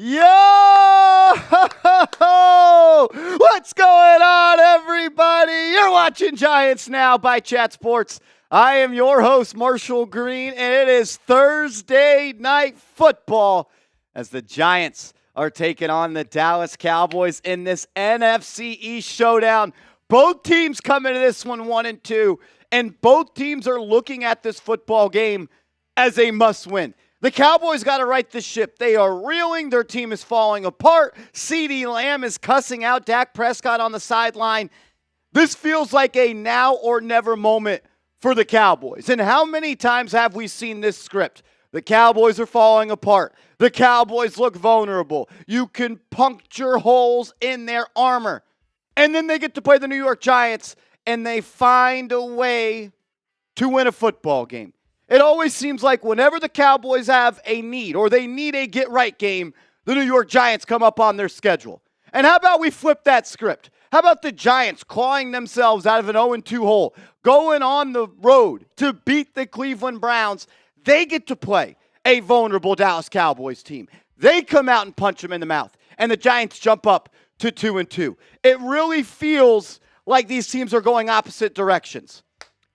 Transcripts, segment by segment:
Yo! What's going on, everybody? You're watching Giants Now by Chat Sports. I am your host, Marshall Green, and it is Thursday Night Football as the Giants are taking on the Dallas Cowboys in this NFC East showdown. Both teams come into this one 1-2, and both teams are looking at this football game as a must-win. The Cowboys got to right the ship. They are reeling. Their team is falling apart. CeeDee Lamb is cussing out Dak Prescott on the sideline. This feels like a now or never moment for the Cowboys. And how many times have we seen this script? The Cowboys are falling apart. The Cowboys look vulnerable. You can puncture holes in their armor. And then they get to play the New York Giants, and they find a way to win a football game. It always seems like whenever the Cowboys have a need or they need a get-right game, the New York Giants come up on their schedule. And how about we flip that script? How about the Giants clawing themselves out of an 0-2 hole, going on the road to beat the Cleveland Browns? They get to play a vulnerable Dallas Cowboys team. They come out and punch them in the mouth, and the Giants jump up to 2-2. It really feels like these teams are going opposite directions.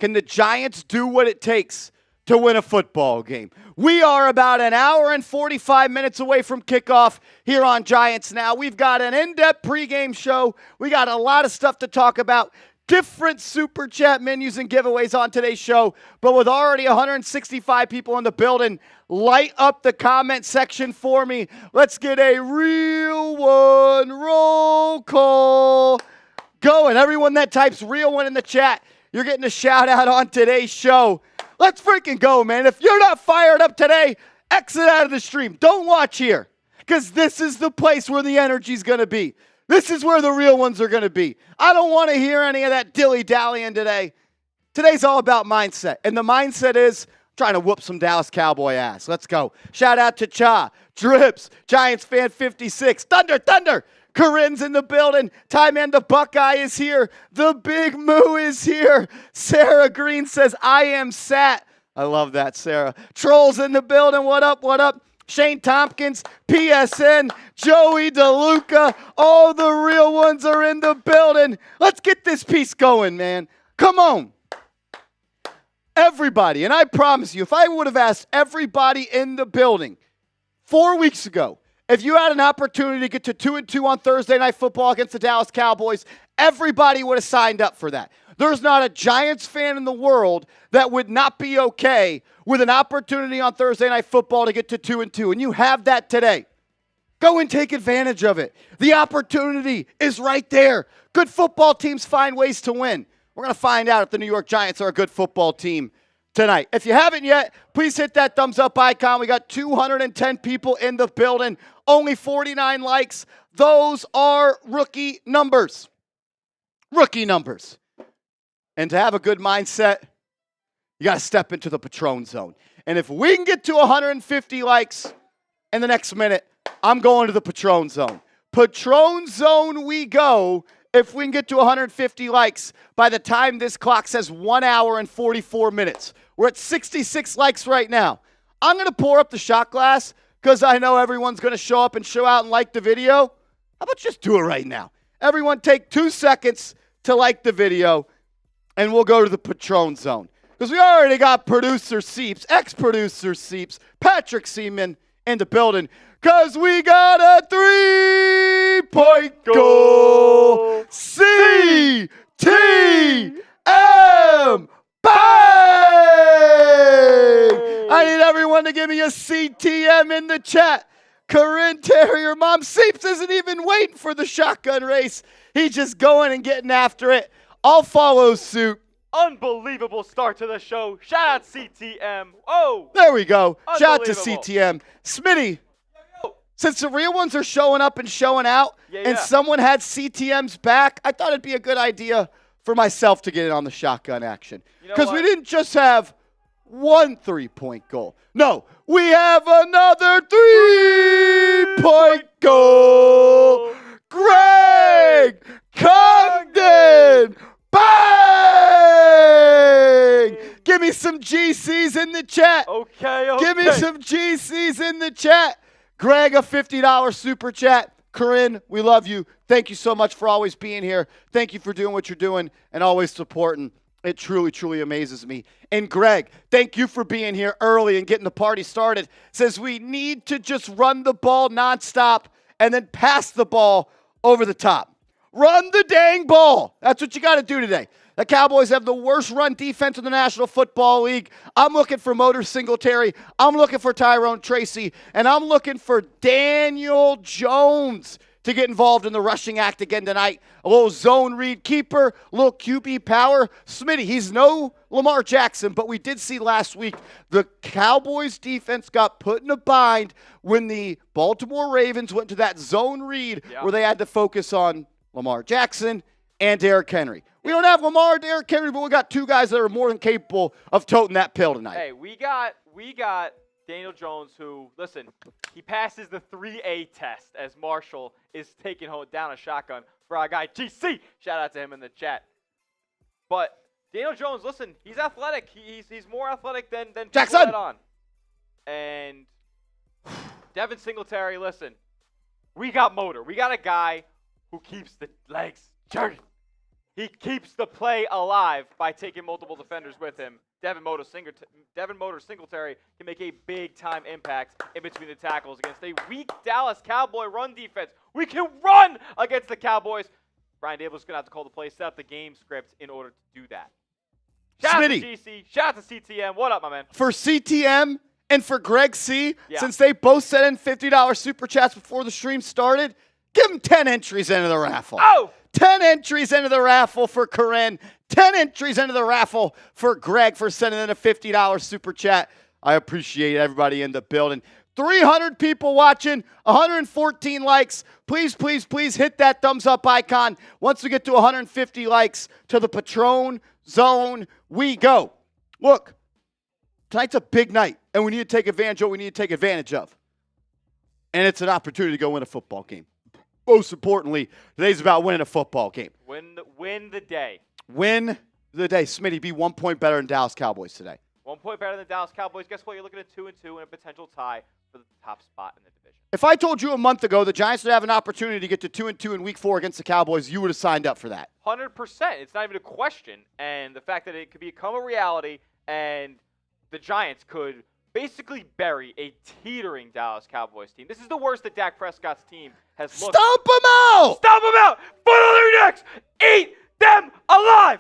Can the Giants do what it takes to win a football game? We are about an hour and 45 minutes away from kickoff here on Giants Now. We've got an in-depth pregame show. We got a lot of stuff to talk about. Different super chat menus and giveaways on today's show. But with already 165 people in the building, light up the comment section for me. Let's get a real one roll call going. Everyone that types real one in the chat, you're getting a shout out on today's show. Let's freaking go, man. If you're not fired up today, exit out of the stream. Don't watch here, because this is the place where the energy's going to be. This is where the real ones are going to be. I don't want to hear any of that dilly-dallying today. Today's all about mindset, and the mindset is trying to whoop some Dallas Cowboy ass. Let's go. Shout out to Cha, Drips, Giants fan 56, Thunder. Corinne's in the building. Time and the Buckeye is here. The Big Moo is here. Sarah Green says, I am sat. I love that, Sarah. Trolls in the building. What up? Shane Tompkins, PSN, Joey DeLuca. All the real ones are in the building. Let's get this piece going, man. Come on. Everybody, and I promise you, if I would have asked everybody in the building 4 weeks ago, if you had an opportunity to get to 2-2 on Thursday Night Football against the Dallas Cowboys, everybody would have signed up for that. There's not a Giants fan in the world that would not be okay with an opportunity on Thursday Night Football to get to 2-2, and you have that today. Go and take advantage of it. The opportunity is right there. Good football teams find ways to win. We're going to find out if the New York Giants are a good football team tonight. If you haven't yet, please hit that thumbs up icon. We got 210 people in the building. Only 49 likes. Those are rookie numbers. Rookie numbers. And to have a good mindset, you got to step into the Patron zone. And if we can get to 150 likes in the next minute, I'm going to the Patron zone. Patron zone we go if we can get to 150 likes by the time this clock says 1 hour and 44 minutes. We're at 66 likes right now. I'm going to pour up the shot glass because I know everyone's going to show up and show out and like the video. How about just do it right now? Everyone take 2 seconds to like the video, and we'll go to the Patron zone. Because we already got producer Seeps, ex-producer Seeps, Patrick Seaman in the building. Because we got a 3-point goal. CTM. Bang! I need everyone to give me a CTM in the chat. Corinne Terrier, Mom Seeps isn't even waiting for the shotgun race. He's just going and getting after it. I'll follow suit. Unbelievable start to the show. Shout out CTM. Oh! There we go. Shout out to CTM. Smitty, since the real ones are showing up and showing out, and someone had CTM's back, I thought it'd be a good idea for myself to get in on the shotgun action. Because we didn't just have one 3-point goal. No, we have another 3-point goal. Greg Congdon. Bang! Give me some GCs in the chat. Okay. Give me some GCs in the chat. Greg, a $50 super chat. Corinne, we love you. Thank you so much for always being here. Thank you for doing what you're doing and always supporting. It truly, truly amazes me. And Greg, thank you for being here early and getting the party started. Says we need to just run the ball nonstop and then pass the ball over the top. Run the dang ball. That's what you got to do today. The Cowboys have the worst run defense in the National Football League. I'm looking for Motor Singletary. I'm looking for Tyrone Tracy. And I'm looking for Daniel Jones to get involved in the rushing act again tonight. A little zone read keeper, a little QB power. Smitty, he's no Lamar Jackson, but we did see last week the Cowboys defense got put in a bind when the Baltimore Ravens went to that zone read where they had to focus on Lamar Jackson and Derrick Henry. We don't have Lamar or Derrick Henry, but we got two guys that are more than capable of toting that pill tonight. Hey, we got Daniel Jones, who, listen, he passes the 3A test as Marshall is taking down a shotgun for our guy GC. Shout out to him in the chat. But Daniel Jones, listen, he's athletic. He's more athletic than Jackson. People let on. And Devin Singletary, listen, we got motor. We got a guy who keeps the legs churning. He keeps the play alive by taking multiple defenders with him. Devin Motor Singletary can make a big-time impact in between the tackles against a weak Dallas Cowboy run defense. We can run against the Cowboys. Brian Dable's going to have to call the play, set up the game script in order to do that. Shout out to GC. Shout out to CTM. What up, my man? For CTM and for Greg C., since they both sent in $50 super chats before the stream started, give them 10 entries into the raffle. Oh! 10 entries into the raffle for Corinne. 10 entries into the raffle for Greg for sending in a $50 super chat. I appreciate everybody in the building. 300 people watching, 114 likes. Please, please, please hit that thumbs up icon. Once we get to 150 likes to the Patron Zone, we go. Look, tonight's a big night, and we need to take advantage of what we need to take advantage of. And it's an opportunity to go win a football game. Most importantly, today's about winning a football game. Win the day. Win the day. Smitty, be 1 point better than Dallas Cowboys today. 1 point better than Dallas Cowboys. Guess what? You're looking at 2-2 and a potential tie for the top spot in the division. If I told you a month ago the Giants would have an opportunity to get to 2-2 in Week 4 against the Cowboys, you would have signed up for that. 100%. It's not even a question. And the fact that it could become a reality and the Giants could basically bury a teetering Dallas Cowboys team. This is the worst that Dak Prescott's team has looked. Stomp them out! Stomp them out! Foot on their necks! Eat them alive!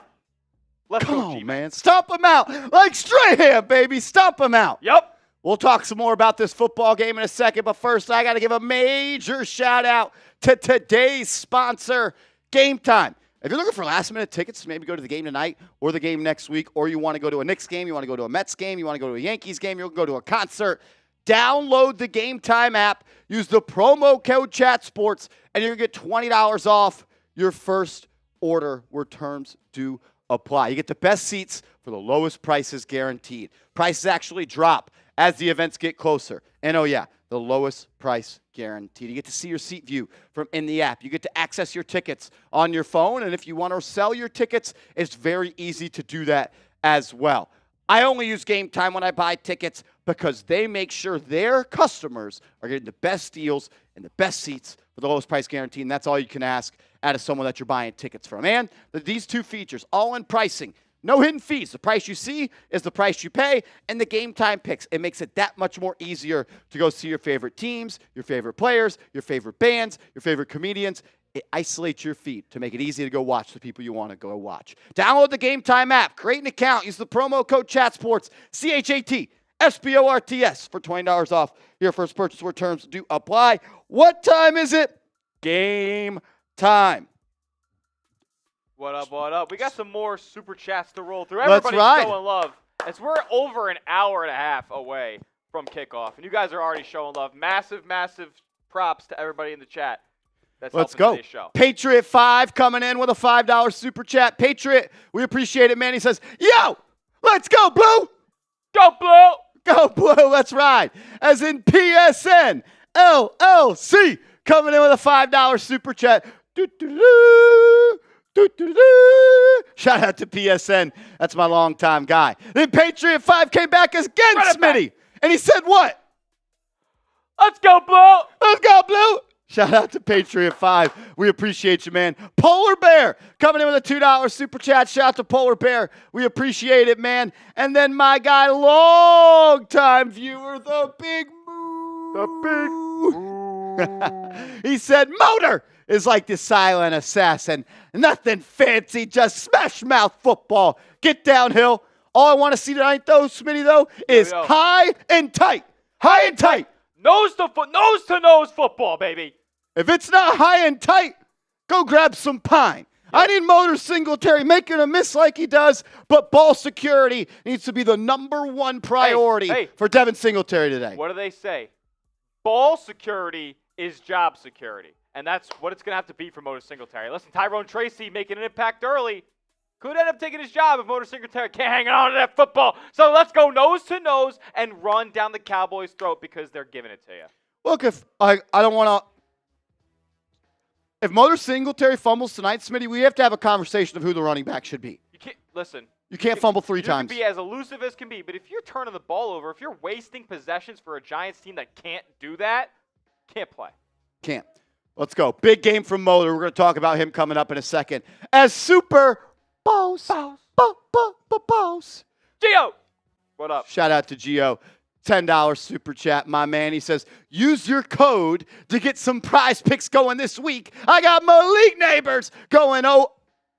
Let's Come go, on, G-Man. man. Stomp them out. Like Strahan, baby. Stomp them out. Yep. We'll talk some more about this football game in a second, but first I got to give a major shout out to today's sponsor, Game Time. If you're looking for last-minute tickets to maybe go to the game tonight or the game next week, or you want to go to a Knicks game, you want to go to a Mets game, you want to go to a Yankees game, you want to go to a concert, download the Game Time app, use the promo code CHATSPORTS, and you're going to get $20 off your first order where terms do apply. You get the best seats for the lowest prices guaranteed. Prices actually drop as the events get closer. And oh yeah, the lowest price guaranteed. You get to see your seat view from in the app. You get to access your tickets on your phone. And if you want to sell your tickets, it's very easy to do that as well. I only use Game Time when I buy tickets because they make sure their customers are getting the best deals and the best seats for the lowest price guarantee. And that's all you can ask out of someone that you're buying tickets from. And these two features, all in pricing, no hidden fees. The price you see is the price you pay, and the Game Time picks. It makes it that much more easier to go see your favorite teams, your favorite players, your favorite bands, your favorite comedians. It isolates your feed to make it easy to go watch the people you want to go watch. Download the Game Time app, create an account, use the promo code CHATSPORTS, CHATSPORTS for $20 off your first purchase where terms do apply. What time is it? Game time. What up, what up? We got some more super chats to roll through. That's Everybody's right. showing love. As we're over an hour and a half away from kickoff, and you guys are already showing love. Massive, massive props to everybody in the chat. That's Let's helping go. today's show. Patriot 5 coming in with a $5 super chat. Patriot, we appreciate it, man. He says, yo, let's go, Blue. Go, Blue. Go, Blue. Let's ride. As in PSN, LLC coming in with a $5 super chat. Do-do-do. Shout out to PSN. That's my longtime guy. Then Patriot 5 came back again, Run it Smitty. back. And he said what? Let's go, Blue. Let's go, Blue. Shout out to Patriot 5. We appreciate you, man. Polar Bear coming in with a $2 super chat. Shout out to Polar Bear. We appreciate it, man. And then my guy, long-time viewer, the Big Moo. He said, Motor is like the silent assassin. Nothing fancy, just smash-mouth football. Get downhill. All I want to see tonight, though, Smitty, though, is high and tight. High and tight. Nose to nose football, baby. If it's not high and tight, go grab some pine. Yep. I need Motor Singletary making a miss like he does, but ball security needs to be the #1 priority for Devin Singletary today. What do they say? Ball security is job security, and that's what it's going to have to be for Motor Singletary. Listen, Tyrone Tracy making an impact early could end up taking his job if Motor Singletary can't hang on to that football. So let's go nose to nose and run down the Cowboys' throat because they're giving it to you. Look, if I don't want to. If Motor Singletary fumbles tonight, Smitty, we have to have a conversation of who the running back should be. You can't listen. You can't fumble three times. You can be as elusive as can be, but if you're turning the ball over, if you're wasting possessions for a Giants team that can't do that, can't play. Can't. Let's go. Big game from Motor. We're going to talk about him coming up in a second. As Super Boss. Gio, what up? Shout out to Gio. $10 super chat, my man. He says, use your code to get some prize picks going this week. I got Malik Neighbors going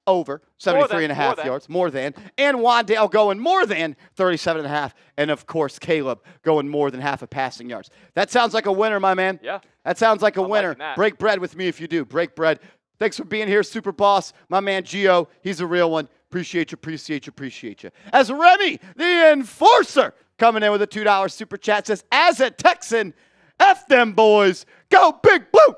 over 73.5 yards, more than. And Wandale going more than 37.5. And, of course, Caleb going more than half a passing yards. That sounds like a winner, my man. Yeah. That sounds like a winner. Break bread with me if you do. Break bread. Thanks for being here, Super Boss. My man, Gio, he's a real one. Appreciate you. As Remy, the enforcer, coming in with a $2 super chat, says, as a Texan, F them boys, go Big Blue.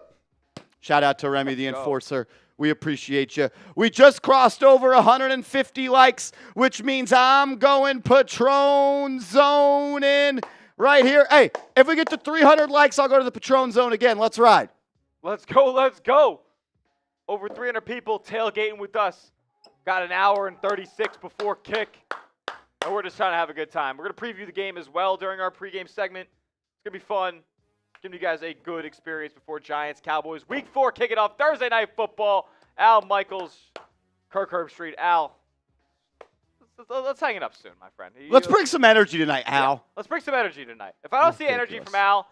Shout out to Remy, the enforcer. We appreciate you. We just crossed over 150 likes, which means I'm going Patron Zone in right here. Hey, if we get to 300 likes, I'll go to the Patron Zone again. Let's ride. Let's go. Over 300 people tailgating with us. Got an hour and 36 before kick. And we're just trying to have a good time. We're going to preview the game as well during our pregame segment. It's going to be fun. Giving you guys a good experience before Giants Cowboys. Week 4 kicking off Thursday Night Football. Al Michaels, Kirk Herbstreit. Al, let's hang it up soon, my friend. Let's bring some energy tonight, Al. Yeah, let's bring some energy tonight. If I don't see energy from Al,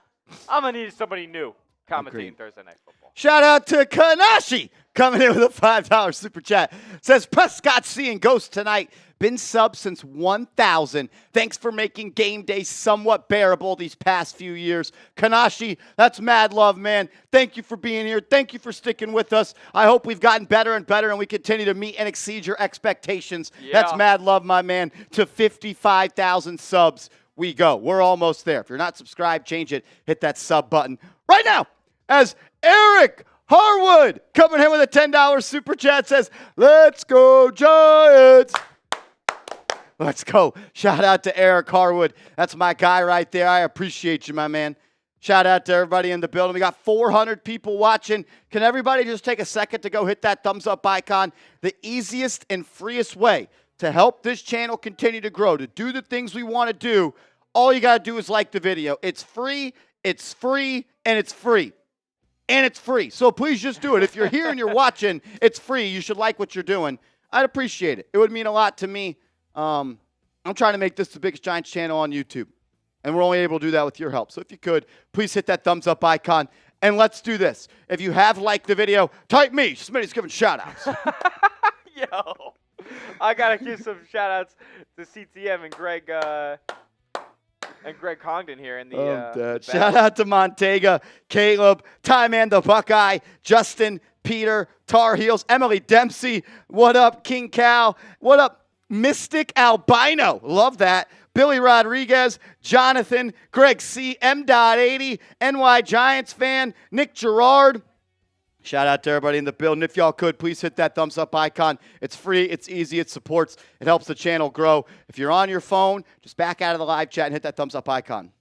I'm going to need somebody new commentating Thursday Night Football. Shout out to Kanashi coming in with a $5 super chat. Says Prescott seeing ghosts tonight. Been sub since 1000. Thanks for making game day somewhat bearable these past few years. Kanashi, that's mad love, man. Thank you for being here. Thank you for sticking with us. I hope we've gotten better and better and we continue to meet and exceed your expectations. Yeah. That's mad love, my man. To 55,000 subs we go. We're almost there. If you're not subscribed, change it. Hit that sub button right now. As Eric Harwood coming in with a $10 super chat says, let's go Giants. Let's go. Shout out to Eric Harwood. That's my guy right there. I appreciate you, my man. Shout out to everybody in the building. We got 400 people watching. Can everybody just take a second to go hit that thumbs up icon? The easiest and freest way to help this channel continue to grow, to do the things we want to do, all you got to do is like the video. It's free, and it's free. And it's free. So please just do it. If you're here and you're watching, it's free. You should like what you're doing. I'd appreciate it. It would mean a lot to me. I'm trying to make this the biggest Giants channel on YouTube. And we're only able to do that with your help. So if you could, please hit that thumbs up icon. And let's do this. If you have liked the video, type me. Smitty's giving shout-outs. Yo. I got to give some shout-outs to CTM and Greg Congdon here in the shout out to Montega, Caleb, Ty Man the Buckeye, Justin, Peter, Tar Heels, Emily Dempsey. What up, King Cow? What up, Mystic Albino? Love that. Billy Rodriguez, Jonathan, Greg C, M.80, NY Giants fan, Nick Gerard. Shout out to everybody in the building. If y'all could, please hit that thumbs up icon. It's free. It's easy. It supports. It helps the channel grow. If you're on your phone, just back out of the live chat and hit that thumbs up icon.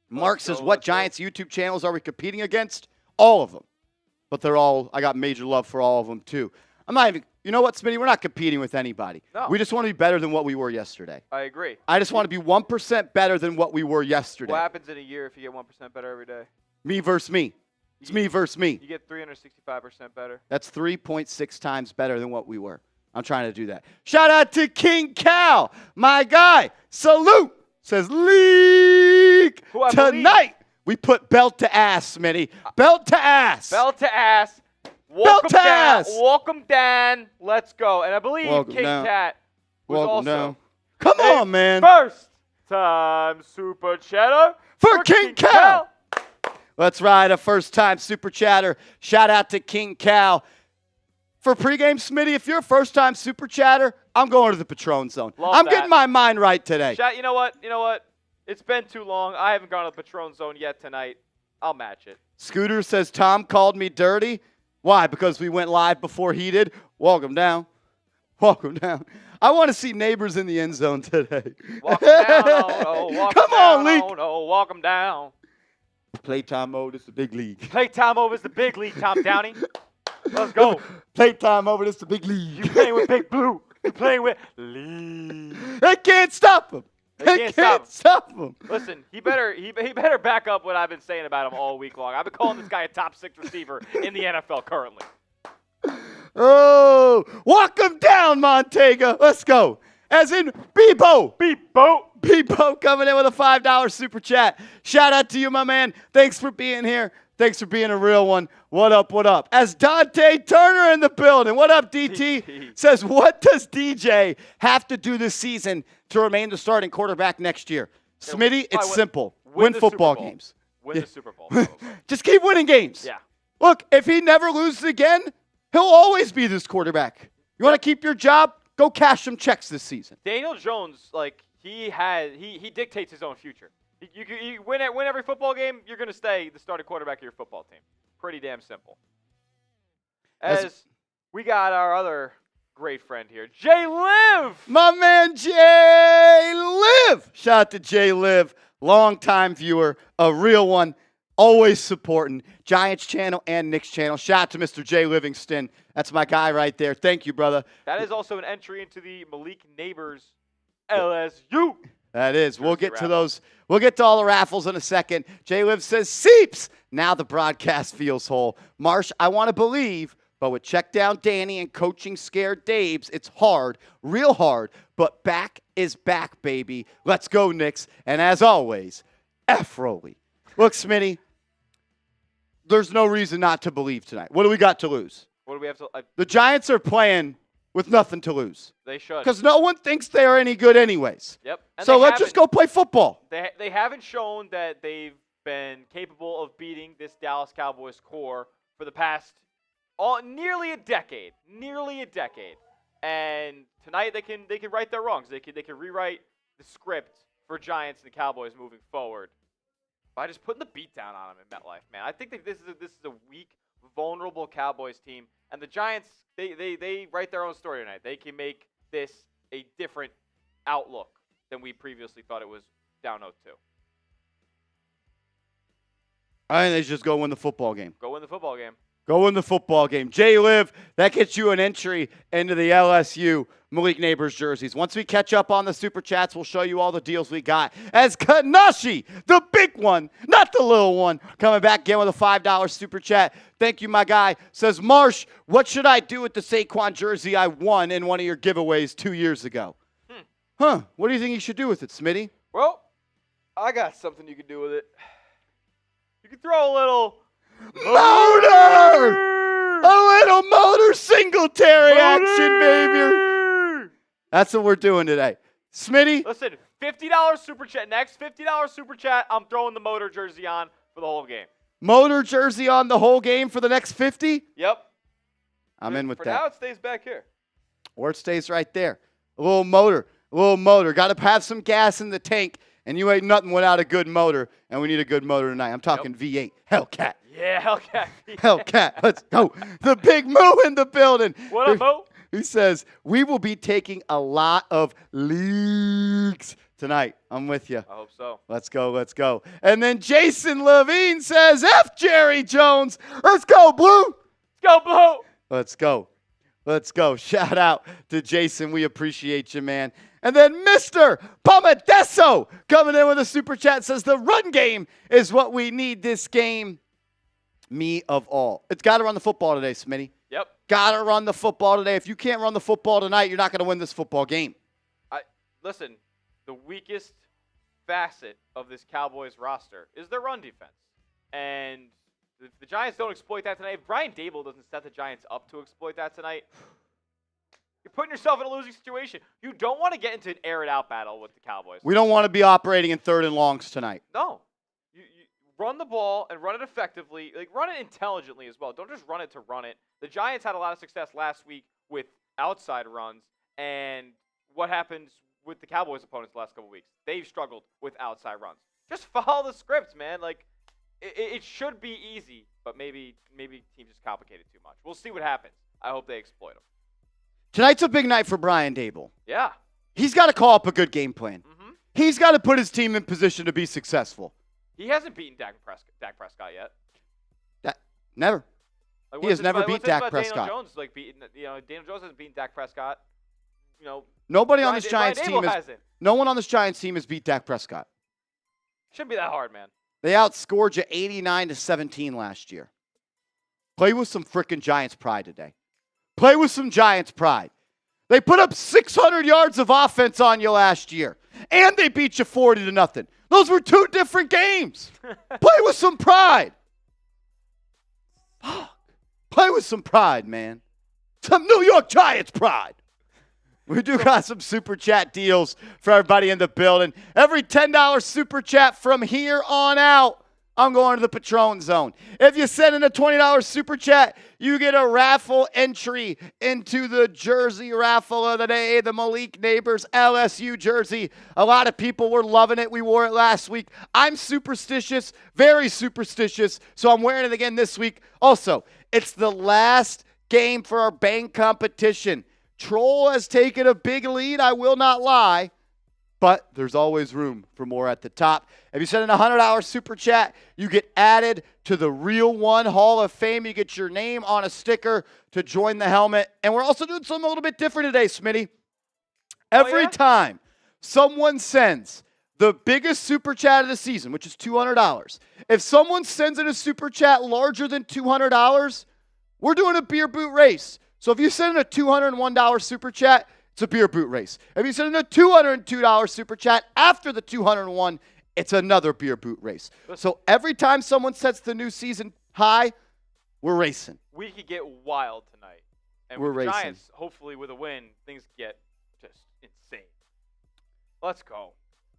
Mark says, what Giants YouTube channels are we competing against? All of them. But they're all, I got major love for all of them, too. I'm not even, you know what, Smitty? We're not competing with anybody. No. We just want to be better than what we were yesterday. I agree. I just want to be 1% better than what we were yesterday. What happens in a year if you get 1% better every day? Me versus me. It's me versus me. You get 365% better. That's 3.6 times better than what we were. I'm trying to do that. Shout out to King Cal, my guy. Salute, says league. Tonight, we put belt to ass, Smitty. Belt to ass. Belt to ass. Belt to ass. Welcome, Dan. Let's go. And I believe Welcome King down. Cat was Welcome also down. Come on, man. First time Super Cheddar For King Cal. Let's ride a first-time Super Chatter. Shout out to King Cal. For pregame, Smitty, if you're a first-time Super Chatter, I'm going to the Patron Zone. I'm getting my mind right today. You know what? It's been too long. I haven't gone to the Patron Zone yet tonight. I'll match it. Scooter says, Tom called me dirty. Why? Because we went live before he did? Welcome down. Welcome down. I want to see neighbors in the end zone today. Walk 'em down, oh, no. Walk 'em Come on, down, Leak. oh, no. Walk 'em down. Playtime mode, it's the big league. Playtime over is the big league, Tom Downey. Let's go. Playtime over, it's the big league. You playing with Big Blue. You playing with Lee. They can't stop him. They can't stop him. Listen, he better back up what I've been saying about him all week long. I've been calling this guy a top 6 receiver in the NFL currently. Oh, walk him down, Montega. Let's go. As in Bebo. Bebo coming in with a $5 super chat. Shout out to you, my man. Thanks for being here. Thanks for being a real one. What up, what up? As Dante Turner in the building. What up, DT? Says, what does DJ have to do this season to remain the starting quarterback next year? Smitty, it's simple. Win football games. Win the Super Bowl. Just keep winning games. Yeah. Look, if he never loses again, he'll always be this quarterback. You want to keep your job? Go cash some checks this season. Daniel Jones, he dictates his own future. You win every football game, you're going to stay the starting quarterback of your football team. Pretty damn simple. As we got our other great friend here, Jay Liv. My man Jay Liv. Shout out to Jay Liv, longtime viewer, a real one, always supporting Giants channel and Knicks channel. Shout out to Mr. Jay Livingston. That's my guy right there. Thank you, brother. That is also an entry into the Malik Neighbors LSU. That is. We'll get to those. We'll get to all the raffles in a second. Jay Liv says, Seeps. Now the broadcast feels whole. Marsh, I want to believe, but with check down Danny and coaching scared Dabes, it's hard, real hard, but back is back, baby. Let's go, Knicks. And as always, F. Roley. Look, Smitty, there's no reason not to believe tonight. What do we got to lose? What do we have to? The Giants are playing with nothing to lose. They should. Because no one thinks they're any good anyways. Yep. And so let's just go play football. They haven't shown that they've been capable of beating this Dallas Cowboys core for the past nearly a decade. And tonight they can right their wrongs. They can rewrite the script for Giants and the Cowboys moving forward by just putting the beat down on them in MetLife, man. I think that this is a weak, vulnerable Cowboys team, and the Giants they write their own story tonight. They can make this a different outlook than we previously thought it was down 0-2. I think they should just go win the football game. Go win the football game. Go win the football game. Jay Liv, that gets you an entry into the LSU Malik Neighbors jerseys. Once we catch up on the Super Chats, we'll show you all the deals we got. As Kanashi, the big one, not the little one, coming back again with a $5 Super Chat. Thank you, my guy. Says, Marsh, what should I do with the Saquon jersey I won in one of your giveaways 2 years ago? What do you think you should do with it, Smitty? Well, I got something you can do with it. You can throw a little motor! A little motor Singletary action, baby. That's what we're doing today. Smitty? Listen, $50 Super Chat. Next $50 Super Chat, I'm throwing the motor jersey on for the whole game. Motor jersey on the whole game for the next 50? Yep. I'm in with that. For now, it stays back here. Or it stays right there. A little motor. Got to have some gas in the tank, and you ain't nothing without a good motor, and we need a good motor tonight. I'm talking V8. Hellcat. Yeah, Hellcat. Hellcat. Let's go. The big Moo in the building. What up, Mo? He says, we will be taking a lot of leaks tonight. I'm with you. I hope so. Let's go. And then Jason Levine says, F Jerry Jones. Let's go, Blue. Let's go, Blue. Let's go. Let's go. Shout out to Jason. We appreciate you, man. And then Mr. Pomadesso coming in with a super chat says the run game is what we need this game. Me of all. It's got to run the football today, Smitty. Yep. Got to run the football today. If you can't run the football tonight, you're not going to win this football game. Listen, the weakest facet of this Cowboys roster is their run defense. And if the Giants don't exploit that tonight, if Brian Dable doesn't set the Giants up to exploit that tonight, you're putting yourself in a losing situation. You don't want to get into an air-it-out battle with the Cowboys. We don't want to be operating in third and longs tonight. No. You run the ball and run it effectively. Like, run it intelligently as well. Don't just run it to run it. The Giants had a lot of success last week with outside runs. And what happens with the Cowboys' opponents the last couple weeks? They've struggled with outside runs. Just follow the script, man. Like, it should be easy, but maybe teams just complicate it too much. We'll see what happens. I hope they exploit them. Tonight's a big night for Brian Dable. Yeah. He's got to call up a good game plan. Mm-hmm. He's got to put his team in position to be successful. He hasn't beaten Dak Prescott yet. Never. Like, He has never beat Dak Prescott. Daniel Jones, Daniel Jones hasn't beaten Dak Prescott. Nobody on this Giants team hasn't. No one on this Giants team has beat Dak Prescott. Shouldn't be that hard, man. They outscored you 89-17 last year. Play with some freaking Giants pride today. Play with some Giants pride. They put up 600 yards of offense on you last year, and they beat you 40-0. Those were two different games. Play with some pride. Fuck. Play with some pride, man. Some New York Giants pride. We do got some super chat deals for everybody in the building. Every $10 super chat from here on out, I'm going to the Patron Zone. If you send in a $20 super chat, you get a raffle entry into the jersey raffle of the day, the Malik Neighbors LSU jersey. A lot of people were loving it. We wore it last week. I'm superstitious, very superstitious, so I'm wearing it again this week. Also, it's the last game for our bank competition. Troll has taken a big lead, I will not lie, but there's always room for more at the top. If you send in a $100 super chat, you get added to the Real One Hall of Fame. You get your name on a sticker to join the helmet. And we're also doing something a little bit different today, Smitty. Every time someone sends the biggest super chat of the season, which is $200, if someone sends in a super chat larger than $200, we're doing a beer boot race. So if you send in a $201 super chat, it's a beer boot race. If you send in a $202 super chat after the 201, it's another beer boot race. So every time someone sets the new season high, we're racing. We could get wild tonight. And We're with the racing. Giants, hopefully with a win, things get just insane. Let's go.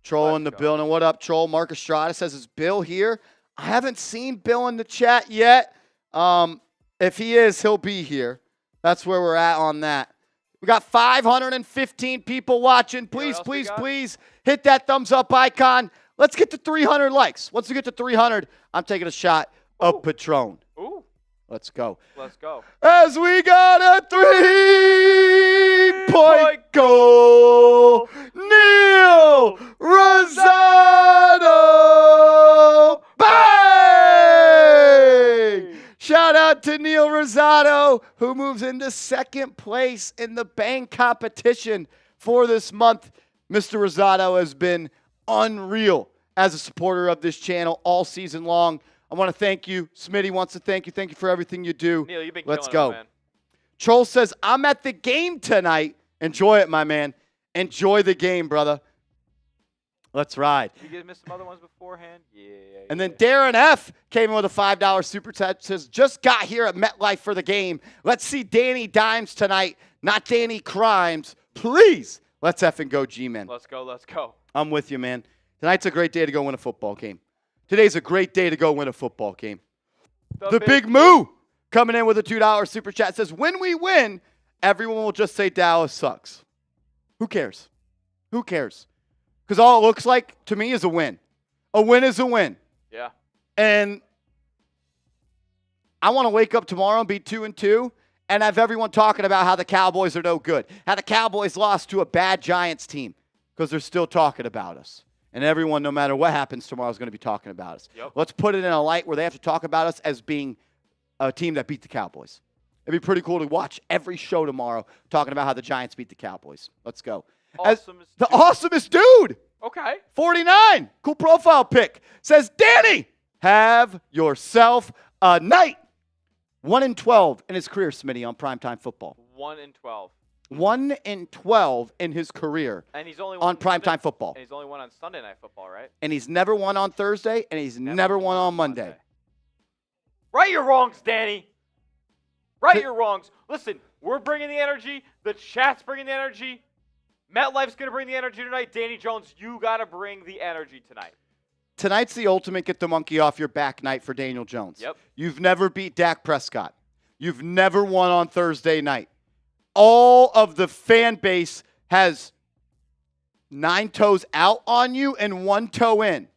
Troll in the building. What up, Troll? Mark Estrada says, is Bill here? I haven't seen Bill in the chat yet. If he is, he'll be here. That's where we're at on that. We got 515 people watching. Please, please, please hit that thumbs up icon. Let's get to 300 likes. Once we get to 300, I'm taking a shot of Patron. Ooh. Let's go. Let's go. As we got a 3-point goal, Neil Rosado. Bang! Shout out to Neil Rosado, who moves into second place in the bang competition for this month. Mr. Rosado has been unreal as a supporter of this channel all season long. I want to thank you. Smitty wants to thank you. Thank you for everything you do. Neil, you've been Let's killing go. it, man. Troll says, I'm at the game tonight. Enjoy it, my man. Enjoy the game, brother. Let's ride. You guys missed some other ones beforehand? Yeah. And then Darren F. came in with a $5 super chat. Says, just got here at MetLife for the game. Let's see Danny Dimes tonight, not Danny Crimes. Please, let's effing go, G-Men. Let's go. Let's go. I'm with you, man. Tonight's a great day to go win a football game. Today's a great day to go win a football game. The Big Moo coming in with a $2 super chat says, when we win, everyone will just say Dallas sucks. Who cares? Who cares? Because all it looks like to me is a win. A win is a win. Yeah. And I want to wake up tomorrow and be 2-2 and have everyone talking about how the Cowboys are no good. How the Cowboys lost to a bad Giants team because they're still talking about us. And everyone, no matter what happens tomorrow, is going to be talking about us. Yep. Let's put it in a light where they have to talk about us as being a team that beat the Cowboys. It'd be pretty cool to watch every show tomorrow talking about how the Giants beat the Cowboys. Let's go. The awesomest dude. Okay. 49. Cool profile pic. Says, Danny, have yourself a night. 1-12 in his career, Smitty, on primetime football. 1-12. 1-12 in his career. And he's only on primetime football. And he's only won on Sunday Night Football, right? And he's never won on Thursday, and he's never won on Monday. Right your wrongs, Danny. Right your wrongs. Listen, we're bringing the energy. The chat's bringing the energy. MetLife's going to bring the energy tonight. Danny Jones, you got to bring the energy tonight. Tonight's the ultimate get the monkey off your back night for Daniel Jones. Yep. You've never beat Dak Prescott. You've never won on Thursday night. All of the fan base has 9 toes out on you and 1 toe in.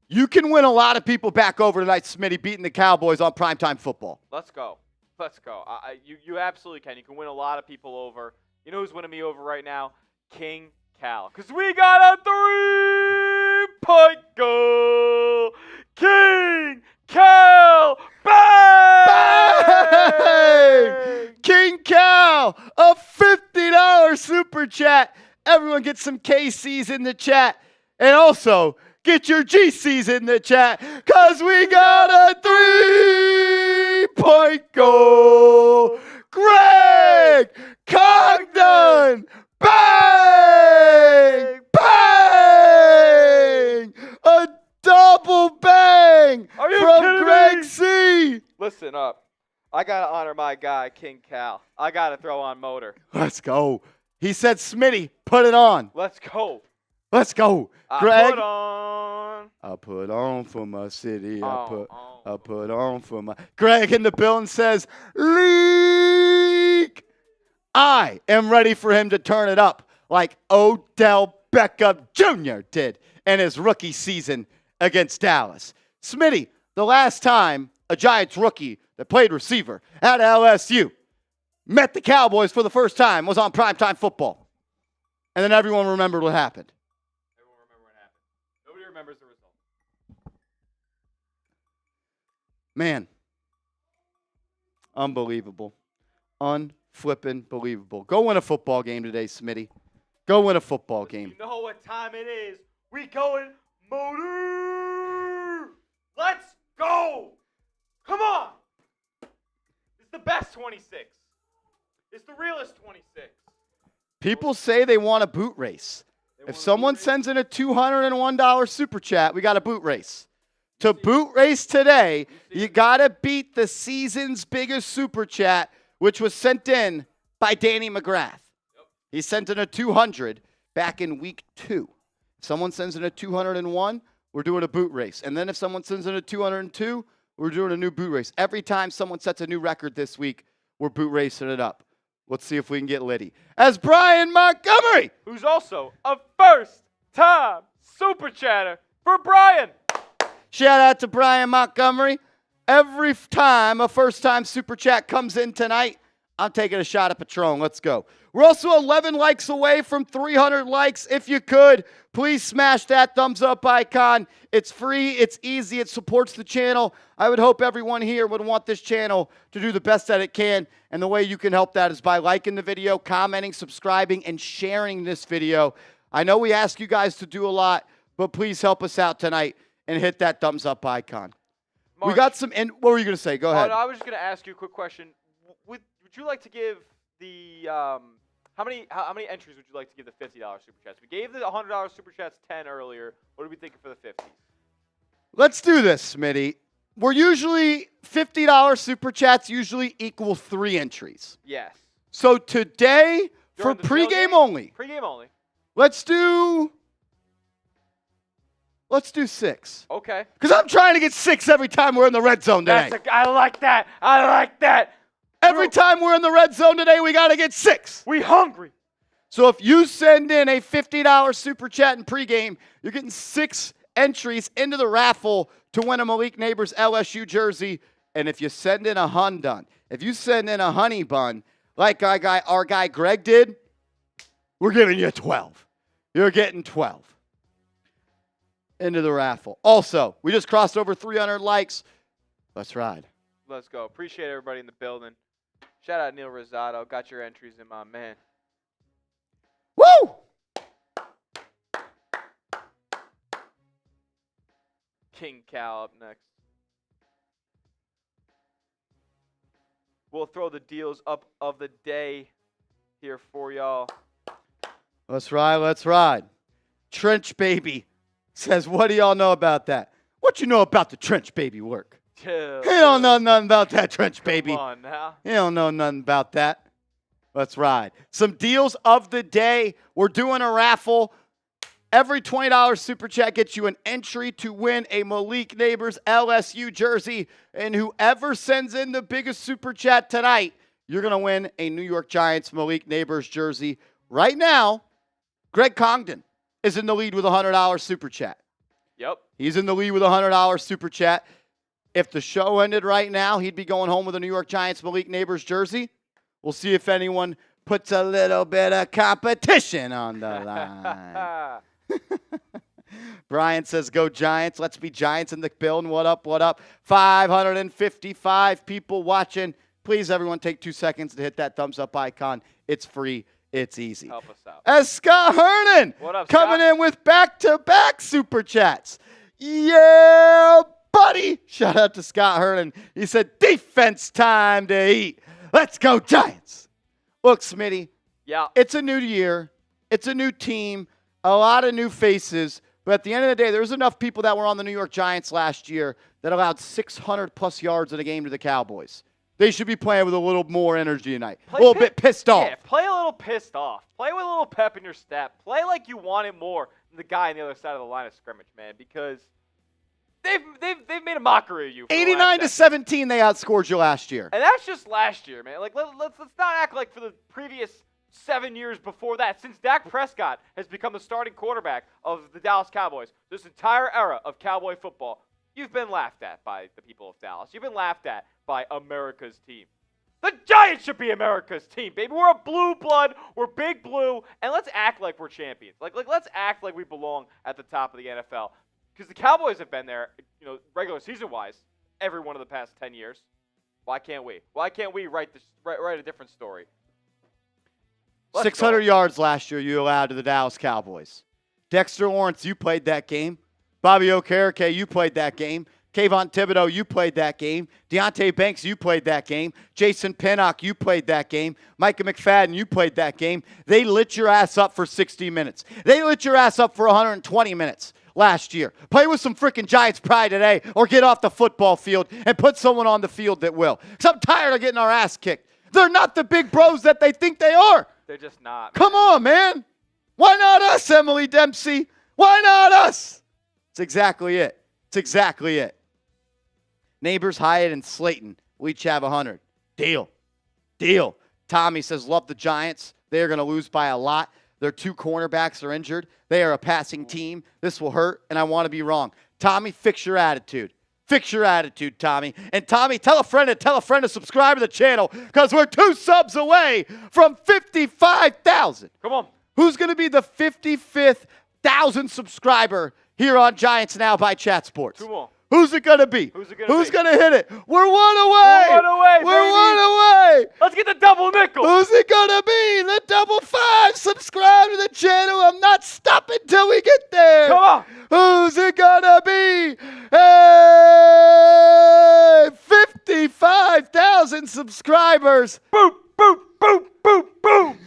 You can win a lot of people back over tonight, Smitty, beating the Cowboys on primetime football. Let's go. Let's go. You absolutely can. You can win a lot of people over. You know who's winning me over right now? King Cal. Because we got a 3-point goal. King Cal. Bang! Bang! King Cal, a $50 super chat. Everyone get some KCs in the chat. And also, get your GCs in the chat, because we got a 3-point goal. Greg Cogdon. Bang! Bang! A double bang from Greg C. Listen up. I got to honor my guy, King Cal. I got to throw on motor. Let's go. He said, Smitty, put it on. Let's go. Let's go. Greg. I put on for my city. I put on for my. Greg in the building says, leak. I am ready for him to turn it up like Odell Beckham Jr. did in his rookie season against Dallas. Smitty, the last time a Giants rookie that played receiver at LSU met the Cowboys for the first time was on primetime football. And then everyone remembered what happened. Everyone remember what happened. Nobody remembers the result. Man. Unbelievable. Unflippin' believable. Go win a football game today, Smitty. Go win a football game. You know what time it is. We going motor. Let's go. Come on. It's the best 26. It's the realest 26. People say they want a boot race. If someone sends in a $201 super chat, we got a boot race. To boot race today, you got to beat the season's biggest super chat, which was sent in by Danny McGrath. He sent in a 200 back in week 2. If someone sends in a 201, we're doing a boot race. And then if someone sends in a 202, we're doing a new boot race. Every time someone sets a new record this week, we're boot racing it up. Let's see if we can get Liddy. As Brian Montgomery, who's also a first-time super chatter for Brian. Shout out to Brian Montgomery. Every time a first-time super chat comes in tonight, I'm taking a shot at Patron. Let's go. We're also 11 likes away from 300 likes. If you could, please smash that thumbs up icon. It's free. It's easy. It supports the channel. I would hope everyone here would want this channel to do the best that it can. And the way you can help that is by liking the video, commenting, subscribing, and sharing this video. I know we ask you guys to do a lot, but please help us out tonight and hit that thumbs up icon. Mark, we got some. What were you going to say? Go ahead. I was just going to ask you a quick question. Would you like to give the how many entries would you like to give the $50 super chats? We gave the $100 super chats 10 earlier. What are we thinking for the 50s? Let's do this, Smitty. We're usually $50 super chats usually equal 3 entries. Yes. So today for pregame only. Pregame only. Let's do 6. Okay. Because I'm trying to get 6 every time we're in the red zone today. I like that. I like that. Every time we're in the red zone today, we got to get 6. We hungry. So if you send in a $50 super chat in pregame, you're getting 6 entries into the raffle to win a Malik Neighbors LSU jersey. And if you send in a Hundun, if you send in a honey bun, like our guy Greg did, we're giving you 12. You're getting 12 into the raffle. Also, we just crossed over 300 likes. Let's ride. Let's go. Appreciate everybody in the building. Shout out Neil Rosado. Got your entries in, my man. Woo! King Cal up next. We'll throw the deals up of the day here for y'all. Let's ride, let's ride. Trench Baby says, what do y'all know about that? What you know about the Trench Baby work? Chill. You don't know nothing about that, Trench Baby. Come on now. You don't know nothing about that. Let's ride. Some deals of the day. We're doing a raffle. Every $20 super chat gets you an entry to win a Malik Neighbors LSU jersey. And whoever sends in the biggest super chat tonight, you're going to win a New York Giants Malik Neighbors jersey. Right now, Greg Congdon is in the lead with a $100 super chat. Yep. He's in the lead with a $100 super chat. If the show ended right now, he'd be going home with a New York Giants Malik Neighbors jersey. We'll see if anyone puts a little bit of competition on the line. Brian says, go Giants. Let's be Giants in the building. What up, what up? 555 people watching. Please, everyone, take 2 seconds to hit that thumbs up icon. It's free. It's easy. Help us out. As Scott Hernan What up, coming Scott? in with back-to-back super chats. Yeah, buddy. Shout out to Scott Hernan. He said, defense time to eat. Let's go Giants. Look, Smitty, Yeah. it's a new year. It's a new team. A lot of new faces. But at the end of the day, there's enough people that were on the New York Giants last year that allowed 600-plus yards in a game to the Cowboys. They should be playing with a little more energy tonight. A little bit pissed off. Yeah, play a little pissed off. Play with a little pep in your step. Play like you want it more than the guy on the other side of the line of scrimmage, man, because they've made a mockery of you. 89-17, they outscored you last year. And that's just last year, man. Like let's not act like for the previous 7 years before that, since Dak Prescott has become the starting quarterback of the Dallas Cowboys, this entire era of Cowboy football, you've been laughed at by the people of Dallas. You've been laughed at by America's team. The Giants should be America's team, baby. We're a blue blood. We're big blue. And let's act like we're champions. Like let's act like we belong at the top of the NFL. Because the Cowboys have been there, regular season-wise, every one of the past 10 years. Why can't we? Why can't we write a different story? 600 yards last year you allowed to the Dallas Cowboys. Dexter Lawrence, you played that game. Bobby Okereke, you played that game. Kayvon Thibodeau, you played that game. Deontay Banks, you played that game. Jason Pinnock, you played that game. Micah McFadden, you played that game. They lit your ass up for 60 minutes. They lit your ass up for 120 minutes last year. Play with some freaking Giants pride today or get off the football field and put someone on the field that will. Because I'm tired of getting our ass kicked. They're not the big bros that they think they are. They're just not. Come on, man. Why not us, Emily Dempsey? Why not us? It's exactly it. It's exactly it. Neighbors, Hyatt, and Slayton will each have 100. Deal. Deal. Tommy says, love the Giants. They are going to lose by a lot. Their 2 cornerbacks are injured. They are a passing team. This will hurt, and I want to be wrong. Tommy, fix your attitude. Fix your attitude, Tommy. And Tommy, tell a friend to subscribe to the channel because we're 2 subs away from 55,000. Come on. Who's going to be the 55th 1,000 subscriber here on Giants Now by Chat Sports? 2 more. Who's it going to be? Who's it gonna Who's be? going to hit it? We're 1 away. We're 1 away, We're baby. 1 away. Let's get the double nickel. Who's it going to be? The double 5. Subscribe to the channel. I'm not stopping till we get there. Come on. Who's it going to be? Hey, 55,000 subscribers. Boom, boom, boom, boom, boom.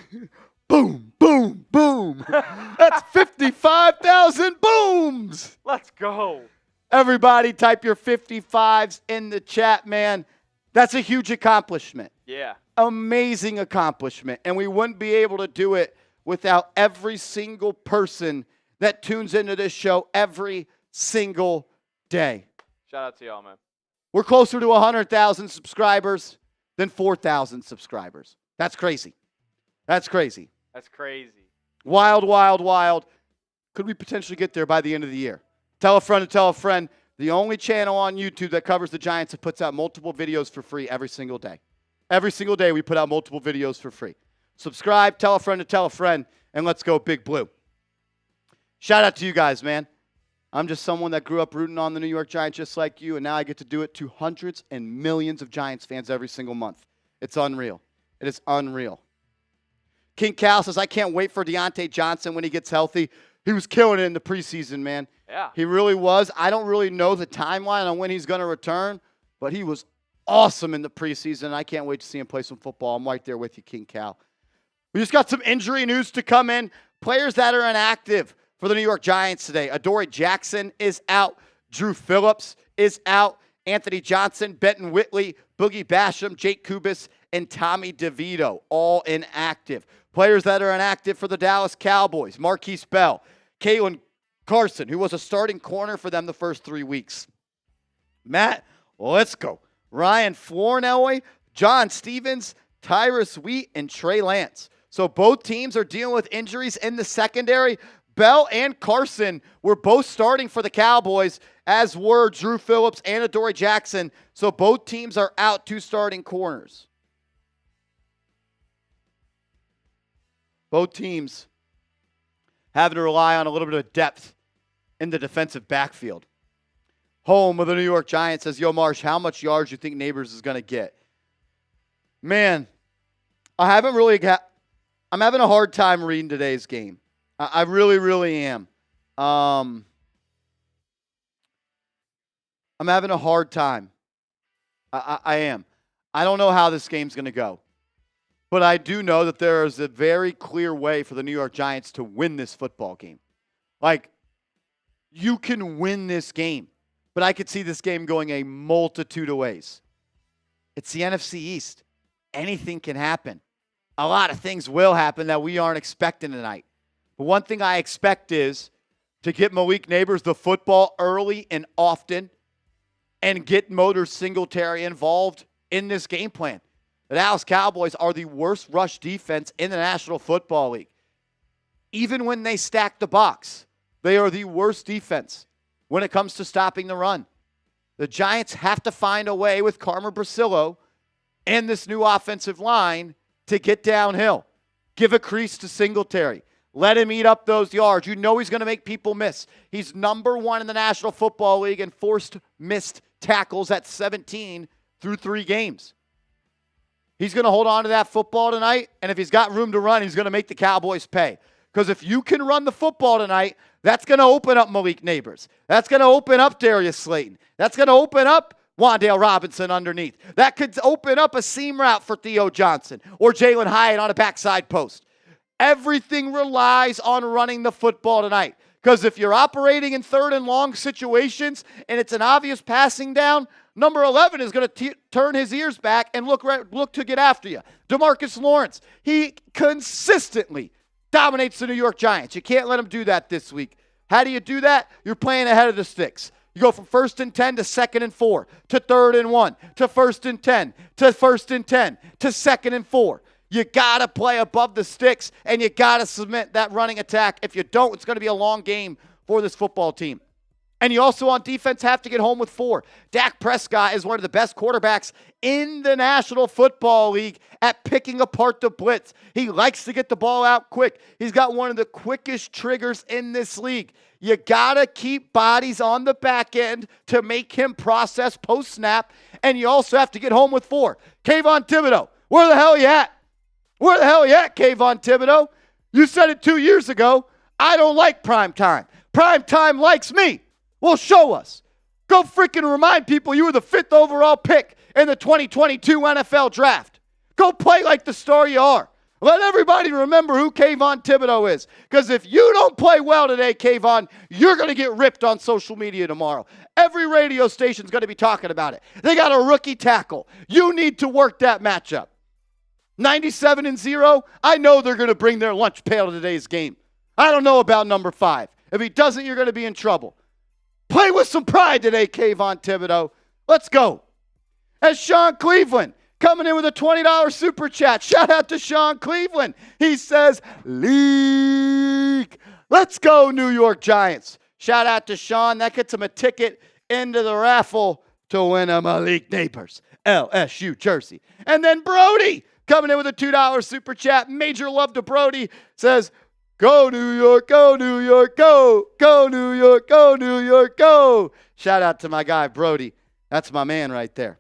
Boom, boom, boom. That's 55,000 booms. Let's go. Everybody type your 55s in the chat, man. That's a huge accomplishment. Yeah. Amazing accomplishment. And we wouldn't be able to do it without every single person that tunes into this show every single day. Shout out to y'all, man. We're closer to 100,000 subscribers than 4,000 subscribers. That's crazy. That's crazy. That's crazy. Wild, wild, wild. Could we potentially get there by the end of the year? Tell a friend to tell a friend. The only channel on YouTube that covers the Giants that puts out multiple videos for free every single day. Every single day we put out multiple videos for free. Subscribe, tell a friend to tell a friend, and let's go Big Blue. Shout out to you guys, man. I'm just someone that grew up rooting on the New York Giants just like you, and now I get to do it to hundreds and millions of Giants fans every single month. It's unreal. It is unreal. King Cal says, I can't wait for Deontay Johnson when he gets healthy. He was killing it in the preseason, man. Yeah. He really was. I don't really know the timeline on when he's going to return, but he was awesome in the preseason. I can't wait to see him play some football. I'm right there with you, King Cal. We just got some injury news to come in. Players that are inactive for the New York Giants today. Adoree Jackson is out. Drew Phillips is out. Anthony Johnson, Benton Whitley, Boogie Basham, Jake Kubis, and Tommy DeVito, all inactive. Players that are inactive for the Dallas Cowboys. Marquise Bell, Kalen Carson, who was a starting corner for them the first 3 weeks. Matt, let's go. Ryan Flournoy, John Stevens, Tyrus Wheat, and Trey Lance. So both teams are dealing with injuries in the secondary. Bell and Carson were both starting for the Cowboys, as were Drew Phillips and Adoree Jackson. So both teams are out 2 starting corners. Both teams having to rely on a little bit of depth in the defensive backfield. Home of the New York Giants says, Yo, Marsh, how much yards do you think Neighbors is going to get? Man, I'm having a hard time reading today's game. I really, really am. I'm having a hard time. I am. I don't know how this game's going to go. But I do know that there is a very clear way for the New York Giants to win this football game. Like, you can win this game. But I could see this game going a multitude of ways. It's the NFC East. Anything can happen. A lot of things will happen that we aren't expecting tonight. But one thing I expect is to get Malik Neighbors the football early and often and get Motor Singletary involved in this game plan. The Dallas Cowboys are the worst rush defense in the National Football League. Even when they stack the box, they are the worst defense when it comes to stopping the run. The Giants have to find a way with Carmer Brasillo and this new offensive line to get downhill. Give a crease to Singletary. Let him eat up those yards. You know he's going to make people miss. He's number 1 in the National Football League in forced missed tackles at 17 through 3 games. He's going to hold on to that football tonight, and if he's got room to run, he's going to make the Cowboys pay. Because if you can run the football tonight, that's going to open up Malik Neighbors. That's going to open up Darius Slayton. That's going to open up Wan'Dale Robinson underneath. That could open up a seam route for Theo Johnson or Jalen Hyatt on a backside post. Everything relies on running the football tonight. Because if you're operating in 3rd and long situations and it's an obvious passing down, number 11 is going to turn his ears back and look to get after you. DeMarcus Lawrence, he consistently dominates the New York Giants. You can't let him do that this week. How do you do that? You're playing ahead of the sticks. You go from 1st and 10 to 2nd and 4 to 3rd and 1 to 1st and 10 to 1st and 10 to 2nd and 4. You got to play above the sticks, and you got to submit that running attack. If you don't, it's going to be a long game for this football team. And you also on defense have to get home with 4. Dak Prescott is one of the best quarterbacks in the National Football League at picking apart the blitz. He likes to get the ball out quick. He's got one of the quickest triggers in this league. You got to keep bodies on the back end to make him process post-snap, and you also have to get home with 4. Kayvon Thibodeau, where the hell are you at? Where the hell are you at, Kayvon Thibodeau? You said it 2 years ago. I don't like prime time. Prime time likes me. Well, show us. Go freaking remind people you were the 5th overall pick in the 2022 NFL Draft. Go play like the star you are. Let everybody remember who Kayvon Thibodeau is. Because if you don't play well today, Kayvon, you're going to get ripped on social media tomorrow. Every radio station's going to be talking about it. They got a rookie tackle. You need to work that matchup. 97-0, I know they're going to bring their lunch pail to today's game. I don't know about number 5. If he doesn't, you're going to be in trouble. Play with some pride today, Kayvon Thibodeau. Let's go. As Sean Cleveland coming in with a $20 super chat. Shout out to Sean Cleveland. He says, leak. Let's go, New York Giants. Shout out to Sean. That gets him a ticket into the raffle to win a Malik Neighbors LSU jersey. And then Brody coming in with a $2 super chat. Major love to Brody. Says, go New York, go New York, go. Go New York, go New York, go. Shout out to my guy, Brody. That's my man right there.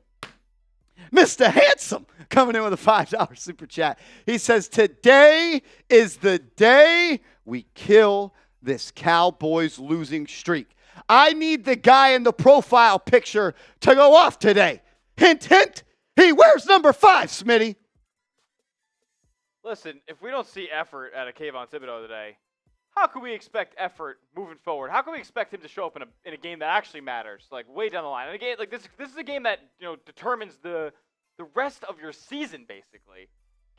Mr. Handsome, coming in with a $5 super chat. He says, today is the day we kill this Cowboys losing streak. I need the guy in the profile picture to go off today. Hint, hint. He wears number 5, Smitty. Listen, if we don't see effort out of Kayvon Thibodeau today, how can we expect effort moving forward? How can we expect him to show up in a game that actually matters, like way down the line? And a game like this is a game that determines the rest of your season, basically.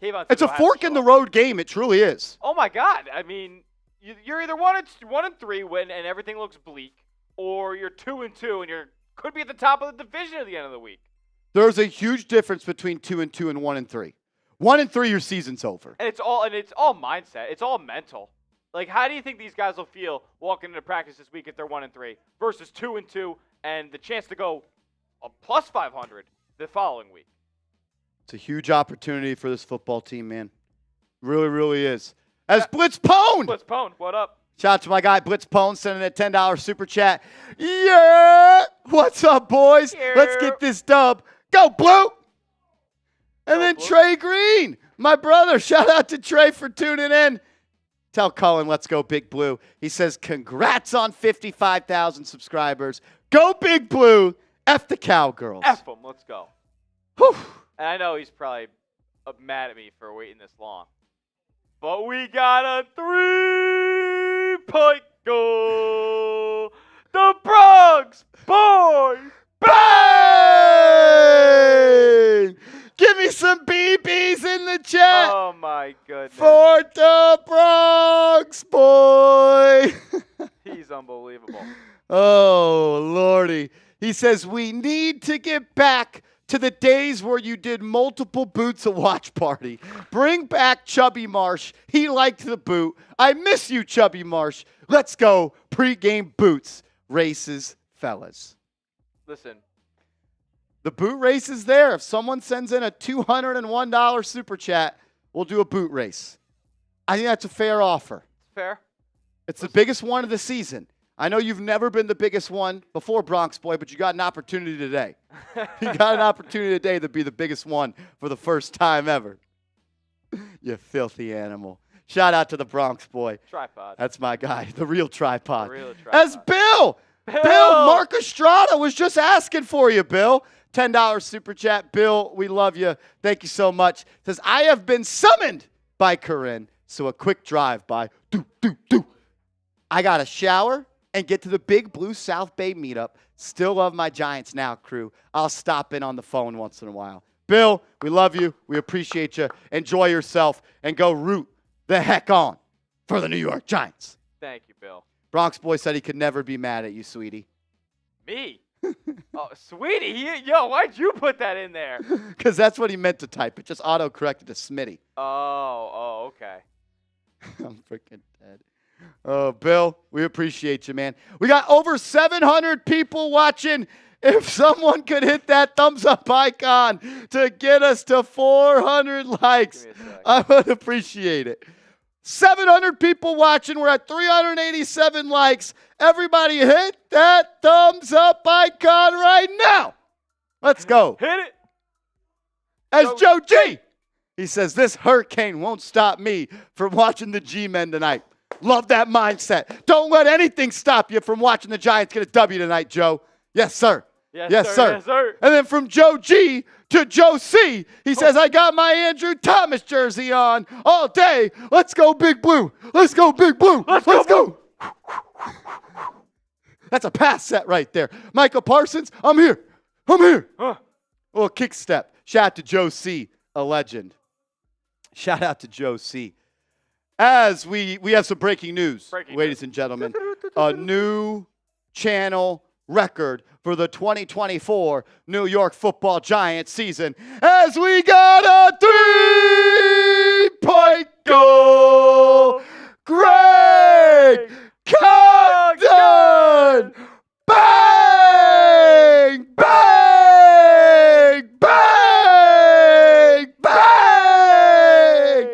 Kayvon Thibodeau It's a fork in the road game. It truly is. Oh my God! I mean, you're either 1-3 win and everything looks bleak, or you're 2-2 and you could be at the top of the division at the end of the week. There's a huge difference between 2-2 and 1-3. 1-3, your season's over. And it's all mindset. It's all mental. Like, how do you think these guys will feel walking into practice this week if they're 1-3 versus 2-2 and the chance to go a plus 500 the following week? It's a huge opportunity for this football team, man. Really, really is. As Blitz Pone. Blitz Pone, what up? Shout out to my guy Blitz Pone sending a $10 super chat. Yeah. What's up, boys? Yeah. Let's get this dub. Go, Blue. And Go, then Blue. Trey Green, my brother. Shout out to Trey for tuning in. Tell Cullen, let's go, Big Blue. He says, congrats on 55,000 subscribers. Go, Big Blue. F the Cowgirls. F them. Let's go. Whew. And I know he's probably mad at me for waiting this long. But we got a 3-point goal. The Bronx boys. Bang! Give me some BBs in the chat. Oh, my goodness. For the Bronx boy. He's unbelievable. Oh, Lordy. He says, we need to get back to the days where you did multiple boots a watch party. Bring back Chubby Marsh. He liked the boot. I miss you, Chubby Marsh. Let's go. Pre-game boots races, fellas. Listen. The boot race is there. If someone sends in a $201 super chat, we'll do a boot race. I think that's a fair offer. Fair. It's the biggest one of the season. I know you've never been the biggest one before, Bronx Boy, but you got an opportunity today. You got an opportunity today to be the biggest one for the first time ever. You filthy animal. Shout out to the Bronx Boy. Tripod. That's my guy, the real tripod. The real tripod. As Bill, Mark Estrada was just asking for you, Bill. $10 super chat. Bill, we love you. Thank you so much. Says, I have been summoned by Corinne, so a quick drive by. I got to shower and get to the Big Blue South Bay meetup. Still love my Giants Now crew. I'll stop in on the phone once in a while. Bill, we love you. We appreciate you. Enjoy yourself and go root the heck on for the New York Giants. Thank you, Bill. Bronx Boy said he could never be mad at you, sweetie. Me? Oh, sweetie. Yo, why'd you put that in there? Because that's what he meant to type. It just auto-corrected to Smitty. Oh, okay. I'm freaking dead. Oh, Bill, we appreciate you, man. We got over 700 people watching. If someone could hit that thumbs up icon to get us to 400 likes, I would appreciate it. 700 people watching. We're at 387 likes. Everybody hit that thumbs up icon right now. Let's go. Hit it. As Joe G. He says, this hurricane won't stop me from watching the G-Men tonight. Love that mindset. Don't let anything stop you from watching the Giants get a W tonight, Joe. Yes, sir. Yes, sir. Yes, sir. And then from Joe G to Joe C, he says, I got my Andrew Thomas jersey on all day. Let's go, Big Blue. Let's go, Big Blue. Let's go. That's a pass set right there. Michael Parsons, I'm here. Huh. Little kick step. Shout out to Joe C, a legend. Shout out to Joe C. As we have some breaking news, ladies and gentlemen. A new channel record for the 2024 New York Football Giants season as we got a 3-point goal. Greg Cogdon! Bang! Bang! Bang! Bang!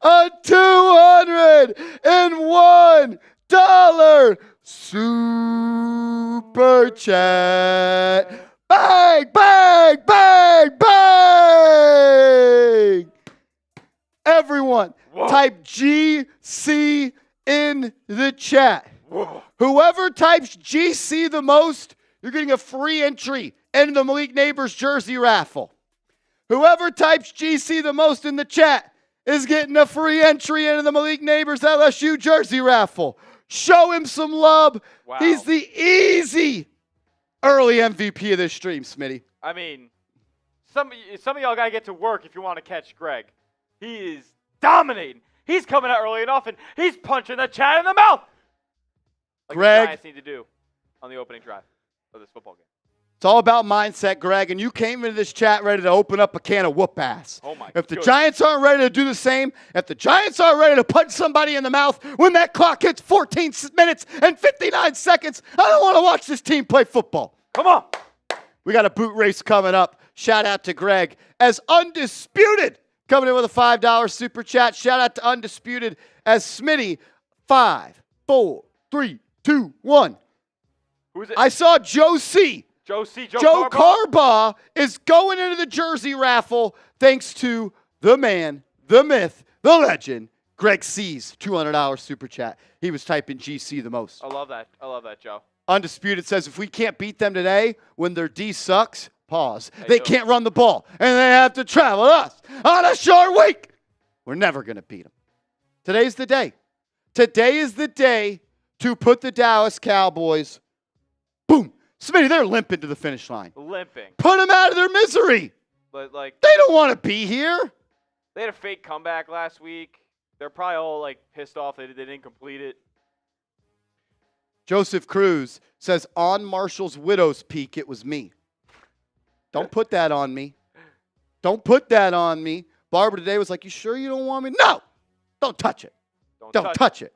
A $201 super chat. Bang! Bang! Bang! Bang! everyone type GC in the chat. Whoa. Whoever types GC the most, you're getting a free entry into the Malik Neighbors jersey raffle. Whoever types GC the most in the chat is getting a free entry into the Malik Neighbors LSU jersey raffle. Show him some love. Wow. He's the easy early MVP of this stream, Smitty. I mean, some of y'all got to get to work if you want to catch Greg. He is dominating. He's coming out early enough, and he's punching the chat in the mouth. Like Greg, the Giants need to do on the opening drive of this football game. it's all about mindset, Greg, and you came into this chat ready to open up a can of whoop ass. Oh my If the goodness. Giants aren't ready to do the same, if the Giants aren't ready to punch somebody in the mouth when that clock hits 14 minutes and 59 seconds, I don't want to watch this team play football. Come on. We got a boot race coming up. Shout out to Greg as Undisputed coming in with a $5 super chat. Shout out to Undisputed as Smitty 5, 4, 3, 2, 1. Who is it? I saw Joe C. Joe Joe Carbaugh? Carbaugh is going into the jersey raffle thanks to the man, the myth, the legend, Greg C's $200 super chat. He was typing GC the most. I love that. I love that, Joe. Undisputed says if we can't beat them today when their D sucks, pause. Hey, They Joe. can't run the ball, and they have to travel us on a short week. We're never going to beat them. Today's the day. Today is the day to put the Dallas Cowboys, boom, Smitty, they're limping to the finish line. Limping. Put them out of their misery. But, like, They don't want to be here. they had a fake comeback last week. They're probably all, like, pissed off they didn't complete it. Joseph Cruz says, on Marshall's widow's peak, it was me. Don't put that on me. Don't put that on me. Barbara today was like, you sure you don't want me? No. Don't touch it. Don't touch it.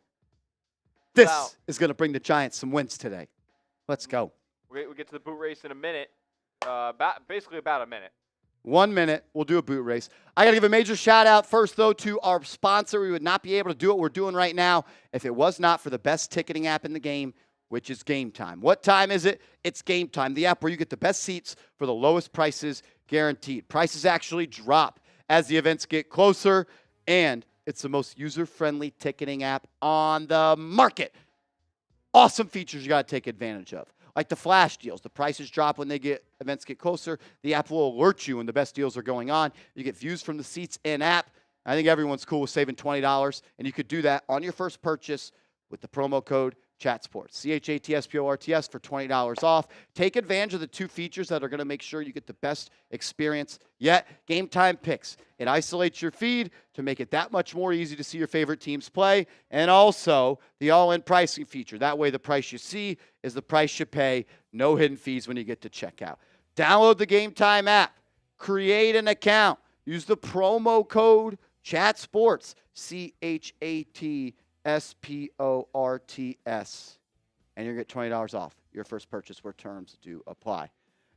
This Wow. is going to bring the Giants some wins today. Let's go. We'll get to the boot race in a minute. Basically about a minute. 1 minute. We'll do a boot race. I got to give a major shout out first, though, to our sponsor. We would not be able to do what we're doing right now if it was not for the best ticketing app in the game, which is Game Time. What time is it? It's Game Time, the app where you get the best seats for the lowest prices guaranteed. Prices actually drop as the events get closer, and it's the most user-friendly ticketing app on the market. Awesome features you got to take advantage of. Like the flash deals. The prices drop when events get closer. The app will alert you when the best deals are going on. You get views from the seats in-app. I think everyone's cool with saving $20, and you could do that on your first purchase with the promo code ChatSports, CHATSPORTS for $20 off. Take advantage of the two features that are going to make sure you get the best experience yet. Game Time Picks. It isolates your feed to make it that much more easy to see your favorite teams play. And also the all-in pricing feature. That way the price you see is the price you pay. No hidden fees when you get to checkout. Download the Game Time app. Create an account. Use the promo code ChatSports, CHATSPORTS, and you're going to get $20 off your first purchase where terms do apply.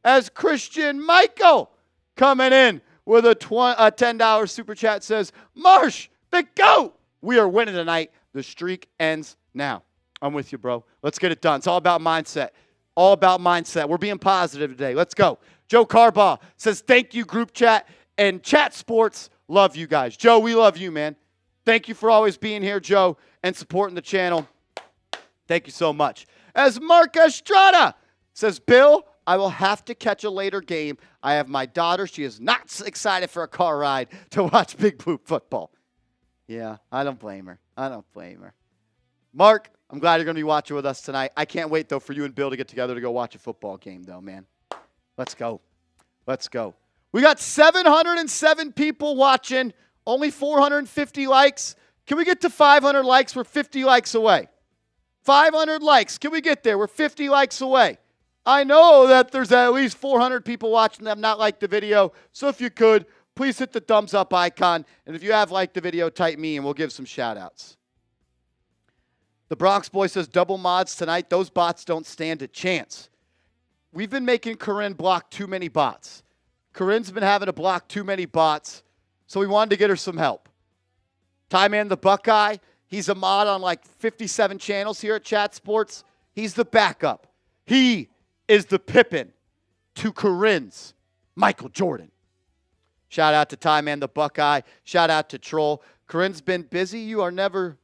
As Christian Michael coming in with a $10 super chat says, Marsh, the GOAT. We are winning tonight. The streak ends now. I'm with you, bro. Let's get it done. It's all about mindset. All about mindset. We're being positive today. Let's go. Joe Carbaugh says, thank you, group chat. And Chat Sports, love you guys. Joe, we love you, man. Thank you for always being here, Joe, and supporting the channel. Thank you so much. As Mark Estrada says, Bill, I will have to catch a later game. I have my daughter. She is not excited for a car ride to watch Big Blue football. Yeah, I don't blame her. I don't blame her. Mark, I'm glad you're going to be watching with us tonight. I can't wait, though, for you and Bill to get together to go watch a football game, though, man. Let's go. Let's go. We got 707 people watching, only 450 likes. Can we get to 500 likes? We're 50 likes away. 500 likes. Can we get there? We're 50 likes away. I know that there's at least 400 people watching that have not liked the video. So if you could, please hit the thumbs up icon. And if you have liked the video, type me and we'll give some shout outs. The Bronx Boy says double mods tonight. Those bots don't stand a chance. We've been making Corinne block too many bots. Corinne's been having to block too many bots. So we wanted to get her some help. Ty Man the Buckeye. He's a mod on like 57 channels here at Chat Sports. He's the backup. He is the Pippin to Corinne's Michael Jordan. Shout out to Ty Man the Buckeye. Shout out to Troll. Corinne's been busy. You don't ever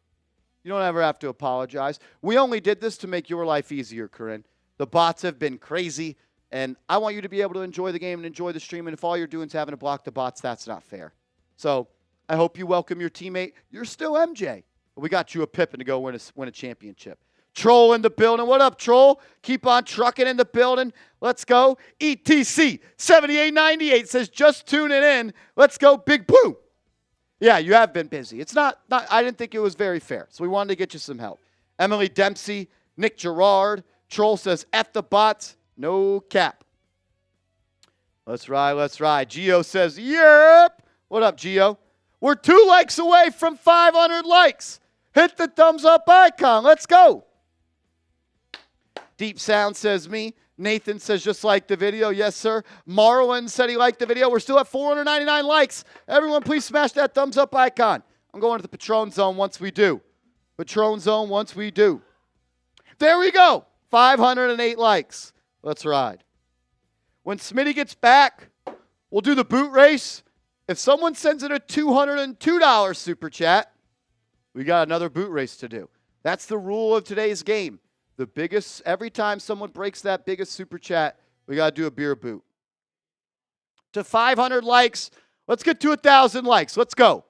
have to apologize. We only did this to make your life easier, Corinne. The bots have been crazy, and I want you to be able to enjoy the game and enjoy the stream, and if all you're doing is having to block the bots, that's not fair. So I hope you welcome your teammate. You're still MJ. But we got you a Pippin to go win a championship. Troll in the building. What up, Troll? Keep on trucking in the building. Let's go. ETC 7898 says, just tuning in. Let's go, Big Blue. Yeah, you have been busy. It's not I didn't think it was very fair, so we wanted to get you some help. Emily Dempsey, Nick Gerard. Troll says, F the bots. No cap. Let's ride. Gio says, yep. What up, Gio? We're 2 likes away from 500 likes. Hit the thumbs up icon. Let's go. Deep Sound says me. Nathan says just like the video. Yes, sir. Marlon said he liked the video. We're still at 499 likes. Everyone, please smash that thumbs up icon. I'm going to the Patron Zone once we do. Patron Zone once we do. There we go. 508 likes. Let's ride. When Smitty gets back, we'll do the boot race. If someone sends in a $202 super chat, we got another boot race to do. That's the rule of today's game. The biggest, every time someone breaks that biggest super chat, we got to do a beer boot. To 500 likes, let's get to 1,000 likes. Let's go.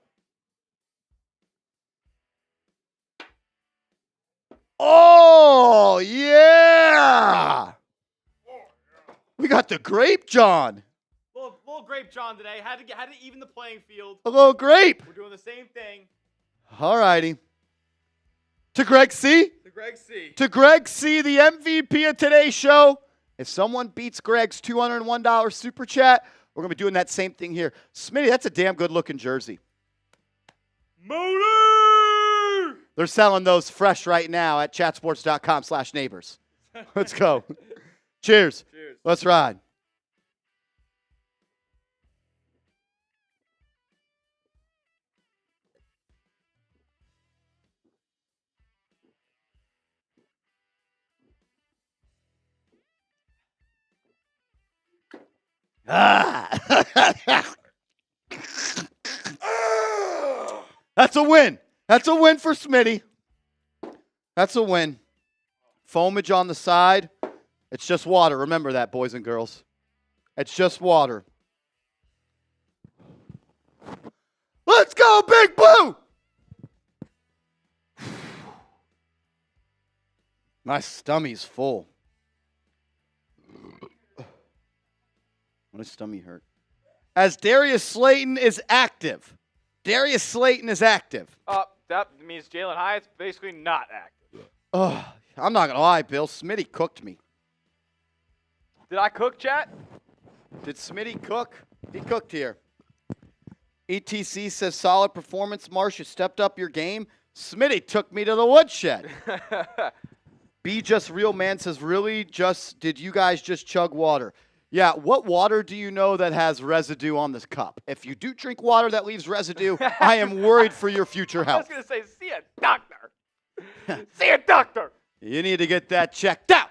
Oh, yeah. We got the Grape John. Little Grape John today. Had to even the playing field. A little grape. We're doing the same thing. All righty. To Greg C. To Greg C., the MVP of today's show. If someone beats Greg's $201 super chat, we're going to be doing that same thing here. Smitty, that's a damn good-looking jersey. Motor! They're selling those fresh right now at chatsports.com/neighbors. Let's go. Cheers. Let's ride. That's a win. That's a win for Smitty. That's a win. Foamage on the side. It's just water. Remember that, boys and girls. It's just water. Let's go, Big Blue! My stummy's full. My stomach hurt. As Darius Slayton is active. That means Jalen Hyatt's basically not active. Oh, I'm not going to lie, Bill. Smitty cooked me. Did I cook, chat? Did Smitty cook? He cooked here. ETC says, solid performance, Marsh. You stepped up your game. Smitty took me to the woodshed. Be Just Real Man says, really did you guys just chug water? Yeah, what water do you know that has residue on this cup? If you do drink water that leaves residue, I am worried for your future health. I was going to say, see a doctor. See a doctor. You need to get that checked out.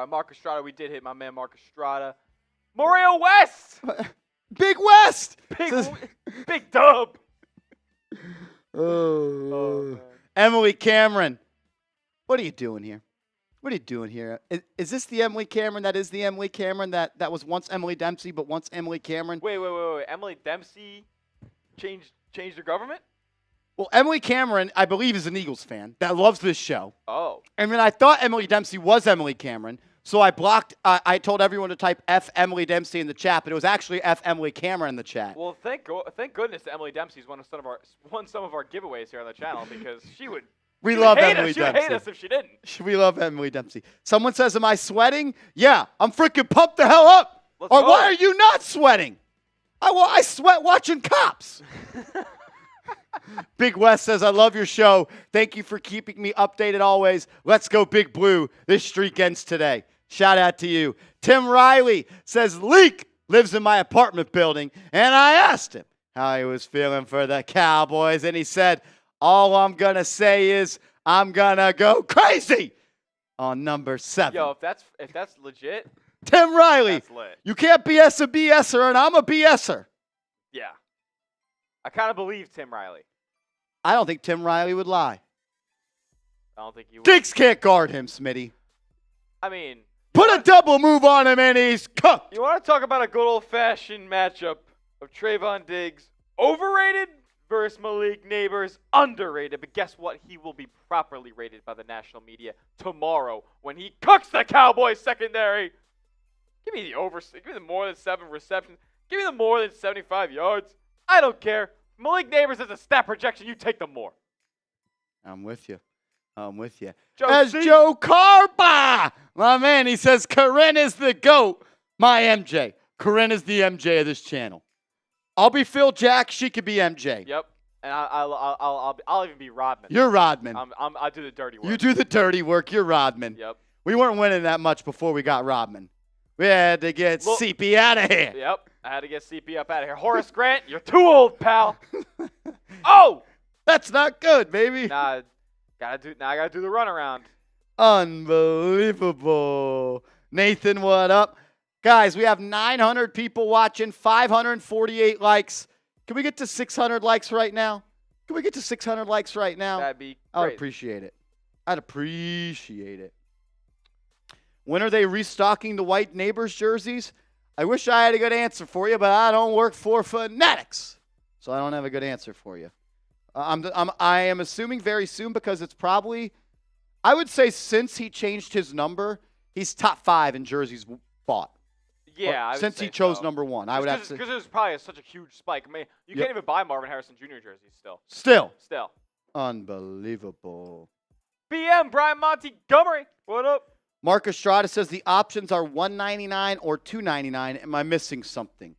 Mark Estrada, we did hit my man Mark Estrada. Mario West. Big West. Big dub. Oh, Emily Cameron. What are you doing here? Is this the Emily Cameron that is the Emily Cameron that was once Emily Dempsey but once Emily Cameron? Wait. Emily Dempsey changed her government? Well, Emily Cameron, I believe, is an Eagles fan that loves this show. Oh. And then I thought Emily Dempsey was Emily Cameron, so I blocked. I told everyone to type F Emily Dempsey in the chat, but it was actually F Emily Cameron in the chat. Well, thank goodness Emily Dempsey's won some of our giveaways here on the channel because she would. We love Emily Dempsey. She would hate us if she didn't. We love Emily Dempsey. Someone says, am I sweating? Yeah, I'm freaking pumped the hell up. Or why are you not sweating? I sweat watching Cops. Big West says, I love your show. Thank you for keeping me updated always. Let's go, Big Blue. This streak ends today. Shout out to you. Tim Riley says, Leak lives in my apartment building, and I asked him how he was feeling for the Cowboys, and he said, all I'm going to say is I'm going to go crazy on number 7. Yo, if that's legit. Tim Riley, that's lit. You can't BS a BSer, and I'm a BSer. Yeah. I kind of believe Tim Riley. I don't think Tim Riley would lie. I don't think he would. Diggs can't guard him, Smitty. I mean, Put a double move on him and he's cooked. you want to talk about a good old-fashioned matchup of Trayvon Diggs, overrated, versus Malik Neighbors, underrated. But guess what? He will be properly rated by the national media tomorrow when he cooks the Cowboys secondary. Give me the more than 7 receptions. Give me the more than 75 yards. I don't care. Malik Neighbors is a stat projection. You take the more. I'm with you. Joe As C. Joe Carba, my man, he says, Corinne is the GOAT. My MJ. Corinne is the MJ of this channel. I'll be Phil Jack. She could be MJ. Yep. And I'll even be Rodman. You're Rodman. I do the dirty work. You do the dirty work. You're Rodman. Yep. We weren't winning that much before we got Rodman. We had to get CP out of here. Yep. I had to get CP up out of here. Horace Grant, you're too old, pal. Oh! That's not good, baby. Now I gotta do the runaround. Unbelievable. Nathan, what up? Guys, we have 900 people watching, 548 likes. Can we get to 600 likes right now? That'd be great. I'd appreciate it. When are they restocking the white Neighbors jerseys? I wish I had a good answer for you, but I don't work for Fanatics, so I don't have a good answer for you. I am assuming very soon because it's probably, I would say since he changed his number, he's top 5 in jerseys bought. Yeah, I would since say he chose so. number 1, I would have to. Because it was probably such a huge spike. I mean, you can't even buy Marvin Harrison Jr. jerseys still. Still. Unbelievable. BM Brian Montgomery, what up? Mark Estrada says the options are $199 or $299. Am I missing something?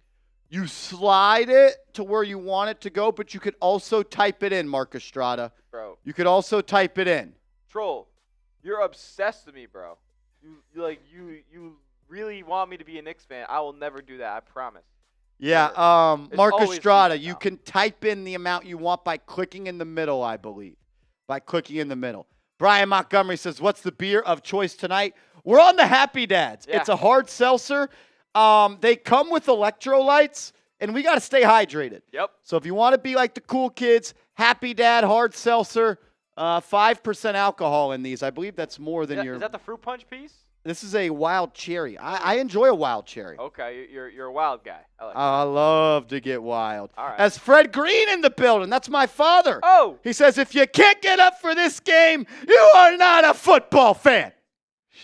You slide it to where you want it to go, but you could also type it in, Mark Estrada. Bro. You could also type it in. Troll, you're obsessed with me, bro. You really want me to be a Knicks fan. I will never do that, I promise. Yeah, It's Mark always Estrada, decent you now. can type in the amount you want by clicking in the middle, I believe. By clicking in the middle. Brian Montgomery says, what's the beer of choice tonight? We're on the Happy Dads. Yeah. It's a hard seltzer. They come with electrolytes, and we got to stay hydrated. Yep. So if you want to be like the cool kids, Happy Dad, hard seltzer, 5% alcohol in these. I believe that's more than your. Is that the fruit punch piece? This is a wild cherry. I enjoy a wild cherry. Okay, you're a wild guy. I like I love to get wild. All right. As Fred Green in the building, that's my father. Oh. He says, if you can't get up for this game, you are not a football fan.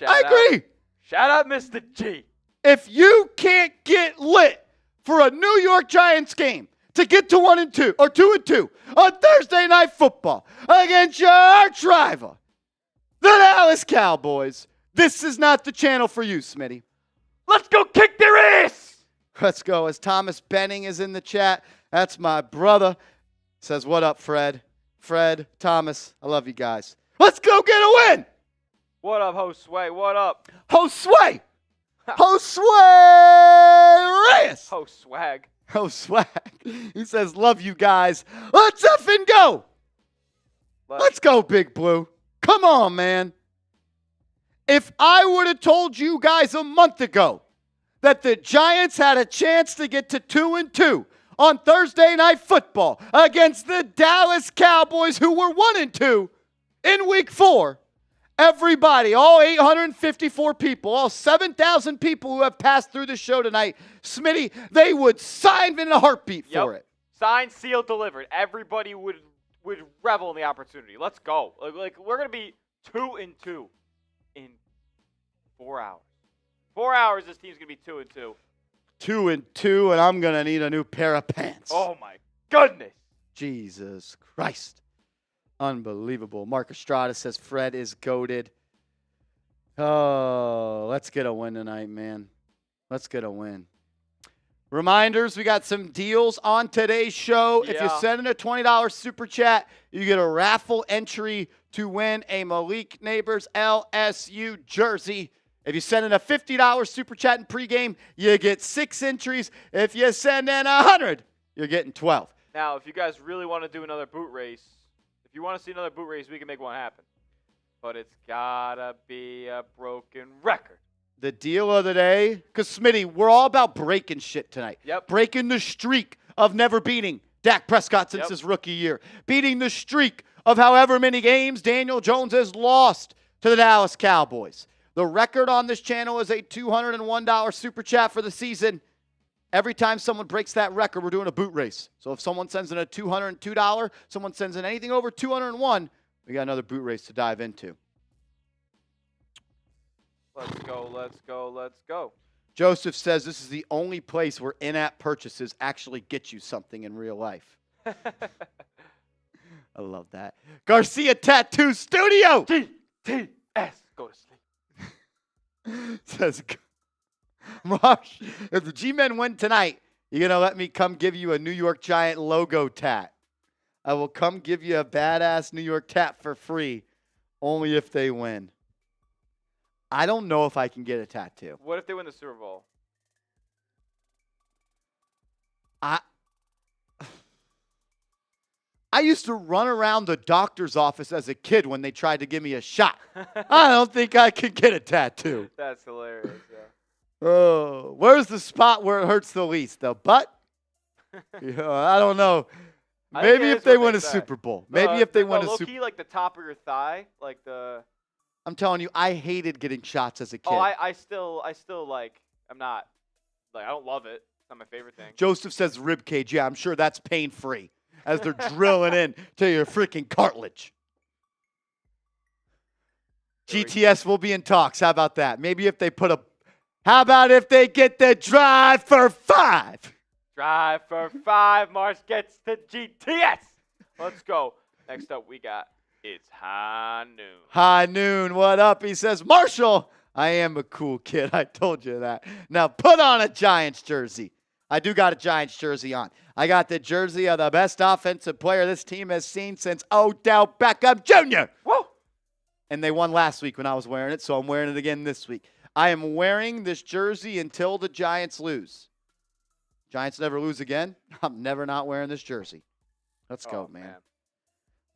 I agree. Shout out, Mr. G. If you can't get lit for a New York Giants game to get to 1-2 or 2-2 on Thursday Night Football against your arch rival, the Dallas Cowboys, this is not the channel for you, Smitty. Let's go kick their ass. Let's go. As Thomas Benning is in the chat, that's my brother. Says, what up, Fred? Fred, Thomas, I love you guys. Let's go get a win. What up, Josue? What up? Josue. Josue Reyes. Swag. Swag. He says, love you guys. Let's effing go. Let's go, Big Blue. Come on, man. If I would have told you guys a month ago that the Giants had a chance to get to 2-2 on Thursday Night Football against the Dallas Cowboys, who were 1-2 in Week 4, everybody, all 854 people, all 7,000 people who have passed through the show tonight, Smitty, they would sign in a heartbeat for it. Signed, sealed, delivered. Everybody would revel in the opportunity. Let's go. Like we're gonna be 2-2 in 4 hours. 4 hours, this team's going to be 2-2. 2-2, and I'm going to need a new pair of pants. Oh, my goodness. Jesus Christ. Unbelievable. Mark Estrada says Fred is goated. Oh, let's get a win tonight, man. Let's get a win. Reminders, we got some deals on today's show. Yeah. If you send in a $20 super chat, you get a raffle entry to win a Malik Neighbors LSU jersey. If you send in a $50 super chat in pregame, you get 6 entries. If you send in 100, you're getting 12. Now, if you guys really want to do another boot race, if you want to see another boot race, we can make one happen. But it's got to be a broken record. The deal of the day, because Smitty, we're all about breaking shit tonight. Yep. Breaking the streak of never beating Dak Prescott since his rookie year, beating the streak of however many games Daniel Jones has lost to the Dallas Cowboys. The record on this channel is a $201 super chat for the season. Every time someone breaks that record, we're doing a boot race. So if someone sends in a $202, someone sends in anything over $201, we got another boot race to dive into. Let's go, let's go, let's go. Joseph says this is the only place where in-app purchases actually get you something in real life. I love that. Garcia Tattoo Studio. GTS. Go to sleep. Says, Marsh, if the G-Men win tonight, you're going to let me come give you a New York Giant logo tat. I will come give you a badass New York tat for free, only if they win. I don't know if I can get a tattoo. What if they win the Super Bowl? I used to run around the doctor's office as a kid when they tried to give me a shot. I don't think I could get a tattoo. That's hilarious, yeah. Oh, where's the spot where it hurts the least? The butt? I don't know. Maybe if they win a Super Bowl. Maybe if they win a Super Bowl. Like the top of your thigh, like the. I'm telling you, I hated getting shots as a kid. Oh, I still like. I'm not. Like I don't love it. It's not my favorite thing. Joseph says rib cage. Yeah, I'm sure that's pain free as they're drilling in to your freaking cartilage. GTS will be in talks. How about that? Maybe if they put a. How about if they get the drive for 5? Drive for 5. Marsh gets the GTS. Let's go. Next up, we got It's High Noon. High Noon, what up? He says, Marshall, I am a cool kid. I told you that. Now put on a Giants jersey. I do got a Giants jersey on. I got the jersey of the best offensive player this team has seen since Odell Beckham Jr. Whoa! And they won last week when I was wearing it, so I'm wearing it again this week. I am wearing this jersey until the Giants lose. Giants never lose again. I'm never not wearing this jersey. Let's go, man.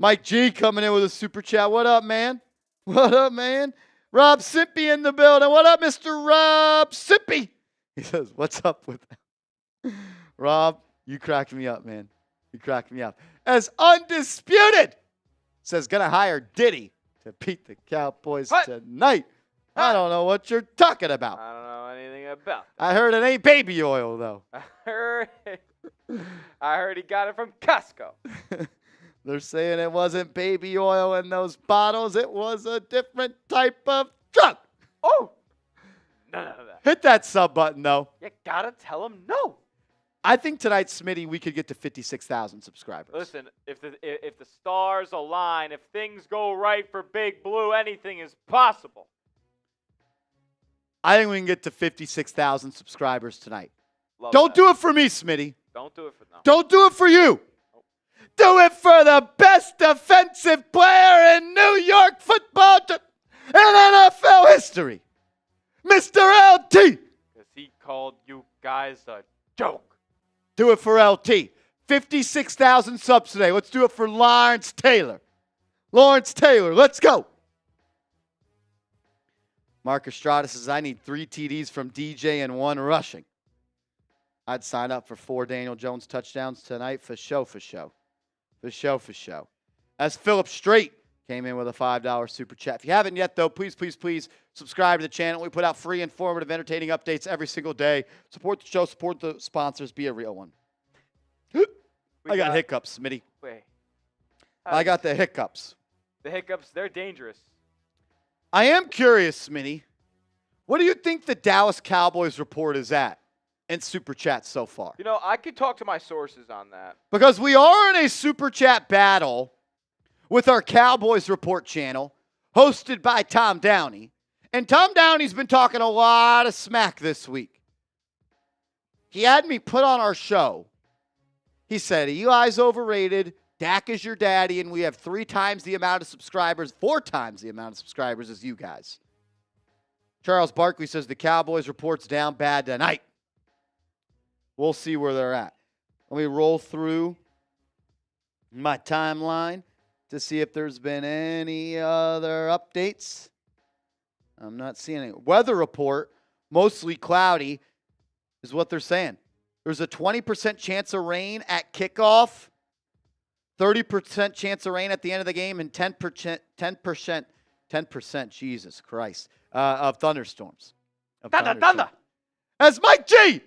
Mike G coming in with a super chat. What up, man? What up, man? Rob Simpy in the building. What up, Mr. Rob Simpy? He says, what's up with that? Rob, you cracked me up, man. You cracked me up. As Undisputed says, gonna hire Diddy to beat the Cowboys tonight. I don't know what you're talking about. I don't know anything about that. I heard it ain't baby oil, though. I heard he got it from Costco. They're saying it wasn't baby oil in those bottles. It was a different type of drug. Oh, none of that. Hit that sub button, though. You gotta tell him no. I think tonight, Smitty, we could get to 56,000 subscribers. Listen, if the stars align, if things go right for Big Blue, anything is possible. I think we can get to 56,000 subscribers tonight. Don't do it for me, Smitty. Don't do it for them. Don't do it for you. Nope. Do it for the best defensive player in New York football in NFL history, Mr. LT. Because he called you guys a joke. Do it for LT. 56,000 subs today. Let's do it for Lawrence Taylor. Lawrence Taylor, let's go. Mark Estrada says, I need 3 TDs from DJ and 1 rushing. I'd sign up for 4 Daniel Jones touchdowns tonight for show. For show. As Philip Straight came in with a $5 super chat. If you haven't yet, though, please subscribe to the channel. We put out free, informative, entertaining updates every single day. Support the show. Support the sponsors. Be a real one. I got hiccups, Smitty. Wait. I got the hiccups. The hiccups, they're dangerous. I am curious, Smitty. What do you think the Dallas Cowboys report is at in Super Chat so far? You know, I could talk to my sources on that. Because we are in a Super Chat battle with our Cowboys report channel, hosted by Tom Downey. And Tom Downey's been talking a lot of smack this week. He had me put on our show. He said, Eli's overrated. Dak is your daddy, and we have 3 times the amount of subscribers, 4 times the amount of subscribers as you guys. Charles Barkley says the Cowboys report's down bad tonight. We'll see where they're at. Let me roll through my timeline to see if there's been any other updates. I'm not seeing any. Weather report, mostly cloudy, is what they're saying. There's a 20% chance of rain at kickoff, 30% chance of rain at the end of the game, and 10%, Jesus Christ, of thunderstorms. Thunder. As Mike G.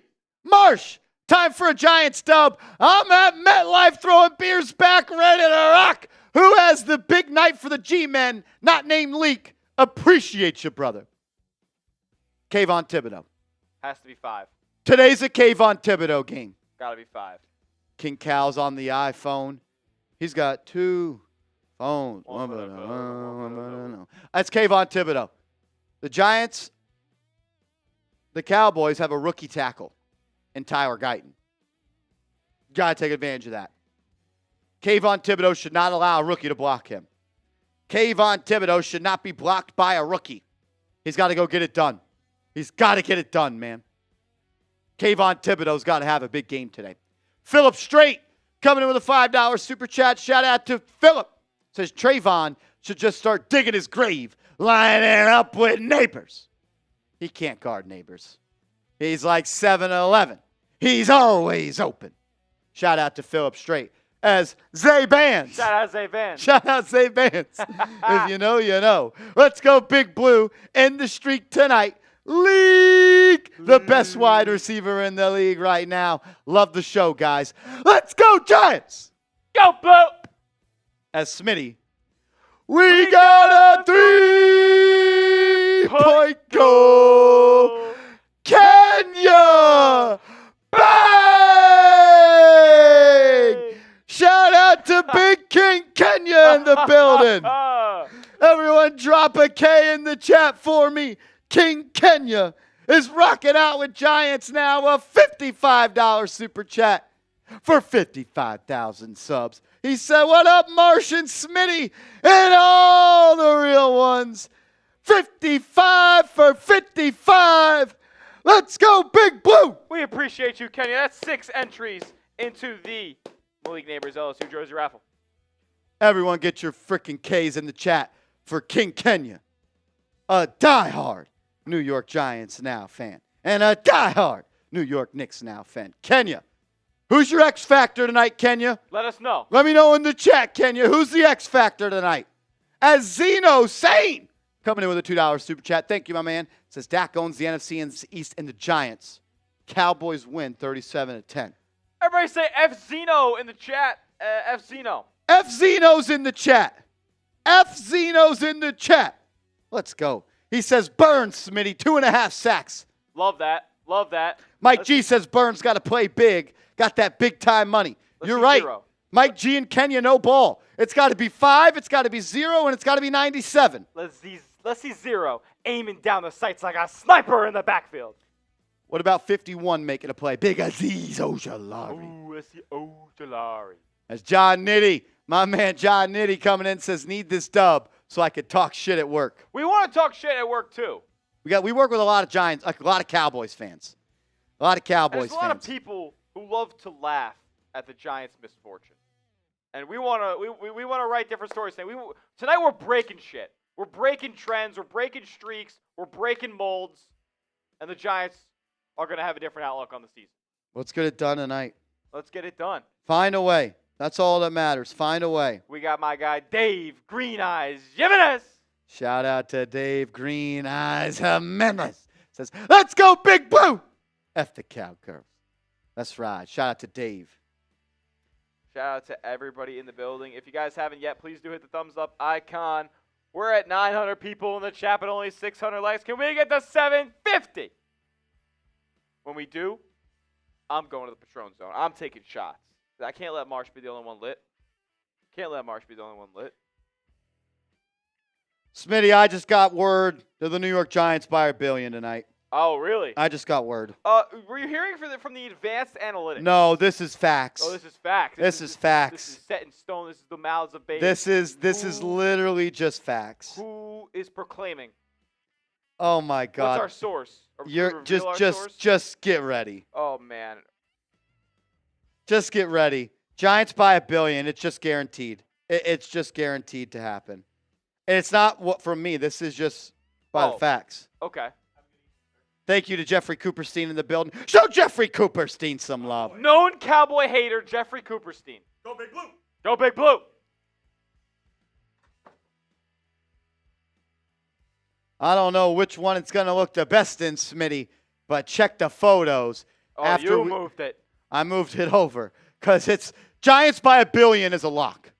Marsh, time for a Giants dub. I'm at MetLife throwing beers back, ready to rock. Who has the big night for the G-men, not named Leak? Appreciate you, brother. Kayvon Thibodeau. Has to be 5. Today's a Kayvon Thibodeau game. Gotta be 5. King Cal's on the iPhone. He's got 2 phones. That's Kayvon Thibodeau. The Giants, the Cowboys have a rookie tackle in Tyler Guyton. Got to take advantage of that. Kayvon Thibodeau should not allow a rookie to block him. Kayvon Thibodeau should not be blocked by a rookie. He's got to go get it done. He's got to get it done, man. Kayvon Thibodeau's got to have a big game today. Philip Straight coming in with a $5 super chat. Shout out to Philip. Says Trayvon should just start digging his grave, lining up with Neighbors. He can't guard Neighbors. He's like 7-Eleven. He's always open. Shout out to Philip Straight. As Zay Bands. Shout out Zay Bands. Shout out Zay Bands. If you know, you know. Let's go Big Blue. End the streak tonight. League, the best wide receiver in the league right now. Love the show, guys. Let's go, Giants. Go, Blue. As Smitty, we got a 3-point goal. Kenya, bang! Shout out to Big King Kenya in the building. Everyone drop a K in the chat for me. King Kenya is rocking out with Giants now. A $55 super chat for 55,000 subs. He said, what up, Martian Smitty and all the real ones. 55 for 55. Let's go, Big Blue. We appreciate you, Kenya. That's 6 entries into the Malik Neighbors LSU Jersey raffle. Everyone get your freaking K's in the chat for King Kenya. A diehard New York Giants now fan. And a diehard New York Knicks now fan. Kenya, who's your X Factor tonight, Kenya? Let us know. Let me know in the chat, Kenya. Who's the X Factor tonight? As Zeno Sane coming in with a $2 super chat. Thank you, my man. Says Dak owns the NFC East and the Giants. Cowboys win 37-10. Everybody say F Zeno in the chat. F Zeno. F Zeno's in the chat. F Zeno's in the chat. Let's go. He says Burns, Smitty, 2.5 sacks. Love that. Love that. Mike G says Burns got to play big. Got that big time money. You're right. 0. Mike G and Kenya, no ball. It's got to be 5, it's got to be 0, and it's got to be 97. Let's see 0 aiming down the sights like a sniper in the backfield. What about 51 making a play? Big Aziz Ojolari. Ooh, I see Ojolari. As John Nitty, my man John Nitty coming in says, need this dub so I could talk shit at work. We want to talk shit at work, too. We work with a lot of Giants, a lot of Cowboys fans. A lot of Cowboys There's a lot fans. of people who love to laugh at the Giants' misfortune. And we want to write different stories. Tonight we're breaking shit. We're breaking trends. We're breaking streaks. We're breaking molds. And the Giants are going to have a different outlook on the season. Let's get it done tonight. Let's get it done. Find a way. That's all that matters. Find a way. We got my guy Dave Green Eyes Jimenez. Shout out to Dave Green Eyes Jimenez. Says, let's go, Big Blue. F the Cowgirls. That's right. Shout out to Dave. Shout out to everybody in the building. If you guys haven't yet, please do hit the thumbs up icon. We're at 900 people in the chat, but only 600 likes. Can we get to 750? When we do, I'm going to the Patron Zone. I'm taking shots. I can't let Marsh be the only one lit. Can't let Marsh be the only one lit. Smitty, I just got word that the New York Giants buy $1 billion tonight. Oh, really? I just got word. Were you hearing from the advanced analytics? No, this is facts. Oh, this is facts. This is facts. This is set in stone. This is the mouths of babes. This is literally just facts. Who is proclaiming? Oh my God. What's our source? You're just get ready. Oh man. Just get ready. Giants buy $1 billion. It's just guaranteed. It's just guaranteed to happen. And it's not what from me. This is just by the facts. Okay. Thank you to Jeffrey Cooperstein in the building. Show Jeffrey Cooperstein some love. Known Cowboy hater, Jeffrey Cooperstein. Go Big Blue. Go Big Blue. I don't know which one it's going to look the best in, Smitty, but check the photos. Oh, you moved it. I moved it over because it's Giants by $1 billion is a lock.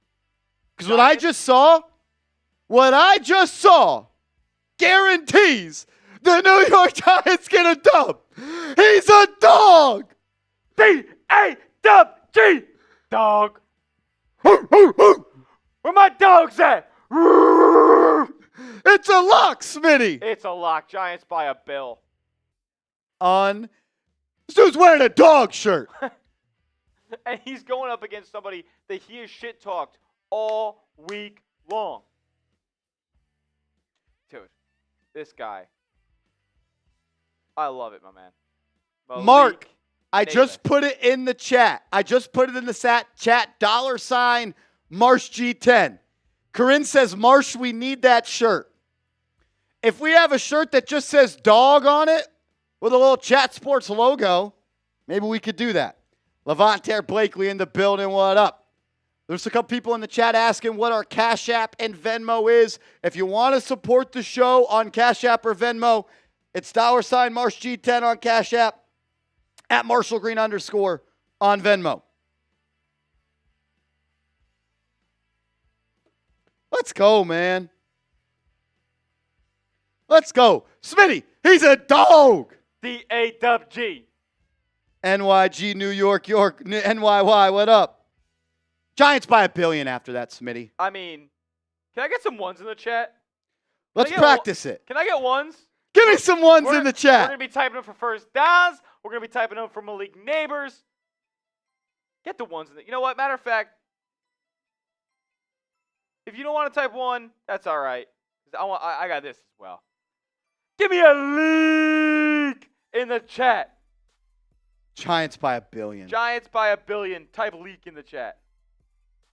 Because what I just saw guarantees the New York Giants get a dub. He's a dog. D-A-W-G. Dog. Where my dogs at? It's a lock, Smitty. It's a lock. Giants by $1 billion. This dude's wearing a dog shirt. And he's going up against somebody that he has shit talked all week long. Dude, this guy. I love it, my man. Mark, I Davis. just put it in the chat. Chat, $Marsh G10. Corinne says, Marsh, we need that shirt. If we have a shirt that just says dog on it with a little Chat Sports logo, maybe we could do that. Levante Blakely in the building, what up? There's a couple people in the chat asking what our Cash App and Venmo is. If you want to support the show on Cash App or Venmo, it's $Marsh G10 on Cash App, at Marshall Green _ on Venmo. Let's go, man. Let's go. Smitty, he's a dog. D-A-W-G. NYG, New York, NYY, what up? Giants by $1 billion after that, Smitty. I mean, can I get some ones in the chat? Let's practice it. Can I get ones? Give me some ones in the chat. We're going to be typing them for first downs. We're going to be typing them for Malik Neighbors. Get the ones in the... You know what? Matter of fact, if you don't want to type one, that's all right. I got this as well. Give me a leak in the chat. Giants by $1 billion. Giants by $1 billion. Type leak in the chat.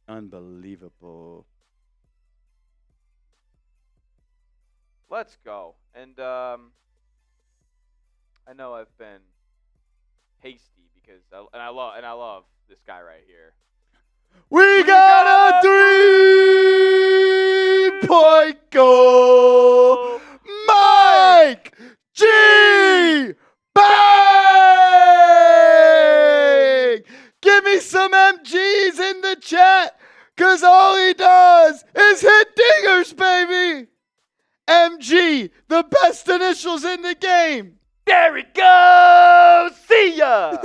Unbelievable. Let's go. And I know I've been hasty because I love this guy right here. We got a 3-point goal. Mike G. Bang! Give me some MGs in the chat, because all he does is hit dingers, baby. MG, the best initials in the game. There we go. See ya.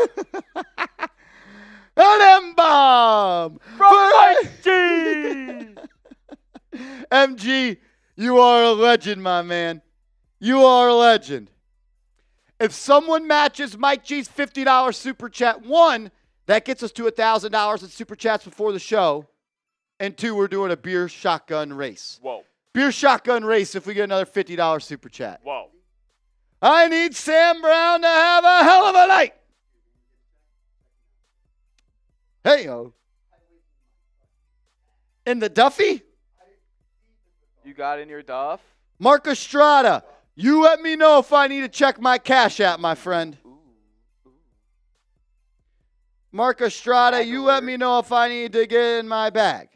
An M-bomb From Mike G. MG, you are a legend, my man. You are a legend. If someone matches Mike G's $50 super chat, one, that gets us to $1,000 in super chats before the show. And two, we're doing a beer shotgun race. Whoa. Beer shotgun race if we get another $50 super chat. Whoa. I need Sam Brown to have a hell of a night. Hey-o. In the Duffy? You got in your duff? Mark Estrada, you let me know if I need to check my Cash App, my friend. Mark Estrada, you let me know if I need to get in my bag.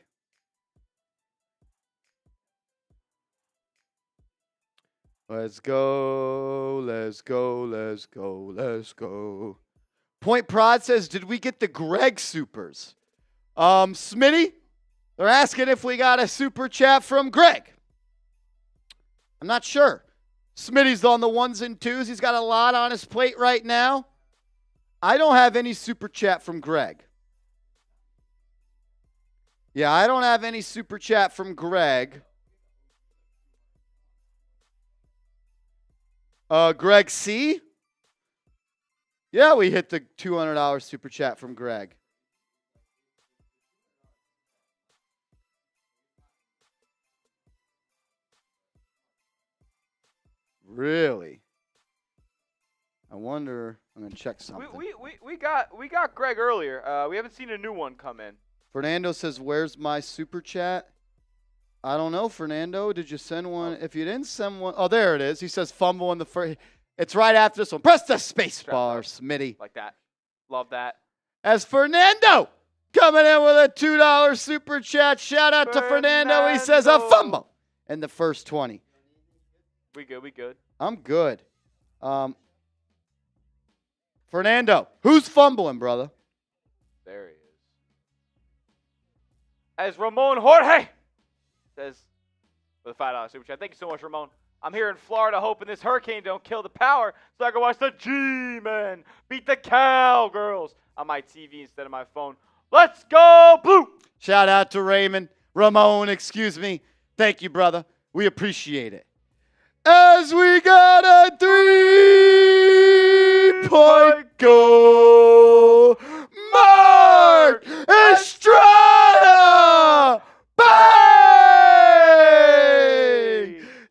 Let's go, let's go, let's go, let's go. Point Prod says, did we get the Greg supers? Smitty, they're asking if we got a super chat from Greg. I'm not sure. Smitty's on the ones and twos. He's got a lot on his plate right now. I don't have any super chat from Greg. Yeah, I don't have any super chat from Greg. Greg C? Yeah, we hit the $200 super chat from Greg. Really? I wonder. I'm gonna check something. We got Greg earlier. We haven't seen a new one come in. Fernando says, "Where's my super chat?" I don't know, Fernando. Did you send one? If you didn't send one, oh, there it is. He says, "Fumble in the first." It's right after this one. Press the space bar, Smitty. Like that. Love that. As Fernando coming in with a $2 super chat. Shout out to Fernando. He says a fumble in the first 20. We good. I'm good. Fernando, who's fumbling, brother? There he is. As Ramon Jorge says with a $5 super chat. Thank you so much, Ramon. I'm here in Florida hoping this hurricane don't kill the power so I can watch the G-Men beat the Cowgirls on my TV instead of my phone. Let's go, Blue! Shout out to Ramon, excuse me. Thank you, brother. We appreciate it. As we got a 3-point goal, Mark Estrada! Bang!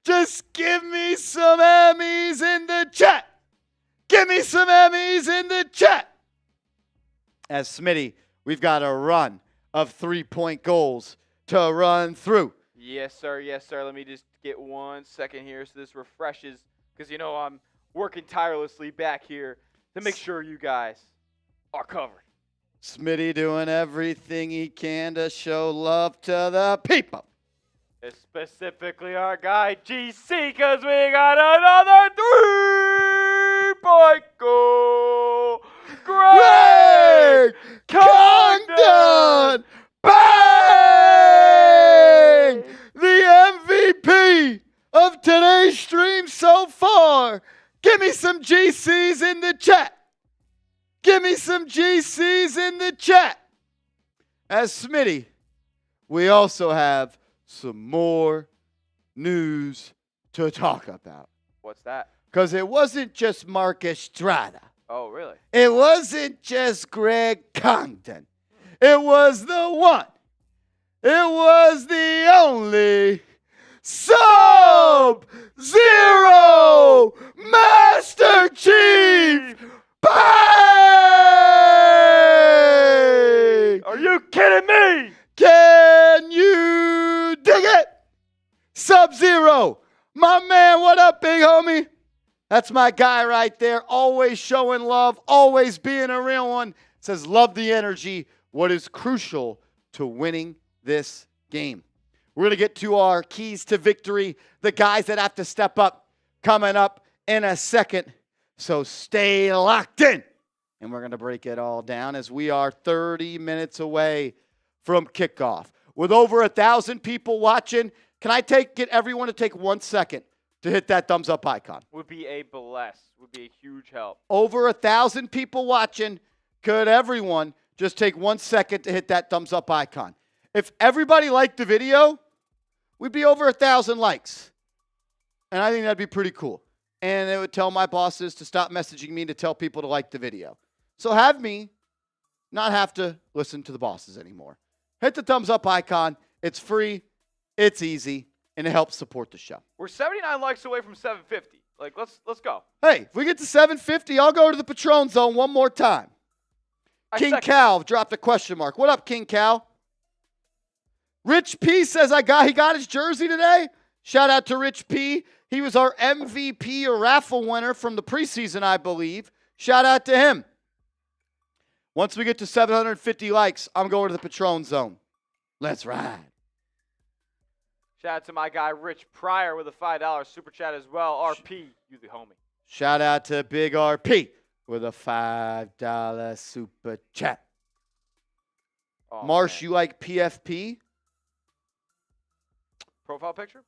Just give me some Emmys in the chat. Give me some Emmys in the chat. As Smitty, we've got a run of 3-point goals to run through. Yes, sir. Yes, sir. Let me just get 1 second here so this refreshes because, you know, I'm working tirelessly back here to make sure you guys are covered. Smitty doing everything he can to show love to the people. Specifically our guy GC because we got another 3-point goal. Greg Congdon! Bang! The MVP of today's stream so far. Give me some GCs in the chat. Give me some GCs in the chat. As Smitty, we also have some more news to talk about. What's that? Because it wasn't just Mark Estrada. Oh, really? It wasn't just Greg Congdon. It was the one. It was the only Sub-Zero Master Chief. Bang! Are you kidding me? Can you dig it? Sub-Zero. My man, what up, big homie? That's my guy right there. Always showing love, always being a real one. Says, love the energy. What is crucial to winning this game? We're going to get to our keys to victory, the guys that have to step up, coming up in a second. So stay locked in. And we're going to break it all down as we are 30 minutes away from kickoff. With over 1,000 people watching, can I get everyone to take 1 second to hit that thumbs up icon? Would be a bless. Would be a huge help. Over 1,000 people watching. Could everyone just take 1 second to hit that thumbs up icon? If everybody liked the video, we'd be over 1,000 likes. And I think that'd be pretty cool. And it would tell my bosses to stop messaging me to tell people to like the video. So have me not have to listen to the bosses anymore. Hit the thumbs up icon. It's free. It's easy. And it helps support the show. We're 79 likes away from 750. Like, let's go. Hey, if we get to 750, I'll go to the Patron Zone one more time. King Cal dropped a question mark. What up, King Cal? Rich P says he got his jersey today. Shout out to Rich P. He was our MVP or raffle winner from the preseason, I believe. Shout out to him. Once we get to 750 likes, I'm going to the Patron Zone. Let's ride. Shout out to my guy Rich Pryor with a $5 super chat as well. RP, you the homie. Shout out to Big RP with a $5 super chat. Oh, Marsh, man. you like PFP? Profile picture?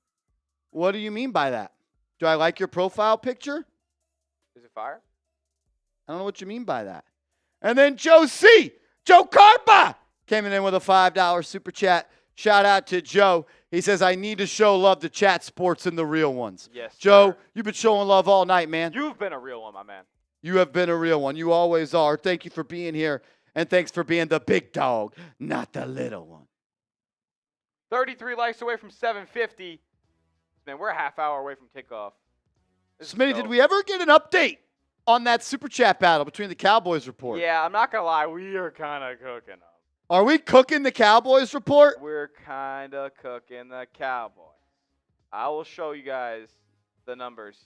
What do you mean by that? Do I like your profile picture? Is it fire? I don't know what you mean by that. And then Joe Carpa, came in with a $5 super chat. Shout out to Joe. He says, I need to show love to Chat Sports and the real ones. Yes, Joe, sir. you've been showing love all night, man. You've been a real one, my man. You have been a real one. You always are. Thank you for being here, and thanks for being the big dog, not the little one. 33 likes away from 750. Man, we're a half hour away from kickoff. Smitty, did we ever get an update on that super chat battle between the Cowboys report? Yeah, I'm not going to lie. We are kind of cooking them. Are we cooking the Cowboys report? We're kind of cooking the Cowboys. I will show you guys the numbers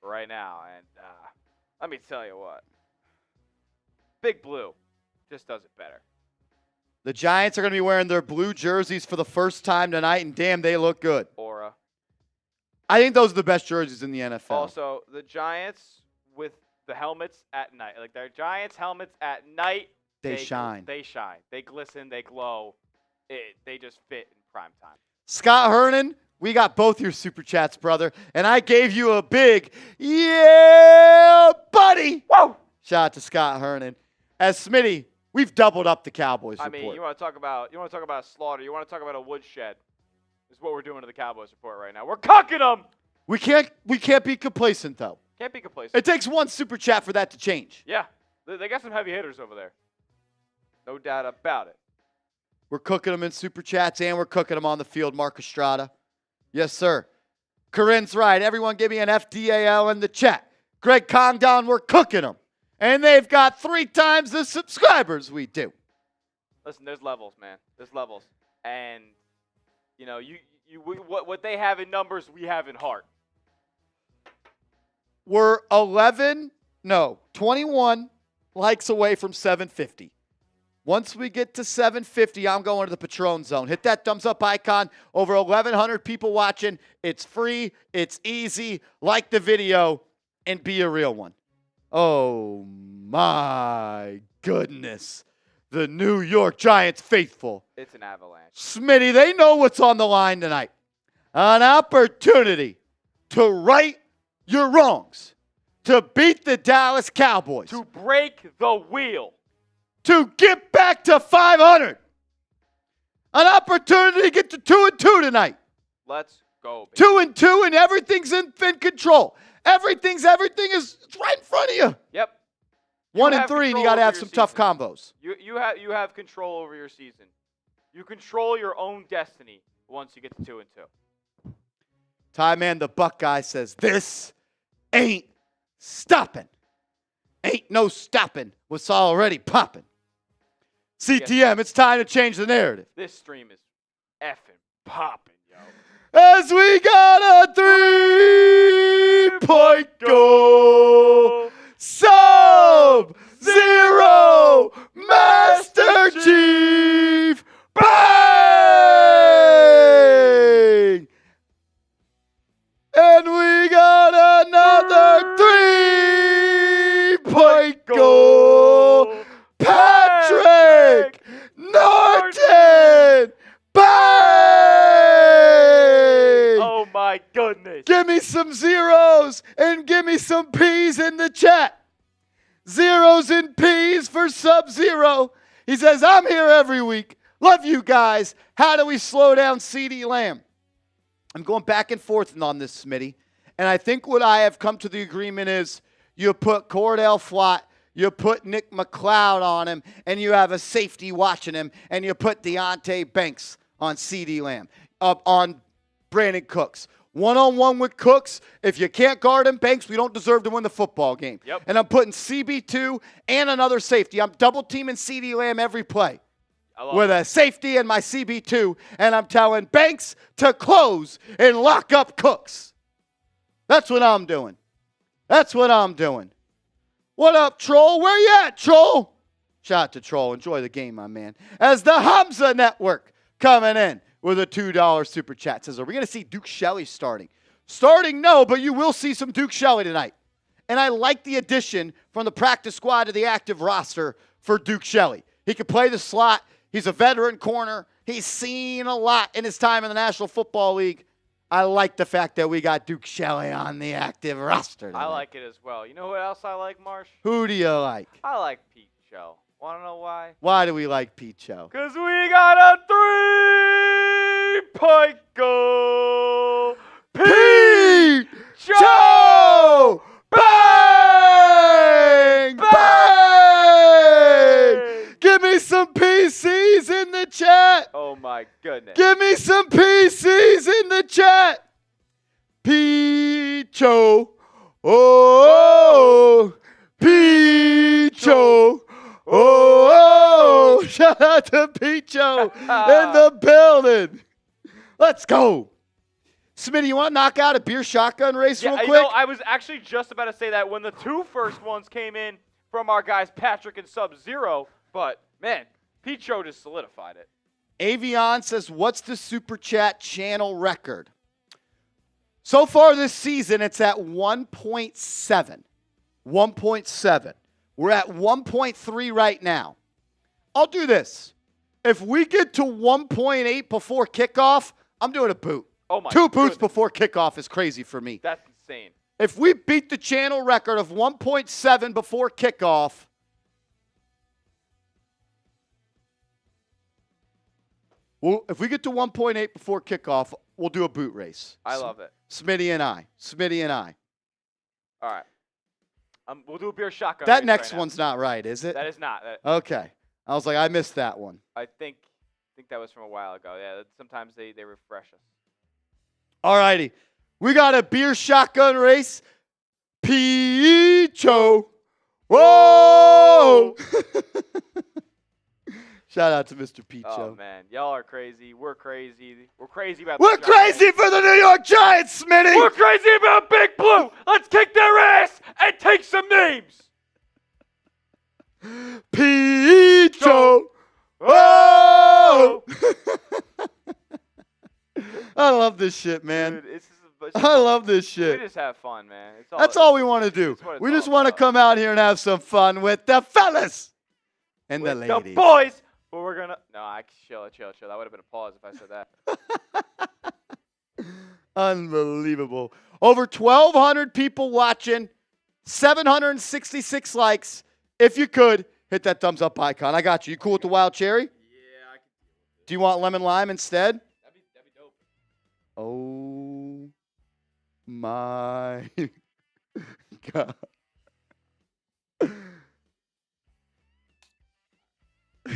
right now. And let me tell you what. Big Blue just does it better. The Giants are going to be wearing their blue jerseys for the first time tonight, and damn, they look good. Aura. I think those are the best jerseys in the NFL. Also, the Giants with the helmets at night. Like their Giants helmets at night. They shine. They shine. They glisten. They glow. They just fit in prime time. Scott Hernan, we got both your Super Chats, brother, and I gave you a big, yeah, buddy. Whoa! Shout out to Scott Hernan. As Smitty, we've doubled up the Cowboys report. I mean, you want to talk about a slaughter. You want to talk about a woodshed. Is what we're doing to the Cowboys report right now. We're cooking them. We can't be complacent, though. Can't be complacent. It takes one Super Chat for that to change. Yeah. They got some heavy hitters over there. No doubt about it. We're cooking them in Super Chats, and we're cooking them on the field, Mark Estrada. Yes, sir. Corinne's right. Everyone give me an FDAL in the chat. Greg Condon, we're cooking them. And they've got 3 times the subscribers we do. Listen, there's levels, man. There's levels. And, you know, what they have in numbers, we have in heart. We're 21 likes away from 750. Once we get to 750, I'm going to the Patron Zone. Hit that thumbs up icon. Over 1,100 people watching. It's free. It's easy. Like the video and be a real one. Oh, my goodness. The New York Giants faithful. It's an avalanche. Smitty, they know what's on the line tonight. An opportunity to right your wrongs. To beat the Dallas Cowboys. To break the wheel. To get back to 500. An opportunity to get to 2-2 tonight. Let's go, baby. 2-2 and everything's in control. Everything is right in front of you. Yep. 1 and 3, and you got to have some tough combos. You have control over your season. You control your own destiny once you get to 2-2. Ty Man, the Buckeye, says, this ain't stopping. Ain't no stopping what's already popping. CTM, it's time to change the narrative. This stream is effing popping, yo. As we got a 3-point goal. Sub-Zero Master Chief. Bang! And we got another 3-point goal. Patrick Norton. Bang! Oh, my goodness. Give me some zeros and give me some P's in the chat. Zeros and P's for Sub-Zero. He says, I'm here every week. Love you guys. How do we slow down CeeDee Lamb? I'm going back and forth on this, Smitty. And I think what I have come to the agreement is you put Cordell Flott, you put Nick McLeod on him, and you have a safety watching him, and you put Deontay Banks on CeeDee Lamb, on Brandon Cooks. One-on-one with Cooks. If you can't guard him, Banks, we don't deserve to win the football game. Yep. And I'm putting CB2 and another safety. I'm double-teaming CeeDee Lamb every play with a safety and my CB2, and I'm telling Banks to close and lock up Cooks. That's what I'm doing. That's what I'm doing. What up, Troll? Where you at, Troll? Shout out to Troll. Enjoy the game, my man. As the Hamza Network coming in with a $2 super chat. Says, are we going to see Duke Shelley starting? Starting, no, but you will see some Duke Shelley tonight. And I like the addition from the practice squad to the active roster for Duke Shelley. He can play the slot. He's a veteran corner. He's seen a lot in his time in the National Football League. I like the fact that we got Duke Shelley on the active roster tonight. I like it as well. You know who else I like, Marsh? Who do you like? I like Pete Cho. Want to know why? Why do we like Pete Cho? Because we got a 3-point goal. Pete Cho! Bang! Bang! Give me some PCs in the chat. Oh, my goodness. Give me some PCs in the chat. Pete Cho. Oh, Pete Cho. Oh, shout out to Pete Cho in the building. Let's go. Smitty, you want to knock out a beer shotgun race real quick? You know, I was actually just about to say that when the two first ones came in from our guys Patrick and Sub-Zero, but, man, Pete Cho just solidified it. Avion says, what's the Super Chat channel record? So far this season, it's at 1.7. 1.7. We're at 1.3 right now. I'll do this. If we get to 1.8 before kickoff, I'm doing a boot. Oh my 2 boots goodness. before kickoff is crazy for me. That's insane. If we beat the channel record of 1.7 before kickoff, if we get to 1.8 before kickoff, we'll do a boot race. I love it. Smitty and I. All right. We'll do a beer shotgun. That race next right one's not right, is it? That is not. Okay. I was like, I missed that one. I think that was from a while ago. Yeah, sometimes they refresh us. All righty. We got a beer shotgun race. Picho. Whoa! Shout out to Mr. Picho. Oh, man. Y'all are crazy. We're crazy. We're crazy about We're the Giants. crazy for the New York Giants, Smitty! We're crazy about Big Blue. Let's kick their ass and take some names. Picho. Whoa! I love this shit, man. Dude, I love this We shit. just have fun, man. That's all we want to do. That's what it's We all just want to about. come out here and have some fun with the fellas and the With ladies. the boys. But we're gonna. No, chill. That would have been a pause if I said that. Unbelievable. Over 1,200 people watching, 766 likes. If you could, hit that thumbs up icon. I got you. You cool with the wild cherry? Yeah, I can deal with it. Do you want lemon lime instead? That'd be dope. Oh my God.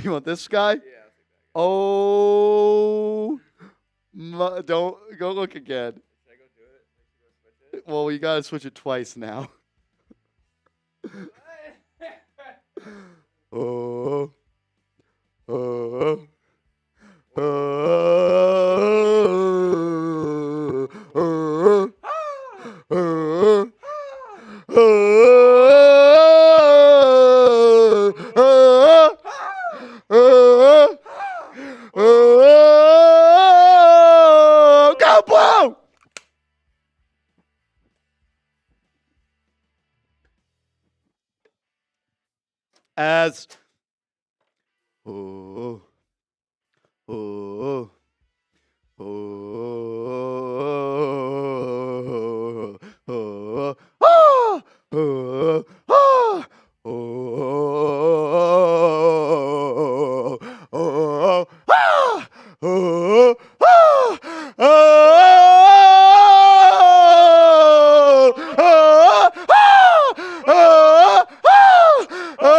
You want this guy? Yeah, I'll take that. Oh my, don't go look again. Should I go do it? Should I go switch it? Well, you got to switch it twice now. Oh. Oh. Go Blue! As oh oh oh oh oh oh oh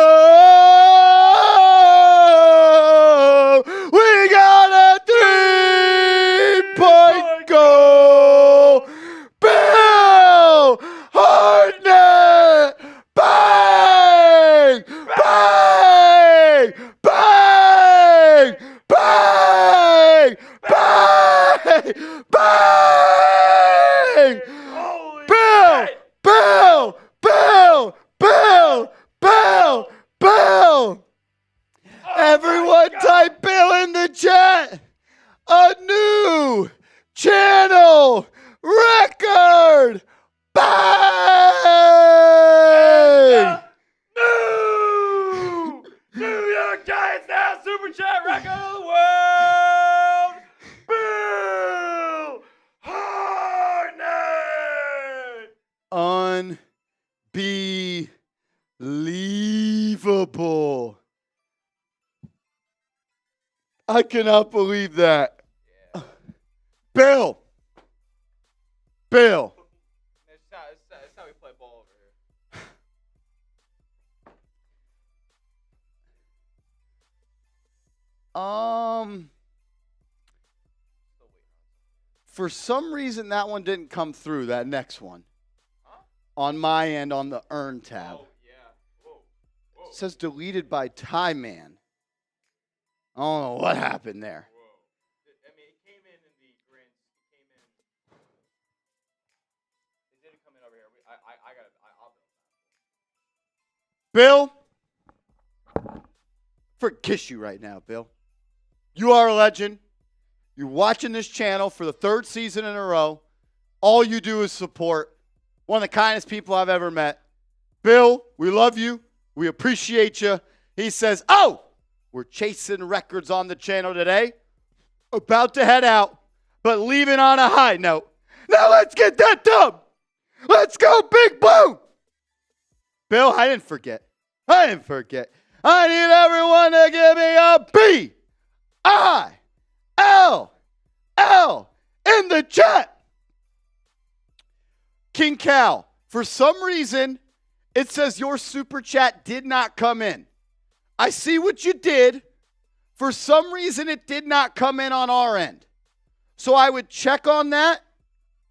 we got a 3-point goal. Bill Hartnett. Bang! Bang! Bang! Bang! Bang! Bang! Holy Bill! shit. Bill! Bill! Bill! Bill! Bill! Everyone type Bill in the chat. A new channel record. Bang! New York Giants now Super Chat record of the world. Bill Hartnett. Unbelievable. I cannot believe that. Bill. Bill. That's how we play ball over here. For some reason, that one didn't come through, that next one. On my end, on the earn tab. Oh, yeah. Whoa. Whoa. It says deleted by Tie Man. I don't know what happened there. Whoa. I mean, it came in the grand. It came in. Bill, kiss you right now, Bill. You are a legend. You're watching this channel for the third season in a row. All you do is support. One of the kindest people I've ever met. Bill, we love you. We appreciate you. He says, oh, we're chasing records on the channel today. About to head out, but leaving on a high note. Now let's get that done. Let's go, Big Blue. Bill, I didn't forget. I need everyone to give me a B-I-L-L in the chat. King Cal, for some reason, it says your super chat did not come in. I see what you did. For some reason, it did not come in on our end. So I would check on that.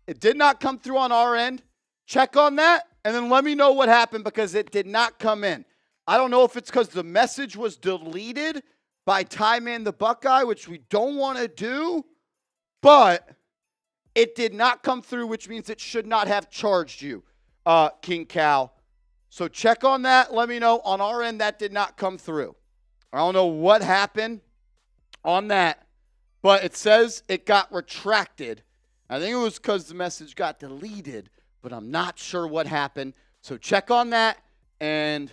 It did not come through on our end. Check on that, and then let me know what happened because it did not come in. I don't know if it's because the message was deleted by Ty Man the Buckeye, which we don't want to do, but it did not come through, which means it should not have charged you, King Cal. So check on that. Let me know. On our end, that did not come through. I don't know what happened on that, but it says it got retracted. I think it was because the message got deleted, but I'm not sure what happened. So check on that and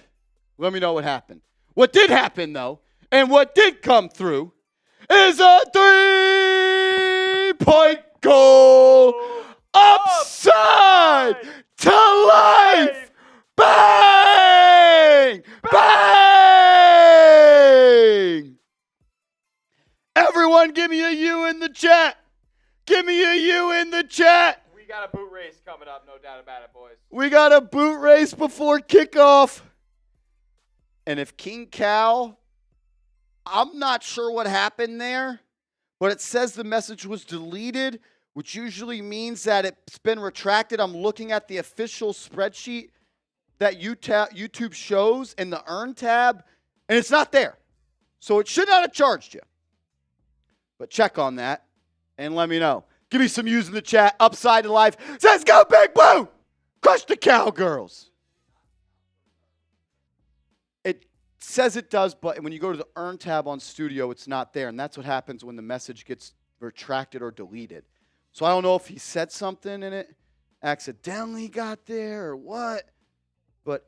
let me know what happened. What did happen, though, and what did come through is a 3-point goal upside to life. Bang! Bang! Everyone give me a U in the chat. Give me a U in the chat. We got a boot race coming up, no doubt about it, boys. We got a boot race before kickoff. And if King Cal, I'm not sure what happened there, but it says the message was deleted, which usually means that it's been retracted. I'm looking at the official spreadsheet that YouTube shows in the Earn tab, and it's not there. So it should not have charged you. But check on that and let me know. Give me some U's in the chat. Upside to life. Says go Big Blue. Crush the Cowgirls. It says it does, but when you go to the Earn tab on Studio, it's not there. And that's what happens when the message gets retracted or deleted. So I don't know if he said something and it accidentally got there or what. But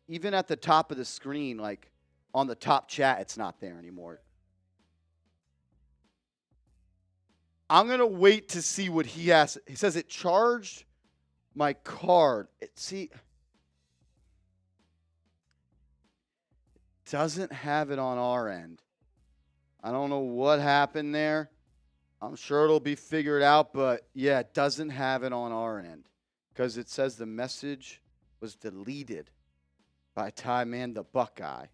even at the top of the screen, like on the top chat, it's not there anymore. I'm going to wait to see what he has. He says it charged my card. It doesn't have it on our end. I don't know what happened there. I'm sure it'll be figured out, but yeah, it doesn't have it on our end because it says the message was deleted by Ty Man the Buckeye.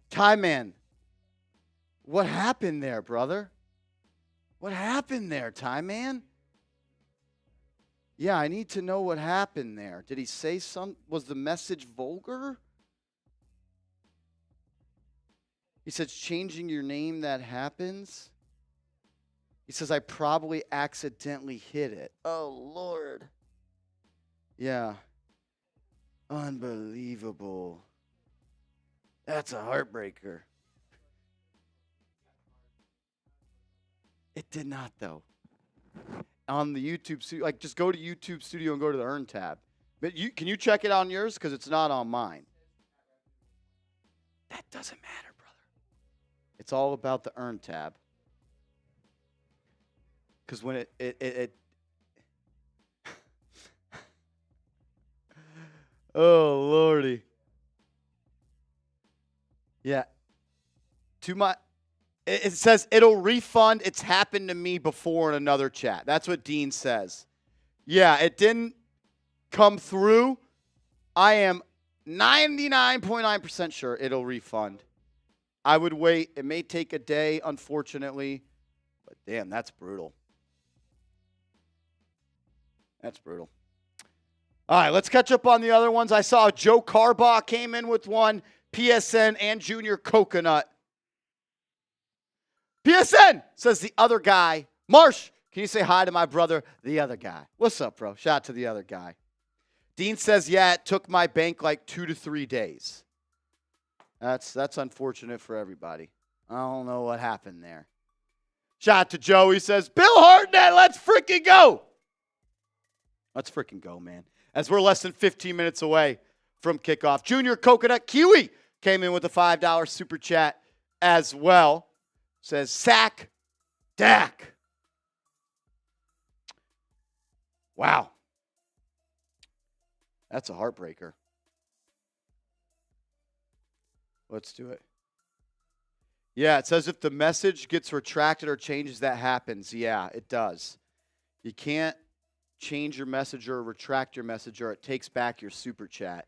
Ty Man, what happened there, brother? What happened there, Ty Man? Yeah, I need to know what happened there. Did he say something? Was the message vulgar? He says, changing your name, that happens. He says, I probably accidentally hit it. Oh, Lord. Yeah. Unbelievable. That's a heartbreaker. It did not, though. On the YouTube studio, like just go to YouTube Studio and go to the Earn tab. But can you check it on yours? Because it's not on mine. That doesn't matter, brother. It's all about the Earn tab. Because when it oh, Lordy. Yeah. It says it'll refund. It's happened to me before in another chat. That's what Dean says. Yeah, it didn't come through. I am 99.9% sure it'll refund. I would wait. It may take a day, unfortunately. But damn, that's brutal. That's brutal. All right, let's catch up on the other ones. I saw Joe Carbaugh came in with one. PSN and Junior Coconut. PSN says the other guy. Marsh, can you say hi to my brother, the other guy? What's up, bro? Shout out to the other guy. Dean says, yeah, it took my bank like 2 to 3 days. That's unfortunate for everybody. I don't know what happened there. Shout out to Joe. He says, Bill Hartnett, let's freaking go. Let's freaking go, man. As we're less than 15 minutes away from kickoff. Junior Coconut Kiwi came in with a $5 super chat as well. Says, sack Dak. Wow. That's a heartbreaker. Let's do it. Yeah, it says if the message gets retracted or changes, that happens. Yeah, it does. You can't change your message or retract your message, or it takes back your super chat,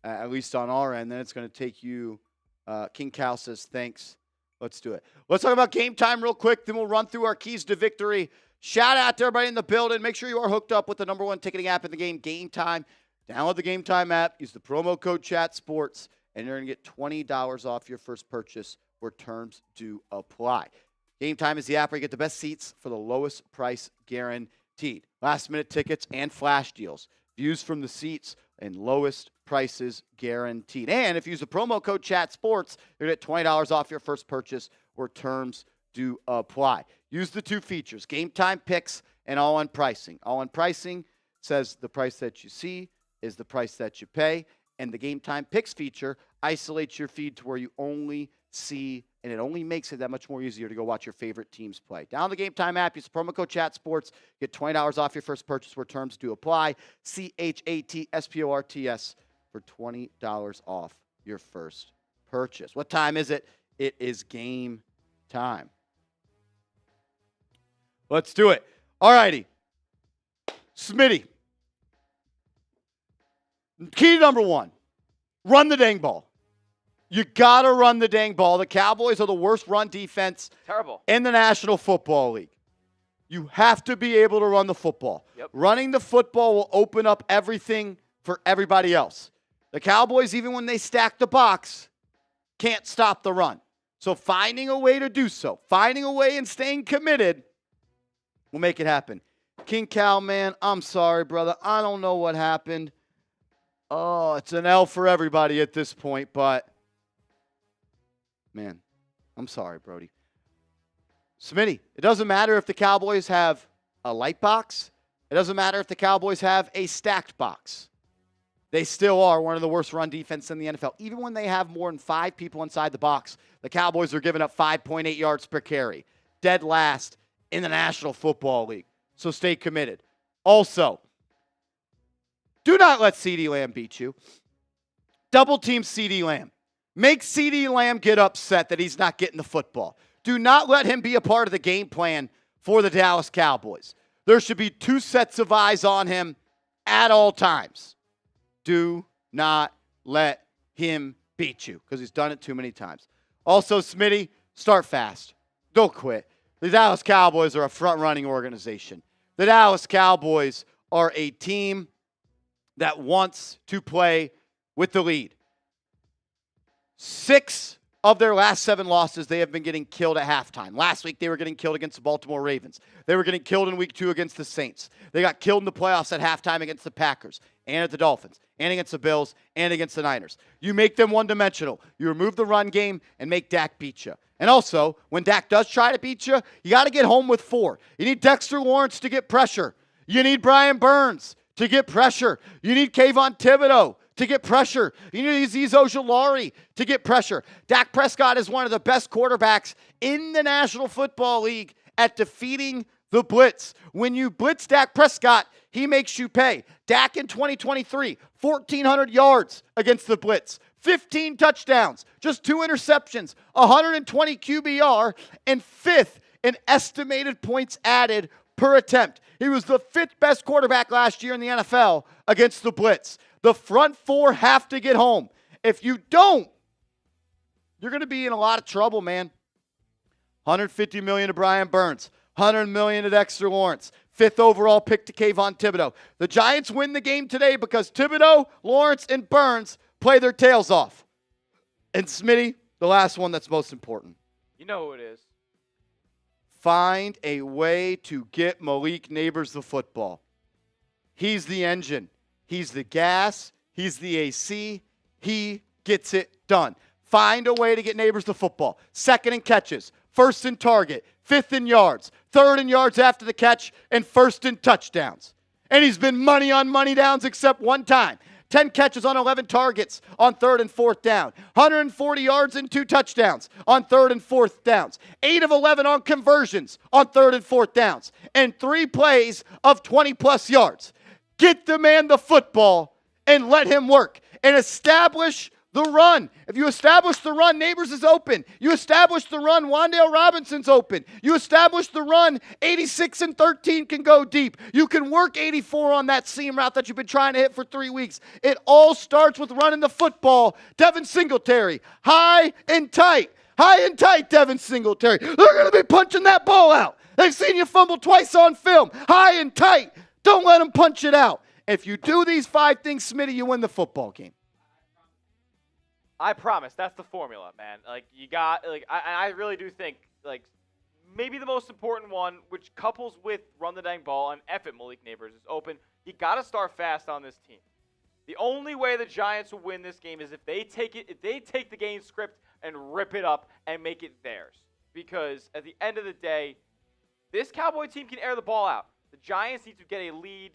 at least on our end. Then it's going to take you. King Cal says, thanks. Let's do it. Let's talk about game time real quick. Then we'll run through our keys to victory. Shout out to everybody in the building. Make sure you are hooked up with the #1 ticketing app in the game, Game Time. Download the Game Time app. Use the promo code ChatSports, and you're going to get $20 off your first purchase where terms do apply. Game Time is the app where you get the best seats for the lowest price guaranteed. Last-minute tickets and flash deals. Views from the seats and lowest prices guaranteed. And if you use the promo code ChatSports, you're going to get $20 off your first purchase where terms do apply. Use the 2 features, Game Time Picks and All-In Pricing. All-In Pricing says the price that you see is the price that you pay, and the Game Time Picks feature isolates your feed to where you only see, and it only makes it that much more easier to go watch your favorite teams play. Download the Game Time app, use the promo code ChatSports, get $20 off your first purchase where terms do apply. CHATSPORTS for $20 off your first purchase. What time is it? It is game time. Let's do it. All righty. Smitty. Key number 1, run the dang ball. You got to run the dang ball. The Cowboys are the worst run defense in the National Football League. You have to be able to run the football. Yep. Running the football will open up everything for everybody else. The Cowboys, even when they stack the box, can't stop the run. So finding a way to do so, finding a way and staying committed will make it happen. King Cal, man, I'm sorry, brother. I don't know what happened. Oh, it's an L for everybody at this point, but, man, I'm sorry, Brody. Smitty, it doesn't matter if the Cowboys have a light box. It doesn't matter if the Cowboys have a stacked box. They still are one of the worst run defense in the NFL. Even when they have more than 5 people inside the box, the Cowboys are giving up 5.8 yards per carry. Dead last in the National Football League. So stay committed. Also, do not let CeeDee Lamb beat you. Double team CeeDee Lamb. Make CeeDee Lamb get upset that he's not getting the football. Do not let him be a part of the game plan for the Dallas Cowboys. There should be 2 sets of eyes on him at all times. Do not let him beat you because he's done it too many times. Also, Smitty, start fast. Don't quit. The Dallas Cowboys are a front-running organization. The Dallas Cowboys are a team that wants to play with the lead. 6 of their last 7 losses, they have been getting killed at halftime. Last week, they were getting killed against the Baltimore Ravens. They were getting killed in week 2 against the Saints. They got killed in the playoffs at halftime against the Packers and at the Dolphins and against the Bills and against the Niners. You make them one-dimensional. You remove the run game and make Dak beat you. And also, when Dak does try to beat you, you got to get home with 4. You need Dexter Lawrence to get pressure. You need Brian Burns to get pressure. You need Kayvon Thibodeau to get pressure. You need Azeez Ojulari to get pressure. Dak Prescott is one of the best quarterbacks in the National Football League at defeating the blitz. When you blitz Dak Prescott, he makes you pay. Dak in 2023, 1,400 yards against the blitz. 15 touchdowns, just 2 interceptions, 120 QBR, and 5th in estimated points added per attempt. He was the 5th best quarterback last year in the NFL against the blitz. The front 4 have to get home. If you don't, you're going to be in a lot of trouble, man. $150 million to Brian Burns, $100 million to Dexter Lawrence, 5th overall pick to Kayvon Thibodeau. The Giants win the game today because Thibodeau, Lawrence, and Burns play their tails off. And Smitty, the last one that's most important. You know who it is. Find a way to get Malik Neighbors the football. He's the engine. He's the gas. He's the AC. He gets it done. Find a way to get Neighbors the football. Second in catches, first in target, fifth in yards, third in yards after the catch, and first in touchdowns. And he's been money on money downs except one time. 10 catches on 11 targets on third and fourth down. 140 yards and 2 touchdowns on third and fourth downs. 8 of 11 on conversions on third and fourth downs. And 3 plays of 20-plus yards. Get the man the football and let him work. And establish the run. If you establish the run, Neighbors is open. You establish the run, Wan'Dale Robinson's open. You establish the run, 86 and 13 can go deep. You can work 84 on that seam route that you've been trying to hit for 3 weeks. It all starts with running the football. Devin Singletary, high and tight. High and tight, Devin Singletary. They're going to be punching that ball out. They've seen you fumble twice on film. High and tight. Don't let them punch it out. If you do these 5 things, Smitty, you win the football game. I promise. That's the formula, man. Like, you got, like, I really do think, like, maybe the most important one, which couples with run the dang ball and F it, Malik Neighbors is open. You got to start fast on this team. The only way the Giants will win this game is if they take the game script and rip it up and make it theirs. Because at the end of the day, this Cowboy team can air the ball out. The Giants need to get a lead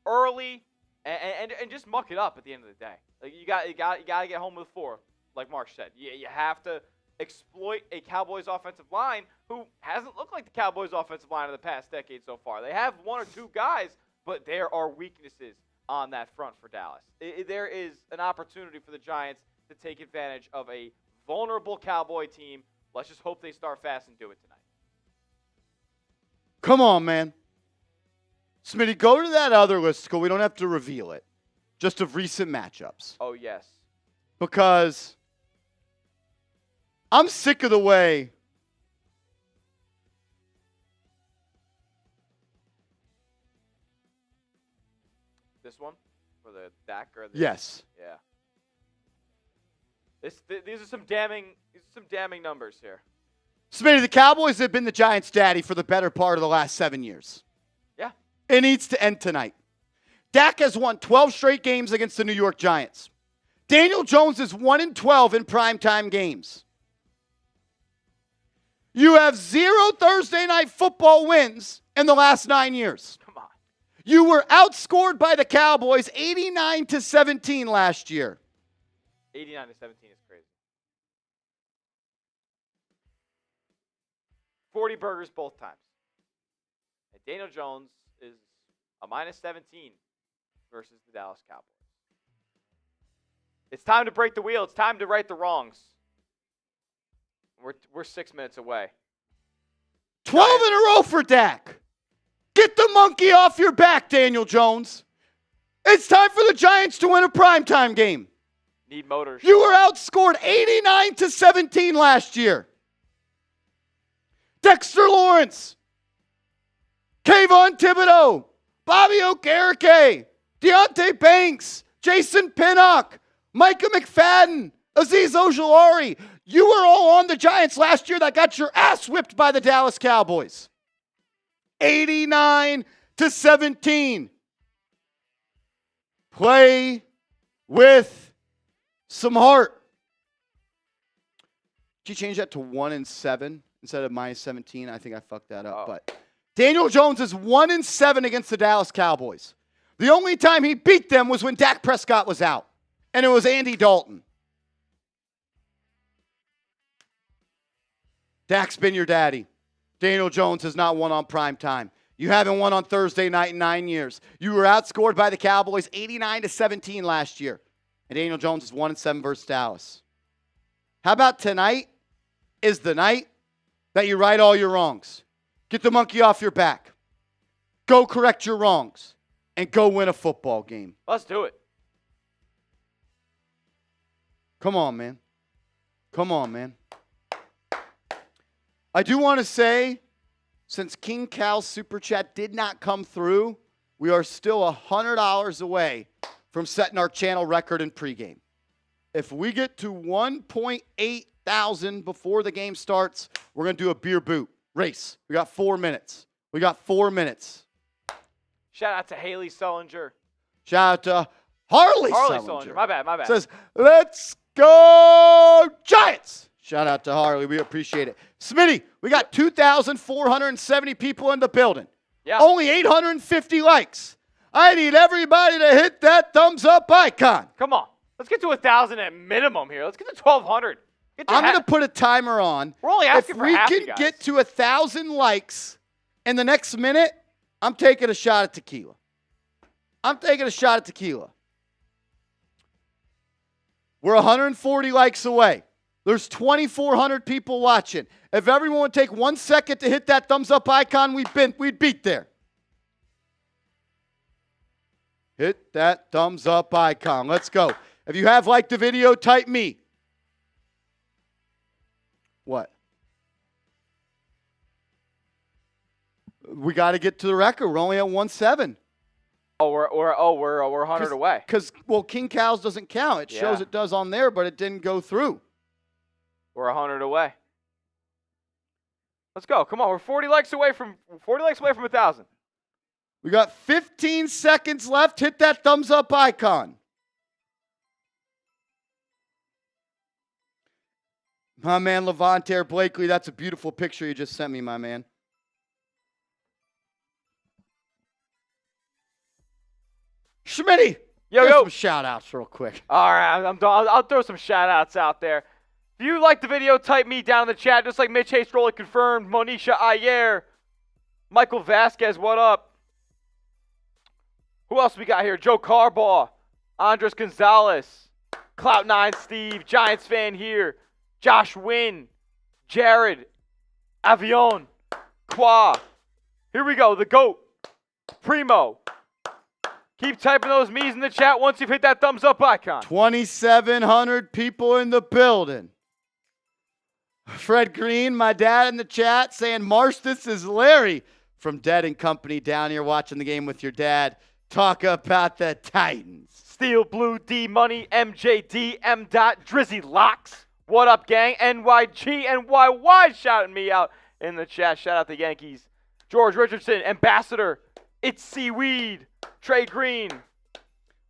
early and just muck it up at the end of the day. Like, you got to get home with 4. Like Mark said, you have to exploit a Cowboys offensive line who hasn't looked like the Cowboys offensive line of the past decade so far. They have 1 or 2 guys, but there are weaknesses on that front for Dallas. There is an opportunity for the Giants to take advantage of a vulnerable Cowboy team. Let's just hope they start fast and do it tonight. Come on, man. Smitty, go to that other listicle. We don't have to reveal it. Just of recent matchups. Oh, yes. Because I'm sick of the way this one for the Dak or the Yes. Yeah. These are some damning numbers here. Smitty, the Cowboys have been the Giants' daddy for the better part of the last 7 years. Yeah. It needs to end tonight. Dak has won 12 straight games against the New York Giants. Daniel Jones is 1-12 in primetime games. You have 0 Thursday night football wins in the last 9 years. Come on. You were outscored by the Cowboys 89-17 last year. 89-17 is crazy. 40 burgers both times. And Daniel Jones is a -17 versus the Dallas Cowboys. It's time to break the wheel. It's time to right the wrongs. We're 6 minutes away. 12 in a row for Dak. Get the monkey off your back, Daniel Jones. It's time for the Giants to win a primetime game. Need motors. You were outscored 89-17 last year. Dexter Lawrence, Kayvon Thibodeau, Bobby Okereke, Deontay Banks, Jason Pinnock, Micah McFadden, Azeez Ojulari. You were all on the Giants last year that got your ass whipped by the Dallas Cowboys. 89-17. Play with some heart. Did you change that to 1-7 instead of -17? I think I fucked that up. But Daniel Jones is 1-7 against the Dallas Cowboys. The only time he beat them was when Dak Prescott was out, and it was Andy Dalton. Dak's been your daddy. Daniel Jones has not won on prime time. You haven't won on Thursday night in 9 years. You were outscored by the Cowboys 89-17 last year. And Daniel Jones is 1-7 versus Dallas. How about tonight is the night that you right all your wrongs? Get the monkey off your back. Go correct your wrongs. And go win a football game. Let's do it. Come on, man. Come on, man. I do want to say, since King Cal's Super Chat did not come through, we are still $100 away from setting our channel record in pregame. If we get to 1.8 thousand before the game starts, we're going to do a beer boot race. We got 4 minutes. We got 4 minutes. Shout out to Haley Sullinger. Shout out to Harley Sullinger. My bad. says, let's go Giants. Shout out to Harley. We appreciate it. Smitty, we got 2,470 people in the building. Yeah. Only 850 likes. I need everybody to hit that thumbs up icon. Come on. Let's get to 1,000 at minimum here. Let's get to 1,200. I'm going to put a timer on. We're only asking for half, If we can get to 1,000 likes in the next minute, I'm taking a shot at tequila. We're 140 likes away. There's 2,400 people watching. If everyone would take 1 second to hit that thumbs up icon, we'd beat there. Hit that thumbs up icon. Let's go. If you have liked the video, type me. What? We got to get to the record. We're only at 1.7. We're 100 away. Because, King Cows doesn't count. It shows it does on there, but it didn't go through. We're 100 away. Let's go. Come on. We're 40 likes away from 1,000. We got 15 seconds left. Hit that thumbs up icon. My man, Levante Blakely, that's a beautiful picture you just sent me, my man. Schmitty, some shout-outs real quick. All right, I'll throw some shout-outs out there. If you like the video, type me down in the chat, just like Mitch Hayes confirmed, Monisha Ayer, Michael Vasquez, what up? Who else we got here? Joe Carbaugh, Andres Gonzalez, Clout9 Steve, Giants fan here, Josh Wynn, Jared, Avion, Qua. Here we go, the GOAT, Primo. Keep typing those me's in the chat once you've hit that thumbs up icon. 2,700 people in the building. Fred Green, my dad in the chat, saying, Marsh, this is Larry from Dead and Company down here watching the game with your dad. Talk about the Titans. Steel Blue D Money, MJD, M. Drizzy Locks. What up, gang? NYG, NYY shouting me out in the chat. Shout out the Yankees. George Richardson, Ambassador. It's Seaweed. Trey Green.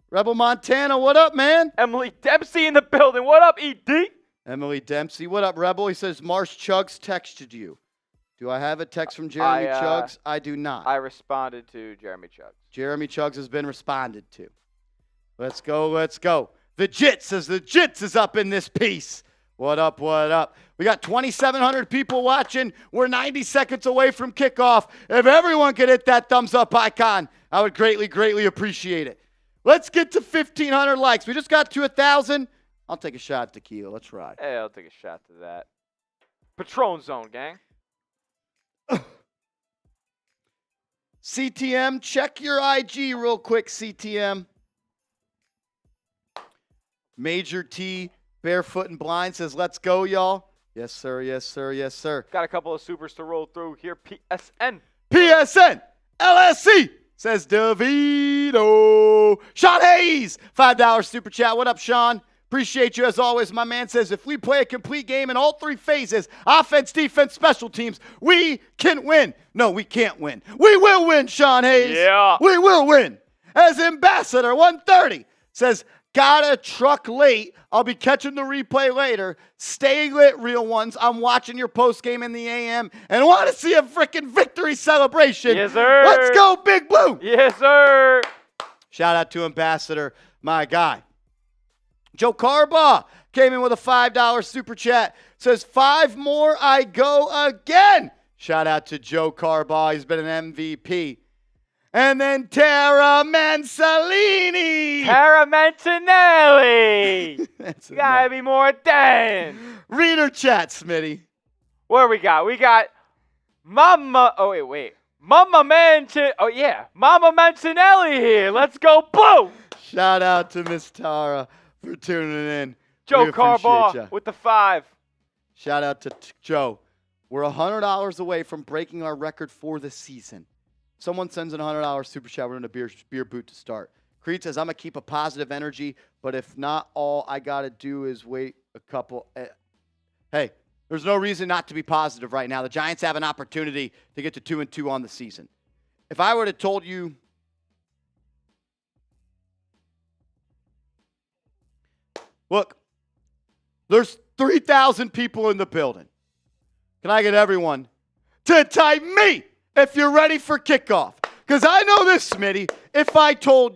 Rebel Montana, what up, man? Emily Dempsey in the building. What up, ED? Emily Dempsey, what up, Rebel? He says, Marsh Chugs texted you. Do I have a text from Jeremy Chugs? I do not. I responded to Jeremy Chugs. Jeremy Chugs has been responded to. Let's go. The Jits says the Jits is up in this piece. What up? We got 2,700 people watching. We're 90 seconds away from kickoff. If everyone could hit that thumbs up icon, I would greatly appreciate it. Let's get to 1,500 likes. We just got to 1,000. I'll take a shot at tequila. Let's ride. Hey, I'll take a shot to that. Patron Zone, gang. CTM, check your IG real quick, CTM. Major T, Barefoot and Blind says, let's go, y'all. Yes, sir. Got a couple of supers to roll through here. PSN, LSC, says DeVito. Sean Hayes, $5 super chat. What up, Sean? Appreciate you as always. My man says, if we play a complete game in all three phases, offense, defense, special teams, we can win. No, we can't win. We will win, Sean Hayes. Yeah. We will win. As Ambassador 130 says, got a truck late. I'll be catching the replay later. Stay lit, real ones. I'm watching your post game in the AM and want to see a freaking victory celebration. Yes, sir. Let's go, Big Blue. Yes, sir. Shout out to Ambassador, my guy. Joe Carbaugh came in with a $5 super chat. Says, 5 more, I go again. Shout out to Joe Carbaugh. He's been an MVP. And then Tara Mansalini. Tara Mancinelli. Gotta be more than. Reader chat, Smitty. What do we got? We got Mama. Oh, wait. Mama Mancinelli here. Let's go, Blue. Shout out to Miss Tara for tuning in. Joe Carbaugh with the 5. Shout out to Joe. We're $100 away from breaking our record for the season. Someone sends an $100 super chat. We're in a beer boot to start. Creed says, I'm going to keep a positive energy, but if not, all I got to do is wait a couple. Hey, there's no reason not to be positive right now. The Giants have an opportunity to get to 2-2 on the season. If I would have told you Look, there's 3,000 people in the building. Can I get everyone to type me if you're ready for kickoff? Because I know this, Smitty. If I told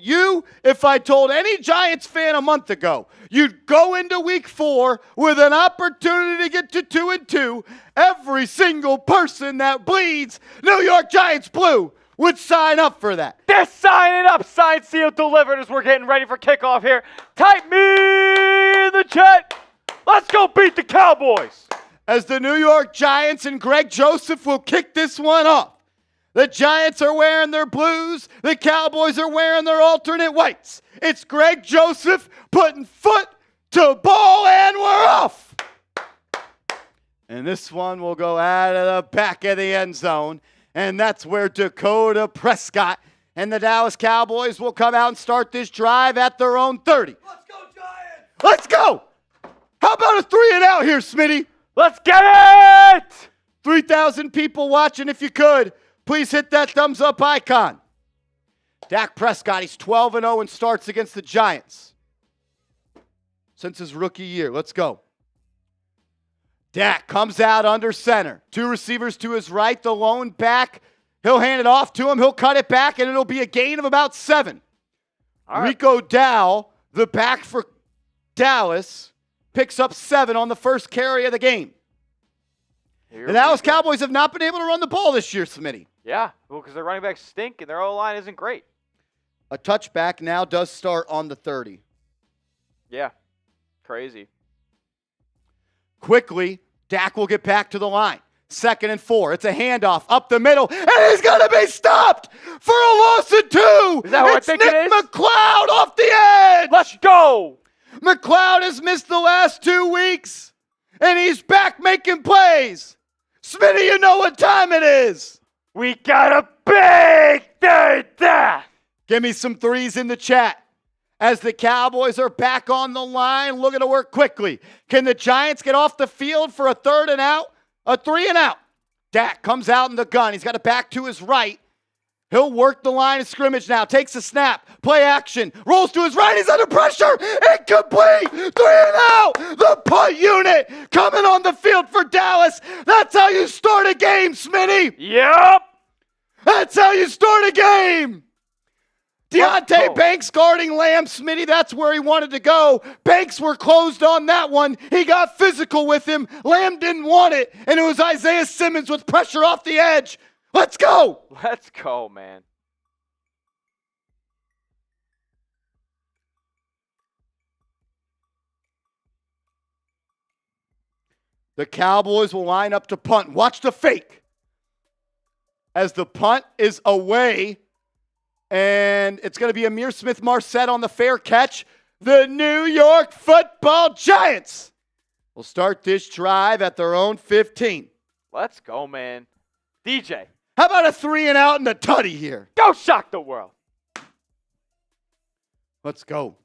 any Giants fan a month ago, you'd go into week 4 with an opportunity to get to 2-2, every single person that bleeds New York Giants blue would sign up for that. They're signing up. Signed, sealed, delivered as we're getting ready for kickoff here. Type me in the chat. Let's go beat the Cowboys. As the New York Giants and Greg Joseph will kick this one off. The Giants are wearing their blues. The Cowboys are wearing their alternate whites. It's Greg Joseph putting foot to ball, and we're off. And this one will go out of the back of the end zone. And that's where Dakota Prescott and the Dallas Cowboys will come out and start this drive at their own 30. Let's go, Giants! Let's go! How about a 3 and out here, Smitty? Let's get it! 3,000 people watching. If you could, please hit that thumbs up icon. Dak Prescott, he's 12-0 and starts against the Giants since his rookie year. Let's go. Dak comes out under center. 2 receivers to his right, the lone back. He'll hand it off to him. He'll cut it back, and it'll be a gain of about 7. All right. Rico Dow, the back for Dallas, picks up 7 on the first carry of the game. The Dallas Cowboys have not been able to run the ball this year, Smitty. Yeah, well, because their running backs stink and their O-line isn't great. A touchback now does start on the 30. Yeah, crazy. Quickly, Dak will get back to the line. 2nd and 4. It's a handoff up the middle, and he's going to be stopped for a loss of 2. Is that what it's I think Nick it is? McLeod off the edge. Let's go. McLeod has missed the last 2 weeks, and he's back making plays. Smitty, you know what time it is. We got a big day there. Give me some 3s in the chat. As the Cowboys are back on the line, looking to work quickly. Can the Giants get off the field for a 3rd and out? A 3 and out. Dak comes out in the gun. He's got it back to his right. He'll work the line of scrimmage now. Takes a snap. Play action. Rolls to his right. He's under pressure. Incomplete. 3 and out. The punt unit coming on the field for Dallas. That's how you start a game, Smitty. Yep. That's how you start a game. Deontay Banks guarding Lamb. Smitty, that's where he wanted to go. Banks were closed on that one. He got physical with him. Lamb didn't want it, and it was Isaiah Simmons with pressure off the edge. Let's go. Let's go, man. The Cowboys will line up to punt. Watch the fake. As the punt is away, and it's going to be Amir Smith-Marset on the fair catch. The New York Football Giants will start this drive at their own 15. Let's go, man. DJ. How about a 3 and out and a tutty here? Go shock the world. Let's go.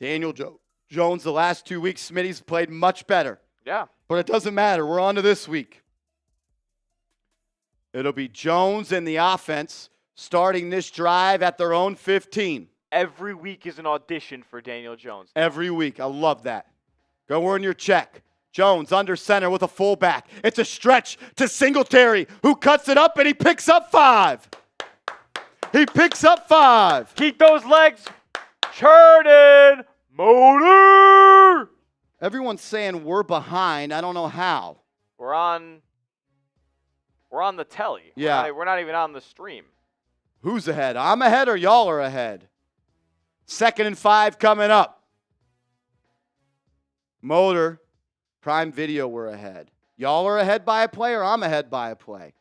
Daniel Jones, the last 2 weeks, Smitty's played much better. Yeah. But it doesn't matter. We're on to this week. It'll be Jones and the offense starting this drive at their own 15. Every week is an audition for Daniel Jones. Every week. I love that. Go earn your check. Jones under center with a fullback. It's a stretch to Singletary, who cuts it up, and he picks up 5. He picks up 5. Keep those legs churning. Motor. Everyone's saying we're behind. I don't know how. We're on the telly. Yeah. We're not even on the stream. Who's ahead? I'm ahead or y'all are ahead? 2nd and 5 coming up. Motor. Prime Video, we're ahead. Y'all are ahead by a play or I'm ahead by a play?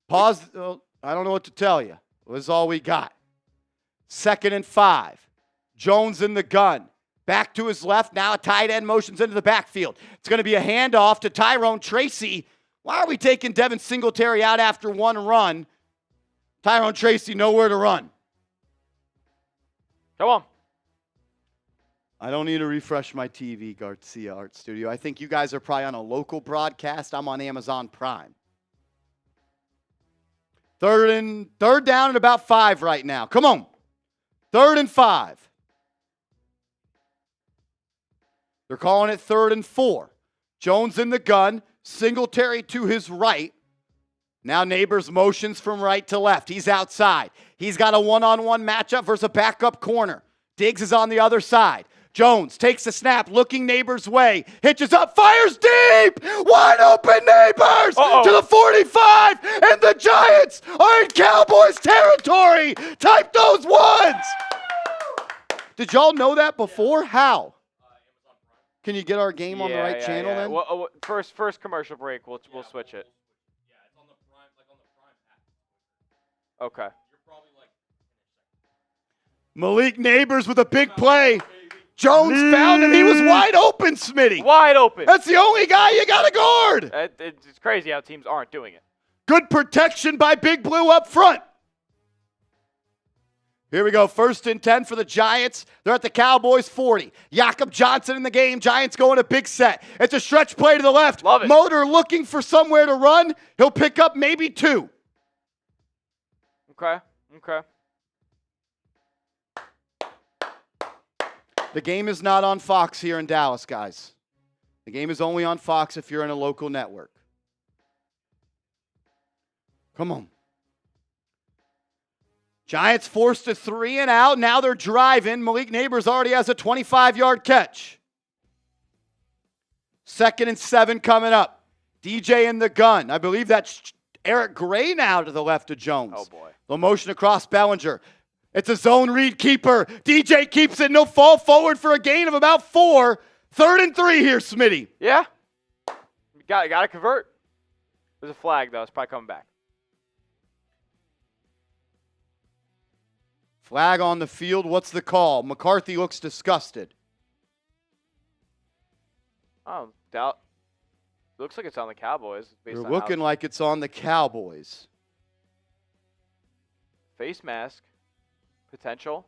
Pause. I don't know what to tell you. This is all we got. 2nd and 5. Jones in the gun. Back to his left. Now a tight end motions into the backfield. It's going to be a handoff to Tyrone Tracy. Why are we taking Devin Singletary out after one run? Tyrone Tracy, nowhere to run. Come on. I don't need to refresh my TV, Garcia Art Studio. I think you guys are probably on a local broadcast. I'm on Amazon Prime. Third down and about 5 right now. Come on. 3rd and 5. They're calling it 3rd and 4. Jones in the gun. Singletary to his right. Now Neighbors motions from right to left. He's outside. He's got a one-on-one matchup versus a backup corner. Diggs is on the other side. Jones takes the snap, looking Neighbors' way. Hitches up, fires deep! Wide open Neighbors to the 45, and the Giants are in Cowboys territory! Type those ones! Did y'all know that before? How? Can you get our game on the right channel then? Well, first commercial break, we'll switch it. Yeah, it's on the Prime, on the Prime app. Okay. You're probably like Malik Neighbors with a big play. Jones found him. He was wide open, Smitty. Wide open. That's the only guy you got to guard. It's crazy how teams aren't doing it. Good protection by Big Blue up front. Here we go. 1st and 10 for the Giants. They're at the Cowboys 40. Jakob Johnson in the game. Giants going a big set. It's a stretch play to the left. Love it. Motor looking for somewhere to run. He'll pick up maybe 2. Okay. The game is not on Fox here in Dallas, guys. The game is only on Fox if you're in a local network. Come on. Giants forced a 3 and out. Now they're driving. Malik Neighbors already has a 25-yard catch. 2nd and 7 coming up. DJ in the gun. I believe that's Eric Gray now to the left of Jones. Oh, boy. The motion across Bellinger. It's a zone read keeper. DJ keeps it. No fall forward for a gain of about 4. 3rd and 3 here, Smitty. Yeah. You got to convert. There's a flag, though. It's probably coming back. Flag on the field. What's the call? McCarthy looks disgusted. Oh, doubt. Looks like it's on the Cowboys. They're looking like it's on the Cowboys. Face mask. Potential.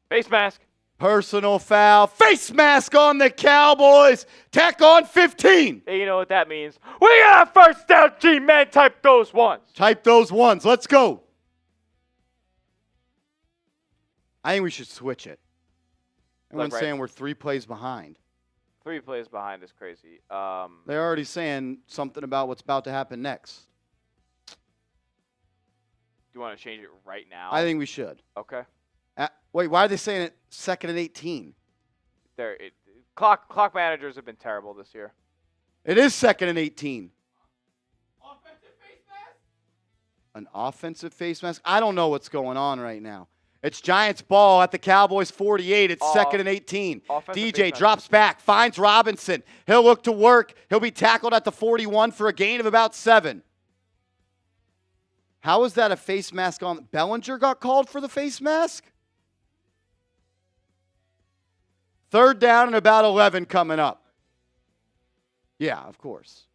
Face mask. Personal foul. Face mask on the Cowboys. Tack on 15. Hey, you know what that means? We got a first down, G-man. Type those ones. Type those ones. Let's go. I think we should switch it. Everyone's saying we're 3 plays behind. 3 plays behind is crazy. They're already saying something about what's about to happen next. Do you want to change it right now? I think we should. Okay. Wait, why are they saying it 2nd and 18? Clock managers have been terrible this year. It is 2nd and 18. offensive face mask. An offensive face mask? I don't know what's going on right now. It's Giants ball at the Cowboys 48. It's 2nd and 18. DJ drops back, finds Robinson. He'll look to work. He'll be tackled at the 41 for a gain of about 7. How is that a face mask on? Bellinger got called for the face mask? 3rd down and about 11 coming up. Yeah, of course.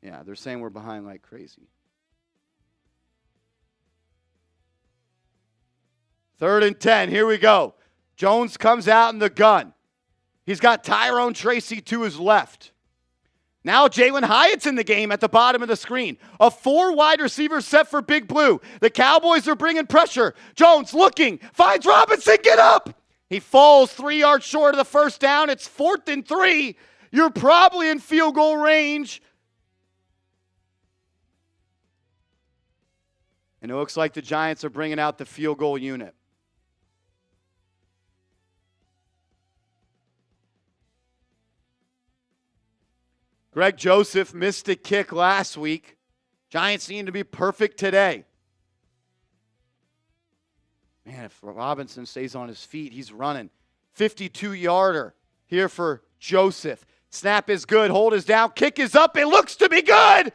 Yeah, they're saying we're behind like crazy. 3rd and 10. Here we go. Jones comes out in the gun. He's got Tyrone Tracy to his left. Now Jalen Hyatt's in the game at the bottom of the screen. A 4 wide receiver set for Big Blue. The Cowboys are bringing pressure. Jones looking, finds Robinson, get up! He falls 3 yards short of the first down. It's 4th and 3. You're probably in field goal range. And it looks like the Giants are bringing out the field goal unit. Greg Joseph missed a kick last week. Giants need to be perfect today. Man, if Robinson stays on his feet, he's running. 52-yarder here for Joseph. Snap is good. Hold is down. Kick is up. It looks to be good. And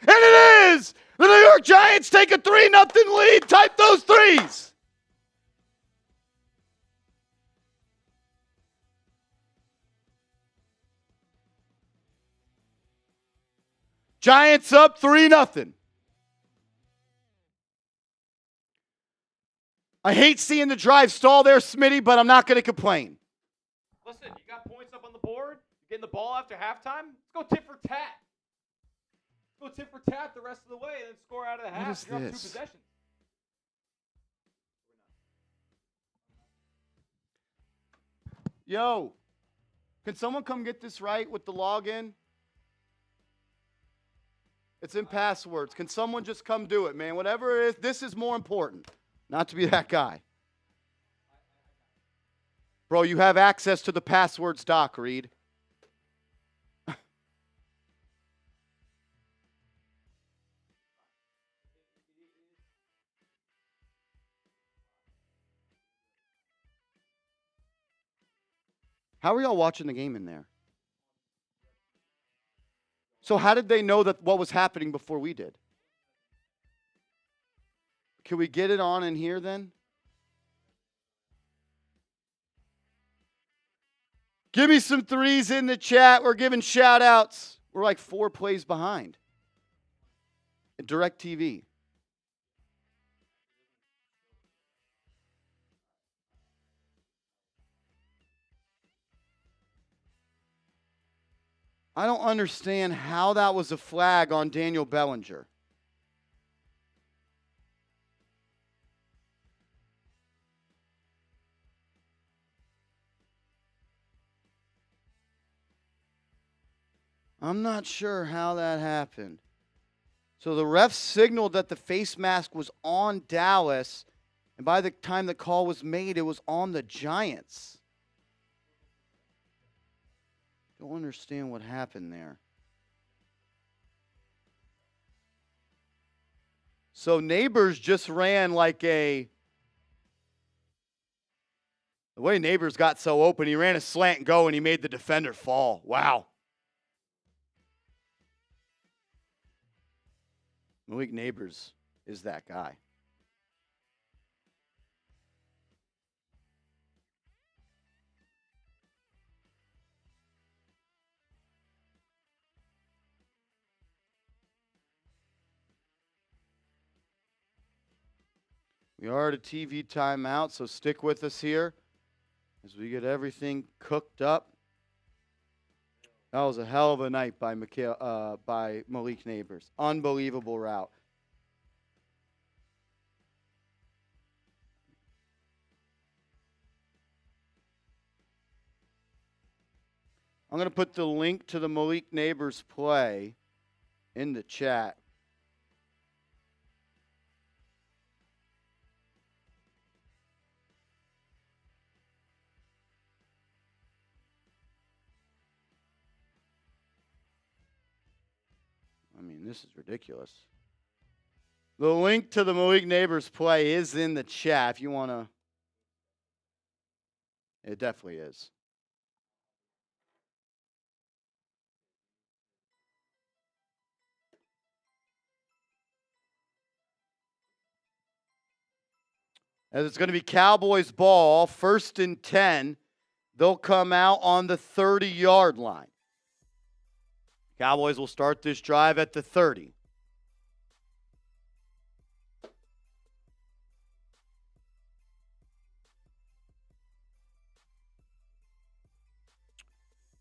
it is. The New York Giants take a 3-0 lead. Type those threes. Giants up 3-0. I hate seeing the drive stall there, Smitty, but I'm not going to complain. Listen, you got points up on the board. getting the ball after halftime. Let's go tit for tat. Let's go tit for tat the rest of the way and then score out of the half. What is You're up 2 this? possessions. Yo, can someone come get this right with the login? It's in passwords. Can someone just come do it, man? Whatever it is, this is more important. Not to be that guy. Bro, you have access to the passwords doc, Reed. How are y'all watching the game in there? So how did they know that what was happening before we did? Can we get it on in here then? Give me some threes in the chat. We're giving shout outs. We're like 4 plays behind. DirecTV. I don't understand how that was a flag on Daniel Bellinger. I'm not sure how that happened. So the ref signaled that the face mask was on Dallas, and by the time the call was made, it was on the Giants. Don't understand what happened there. So Neighbors just ran like the way Neighbors got so open, he ran a slant and go, and he made the defender fall. Wow. Malik Neighbors is that guy. We are at a TV timeout, so stick with us here as we get everything cooked up. That was a hell of a night by Malik Neighbors. Unbelievable route. I'm going to put the link to the Malik Neighbors play in the chat. I mean, this is ridiculous. The link to the Malik Neighbors play is in the chat if you want to. It definitely is. As it's going to be Cowboys ball, 1st and 10. They'll come out on the 30-yard line. Cowboys will start this drive at the 30.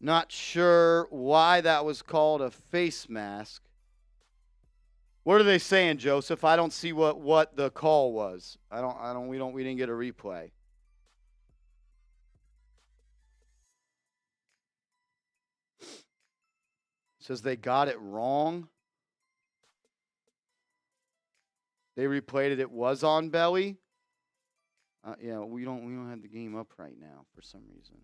Not sure why that was called a face mask. What are they saying, Joseph? I don't see what the call was. We didn't get a replay. Says they got it wrong. They replayed it. It was on Belly. Yeah, we don't have the game up right now for some reason.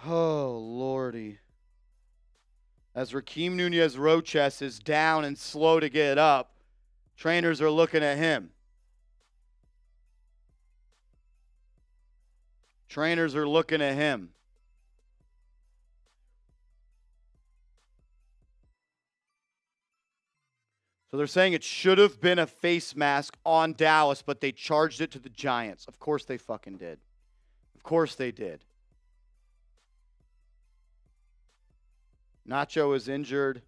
Oh, Lordy. As Rakeem Nunez-Roches is down and slow to get up, trainers are looking at him. Trainers are looking at him. So they're saying it should have been a face mask on Dallas, but they charged it to the Giants. Of course they fucking did. Of course they did. Nacho is injured.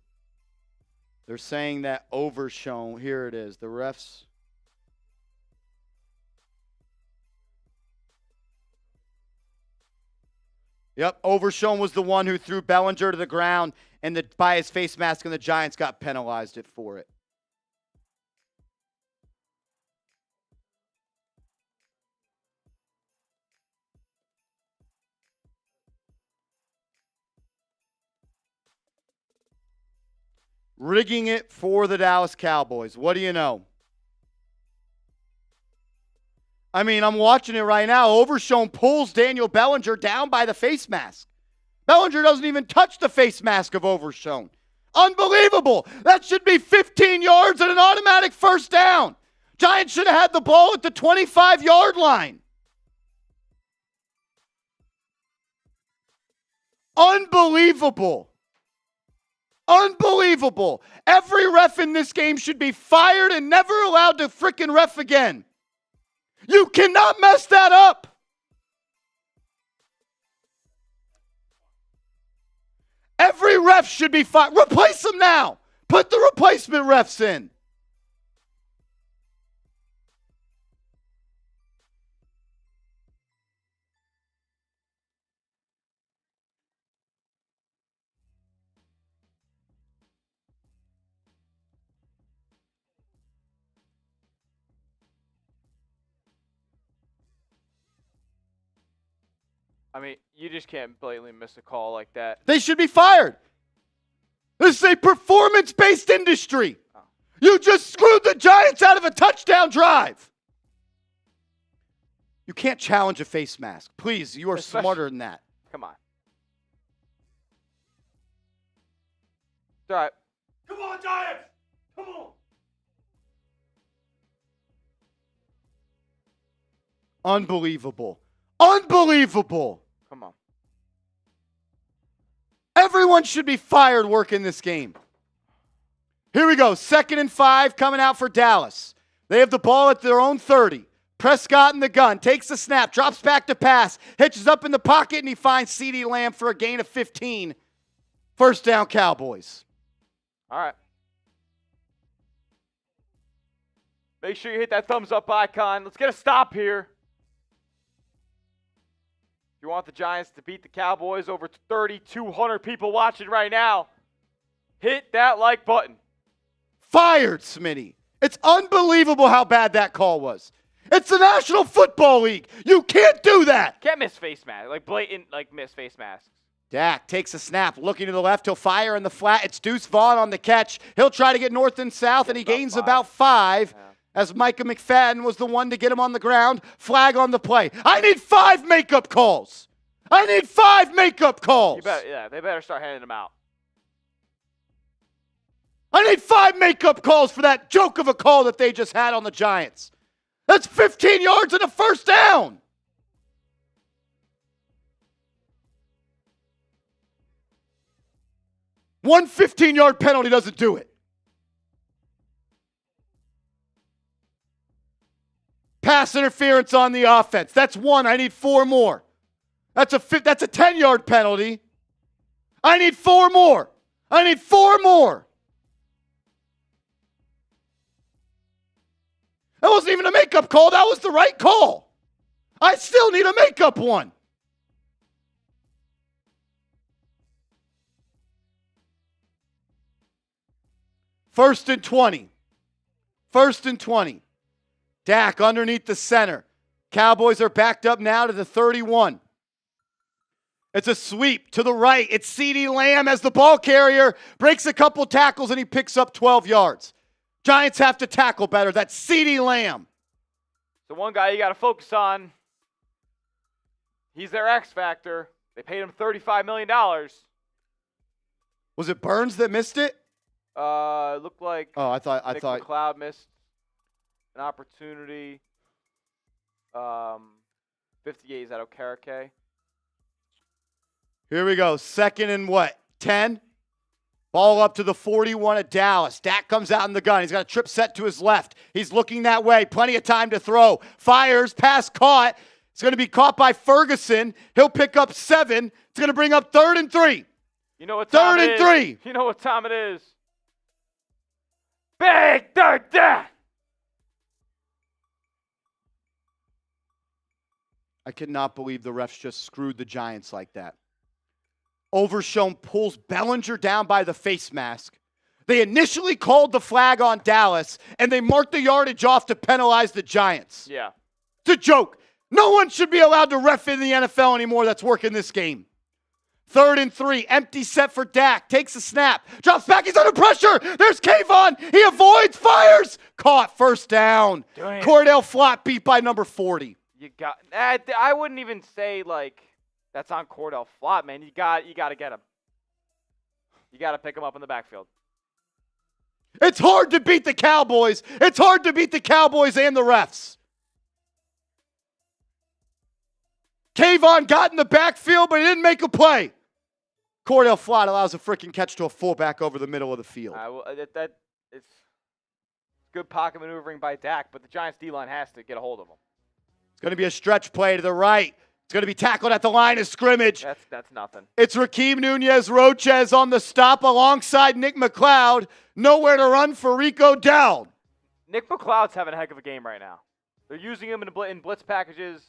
They're saying that overshown. Here it is. The refs. Yep, Overshown was the one who threw Bellinger to the ground, and by his face mask, and the Giants got penalized for it. Rigging it for the Dallas Cowboys. What do you know? I mean, I'm watching it right now. Overshown pulls Daniel Bellinger down by the face mask. Bellinger doesn't even touch the face mask of Overshown. Unbelievable. That should be 15 yards and an automatic first down. Giants should have had the ball at the 25-yard line. Unbelievable. Unbelievable. Every ref in this game should be fired and never allowed to frickin' ref again. You cannot mess that up. Every ref should be fired. Replace them now. Put the replacement refs in. I mean, you just can't blatantly miss a call like that. They should be fired. This is a performance-based industry. Oh. You just screwed the Giants out of a touchdown drive. You can't challenge a face mask. Please, you are smarter than that. Come on. It's all right. Come on, Giants! Come on! Unbelievable. Unbelievable. Come on. Everyone should be fired working this game. Here we go. 2nd and 5 coming out for Dallas. They have the ball at their own 30. Prescott in the gun. Takes the snap. Drops back to pass. Hitches up in the pocket, and he finds CeeDee Lamb for a gain of 15. First down, Cowboys. All right. Make sure you hit that thumbs up icon. Let's get a stop here. If you want the Giants to beat the Cowboys, over 3,200 people watching right now, hit that like button. Fired, Smitty. It's unbelievable how bad that call was. It's the National Football League. You can't do that. Can't miss face mask. Like blatant, miss face masks. Dak takes a snap, looking to the left. He'll fire in the flat. It's Deuce Vaughn on the catch. He'll try to get north and south, and he gains about 5. Yeah. As Micah McFadden was the one to get him on the ground. Flag on the play. I need 5 makeup calls. I need 5 makeup calls. They better start handing them out. I need 5 makeup calls for that joke of a call that they just had on the Giants. That's 15 yards and a first down. One 15-yard penalty doesn't do it. Pass interference on the offense. That's 1. I need 4 more. That's a 10-yard penalty. I need 4 more. I need 4 more. That wasn't even a makeup call. That was the right call. I still need a makeup one. First and 20. First and 20. Dak underneath the center. Cowboys are backed up now to the 31. It's a sweep to the right. It's CeeDee Lamb as the ball carrier. Breaks a couple tackles and he picks up 12 yards. Giants have to tackle better. That's CeeDee Lamb. The one guy you got to focus on. He's their X factor. They paid him $35 million. Was it Burns that missed it? It looked like I thought McLeod missed an opportunity. 58 is that Okereke? Here we go. 2nd and what? 10? Ball up to the 41 of Dallas. Dak comes out in the gun. He's got a trip set to his left. He's looking that way. Plenty of time to throw. Fires. Pass caught. It's going to be caught by Ferguson. He'll pick up 7. It's going to bring up 3rd and 3. You know what time 3rd it and is? 3. You know what time it is? Big 3rd down. I cannot believe the refs just screwed the Giants like that. Overshown pulls Bellinger down by the face mask. They initially called the flag on Dallas, and they marked the yardage off to penalize the Giants. Yeah. It's a joke. No one should be allowed to ref in the NFL anymore that's working this game. 3rd and 3, empty set for Dak. Takes a snap, drops back, he's under pressure. There's Kayvon. He avoids, fires. Caught, first down. Dang. Cordell Flott beat by number 40. I wouldn't even say, like, that's on Cordell Flott, man. You got to get him. You got to pick him up in the backfield. It's hard to beat the Cowboys. It's hard to beat the Cowboys and the refs. Kayvon got in the backfield, but he didn't make a play. Cordell Flott allows a freaking catch to a fullback over the middle of the field. It's good pocket maneuvering by Dak, but the Giants D-line has to get a hold of him. It's going to be a stretch play to the right. It's going to be tackled at the line of scrimmage. That's nothing. It's Rakeem Nunez-Roches on the stop alongside Nick McLeod. Nowhere to run for Rico Dowd. Nick McLeod's having a heck of a game right now. They're using him in blitz packages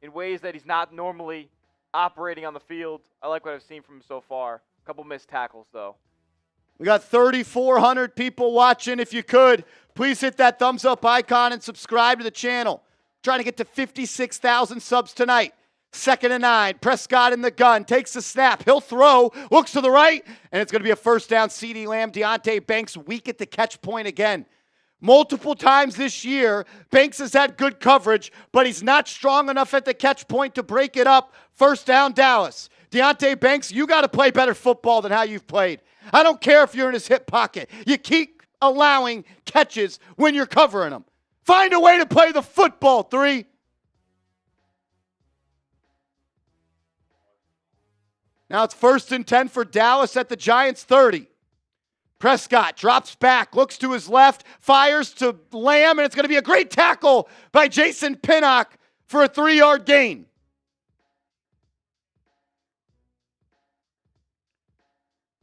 in ways that he's not normally operating on the field. I like what I've seen from him so far. A couple missed tackles, though. We got 3,400 people watching. If you could, please hit that thumbs up icon and subscribe to the channel. Trying to get to 56,000 subs tonight. 2nd and 9. Prescott in the gun. Takes the snap. He'll throw. Looks to the right. And it's going to be a first down. CeeDee Lamb. Deontay Banks weak at the catch point again. Multiple times this year, Banks has had good coverage, but he's not strong enough at the catch point to break it up. First down, Dallas. Deontay Banks, you got to play better football than how you've played. I don't care if you're in his hip pocket. You keep allowing catches when you're covering them. Find a way to play the football, 3. Now it's 1st and 10 for Dallas at the Giants' 30. Prescott drops back, looks to his left, fires to Lamb, and it's going to be a great tackle by Jason Pinnock for a 3-yard gain.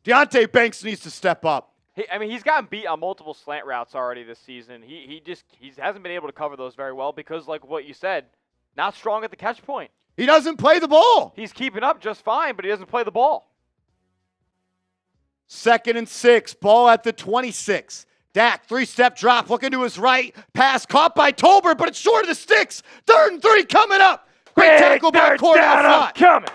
Deontay Banks needs to step up. He's gotten beat on multiple slant routes already this season. He hasn't been able to cover those very well because, like what you said, not strong at the catch point. He doesn't play the ball. He's keeping up just fine, but he doesn't play the ball. 2nd and 6, ball at the 26. Dak, 3-step drop, looking to his right. Pass caught by Tolbert, but it's short of the sticks. 3rd and 3 coming up. Great tackle by Cordell Flott.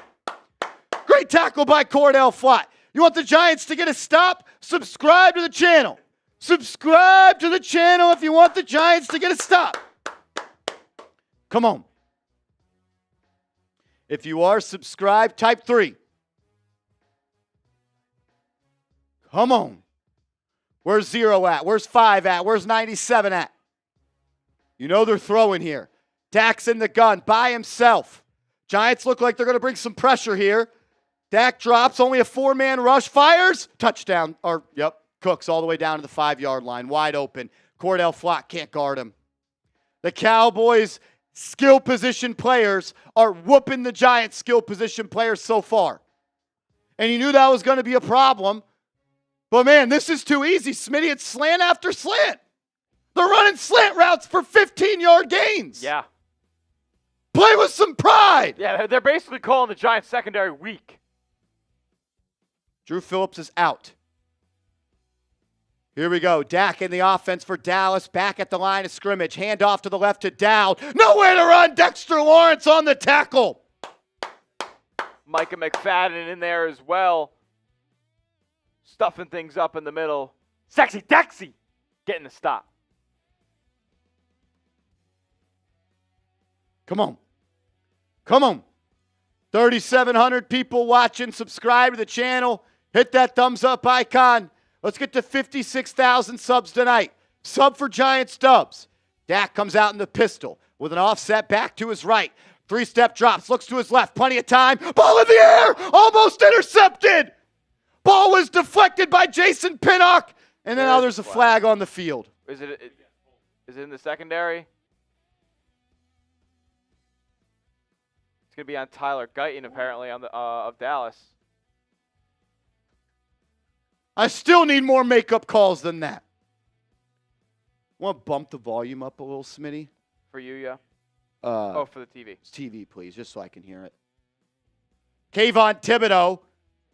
Great tackle by Cordell Flott. You want the Giants to get a stop? Subscribe to the channel. Subscribe to the channel if you want the Giants to get a stop. Come on. If you are subscribed, type 3. Come on. Where's 0 at? Where's 5 at? Where's 97 at? You know they're throwing here. Dak's in the gun by himself. Giants look like they're going to bring some pressure here. Dak drops, only a 4-man rush, fires, touchdown. Cooks all the way down to the 5-yard line, wide open. Cordell Flott can't guard him. The Cowboys' skill position players are whooping the Giants' skill position players so far. And you knew that was going to be a problem. But, man, this is too easy, Smitty. It's slant after slant. They're running slant routes for 15-yard gains. Yeah. Play with some pride. Yeah, they're basically calling the Giants secondary weak. Drew Phillips is out. Here we go. Dak in the offense for Dallas. Back at the line of scrimmage. Handoff to the left to Dowd. Nowhere to run. Dexter Lawrence on the tackle. Micah McFadden in there as well. Stuffing things up in the middle. Sexy Dexy getting the stop. Come on. Come on. 3,700 people watching. Subscribe to the channel. Hit that thumbs up icon. Let's get to 56,000 subs tonight. Sub for Giants dubs. Dak comes out in the pistol with an offset back to his right. 3-step drops. Looks to his left. Plenty of time. Ball in the air. Almost intercepted. Ball was deflected by Jason Pinnock. And then now there's a flag on the field. Is it in the secondary? It's going to be on Tyler Guyton, apparently, on the of Dallas. I still need more makeup calls than that. Want to bump the volume up a little, Smitty? For you, yeah. For the TV. TV, please, just so I can hear it. Kayvon Thibodeau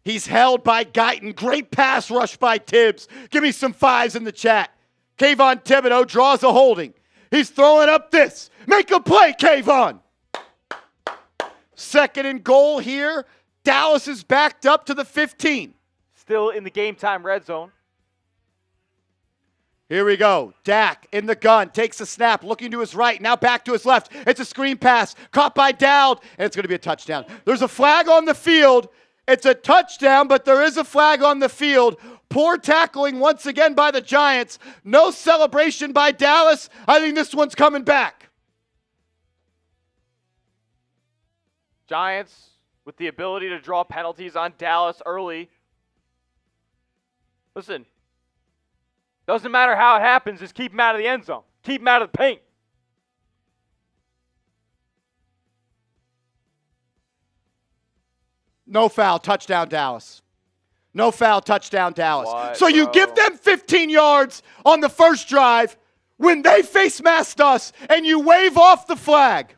He's held by Guyton. Great pass rush by Tibbs. Give me some fives in the chat. Kayvon Thibodeau draws a holding. He's throwing up this. Make a play, Kayvon. Second and goal here. Dallas is backed up to the 15. Still in the game time red zone. Here we go. Dak in the gun. Takes a snap. Looking to his right. Now back to his left. It's a screen pass. Caught by Dowd. And it's going to be a touchdown. There's a flag on the field. It's a touchdown, but there is a flag on the field. Poor tackling once again by the Giants. No celebration by Dallas. I think this one's coming back. Giants with the ability to draw penalties on Dallas early. Listen, doesn't matter how it happens, just keep them out of the end zone. Keep them out of the paint. No foul, touchdown Dallas. No foul, touchdown Dallas. What, so you give them 15 yards on the first drive when they face masked us and you wave off the flag.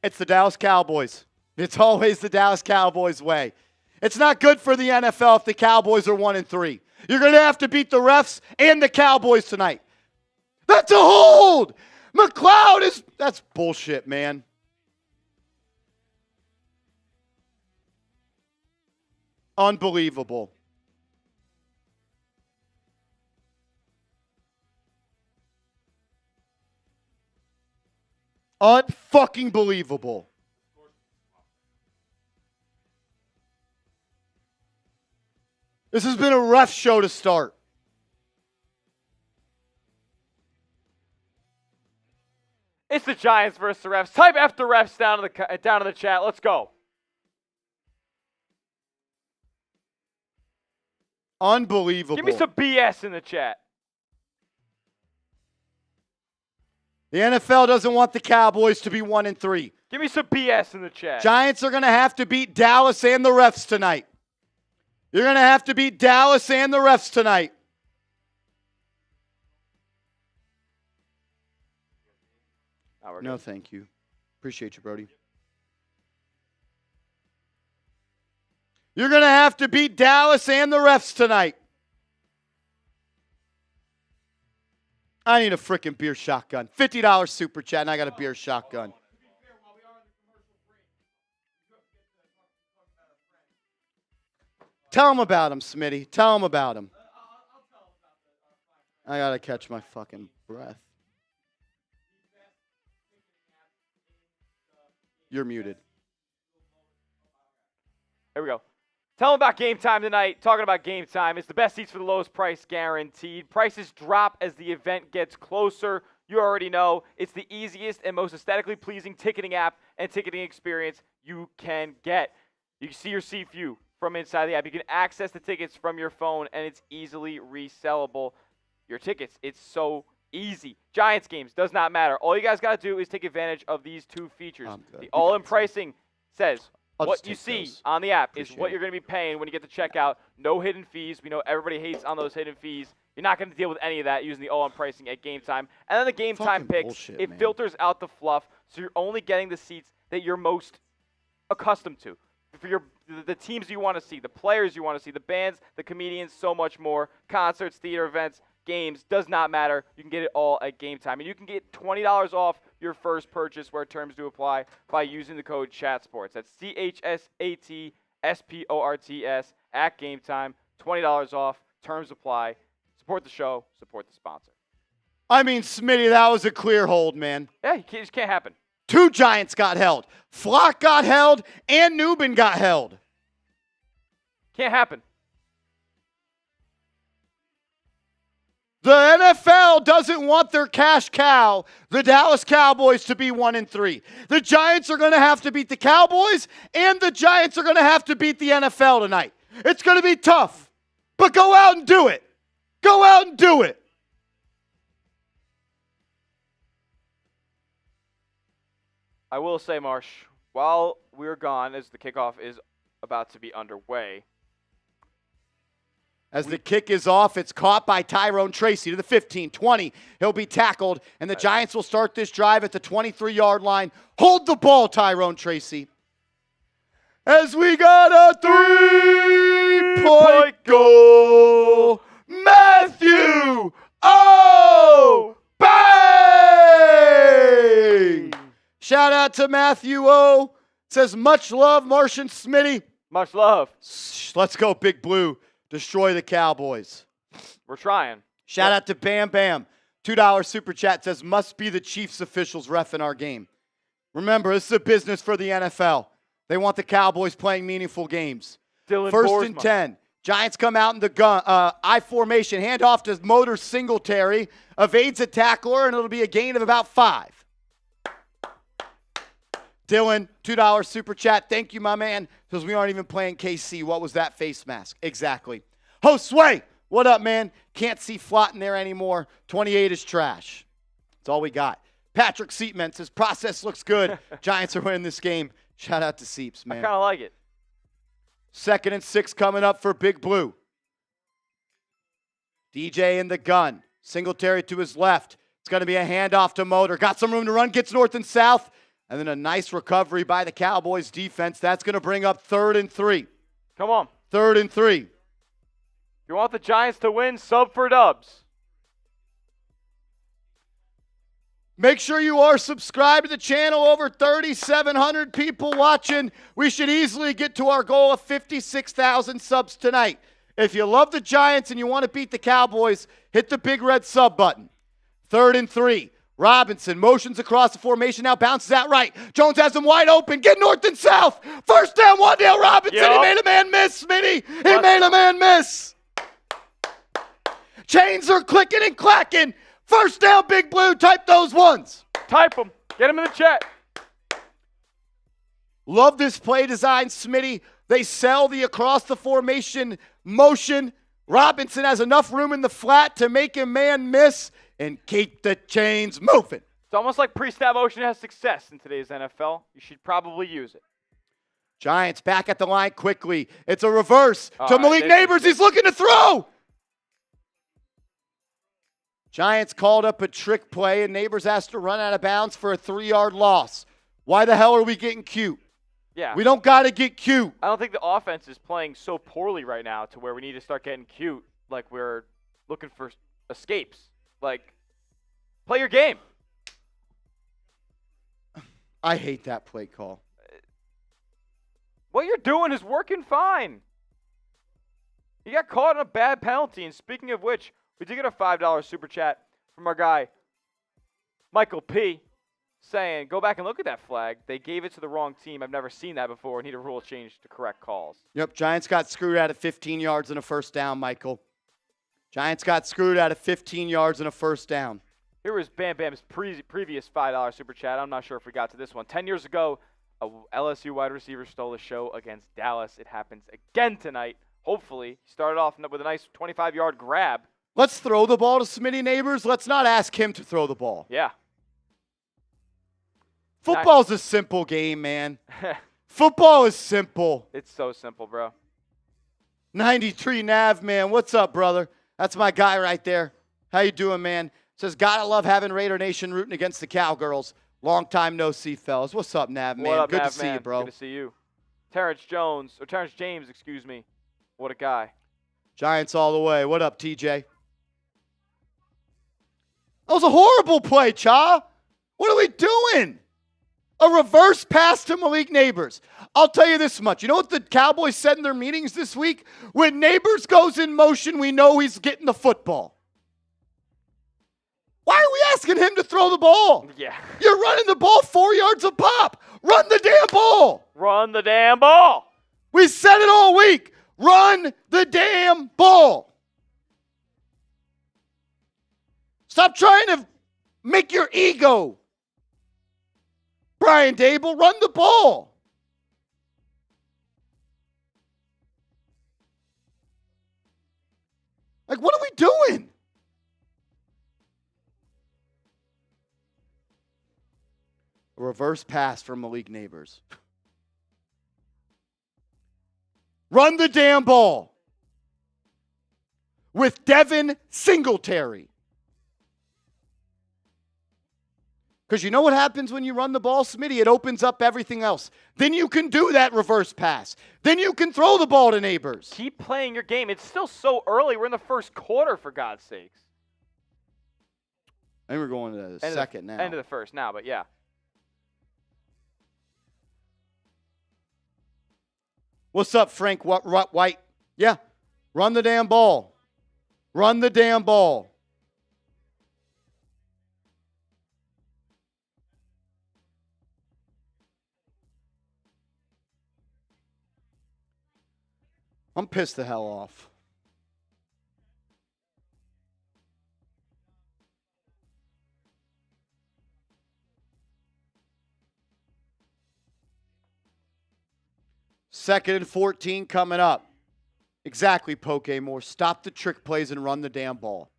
It's the Dallas Cowboys. It's always the Dallas Cowboys way. It's not good for the NFL if the Cowboys are 1-3. You're going to have to beat the refs and the Cowboys tonight. That's a hold. That's bullshit, man. Unbelievable. Unfucking believable. This has been a rough show to start. It's the Giants versus the refs. Type F the refs down in the chat. Let's go. Unbelievable. Give me some BS in the chat. The NFL doesn't want the Cowboys to be 1-3. Give me some BS in the chat. Giants are going to have to beat Dallas and the refs tonight. You're going to have to beat Dallas and the refs tonight. No, thank you. Appreciate you, Brody. You're going to have to beat Dallas and the refs tonight. I need a freaking beer shotgun. $50 super chat, and I got a beer shotgun. Tell him about him, Smitty. Tell him about him. I got to catch my fucking breath. You're muted. Here we go. Tell them about game time tonight. Talking about game time. It's the best seats for the lowest price guaranteed. Prices drop as the event gets closer. You already know it's the easiest and most aesthetically pleasing ticketing app and ticketing experience you can get. You can see your seat view from inside the app. You can access the tickets from your phone, and it's easily resellable. Your tickets, it's so easy. Giants games, does not matter. All you guys got to do is take advantage of these two features. The all-in pricing says what you see on the app is what you're going to be paying when you get to checkout. No hidden fees. We know everybody hates on those hidden fees. You're not going to deal with any of that using the all-in pricing at game time. And then the game time picks, it filters out the fluff, so you're only getting the seats that you're most accustomed to. For the teams you want to see, the players you want to see, the bands, the comedians, so much more. Concerts, theater events, games, does not matter. You can get it all at game time. And you can get $20 off your first purchase where terms do apply by using the code CHATSPORTS. That's CHSATSPORTS at game time. $20 off. Terms apply. Support the show. Support the sponsor. I mean, Smitty, that was a clear hold, man. Yeah, it just can't happen. Two Giants got held. Flock got held, and Newman got held. Can't happen. The NFL doesn't want their cash cow, the Dallas Cowboys, to be 1-3. The Giants are going to have to beat the Cowboys, and the Giants are going to have to beat the NFL tonight. It's going to be tough, but go out and do it. Go out and do it. I will say, Marsh, while we're gone, as the kickoff is about to be underway. As the kick is off, it's caught by Tyrone Tracy to the 15, 20. He'll be tackled, and the Giants will start this drive at the 23-yard line. Hold the ball, Tyrone Tracy. as we got a 3-point goal. Matthew O. Bang! Shout out to Matthew O. Says, much love, Martian Smitty. Much love. Let's go, Big Blue. Destroy the Cowboys. We're trying. Shout out to Bam Bam. $2 super chat says, must be the Chiefs officials reffing our game. Remember, this is a business for the NFL. They want the Cowboys playing meaningful games. Dylan First Boersma. and 10. Giants come out in the gun, I formation. Hand off to Motor Singletary. Evades a tackler, and it'll be a gain of about 5. Dylan, $2 super chat. Thank you, my man, because we aren't even playing KC. What was that face mask? Exactly. Josue, what up, man? Can't see Flott in there anymore. 28 is trash. That's all we got. Patrick Seatman says, process looks good. Giants are winning this game. Shout out to Seeps, man. I kind of like it. 2nd and 6 coming up for Big Blue. DJ in the gun. Singletary to his left. It's going to be a handoff to Motor. Got some room to run. Gets north and south. And then a nice recovery by the Cowboys defense. That's going to bring up 3rd and 3. Come on. 3rd and 3. If you want the Giants to win, sub for Dubs. Make sure you are subscribed to the channel. Over 3,700 people watching. We should easily get to our goal of 56,000 subs tonight. If you love the Giants and you want to beat the Cowboys, hit the big red sub button. 3rd and 3. Robinson motions across the formation, now bounces out right. Jones has him wide open. Get north and south. First down, 1-0. Robinson, Yep. He made a man miss, Smitty. He made a man miss. Chains are clicking and clacking. First down, Big Blue. Type those ones. Type them. Get them in the chat. Love this play design, Smitty. They sell the across the formation motion. Robinson has enough room in the flat to make a man miss and keep the chains moving. It's almost like pre-snap motion has success in today's NFL. You should probably use it. Giants back at the line quickly. It's a reverse to right, Malik Neighbors. He's looking to throw. Giants called up a trick play, and Neighbors has to run out of bounds for a 3-yard loss. Why the hell are we getting cute? Yeah. We don't got to get cute. I don't think the offense is playing so poorly right now to where we need to start getting cute like we're looking for escapes. Like, play your game. I hate that play call. What you're doing is working fine. You got caught on a bad penalty. And speaking of which, we did get a $5 super chat from our guy, Michael P., saying, go back and look at that flag. They gave it to the wrong team. I've never seen that before. Need a rule change to correct calls. Yep, Giants got screwed out of 15 yards and a first down, Michael. Giants got screwed out of 15 yards and a first down. Here was Bam Bam's previous $5 super chat. I'm not sure if we got to this one. 10 years ago, a LSU wide receiver stole a show against Dallas. It happens again tonight. Hopefully, he started off with a nice 25-yard grab. Let's throw the ball to Smitty Neighbors. Let's not ask him to throw the ball. Yeah. Football's a simple game, man. Football is simple. It's so simple, bro. 93 Nav, man. What's up, brother? That's my guy right there. How you doing, man? Says, gotta love having Raider Nation rooting against the Cowgirls. Long time no see, fellas. What's up, Nav, man? What up, Good Nav, to see man? you, bro. Good to see you. Terrence James, excuse me. What a guy. Giants all the way. What up, TJ? That was a horrible play, Cha. What are we doing? A reverse pass to Malik Neighbors. I'll tell you this much. You know what the Cowboys said in their meetings this week? When Neighbors goes in motion, we know he's getting the football. Why are we asking him to throw the ball? Yeah. You're running the ball 4 yards a pop. Run the damn ball. Run the damn ball. We said it all week. Run the damn ball. Stop trying to make your ego. Brian Dable, run the ball. Like, what are we doing? A reverse pass from Malik Neighbors. Run the damn ball with Devin Singletary. Because you know what happens when you run the ball, Smitty? It opens up everything else. Then you can do that reverse pass. Then you can throw the ball to Neighbors. Keep playing your game. It's still so early. We're in the first quarter, for God's sakes. I think we're going to the second now. End of the first now, but yeah. What's up, Frank White? Yeah, run the damn ball. Run the damn ball. I'm pissed the hell off. Second and 14 coming up. Exactly, Pokemore. Stop the trick plays and run the damn ball.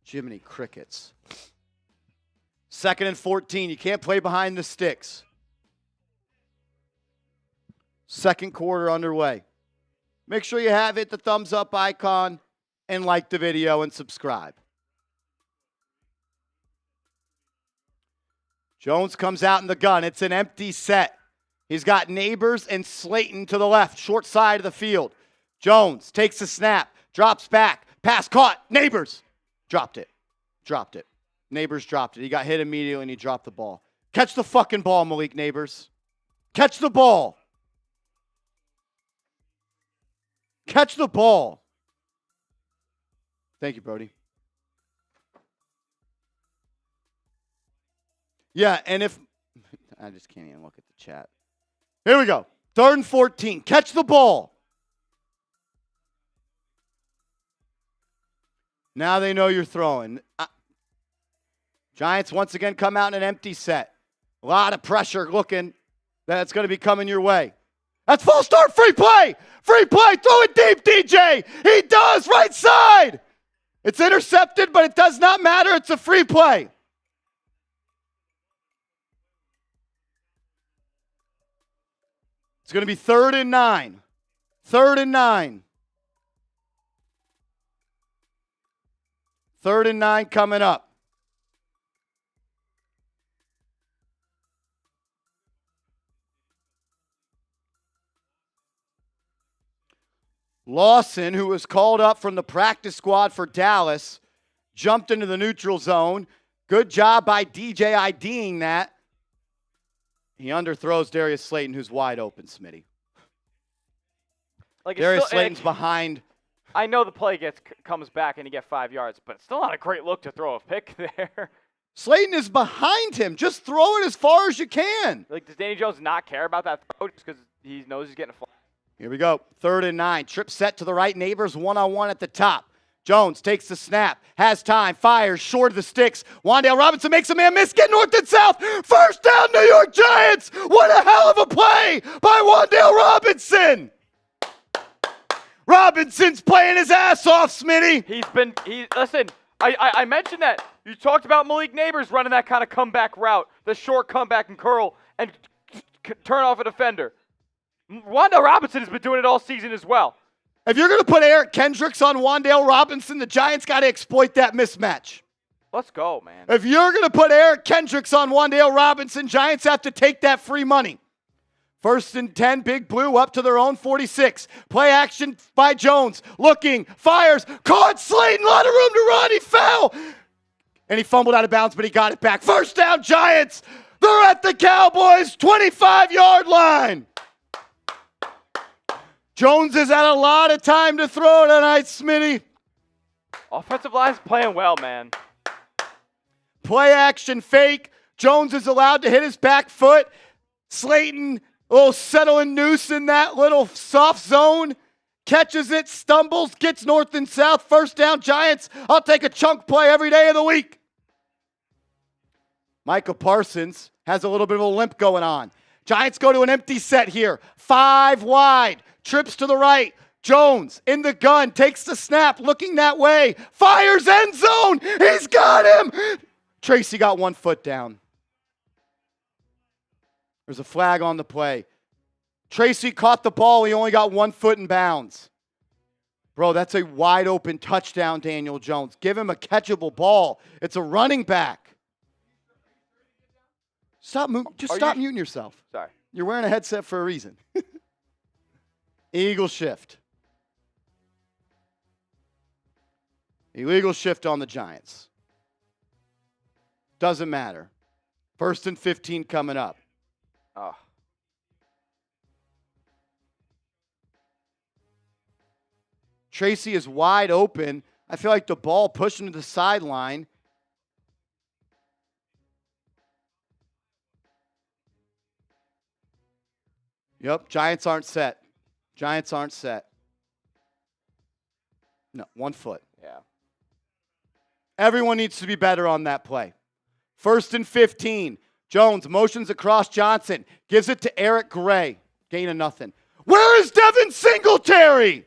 Jiminy crickets. Second and 14. You can't play behind the sticks. Second quarter underway. Make sure you have hit the thumbs up icon and like the video and subscribe. Jones comes out in the gun. It's an empty set. He's got Neighbors and Slayton to the left, short side of the field. Jones takes the snap, drops back, pass caught. Neighbors dropped it. Dropped it. Neighbors dropped it. He got hit immediately and he dropped the ball. Catch the fucking ball, Malik Neighbors. Catch the ball. Catch the ball. Thank you, Brody. Yeah, and if I just can't even look at the chat. Here we go. Third and 14. Catch the ball. Now they know you're throwing. Giants once again come out in an empty set. A lot of pressure looking that it's going to be coming your way. That's full start, free play. Free play, throw it deep, DJ. He does, right side. It's intercepted, but it does not matter. It's a free play. It's going to be 3rd and 9. 3rd and 9. 3rd and 9 coming up. Lawson, who was called up from the practice squad for Dallas, jumped into the neutral zone. Good job by DJ IDing that. He underthrows Darius Slayton, who's wide open, Smitty. Like Darius Slayton's behind. I know the play comes back and you get 5 yards, but it's still not a great look to throw a pick there. Slayton is behind him. Just throw it as far as you can. Like, does Danny Jones not care about that throw just because he knows he's getting a flag? Here we go. 3rd and 9. Trip set to the right. Neighbors one-on-one at the top. Jones takes the snap. Has time. Fires short of the sticks. Wan'Dale Robinson makes a man miss. Get north and south. First down, New York Giants. What a hell of a play by Wan'Dale Robinson. Robinson's playing his ass off, Smitty. Listen, I mentioned that. You talked about Malik Neighbors running that kind of comeback route, the short comeback and curl, and turn off a defender. Wan'Dale Robinson has been doing it all season as well. If you're going to put Eric Kendricks on Wan'Dale Robinson, the Giants got to exploit that mismatch. Let's go, man. If you're going to put Eric Kendricks on Wan'Dale Robinson, Giants have to take that free money. 1st and 10, Big Blue up to their own 46. Play action by Jones. Looking, fires, caught Slayton, a lot of room to run. He fell. And he fumbled out of bounds, but he got it back. First down, Giants. They're at the Cowboys' 25-yard line. Jones has had a lot of time to throw tonight, Smitty. Offensive line's playing well, man. Play action fake. Jones is allowed to hit his back foot. Slayton, a little settling noose in that little soft zone. Catches it, stumbles, gets north and south. First down, Giants. I'll take a chunk play every day of the week. Micah Parsons has a little bit of a limp going on. Giants go to an empty set here. 5 wide. Trips to the right. Jones in the gun. Takes the snap. Looking that way. Fires end zone. He's got him. Tracy got 1 foot down. There's a flag on the play. Tracy caught the ball. He only got 1 foot in bounds. Bro, that's a wide open touchdown, Daniel Jones. Give him a catchable ball. It's a running back. Stop muting yourself. Sorry. You're wearing a headset for a reason. Eagle shift. Illegal shift on the Giants. Doesn't matter. 1st and 15 coming up. Oh. Tracy is wide open. I feel like the ball pushing to the sideline. Yep, Giants aren't set. Giants aren't set. No, 1 foot. Yeah. Everyone needs to be better on that play. 1st and 15. Jones motions across Johnson. Gives it to Eric Gray. Gain of nothing. Where is Devin Singletary?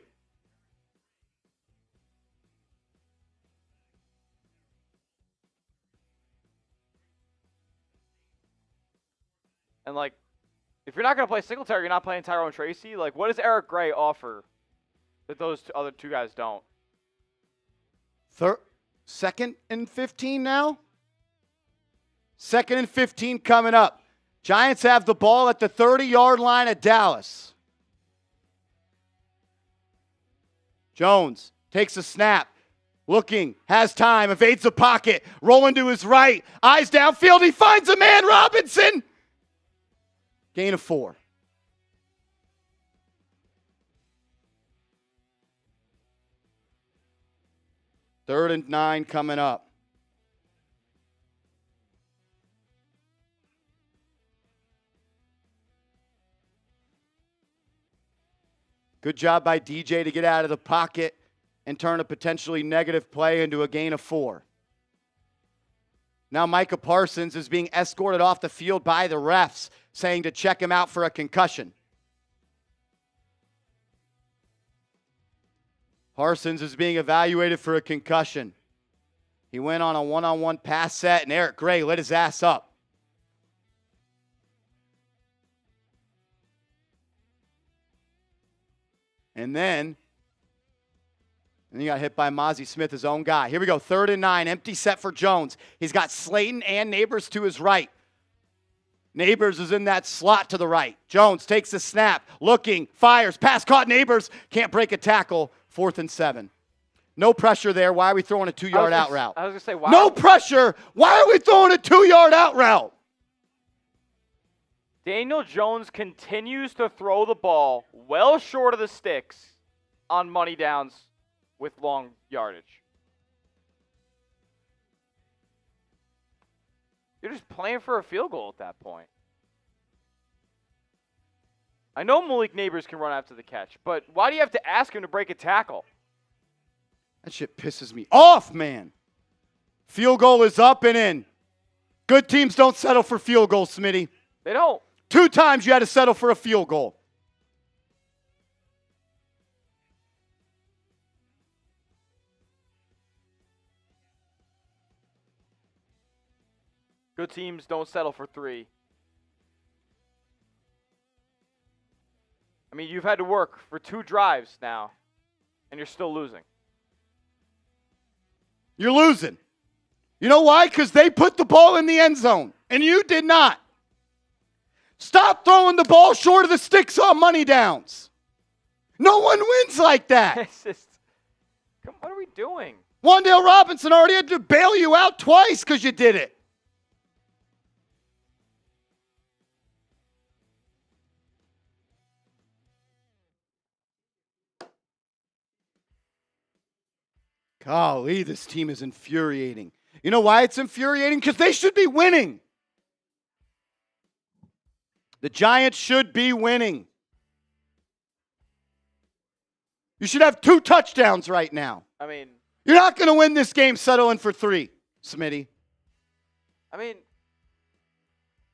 And, like, if you're not going to play Singletary, you're not playing Tyrone Tracy. Like, what does Eric Gray offer that those other two guys don't? 2nd and 15 now? 2nd and 15 coming up. Giants have the ball at the 30-yard line at Dallas. Jones takes a snap. Looking, has time, evades the pocket, rolling to his right. Eyes downfield, he finds a man, Robinson. Gain of 4. Third and 9 coming up. Good job by DJ to get out of the pocket and turn a potentially negative play into a gain of 4. Now Micah Parsons is being escorted off the field by the refs, saying to check him out for a concussion. Parsons is being evaluated for a concussion. He went on a one-on-one pass set, and Eric Gray lit his ass up. And then he got hit by Mozzie Smith, his own guy. Here we go, 3rd and 9, empty set for Jones. He's got Slayton and Neighbors to his right. Neighbors is in that slot to the right. Jones takes the snap, looking, fires, pass caught. Neighbors can't break a tackle. 4th and 7. No pressure there. Why are we throwing a 2-yard out route? I was going to say, why? No pressure. Why are we throwing a 2-yard out route? Daniel Jones continues to throw the ball well short of the sticks on money downs with long yardage. You're just playing for a field goal at that point. I know Malik Neighbors can run after the catch, but why do you have to ask him to break a tackle? That shit pisses me off, man. Field goal is up and in. Good teams don't settle for field goals, Smitty. They don't. 2 times you had to settle for a field goal. Good teams don't settle for 3. I mean, you've had to work for 2 drives now, and you're still losing. You're losing. You know why? Because they put the ball in the end zone, and you did not. Stop throwing the ball short of the sticks on money downs. No one wins like that. It's just, what are we doing? Wan'Dale Robinson already had to bail you out twice because you did it. Golly, this team is infuriating. You know why it's infuriating? Because they should be winning. The Giants should be winning. You should have 2 touchdowns right now. I mean, you're not going to win this game settling for 3, Smitty. I mean,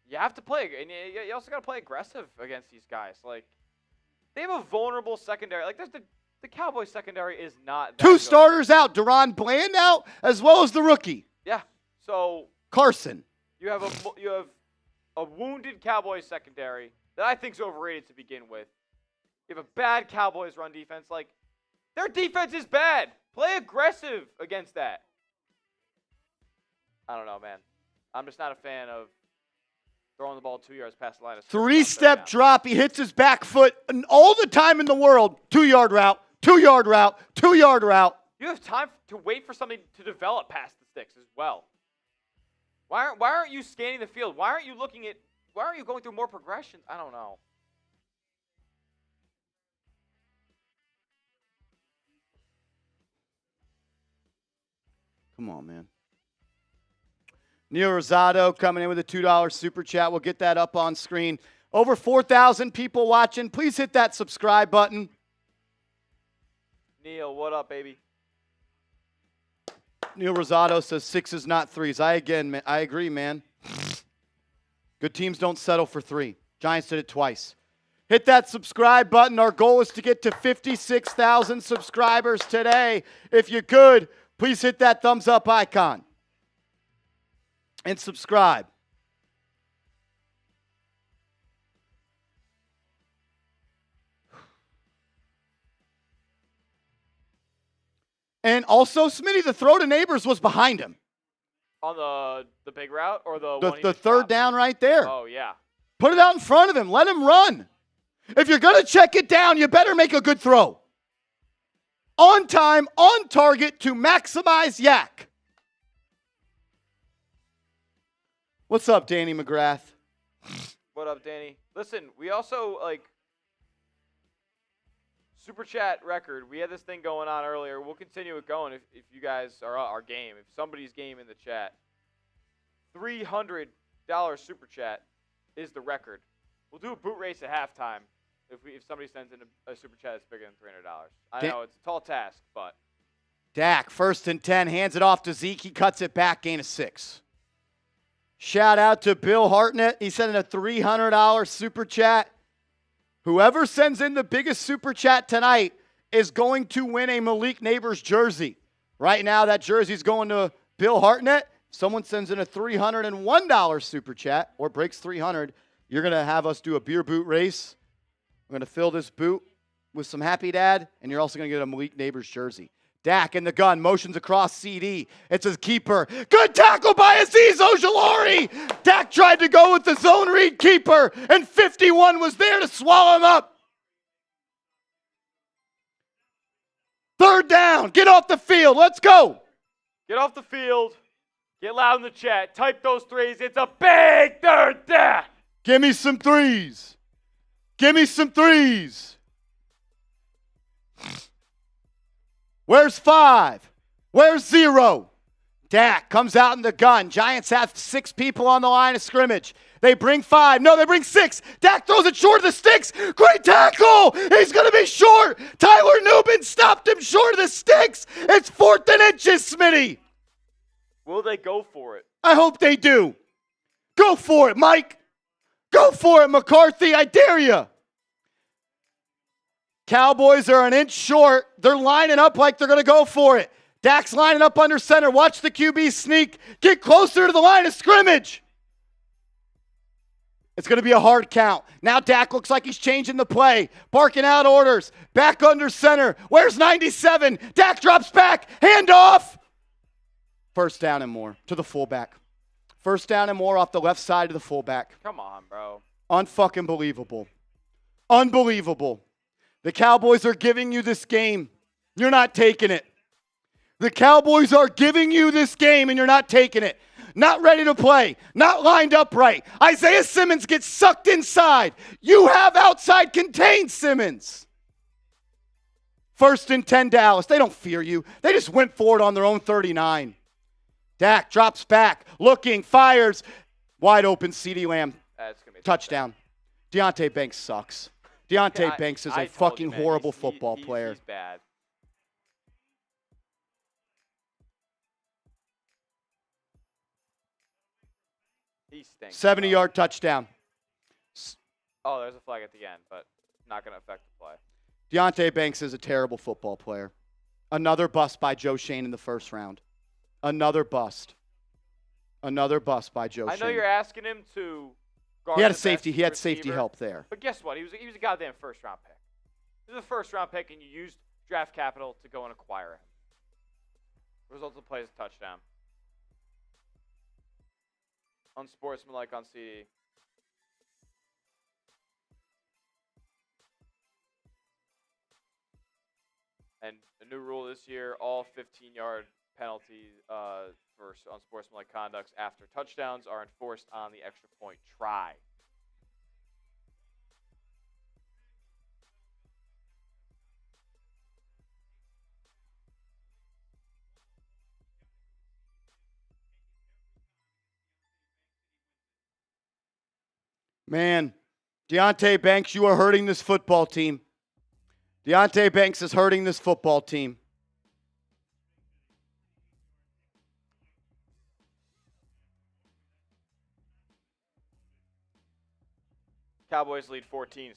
you have to play, and you also got to play aggressive against these guys. Like, they have a vulnerable secondary. Like, there's the Cowboys secondary is not that 2 good. starters out, Deron Bland out, as well as the rookie. Yeah. So Carson. You have a wounded Cowboys secondary that I think is overrated to begin with. You have a bad Cowboys run defense. Like, their defense is bad. Play aggressive against that. I don't know, man. I'm just not a fan of Throwing the ball 2 yards past the line of scrimmage. Three-step drop. He hits his back foot. And all the time in the world, 2-yard route, 2-yard route, 2-yard route. You have time to wait for something to develop past the sticks as well. Why aren't you scanning the field? Why aren't you going through more progressions? I don't know. Come on, man. Neil Rosado coming in with a $2 super chat. We'll get that up on screen. Over 4,000 people watching. Please hit that subscribe button. Neil, what up, baby? Neil Rosado says 6s, not 3s. I agree, man. Good teams don't settle for 3. Giants did it twice. Hit that subscribe button. Our goal is to get to 56,000 subscribers today. If you could, please hit that thumbs up icon and subscribe. And also, Smitty, the throw to Neighbors was behind him. On the big route or the one The third down right there. Oh, yeah. Put it out in front of him. Let him run. If you're going to check it down, you better make a good throw. On time, on target to maximize yak. What's up, Danny McGrath? What up, Danny? Listen, we also, Super Chat record. We had this thing going on earlier. We'll continue it going if you guys are our game. If somebody's game in the chat. $300 Super Chat is the record. We'll do a boot race at halftime if somebody sends in a Super Chat that's bigger than $300. I know it's a tall task, but. Dak, 1st and 10, hands it off to Zeke. He cuts it back, gain of 6. Shout out to Bill Hartnett. He sent in a $300 Super Chat. Whoever sends in the biggest Super Chat tonight is going to win a Malik Neighbors jersey. Right now, that jersey's going to Bill Hartnett. Someone sends in a $301 Super Chat or breaks 300. You're going to have us do a beer boot race. We're going to fill this boot with some Happy Dad, and you're also going to get a Malik Neighbors jersey. Dak in the gun, motions across CD. It's his keeper. Good tackle by Azeez Ojulari. Dak tried to go with the zone read keeper, and 51 was there to swallow him up. 3rd down. Get off the field. Let's go. Get off the field. Get loud in the chat. Type those 3s. It's a big 3rd down. Give me some 3s. Give me some 3s. Where's 5? Where's 0? Dak comes out in the gun. Giants have 6 people on the line of scrimmage. They bring 5. No, they bring 6. Dak throws it short of the sticks. Great tackle. He's going to be short. Tyler Newman stopped him short of the sticks. It's 4th and inches, Smitty. Will they go for it? I hope they do. Go for it, Mike. Go for it, McCarthy. I dare you. Cowboys are an inch short. They're lining up like they're going to go for it. Dak's lining up under center. Watch the QB sneak. Get closer to the line of scrimmage. It's going to be a hard count. Now Dak looks like he's changing the play. Barking out orders. Back under center. Where's 97? Dak drops back. Handoff. 1st down and more to the fullback. 1st down and more off the left side of the fullback. Come on, bro. Unfucking believable. Unbelievable. The Cowboys are giving you this game. You're not taking it. The Cowboys are giving you this game, and you're not taking it. Not ready to play. Not lined up right. Isaiah Simmons gets sucked inside. You have outside contained Simmons. 1st and 10 Dallas. They don't fear you. They just went for it on their own 39. Dak drops back, looking, fires. Wide open, CeeDee Lamb. That's gonna be touchdown. Deontay Banks sucks. Deontay Banks is a fucking horrible football player. He's bad. He stinks. 70-yard touchdown. Oh, there's a flag at the end, but not going to affect the play. Deontay Banks is a terrible football player. Another bust by Joe Shane in the 1st round. Another bust. Another bust by Joe Shane. I know you're asking him to guard He had a the safety. best He had receiver, safety help there. But guess what? He was a goddamn 1st-round pick. He was a 1st-round pick, and you used draft capital to go and acquire him. Result of the play is a touchdown. Unsportsmanlike on CD. And a new rule this year, all 15-yard penalties for unsportsmanlike conducts after touchdowns are enforced on the extra point try. Man, Deontay Banks, you are hurting this football team. Deontay Banks is hurting this football team. Cowboys lead 14-6.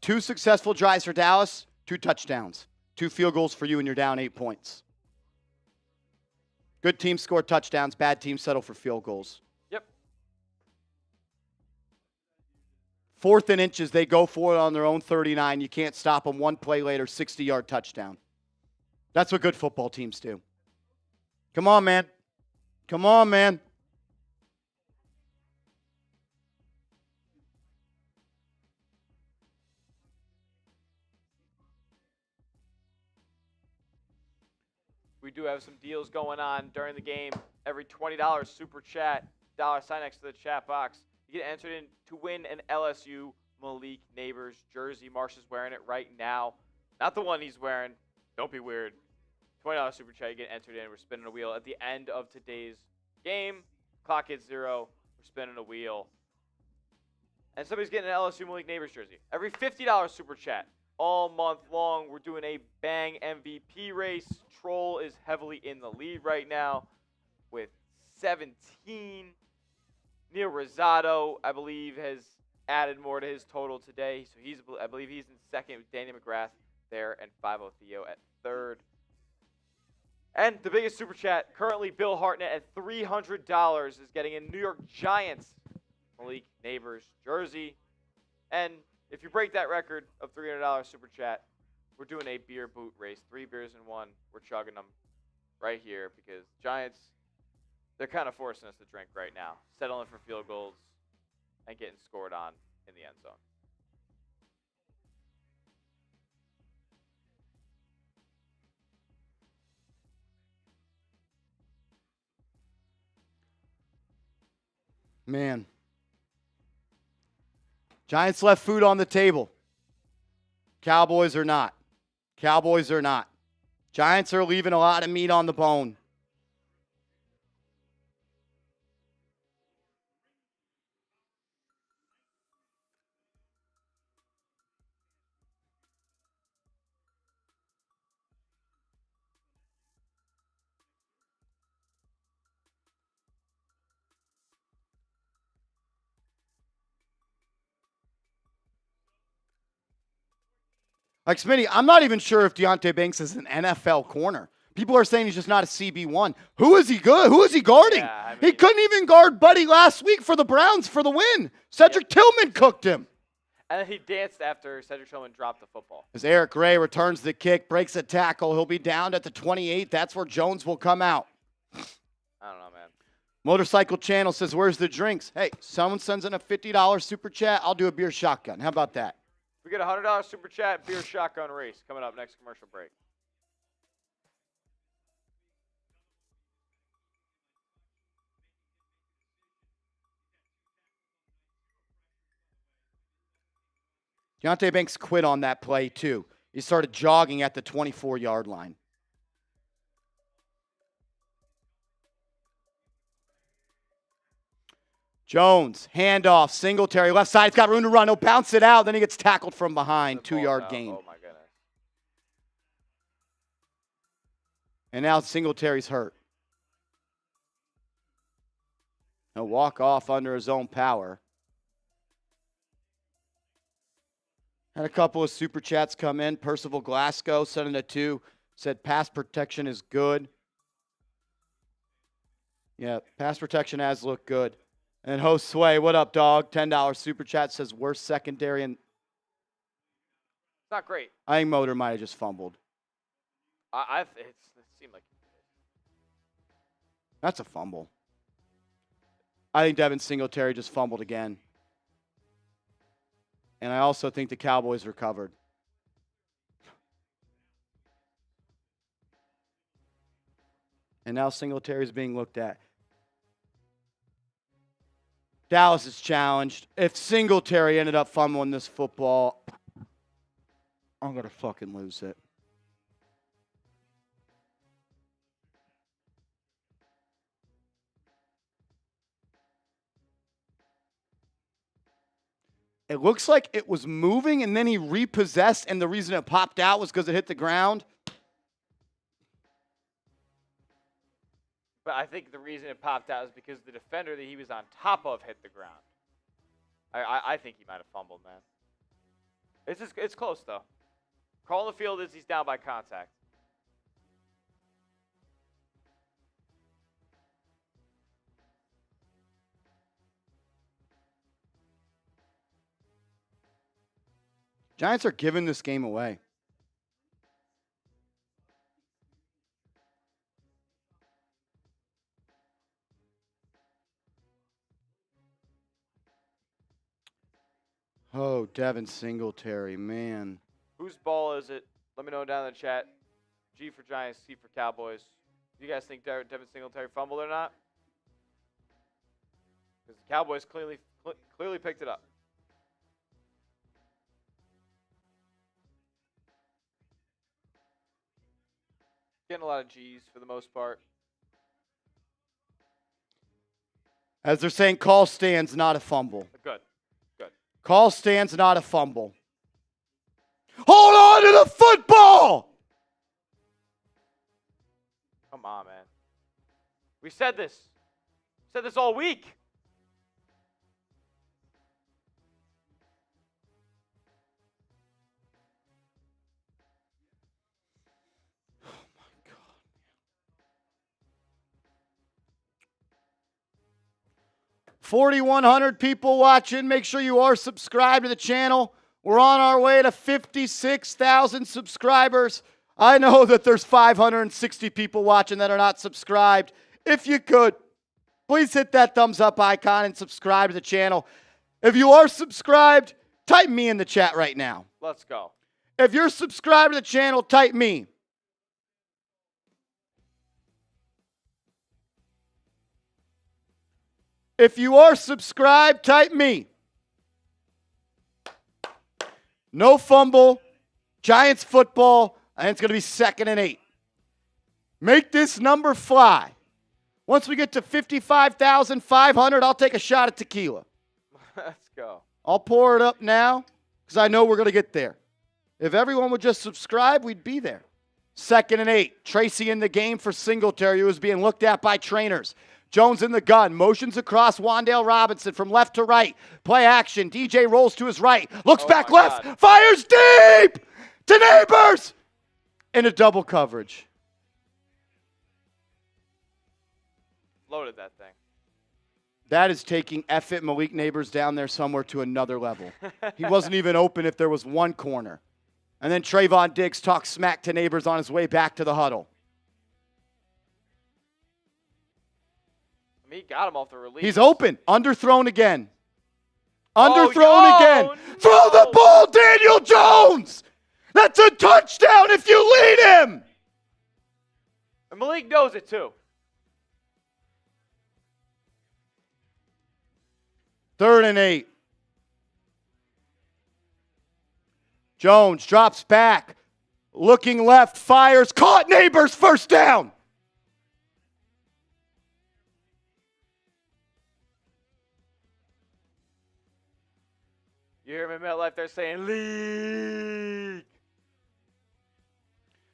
Two successful drives for Dallas, 2 touchdowns. 2 field goals for you, and you're down 8 points. Good teams score touchdowns. Bad teams settle for field goals. Yep. 4th and inches, they go for it on their own 39. You can't stop them. 1 play later, 60-yard touchdown. That's what good football teams do. Come on, man. Come on, man. We do have some deals going on during the game. Every $20 super chat, $sign next to the chat box, you get entered in to win an LSU Malik Neighbors jersey. Marsh is wearing it right now. Not the one he's wearing. Don't be weird. $20 super chat, you get entered in. We're spinning a wheel at the end of today's game. Clock hits 0. We're spinning a wheel. And somebody's getting an LSU Malik Neighbors jersey. Every $50 super chat. All month long, we're doing a bang MVP race. Troll is heavily in the lead right now with 17. Neil Rosado, I believe, has added more to his total today. So I believe he's in second with Danny McGrath there and 5-0 Theo at third. And the biggest super chat, currently Bill Hartnett at $300 is getting a New York Giants Malik Neighbors jersey. And if you break that record of $300 super chat, we're doing a beer boot race. 3 beers in 1. We're chugging them right here because Giants, they're kind of forcing us to drink right now, settling for field goals and getting scored on in the end zone. Man. Giants left food on the table. Cowboys are not. Cowboys are not. Giants are leaving a lot of meat on the bone. Like Smitty, I'm not even sure if Deontay Banks is an NFL corner. People are saying he's just not a CB1. Who is he good? Who is he guarding? Yeah, He couldn't even guard Buddy last week for the Browns for the win. Cedric Tillman cooked him. And then he danced after Cedric Tillman dropped the football. As Eric Gray returns the kick, breaks a tackle, he'll be down at the 28. That's where Jones will come out. I don't know, man. Motorcycle Channel says, where's the drinks? Hey, someone sends in a $50 super chat, I'll do a beer shotgun. How about that? We get a $100 super chat, beer shotgun race coming up next commercial break. Deontay Banks quit on that play, too. He started jogging at the 24-yard line. Jones, handoff, Singletary, left side. He's got room to run. He'll bounce it out. Then he gets tackled from behind. 2-yard gain. Oh, my goodness. And now Singletary's hurt. He'll walk off under his own power. Had a couple of super chats come in. Percival Glasgow, sending a 2, said pass protection is good. Yeah, pass protection has looked good. And host Sway, what up, dog? $10 super chat says worst secondary. And It's not great. I think Motor might have just fumbled. It seemed like That's a fumble. I think Devin Singletary just fumbled again. And I also think the Cowboys recovered. And now Singletary's being looked at. Dallas is challenged. If Singletary ended up fumbling this football, I'm going to fucking lose it. It looks like it was moving and then he repossessed, and the reason it popped out was because it hit the ground. But I think the reason it popped out is because the defender that he was on top of hit the ground. I think he might have fumbled, man. It's close though. Call on the field is he's down by contact. Giants are giving this game away. Oh, Devin Singletary, man. Whose ball is it? Let me know down in the chat. G for Giants, C for Cowboys. Do you guys think Devin Singletary fumbled or not? Because the Cowboys clearly picked it up. Getting a lot of G's for the most part. As they're saying, call stands, not a fumble. Good. Call stands, not a fumble. Hold on to the football! Come on, man. We said this. Said this all week. Oh, my God. 4,100 people watching. Make sure you are subscribed to the channel. We're on our way to 56,000 subscribers. I know that there's 560 people watching that are not subscribed. If you could, please hit that thumbs up icon and subscribe to the channel. If you are subscribed, type me in the chat right now. Let's go. If you're subscribed to the channel, type me. If you are subscribed, type me. No fumble. Giants football. And it's going to be 2nd and 8. Make this number fly. Once we get to 55,500, I'll take a shot at tequila. Let's go. I'll pour it up now because I know we're going to get there. If everyone would just subscribe, we'd be there. 2nd and 8. Tracy in the game for Singletary, who is being looked at by trainers. Jones in the gun, motions across Wan'Dale Robinson from left to right. Play action. DJ rolls to his right, looks back left, God. Fires deep to Neighbors in a double coverage. Loaded that thing. That is taking Effet Malik Neighbors down there somewhere to another level. He wasn't even open if there was one corner. And then Trayvon Diggs talks smack to Neighbors on his way back to the huddle. I mean, he got him off the release. He's open. Underthrown again. Underthrown Oh, again. no. Throw the ball, Daniel Jones. That's a touchdown if you lead him. And Malik knows it too. 3rd and 8. Jones drops back. Looking left, fires. Caught Neighbors, first down. You hear him in MetLife, they're saying, leak.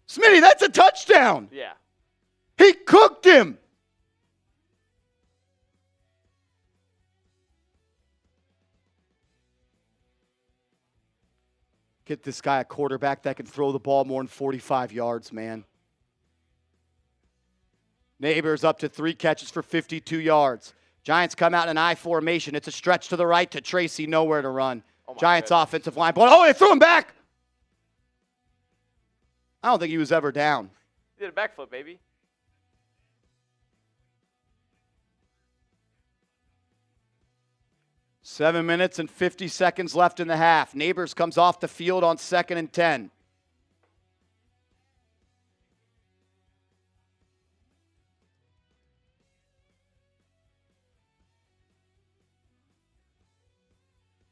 Smitty, that's a touchdown. Yeah. He cooked him. Get this guy a quarterback that can throw the ball more than 45 yards, man. Neighbors up to 3 catches for 52 yards. Giants come out in an I formation. It's a stretch to the right to Tracy, nowhere to run. Giants offensive line. Oh, they threw him back. I don't think he was ever down. He did a backflip, baby. Seven minutes and 50 seconds left in the half. Neighbors comes off the field on 2nd and 10.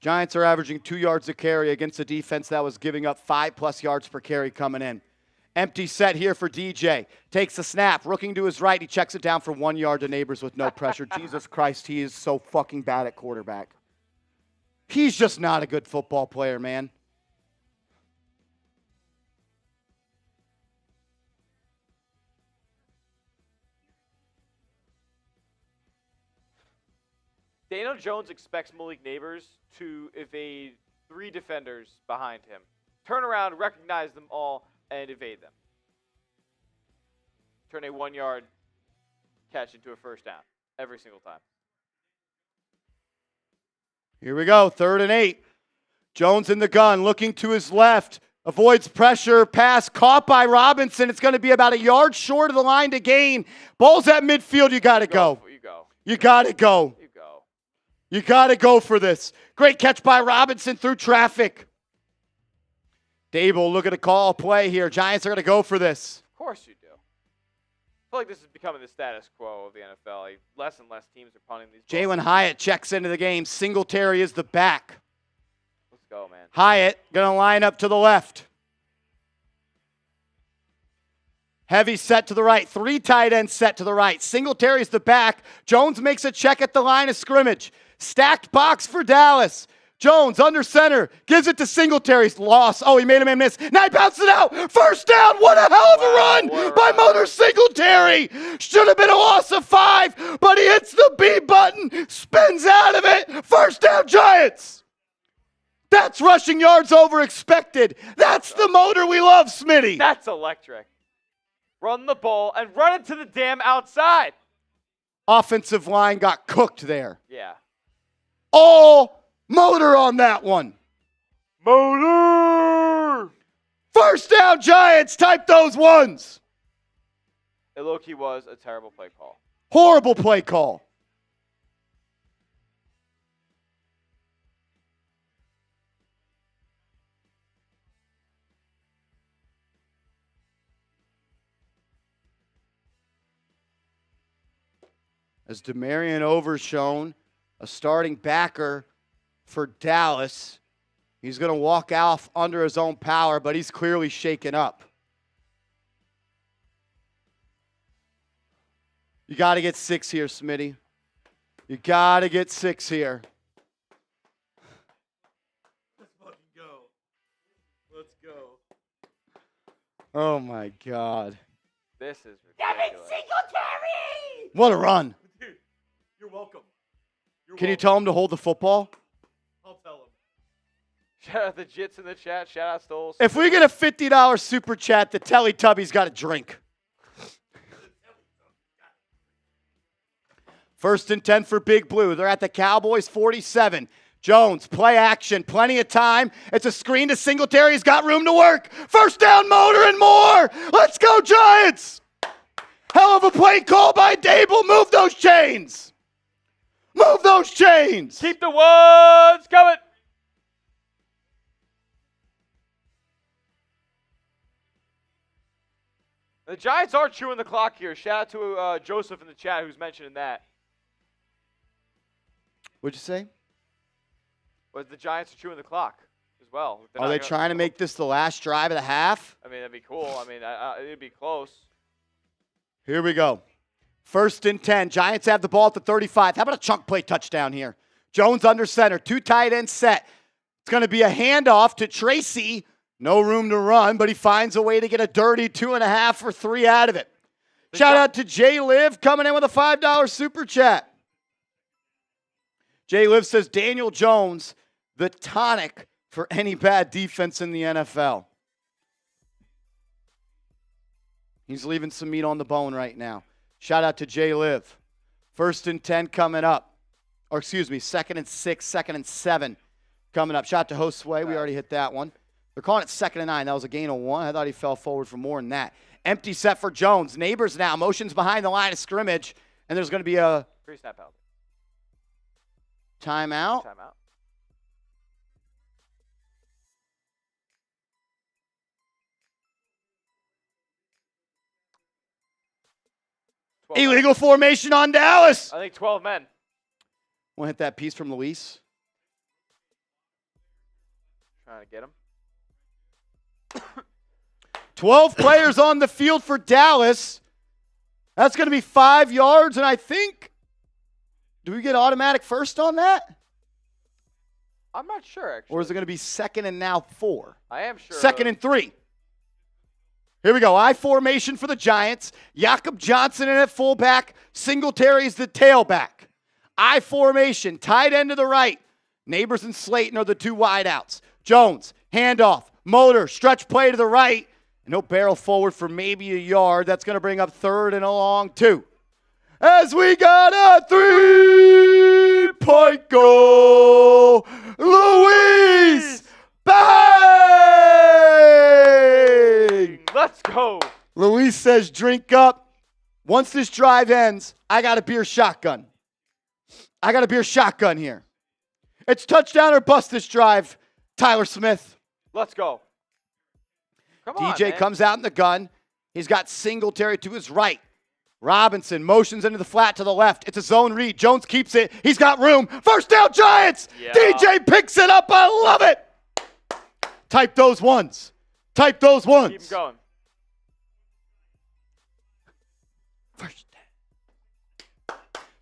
Giants are averaging 2 yards a carry against a defense that was giving up 5+ yards per carry coming in. Empty set here for DJ. Takes the snap. Rooking to his right. He checks it down for 1 yard to Neighbors with no pressure. Jesus Christ, he is so fucking bad at quarterback. He's just not a good football player, man. Daniel Jones expects Malik Neighbors to evade 3 defenders behind him. Turn around, recognize them all, and evade them. Turn a 1-yard catch into a first down every single time. Here we go, 3rd and 8. Jones in the gun, looking to his left. Avoids pressure, pass caught by Robinson. It's going to be about a yard short of the line to gain. Ball's at midfield, you got to go. You go. You got to go. You go. You got to go for this. Great catch by Robinson through traffic. Dable looking to call a play here. Giants are going to go for this. Of course you do. I feel like this is becoming the status quo of the NFL. Like, less and less teams are punting these balls. Jalen Hyatt checks into the game. Singletary is the back. Let's go, man. Hyatt going to line up to the left. Heavy set to the right. 3 tight ends set to the right. Singletary's the back. Jones makes a check at the line of scrimmage. Stacked box for Dallas. Jones under center. Gives it to Singletary's loss. Oh, he made a man miss. Now he bounced it out. First down. What a hell of a run by Motor Singletary. Should have been a loss of 5, but he hits the B button. Spins out of it. First down, Giants. That's rushing yards over expected. That's the motor we love, Smitty. That's electric. Run the ball and run it to the damn outside. Offensive line got cooked there. Yeah. All motor on that one. Motor! First down, Giants. Type those ones. It low-key was a terrible play call. Horrible play call. As Demarion Overshown, a starting backer for Dallas. He's going to walk off under his own power, but he's clearly shaken up. You got to get 6 here, Smitty. You got to get 6 here. Let's fucking go. Let's go. Oh, my God. This is ridiculous. What a run. Dude, you're welcome. Can you tell him to hold the football? I'll tell him. Shout out the Jits in the chat. Shout out Stoles. If we get a $50 super chat, the Teletubby's got a drink. 1st and 10 for Big Blue. They're at the Cowboys 47. Jones, play action, plenty of time. It's a screen to Singletary. He's got room to work. First down, motor and more. Let's go, Giants. Hell of a play call by Dable. Move those chains. Move those chains. Keep the ones coming. The Giants are chewing the clock here. Shout out to Joseph in the chat who's mentioning that. What'd you say? But the Giants are chewing the clock as well. Are they trying to make this the last drive of the half? I mean, that'd be cool. I mean, it'd be close. Here we go. 1st and 10. Giants have the ball at the 35. How about a chunk play touchdown here? Jones under center. 2 tight ends set. It's going to be a handoff to Tracy. No room to run, but he finds a way to get a dirty 2.5 or 3 out of it. Shout out to Jay Liv coming in with a $5 super chat. Jay Liv says Daniel Jones, the tonic for any bad defense in the NFL. He's leaving some meat on the bone right now. Shout out to Jay Liv. 1st and 10 coming up. Or excuse me, 2nd and 6, 2nd and 7 coming up. Shout out to Josue. We already hit that one. They're calling it 2nd and 9. That was a gain of 1. I thought he fell forward for more than that. Empty set for Jones. Neighbors now. Motions behind the line of scrimmage. And there's going to be a Pre-snap penalty. timeout. Timeout. Illegal formation on Dallas. I think 12 men. We'll hit that piece from Luis. Trying to get him. 12 players on the field for Dallas. That's going to be 5 yards, and I think, do we get automatic first on that? I'm not sure, actually. Or is it going to be second and now 4? I am sure. Second and 3. Here we go. I formation for the Giants. Jakob Johnson in at fullback. Singletary is the tailback. I formation. Tight end to the right. Neighbors and Slayton are the 2 wideouts. Jones, handoff. Motor, stretch play to the right. And he'll barrel forward for maybe a yard. That's going to bring up 3rd and a long 2. As we got a 3-point goal. Luis Bang! Let's go. Luis says drink up. Once this drive ends, I got a beer shotgun. I got a beer shotgun here. It's touchdown or bust this drive, Tyler Smith. Let's go. Come on, DJ man. comes out in the gun. He's got Singletary to his right. Robinson motions into the flat to the left. It's a zone read. Jones keeps it. He's got room. First down, Giants. Yeah. DJ picks it up. I love it. Type those ones. Type those ones. Keep him going. First down.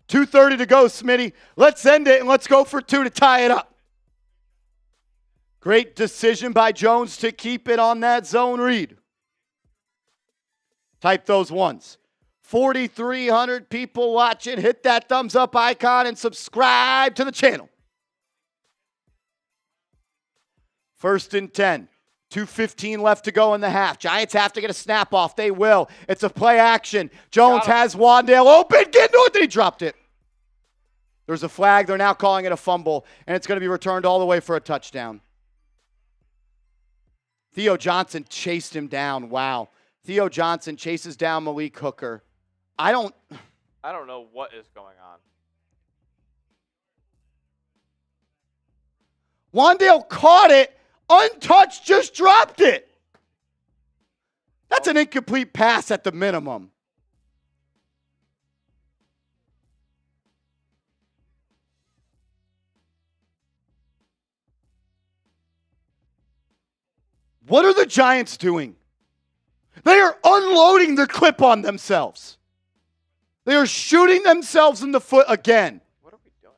2:30 to go, Smitty. Let's end it, and let's go for 2 to tie it up. Great decision by Jones to keep it on that zone read. Type those ones. 4,300 people watching. Hit that thumbs up icon and subscribe to the channel. 1st and 10. 2:15 left to go in the half. Giants have to get a snap off. They will. It's a play action. Jones has Wandale open. Get into it. Then he dropped it. There's a flag. They're now calling it a fumble, and it's going to be returned all the way for a touchdown. Theo Johnson chased him down. Wow. Theo Johnson chases down Malik Hooker. I don't know what is going on. Wandale caught it. Untouched, just dropped it. That's an incomplete pass at the minimum. What are the Giants doing? They are unloading the clip on themselves. They are shooting themselves in the foot again. What are we doing?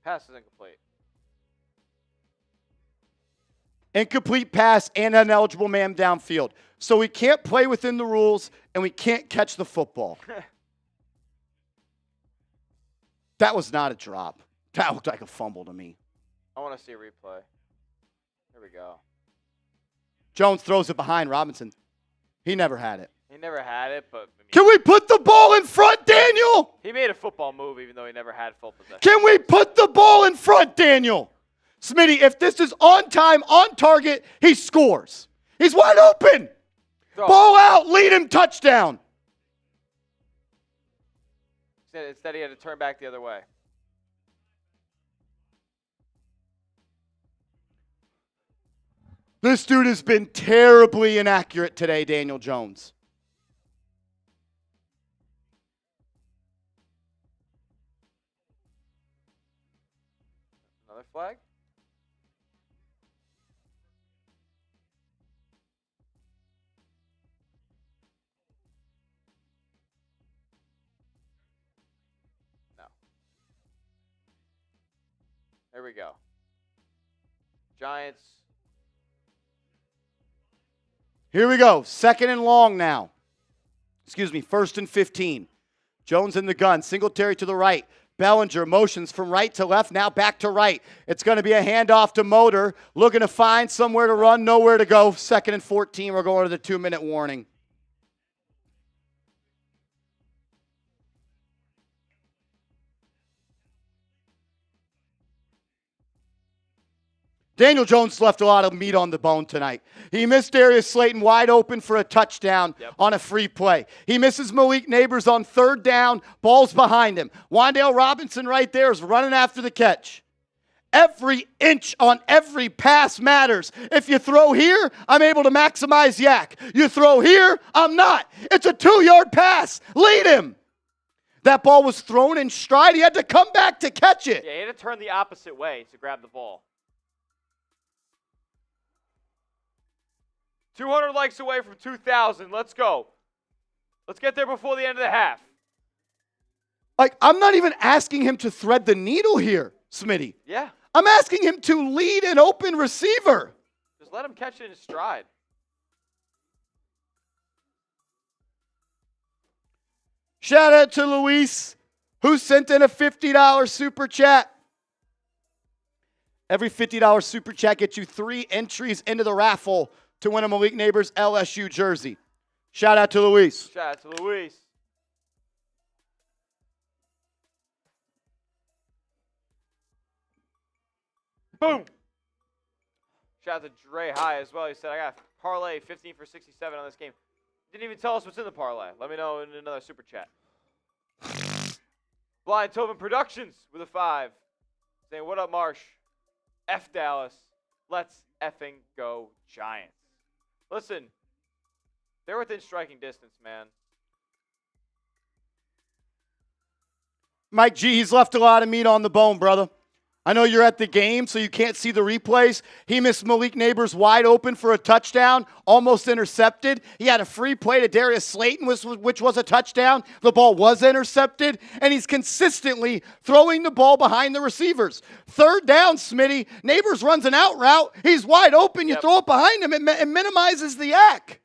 Pass is incomplete. Incomplete pass and an eligible man downfield. So we can't play within the rules and we can't catch the football. That was not a drop. That looked like a fumble to me. I want to see a replay. Here we go. Jones throws it behind Robinson. He never had it. He never had it, but I mean, Can we put the ball in front, Daniel? he made a football move even though he never had full possession. Can we put the ball in front, Daniel? Smitty, if this is on time, on target, he scores. He's wide open. Throw. Ball out, lead him, touchdown. Instead, he had to turn back the other way. This dude has been terribly inaccurate today, Daniel Jones. Another flag? No. There we go. Giants. Here we go. 2nd and long now. 1st and 15. Jones in the gun. Singletary to the right. Bellinger motions from right to left, now back to right. It's going to be a handoff to Motor. Looking to find somewhere to run, nowhere to go. 2nd and 14. We're going to the 2-minute warning. Daniel Jones left a lot of meat on the bone tonight. He missed Darius Slayton wide open for a touchdown on a free play. He misses Malik Neighbors on third down, ball's behind him. Wan'Dale Robinson right there is running after the catch. Every inch on every pass matters. If you throw here, I'm able to maximize yak. You throw here, I'm not. It's a 2-yard pass. Lead him. That ball was thrown in stride. He had to come back to catch it. Yeah, he had to turn the opposite way to grab the ball. 200 likes away from 2,000. Let's go. Let's get there before the end of the half. Like, I'm not even asking him to thread the needle here, Smitty. Yeah. I'm asking him to lead an open receiver. Just let him catch it in his stride. Shout out to Luis, who sent in a $50 super chat. Every $50 super chat gets you 3 entries into the raffle to win a Malik Neighbors LSU jersey. Shout out to Luis. Shout out to Luis. Boom. Shout out to Dre High as well. He said, I got parlay 15 for 67 on this game. Didn't even tell us what's in the parlay. Let me know in another super chat. Blind Tobin Productions with a 5. Saying, what up, Marsh? F Dallas. Let's effing go Giants. Listen, they're within striking distance, man. Mike G, he's left a lot of meat on the bone, brother. I know you're at the game, so you can't see the replays. He missed Malik Neighbors wide open for a touchdown, almost intercepted. He had a free play to Darius Slayton, which was a touchdown. The ball was intercepted, and he's consistently throwing the ball behind the receivers. Third down, Smitty. Neighbors runs an out route. He's wide open. You throw it behind him. It minimizes the yak.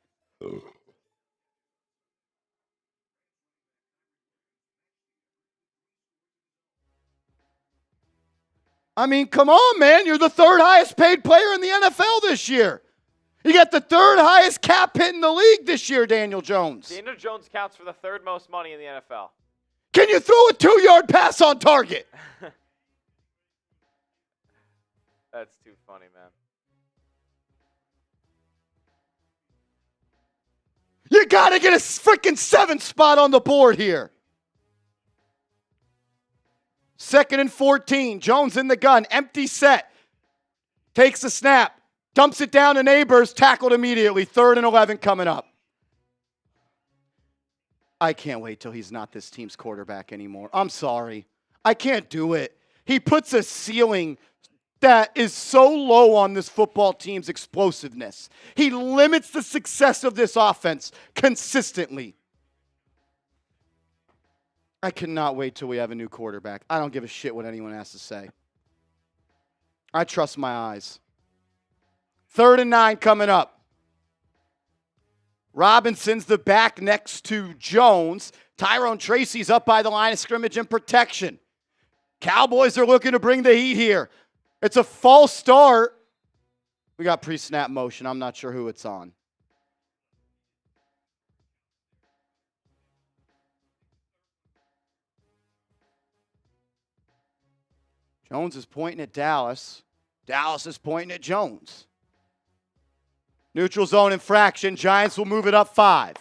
I mean, come on, man. You're the 3rd highest paid player in the NFL this year. You got the 3rd highest cap hit in the league this year, Daniel Jones. Daniel Jones counts for the 3rd most money in the NFL. Can you throw a 2-yard pass on target? That's too funny, man. You got to get a freaking 7th spot on the board here. 2nd and 14. Jones in the gun. Empty set. Takes the snap. Dumps it down to Neighbors. Tackled immediately. 3rd and 11 coming up. I can't wait till he's not this team's quarterback anymore. I'm sorry. I can't do it. He puts a ceiling that is so low on this football team's explosiveness. He limits the success of this offense consistently. I cannot wait till we have a new quarterback. I don't give a shit what anyone has to say. I trust my eyes. 3rd and 9 coming up. Robinson's the back next to Jones. Tyrone Tracy's up by the line of scrimmage and protection. Cowboys are looking to bring the heat here. It's a false start. We got pre-snap motion. I'm not sure who it's on. Jones is pointing at Dallas. Dallas is pointing at Jones. Neutral zone infraction. Giants will move it up 5.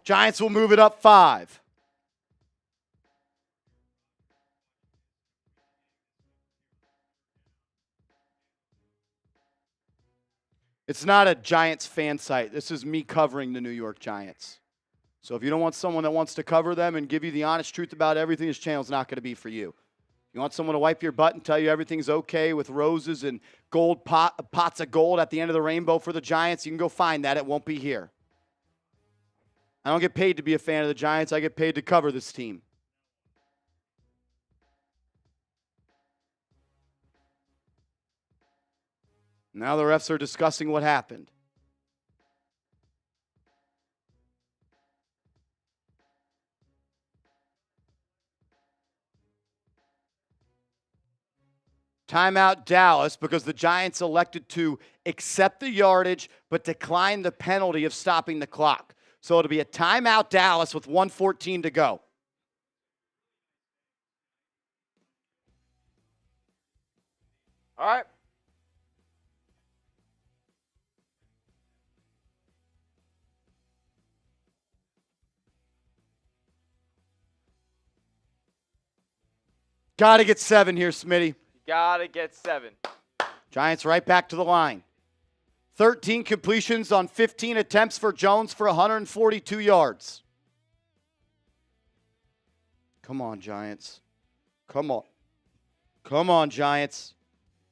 Giants will move it up 5. It's not a Giants fan site. This is me covering the New York Giants. So if you don't want someone that wants to cover them and give you the honest truth about everything, this channel is not going to be for you. You want someone to wipe your butt and tell you everything's okay with roses and gold pots of gold at the end of the rainbow for the Giants, you can go find that. It won't be here. I don't get paid to be a fan of the Giants. I get paid to cover this team. Now the refs are discussing what happened. Timeout Dallas because the Giants elected to accept the yardage but decline the penalty of stopping the clock. So it'll be a timeout Dallas with 1:14 to go. All right. Got to get 7 here, Smitty. You got to get 7. Giants right back to the line. 13 completions on 15 attempts for Jones for 142 yards. Come on, Giants. Come on. Come on, Giants.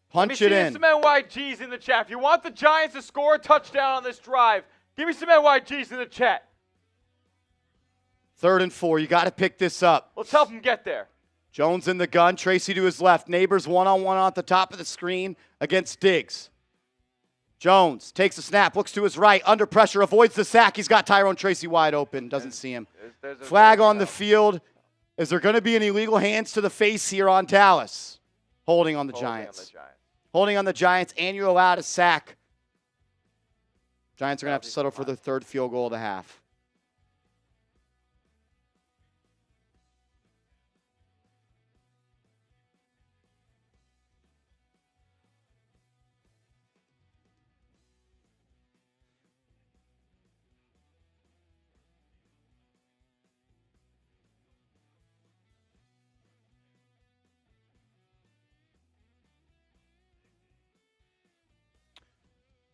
Punch it in. Give me some NYGs in the chat. If you want the Giants to score a touchdown on this drive, give me some NYGs in the chat. 3rd and 4. You got to pick this up. Let's help them get there. Jones in the gun. Tracy to his left. Neighbors one-on-one at the top of the screen against Diggs. Jones takes a snap, looks to his right, under pressure, avoids the sack. He's got Tyrone Tracy wide open, doesn't see him. Flag on the field. Is there going to be an illegal hands to the face here on Dallas? Holding on the Giants. Holding on the Giants, and you allowed a sack. Giants are going to have to settle for the 3rd field goal of the half.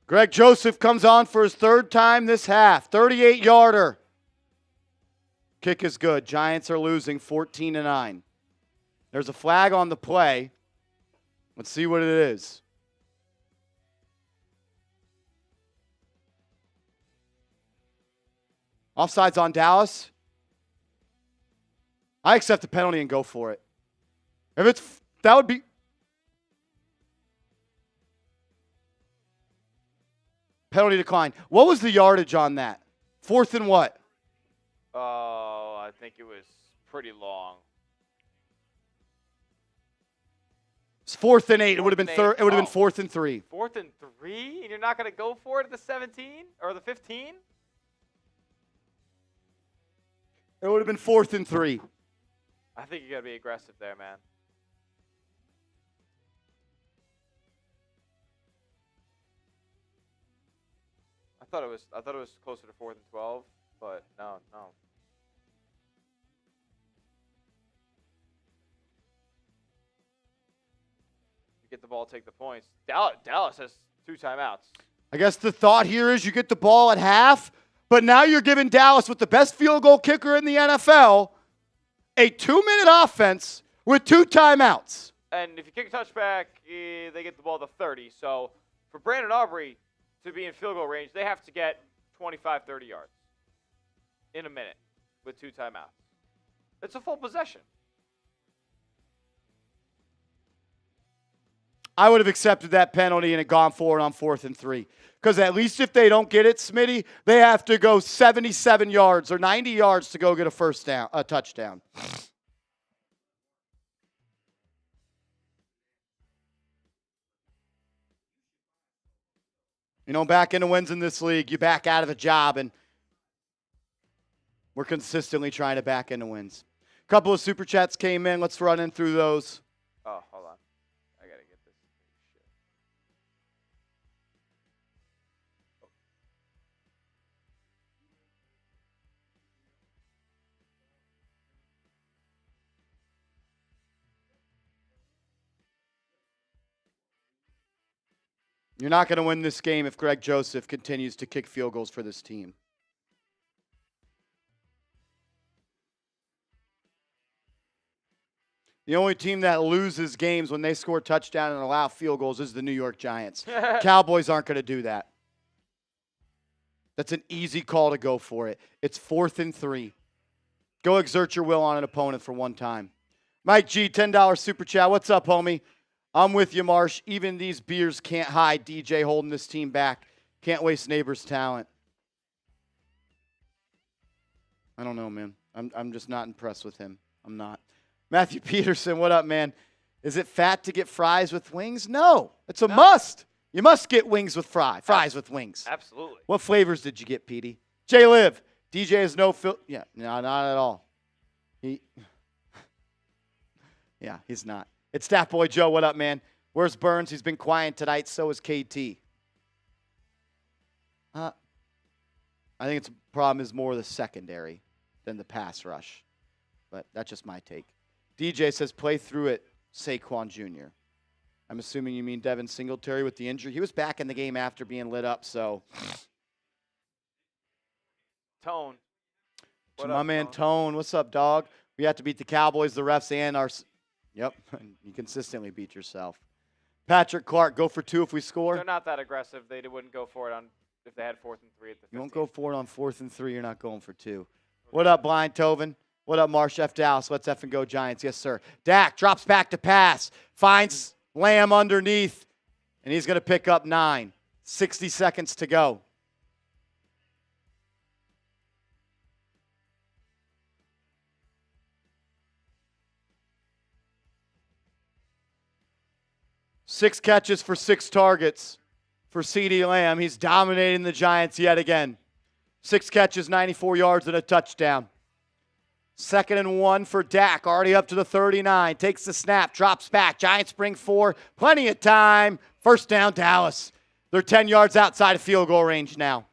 Greg Joseph comes on for his 3rd time this half. 38-yarder. Kick is good. Giants are losing 14-9. There's a flag on the play. Let's see what it is. Offsides on Dallas. I accept the penalty and go for it. That would be. Penalty decline. What was the yardage on that? 4th and what? Oh, I think it was pretty long. It's 4th and 8. It would have been It would have been 4th and 3. 4th and 3, and you're not going to go for it at the 17 or the 15? It would have been 4th and 3. I think you got to be aggressive there, man. I thought it was closer to 4th and 12, but no. You get the ball, take the points. Dallas has 2 timeouts. I guess the thought here is you get the ball at half, but now you're giving Dallas, with the best field goal kicker in the NFL, a 2-minute offense with 2 timeouts. And if you kick a touchback, they get the ball to 30. So for Brandon Aubrey to be in field goal range, they have to get 25, 30 yards in a minute with 2 timeouts. It's a full possession. I would have accepted that penalty and had gone for it on 4th and 3. Because at least if they don't get it, Smitty, they have to go 77 yards or 90 yards to go get a touchdown. You know, back into wins in this league, you back out of a job, and we're consistently trying to back into wins. A couple of super chats came in. Let's run in through those. Oh, hold on. I got to get this. Shit. You're not going to win this game if Greg Joseph continues to kick field goals for this team. The only team that loses games when they score touchdown and allow field goals is the New York Giants. Cowboys aren't going to do that. That's an easy call to go for it. It's 4th and 3. Go exert your will on an opponent for one time. Mike G, $10 super chat. What's up, homie? I'm with you, Marsh. Even these beers can't hide DJ holding this team back. Can't waste neighbors' talent. I don't know, man. I'm just not impressed with him. I'm not. Matthew Peterson, what up, man? Is it fat to get fries with wings? No. It's a must. You must get wings with fries with wings. Absolutely. What flavors did you get, Petey? Jay Liv, DJ has no Yeah, no, not at all. Yeah, he's not. It's Stat Boy Joe. What up, man? Where's Burns? He's been quiet tonight. So is KT. I think the problem is more the secondary than the pass rush. But that's just my take. DJ says play through it, Saquon Jr. I'm assuming you mean Devin Singletary with the injury. He was back in the game after being lit up, so. Tone. To my man Tone. What's up, dog? We have to beat the Cowboys, the refs, and our. Yep, you consistently beat yourself. Patrick Clark, go for 2 if we score. They're not that aggressive. They wouldn't go for it on if they had 4th and 3 at the 15. You won't go for it on 4th and 3. You're not going for 2. What up, Blind Tovin? What up, Marsh F. Dallas? Let's effing go Giants. Yes, sir. Dak drops back to pass. Finds Lamb underneath. And he's going to pick up 9. 60 seconds to go. Six catches for 6 targets for CeeDee Lamb. He's dominating the Giants yet again. 6 catches, 94 yards, and a touchdown. 2nd and 1 for Dak, already up to the 39. Takes the snap, drops back. Giants bring 4. Plenty of time. First down, Dallas. They're 10 yards outside of field goal range now.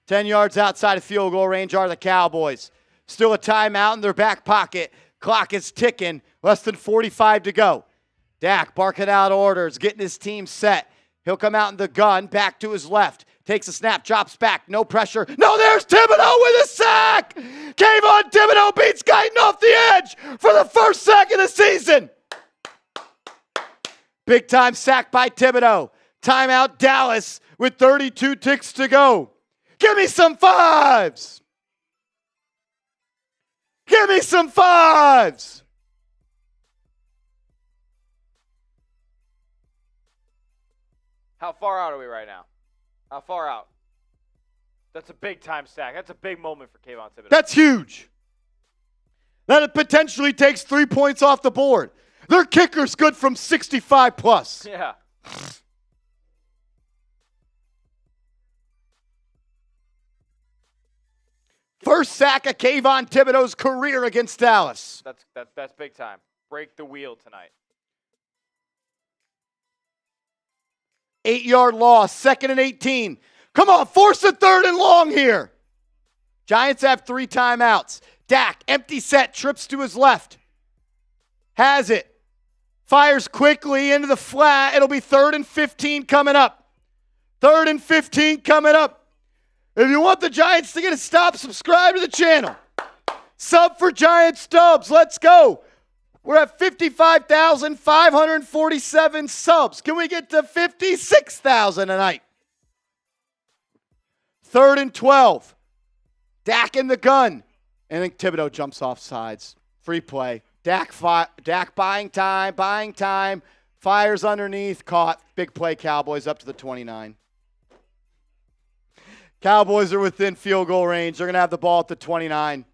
10 yards outside of field goal range are the Cowboys. Still a timeout in their back pocket. Clock is ticking. Less than 45 to go. Dak barking out orders, getting his team set. He'll come out in the gun, back to his left. Takes a snap, drops back, no pressure. No, there's Thibodeau with a sack! Kayvon Thibodeau beats Guyton off the edge for the first sack of the season. Big time sack by Thibodeau. Timeout Dallas with 32 ticks to go. Give me some 5s. Give me some 5s. How far out are we right now? How far out? That's a big time sack. That's a big moment for Kayvon Thibodeau. That's huge. That potentially takes 3 points off the board. Their kicker's good from 65 plus. Yeah. First sack of Kayvon Thibodeau's career against Dallas. That's big time. Break the wheel tonight. 8-yard loss, 2nd and 18. Come on, force a 3rd and long here. Giants have 3 timeouts. Dak, empty set, trips to his left. Has it. Fires quickly into the flat. It'll be 3rd and 15 coming up. 3rd and 15 coming up. If you want the Giants to get a stop, subscribe to the channel. Sub for Giants Dubs. Let's go. We're at 55,547 subs. Can we get to 56,000 tonight? 3rd and 12. Dak in the gun. And then Thibodeau jumps off sides. Free play. Dak buying time. Fires underneath. Caught. Big play, Cowboys up to the 29. Cowboys are within field goal range. They're going to have the ball at the 29.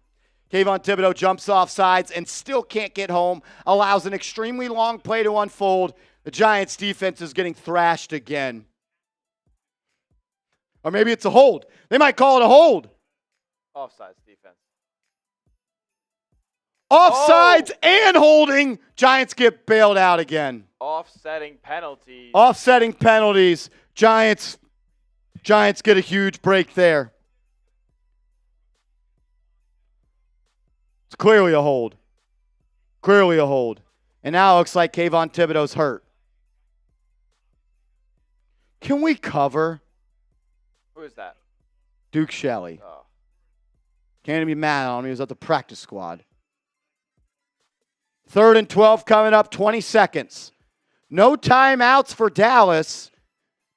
Kayvon Thibodeau jumps off sides and still can't get home. Allows an extremely long play to unfold. The Giants' defense is getting thrashed again. Or maybe it's a hold. They might call it a hold. Offsides defense. Offsides and holding. Giants get bailed out again. Offsetting penalties. Offsetting penalties. Giants get a huge break there. It's clearly a hold. Clearly a hold. And now it looks like Kayvon Thibodeau's hurt. Can we cover? Who is that? Duke Shelley. Oh. Can't even be mad on him. He was at the practice squad. 3rd and 12 coming up, 20 seconds. No timeouts for Dallas.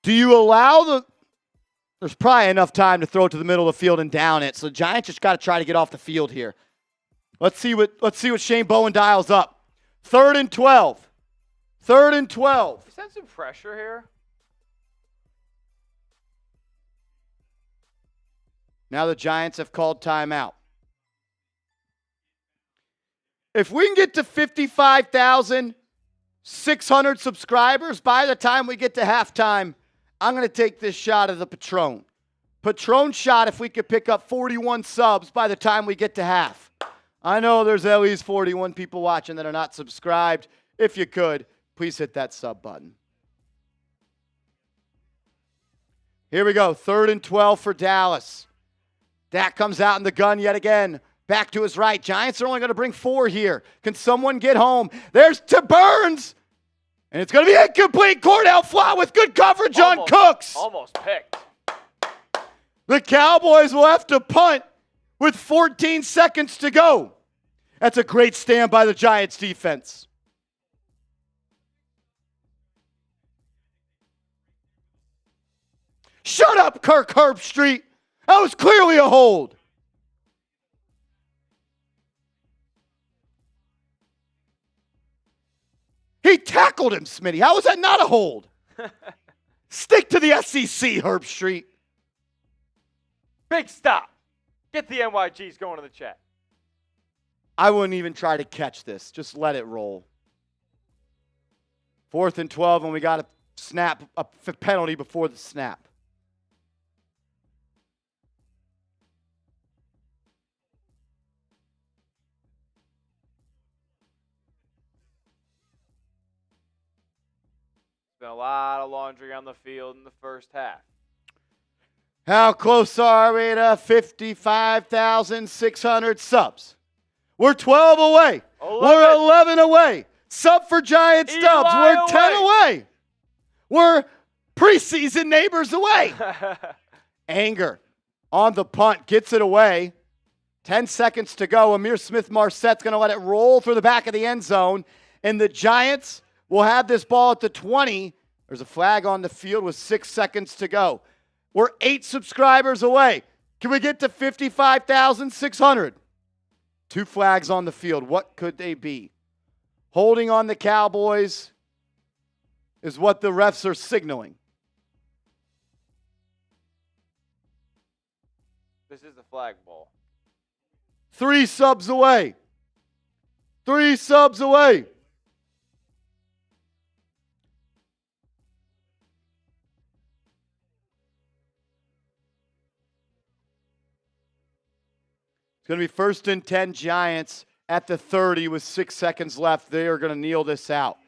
Do you allow the... There's probably enough time to throw it to the middle of the field and down it. So the Giants just got to try to get off the field here. Let's see what Shane Bowen dials up. 3rd and 12. 3rd and 12. You sense some pressure here? Now the Giants have called timeout. If we can get to 55,600 subscribers by the time we get to halftime, I'm going to take this shot of the Patron. Patron shot if we could pick up 41 subs by the time we get to half. I know there's at least 41 people watching that are not subscribed. If you could, please hit that sub button. Here we go. 3rd and 12 for Dallas. Dak comes out in the gun yet again. Back to his right. Giants are only going to bring 4 here. Can someone get home? There's to Burns. And it's going to be incomplete. Cordell Flott with good coverage on Cooks. Almost picked. The Cowboys will have to punt with 14 seconds to go. That's a great stand by the Giants defense. Shut up, Kirk Herbstreit. That was clearly a hold. He tackled him, Smitty. How was that not a hold? Stick to the SEC, Herbstreit. Big stop. Get the NYGs going in the chat. I wouldn't even try to catch this. Just let it roll. 4th and 12, and we got a penalty before the snap. Been a lot of laundry on the field in the first half. How close are we to 55,600 subs? We're 12 away. 11. We're 11 away. Sub for Giant Stubs. We're 10 away. We're preseason neighbors away. Anger on the punt. Gets it away. 10 seconds to go. Amir Smith-Marsette's going to let it roll through the back of the end zone. And the Giants will have this ball at the 20. There's a flag on the field with 6 seconds to go. We're 8 subscribers away. Can we get to 55,600? 2 flags on the field. What could they be? Holding on the Cowboys is what the refs are signaling. This is the flag ball. 3 subs away. 3 subs away. It's going to be 1st and 10 Giants at the 30 with 6 seconds left. They are going to kneel this out.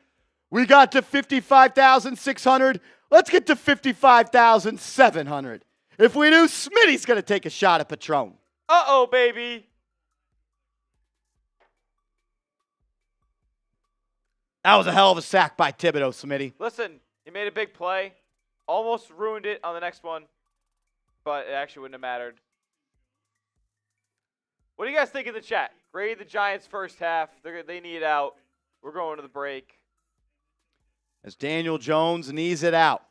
We got to 55,600. Let's get to 55,700. If we do, Smitty's going to take a shot at Patron. Uh-oh, baby. That was a hell of a sack by Thibodeau, Smitty. Listen, he made a big play. Almost ruined it on the next one, but it actually wouldn't have mattered. What do you guys think in the chat? Grade the Giants' first half. They need out. We're going to the break. As Daniel Jones knees it out.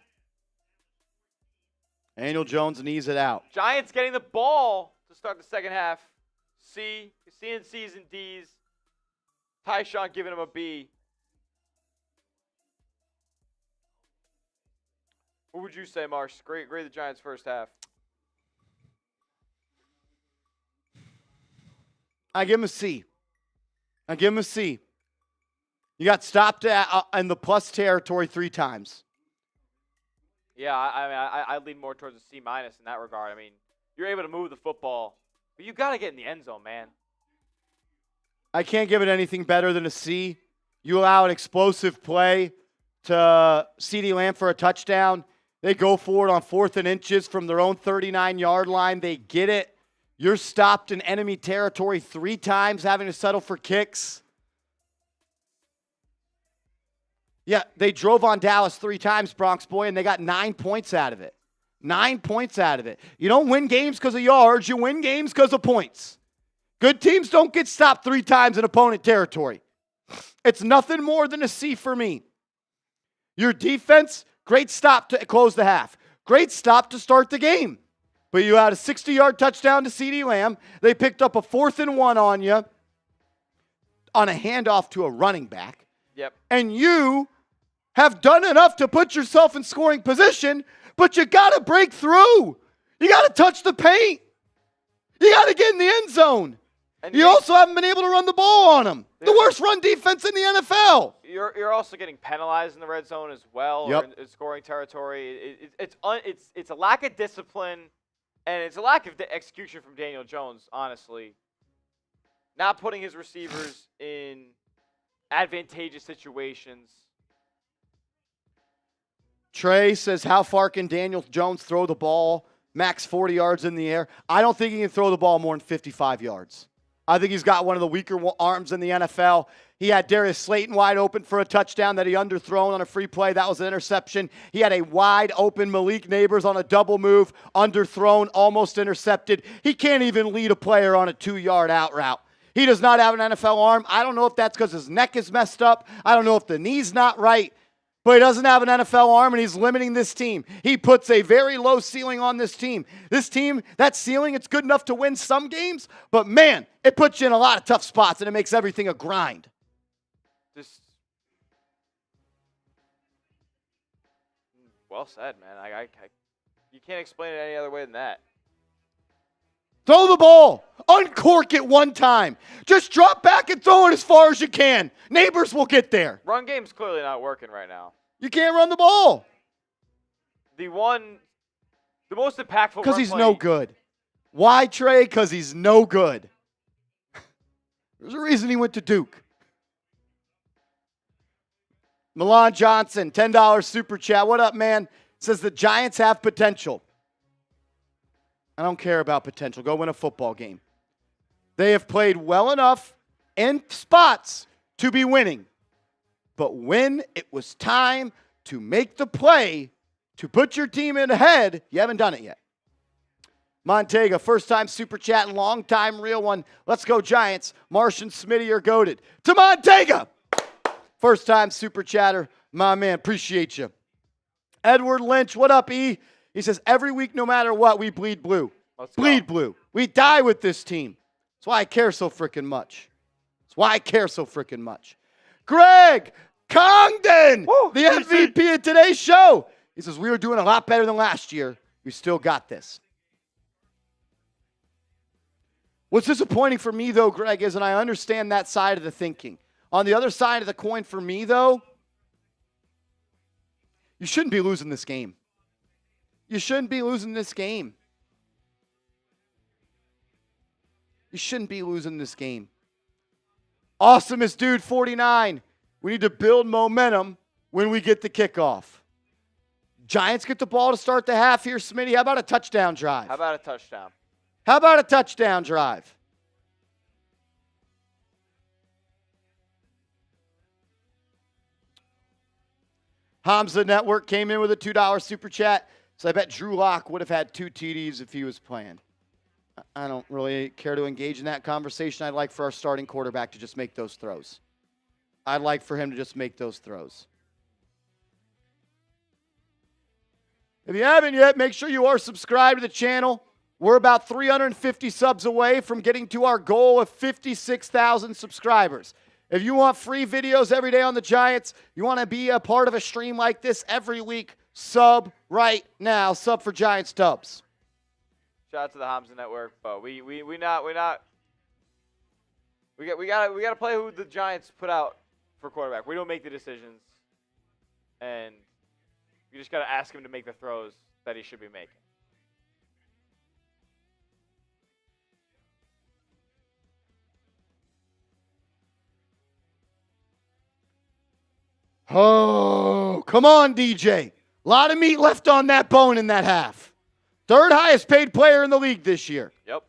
Daniel Jones knees it out. Giants getting the ball to start the second half. Seeing C's and D's. Tyshawn giving him a B. What would you say, Marsh? Grade the Giants' first half. I give him a C. I give him a C. You got stopped in the plus territory 3 times. Yeah, I lean more towards a C- in that regard. I mean, you're able to move the football, but you got to get in the end zone, man. I can't give it anything better than a C. You allow an explosive play to CeeDee Lamb for a touchdown. They go for it on 4th and inches from their own 39-yard line. They get it. You're stopped in enemy territory 3 times, having to settle for kicks. Yeah, they drove on Dallas 3 times, Bronx boy, and they got 9 points out of it. 9 points out of it. You don't win games because of yards. You win games because of points. Good teams don't get stopped 3 times in opponent territory. It's nothing more than a C for me. Your defense, great stop to close the half. Great stop to start the game. But you had a 60-yard touchdown to CeeDee Lamb. They picked up a 4th and 1 on you on a handoff to a running back. Yep. And you have done enough to put yourself in scoring position, but you got to break through. You got to touch the paint. You got to get in the end zone. And you also haven't been able to run the ball on them. The worst run defense in the NFL. You're also getting penalized in the red zone as well, yep. Or in scoring territory. It's a lack of discipline, and it's a lack of execution from Daniel Jones, honestly. Not putting his receivers in advantageous situations. Trey says, how far can Daniel Jones throw the ball? Max 40 yards in the air. I don't think he can throw the ball more than 55 yards. I think he's got one of the weaker arms in the NFL. He had Darius Slayton wide open for a touchdown that he underthrown on a free play. That was an interception. He had a wide open Malik Neighbors on a double move, underthrown, almost intercepted. He can't even lead a player on a 2-yard out route. He does not have an NFL arm. I don't know if that's because his neck is messed up. I don't know if the knee's not right. But he doesn't have an NFL arm, and he's limiting this team. He puts a very low ceiling on this team. This team, that ceiling, it's good enough to win some games, but man, it puts you in a lot of tough spots, and it makes everything a grind. Just well said, man. You can't explain it any other way than that. Throw the ball. Uncork it one time. Just drop back and throw it as far as you can. Neighbors will get there. Run game's clearly not working right now. You can't run the ball. The most impactful Because he's no good. Why, Trey? Because he's no good. There's a reason he went to Duke. Milan Johnson, $10 super chat. What up, man? Says the Giants have potential. I don't care about potential. Go win a football game. They have played well enough in spots to be winning. But when it was time to make the play to put your team in ahead, you haven't done it yet. Montega, first-time super chat, long-time real one. Let's go Giants. Marsh and Smitty are goated. To Montega! First-time super chatter. My man, appreciate you. Edward Lynch, what up, E? He says, every week, no matter what, we bleed blue. Bleed blue. We die with this team. That's why I care so freaking much. That's why I care so freaking much. Greg Congdon, the MVP of today's show. He says, we were doing a lot better than last year. We still got this. What's disappointing for me, though, Greg, is, and I understand that side of the thinking. On the other side of the coin for me, though, you shouldn't be losing this game. You shouldn't be losing this game. You shouldn't be losing this game. Awesomest dude, 49. We need to build momentum when we get the kickoff. Giants get the ball to start the half here, Smitty. How about a touchdown drive? How about a touchdown? How about a touchdown drive? Hamza Network came in with a $2 super chat. So I bet Drew Lock would have had 2 TDs if he was playing. I don't really care to engage in that conversation. I'd like for our starting quarterback to just make those throws. I'd like for him to just make those throws. If you haven't yet, make sure you are subscribed to the channel. We're about 350 subs away from getting to our goal of 56,000 subscribers. If you want free videos every day on the Giants, you want to be a part of a stream like this every week, sub right now. Sub for Giants Dubs. Shout out to the Hamza Network, but we gotta play who the Giants put out for quarterback. We don't make the decisions, and you just gotta ask him to make the throws that he should be making. Oh, come on, DJ. A lot of meat left on that bone in that half. Third highest paid player in the league this year. Yep.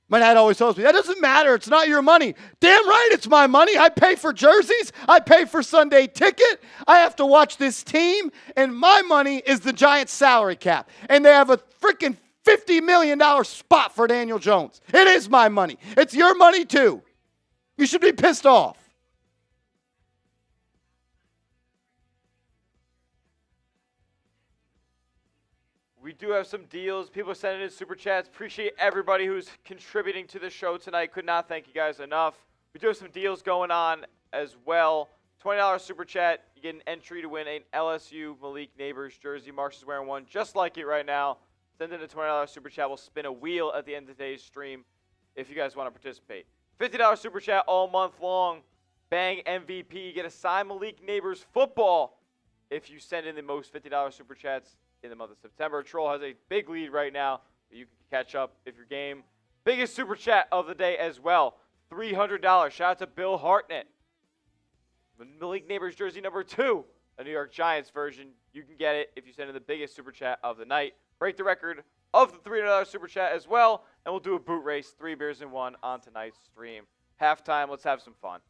My dad always tells me, that doesn't matter. It's not your money. Damn right it's my money. I pay for jerseys. I pay for Sunday ticket. I have to watch this team. And my money is the Giants salary cap. And they have a freaking $50 million spot for Daniel Jones. It is my money. It's your money too. You should be pissed off. We do have some deals. People are sending in super chats. Appreciate everybody who's contributing to the show tonight. Could not thank you guys enough. We do have some deals going on as well. $20 super chat. You get an entry to win an LSU Malik Neighbors jersey. Marsh is wearing one just like it right now. Send in a $20 super chat. We'll spin a wheel at the end of today's stream if you guys want to participate. $50 super chat all month long. Bang MVP. You get a signed Malik Neighbors football if you send in the most $50 super chats in the month of September. Troll has a big lead right now. You can catch up if your game. Biggest super chat of the day as well. $300. Shout out to Bill Hartnett. Malik Neighbors jersey number 2. The New York Giants version. You can get it if you send in the biggest super chat of the night. Break the record of the $300 Super Chat as well. And we'll do a boot race, 3 beers in 1 on tonight's stream. Halftime, let's have some fun.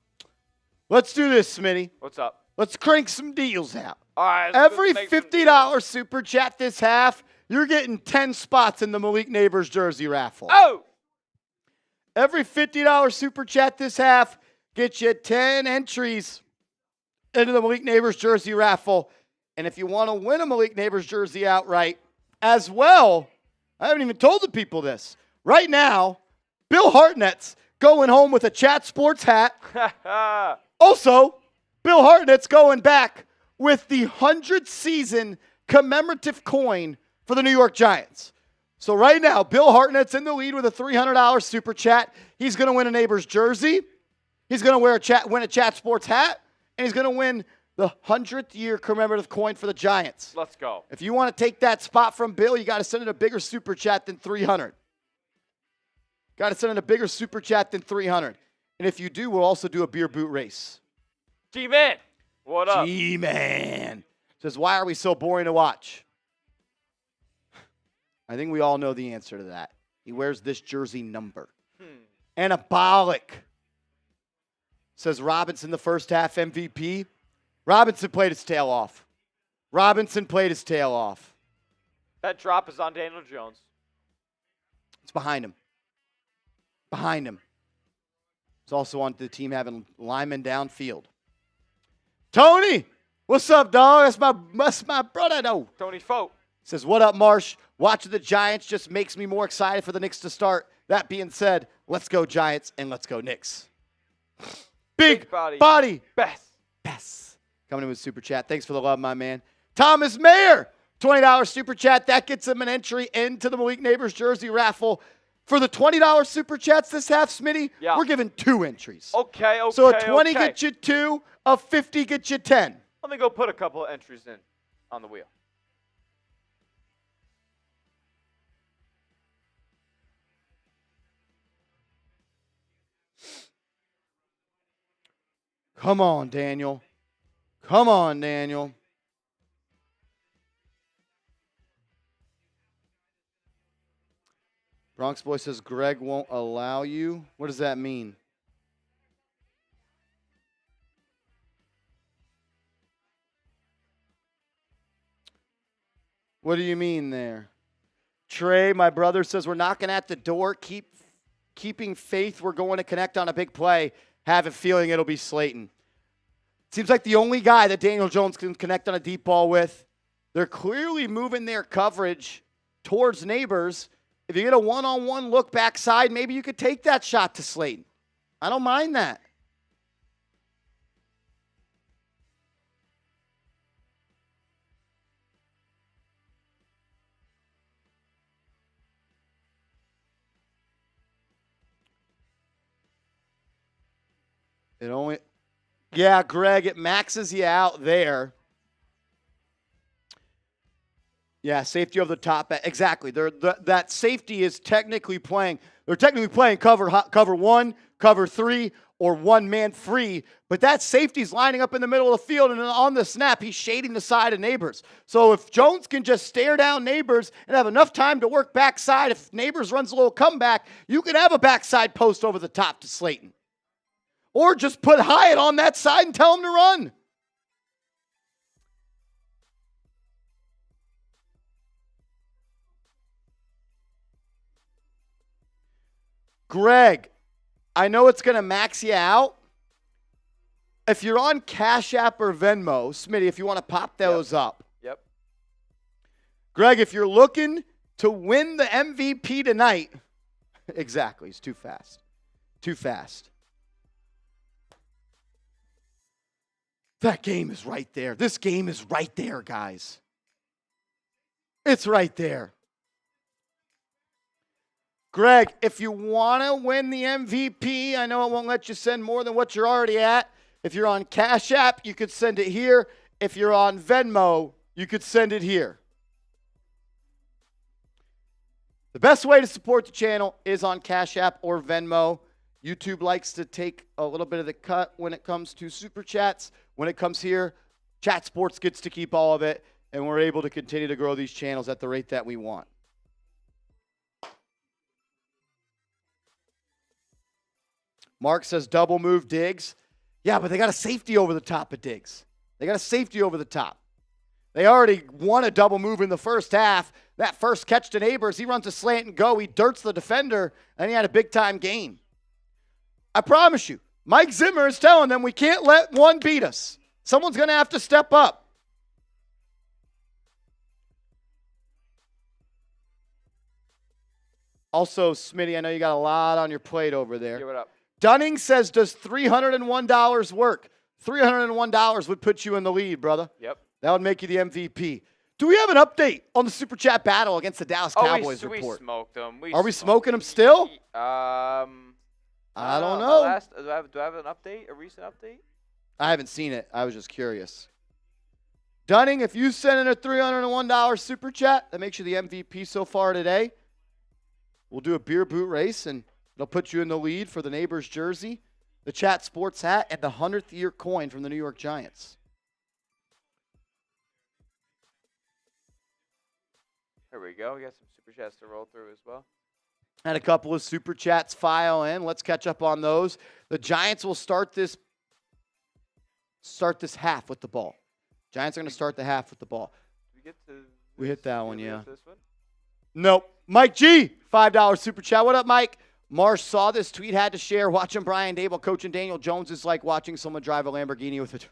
Let's do this, Smitty. What's up? Let's crank some deals out. All right. Every $50 Super Chat this half, you're getting 10 spots in the Malik Neighbors jersey raffle. Oh! Every $50 Super Chat this half gets you 10 entries into the Malik Neighbors jersey raffle. And if you want to win a Malik Neighbors jersey outright as well, I haven't even told the people this. Right now, Bill Hartnett's going home with a Chat Sports hat. Also, Bill Hartnett's going back with the 100th season commemorative coin for the New York Giants. So right now, Bill Hartnett's in the lead with a $300 Super Chat. He's going to win a Neighbors jersey. He's going to win a Chat Sports hat. And he's going to win the 100th year commemorative coin for the Giants. Let's go. If you want to take that spot from Bill, you got to send in a bigger Super Chat than 300. Got to send in a bigger Super Chat than 300. And if you do, we'll also do a beer boot race. G-Man, what up? G-Man says, why are we so boring to watch? I think we all know the answer to that. He wears this jersey number. Anabolic says Robinson the first half MVP. Robinson played his tail off. That drop is on Daniel Jones. It's behind him. It's also on the team having linemen downfield. Tony, what's up, dog? That's my brother, though. Tony Fote says, what up, Marsh? Watching the Giants just makes me more excited for the Knicks to start. That being said, let's go Giants and let's go Knicks. Big body. Best. Coming in with Super Chat. Thanks for the love, my man. Thomas Mayer, $20 Super Chat. That gets him an entry into the Malik Neighbors jersey raffle. For the $20 Super Chats this half, Smitty, we're giving 2 entries. Okay. So a 20 gets you 2, a 50 gets you 10. Let me go put a couple of entries in on the wheel. Come on, Daniel. Bronx Boy says Greg won't allow you. What does that mean? What do you mean there? Trey, my brother, says we're knocking at the door. Keeping faith we're going to connect on a big play. Have a feeling it'll be Slayton. Seems like the only guy that Daniel Jones can connect on a deep ball with. They're clearly moving their coverage towards Neighbors. If you get a one-on-one look backside, maybe you could take that shot to Slayton. I don't mind that. Yeah, Greg, it maxes you out there. Yeah, safety over the top. Exactly. That safety is technically playing. They're technically playing cover 1, cover 3, or 1-man free. But that safety's lining up in the middle of the field, and on the snap, he's shading the side of Neighbors. So if Jones can just stare down Neighbors and have enough time to work backside, if Neighbors runs a little comeback, you can have a backside post over the top to Slayton. Or just put Hyatt on that side and tell him to run. Greg, I know it's going to max you out. If you're on Cash App or Venmo, Smitty, if you want to pop those up. Yep. Greg, if you're looking to win the MVP tonight, exactly, it's too fast. That game is right there. This game is right there, guys. It's right there. Greg, if you want to win the MVP, I know it won't let you send more than what you're already at. If you're on Cash App, you could send it here. If you're on Venmo, you could send it here. The best way to support the channel is on Cash App or Venmo. YouTube likes to take a little bit of the cut when it comes to Super Chats. When it comes here, Chat Sports gets to keep all of it, and we're able to continue to grow these channels at the rate that we want. Mark says double move Diggs. Yeah, but they got a safety over the top of Diggs. They got a safety over the top. They already won a double move in the first half. That first catch to Neighbors, he runs a slant and go. He dirts the defender, and he had a big-time gain. I promise you, Mike Zimmer is telling them we can't let one beat us. Someone's going to have to step up. Also, Smitty, I know you got a lot on your plate over there. Give it up. Dunning says, does $301 work? $301 would put you in the lead, brother. Yep. That would make you the MVP. Do we have an update on the Super Chat battle against the Dallas Cowboys we report? Smoked them. Are we smoking them still? I don't know. Do I have an update? A recent update? I haven't seen it. I was just curious. Dunning, if you send in a $301 Super Chat, that makes you the MVP so far today. We'll do a beer boot race, and it'll put you in the lead for the Neighbors jersey, the Chat Sports hat, and the 100th year coin from the New York Giants. There we go. We got some Super Chats to roll through as well. And a couple of Super Chats file in. Let's catch up on those. The Giants will start this half with the ball. Giants are going to start the half with the ball. We hit that one, yeah. This one? Nope. Mike G, $5 Super Chat. What up, Mike? Marsh saw this tweet, had to share. Watching Brian Dable coaching Daniel Jones is like watching someone drive a Lamborghini with it.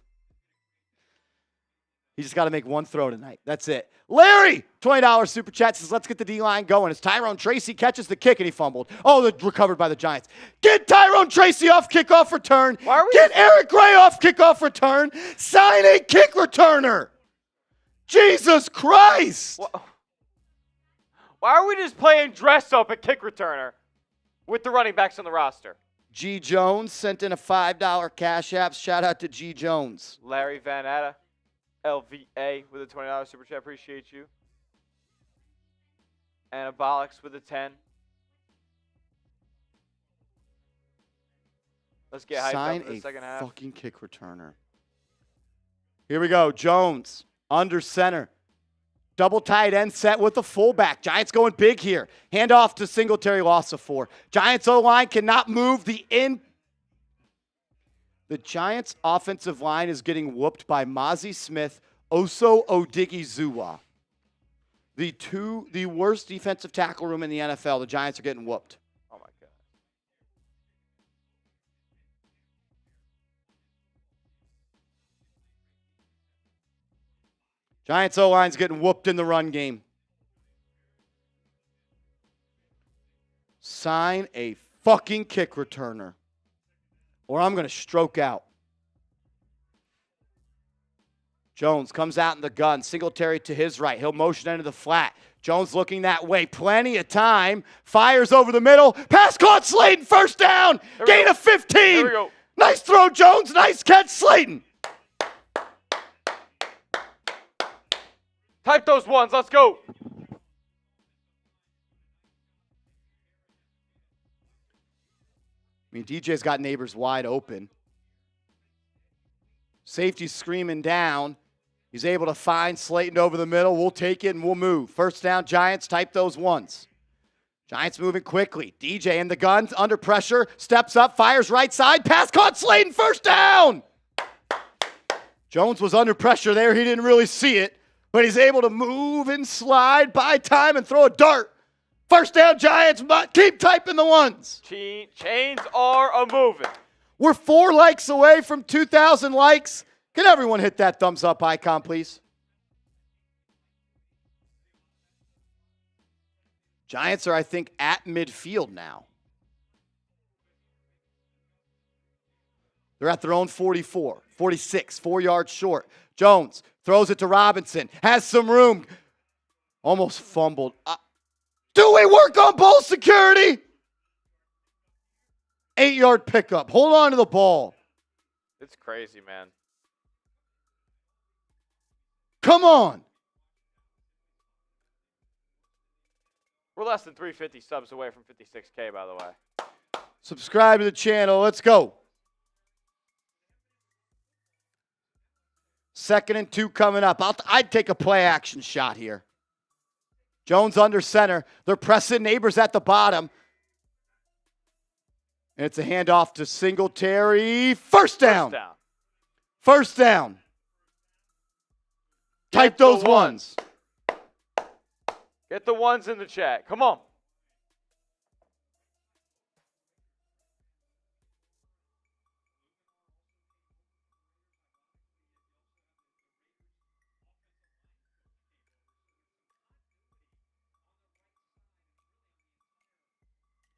He just got to make one throw tonight. That's it. Larry, $20 Super Chat says, let's get the D-line going. As Tyrone Tracy catches the kick and he fumbled. Oh, recovered by the Giants. Get Tyrone Tracy off kickoff return. Get Eric Gray off kickoff return. Sign a kick returner. Jesus Christ. Why are we just playing dress up at kick returner with the running backs on the roster? G. Jones sent in a $5 Cash App. Shout out to G. Jones. Larry Van Atta, LVA with a $20 Super Chat. Appreciate you. Anabolics with a 10. Let's get hyped up for the second half. Sign a fucking kick returner. Here we go. Jones under center. Double tight end set with the fullback. Giants going big here. Handoff to Singletary, loss of 4. Giants O-line cannot move the in. The Giants offensive line is getting whooped by Mozzie Smith, Oso Odighizuwa. The worst defensive tackle room in the NFL. The Giants are getting whooped. Oh, my God. Giants O-line's getting whooped in the run game. Sign a fucking kick returner, or I'm going to stroke out. Jones comes out in the gun. Singletary to his right. He'll motion into the flat. Jones looking that way. Plenty of time. Fires over the middle. Pass caught. Slayton. First down. Gain of 15. There we go. Nice throw, Jones. Nice catch, Slayton. Type those ones. Let's go. I mean, DJ's got Neighbors wide open. Safety screaming down. He's able to find Slayton over the middle. We'll take it and we'll move. First down, Giants. Type those ones. Giants moving quickly. DJ in the guns, under pressure. Steps up, fires right side. Pass caught, Slayton. First down. Jones was under pressure there. He didn't really see it, but he's able to move and slide, buy time, and throw a dart. First down, Giants, but keep typing the ones. Chains are a-moving. We're 4 likes away from 2,000 likes. Can everyone hit that thumbs up icon, please? Giants are, I think, at midfield now. They're at their own 44, 46, 4 yards short. Jones throws it to Robinson, has some room. Almost fumbled. Do we work on ball security? 8-yard pickup. Hold on to the ball. It's crazy, man. Come on. We're less than 350 subs away from 56K, by the way. Subscribe to the channel. Let's go. 2nd and 2 coming up. I'd take a play action shot here. Jones under center. They're pressing Neighbors at the bottom. And it's a handoff to Singletary. First down. First down. First down. Type those ones. Get the ones in the chat. Come on.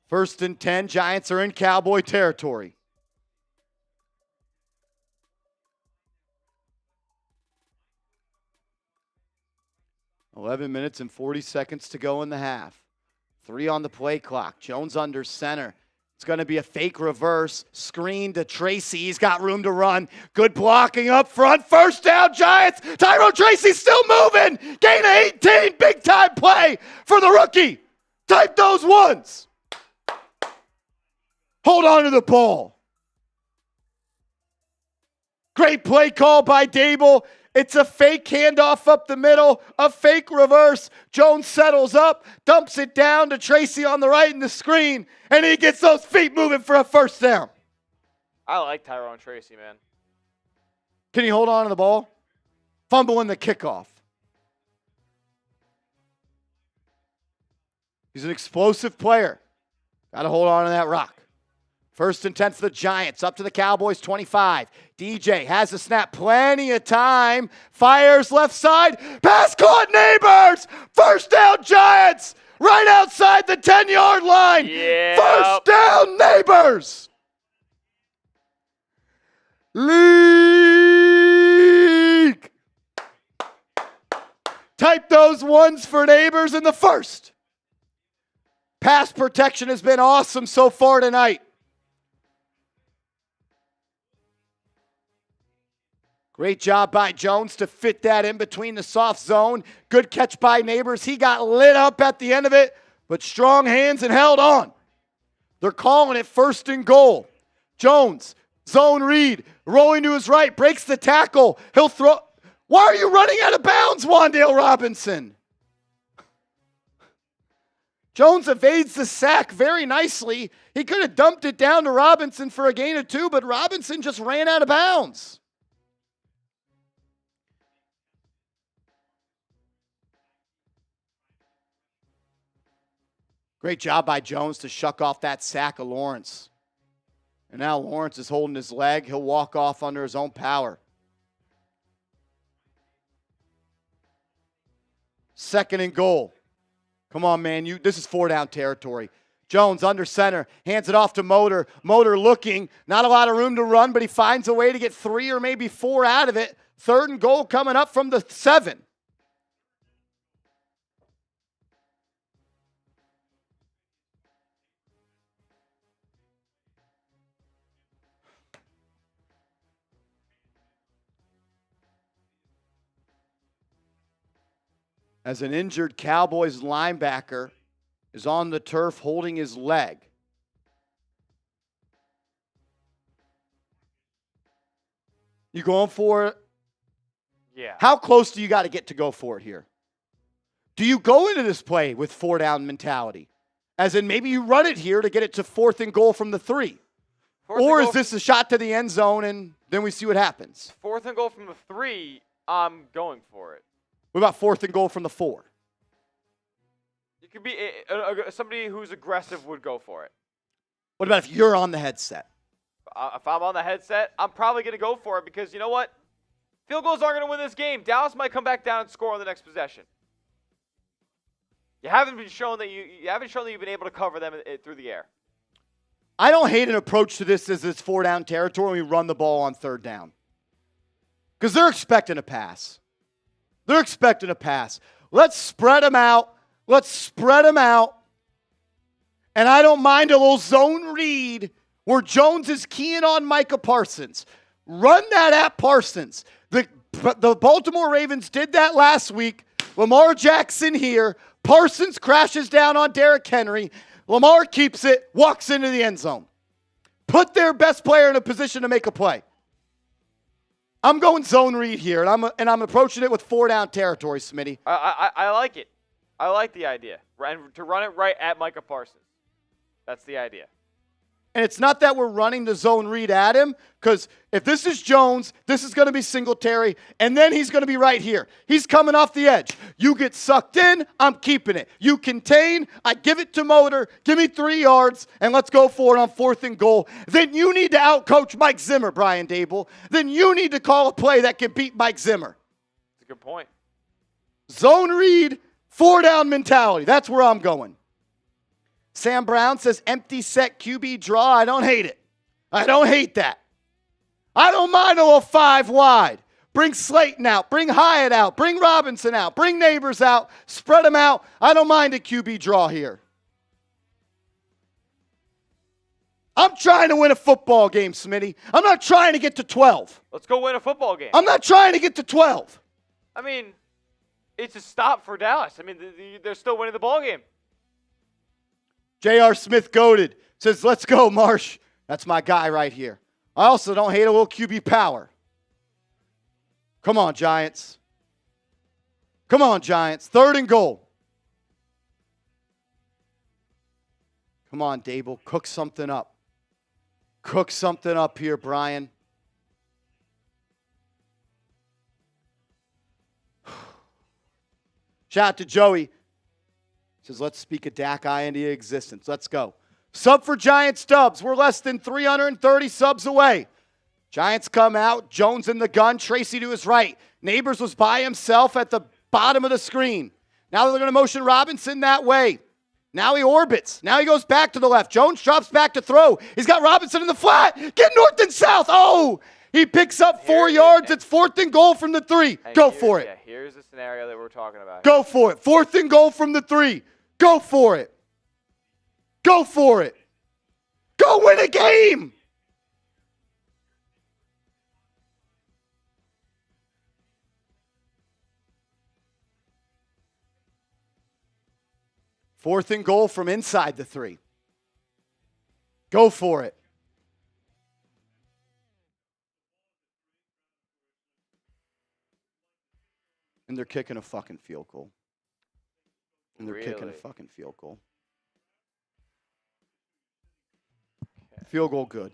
First and 10, Giants are in Cowboy territory. $11 minutes and 40 seconds to go in the half. 3 on the play clock. Jones under center. It's going to be a fake reverse. Screen to Tracy. He's got room to run. Good blocking up front. First down, Giants. Tyrone Tracy still moving. Gain of 18. Big time play for the rookie. Type those ones. Hold on to the ball. Great play call by Dable. It's a fake handoff up the middle, a fake reverse. Jones settles up, dumps it down to Tracy on the right in the screen, and he gets those feet moving for a first down. I like Tyrone Tracy, man. Can he hold on to the ball? Fumbling the kickoff. He's an explosive player. Got to hold on to that rock. First and 10 for the Giants, up to the Cowboys 25. DJ has the snap, plenty of time. Fires left side, pass caught, Neighbors. First down, Giants, right outside the 10-yard line. Yeah. First down, Neighbors. League. Type those ones for Neighbors in the first. Pass protection has been awesome so far tonight. Great job by Jones to fit that in between the soft zone. Good catch by Neighbors. He got lit up at the end of it, but strong hands and held on. They're calling it first and goal. Jones, zone read, rolling to his right, breaks the tackle. He'll throw. Why are you running out of bounds, Wan'Dale Robinson? Jones evades the sack very nicely. He could have dumped it down to Robinson for a gain of 2, but Robinson just ran out of bounds. Great job by Jones to shuck off that sack of Lawrence. And now Lawrence is holding his leg. He'll walk off under his own power. Second and goal. Come on, man. This is 4-down territory. Jones under center. Hands it off to Motor. Motor looking. Not a lot of room to run, but he finds a way to get 3 or maybe 4 out of it. Third and goal coming up from the 7. As an injured Cowboys linebacker is on the turf holding his leg. You going for it? Yeah. How close do you got to get to go for it here? Do you go into this play with 4-down mentality? As in maybe you run it here to get it to 4th and goal from the 3. Or is this a shot to the end zone and then we see what happens? 4th and goal from the 3, I'm going for it. What about 4th and goal from the 4? You could be somebody who's aggressive would go for it. What about if you're on the headset? If I'm on the headset, I'm probably going to go for it because you know what? Field goals aren't going to win this game. Dallas might come back down and score on the next possession. You haven't shown that you've been able to cover them through the air. I don't hate an approach to this as it's 4-down territory and we run the ball on 3rd down. Because they're expecting a pass. They're expecting a pass. Let's spread them out. Let's spread them out. And I don't mind a little zone read where Jones is keying on Micah Parsons. Run that at Parsons. The Baltimore Ravens did that last week. Lamar Jackson here. Parsons crashes down on Derrick Henry. Lamar keeps it, walks into the end zone. Put their best player in a position to make a play. I'm going zone read here, and I'm approaching it with 4-down territory, Smitty. I like it. I like the idea. And to run it right at Micah Parsons. That's the idea. And it's not that we're running the zone read at him, because if this is Jones, this is going to be Singletary, and then he's going to be right here. He's coming off the edge. You get sucked in, I'm keeping it. You contain, I give it to Motor, give me 3 yards, and let's go for it on 4th and goal. Then you need to outcoach Mike Zimmer, Brian Dable. Then you need to call a play that can beat Mike Zimmer. That's a good point. Zone read, 4-down mentality. That's where I'm going. Sam Brown says empty set QB draw. I don't hate it. I don't hate that. I don't mind a little 5 wide. Bring Slayton out. Bring Hyatt out. Bring Robinson out. Bring Neighbors out. Spread them out. I don't mind a QB draw here. I'm trying to win a football game, Smitty. I'm not trying to get to 12. Let's go win a football game. I'm not trying to get to 12. I mean, it's a stop for Dallas. I mean, they're still winning the ball game. J.R. Smith goated says, let's go, Marsh. That's my guy right here. I also don't hate a little QB power. Come on, Giants. Come on, Giants. 3rd and goal. Come on, Dable. Cook something up. Cook something up here, Brian. Shout out to Joey. Says, let's speak a Dak eye into existence. Let's go. Sub for Giants Dubs. We're less than 330 subs away. Giants come out. Jones in the gun. Tracy to his right. Neighbors was by himself at the bottom of the screen. Now they're going to motion Robinson that way. Now he orbits. Now he goes back to the left. Jones drops back to throw. He's got Robinson in the flat. Get north and south. Oh, he picks up 4 yards. It's 4th and goal from the 3. Go for it. Yeah, here's the scenario that we're talking about. Go for it. 4th and goal from the 3. Go for it. Go for it. Go win a game. Fourth and goal from inside the 3. Go for it. And they're kicking a fucking field goal. And they're kicking a fucking field goal. Okay. Field goal good.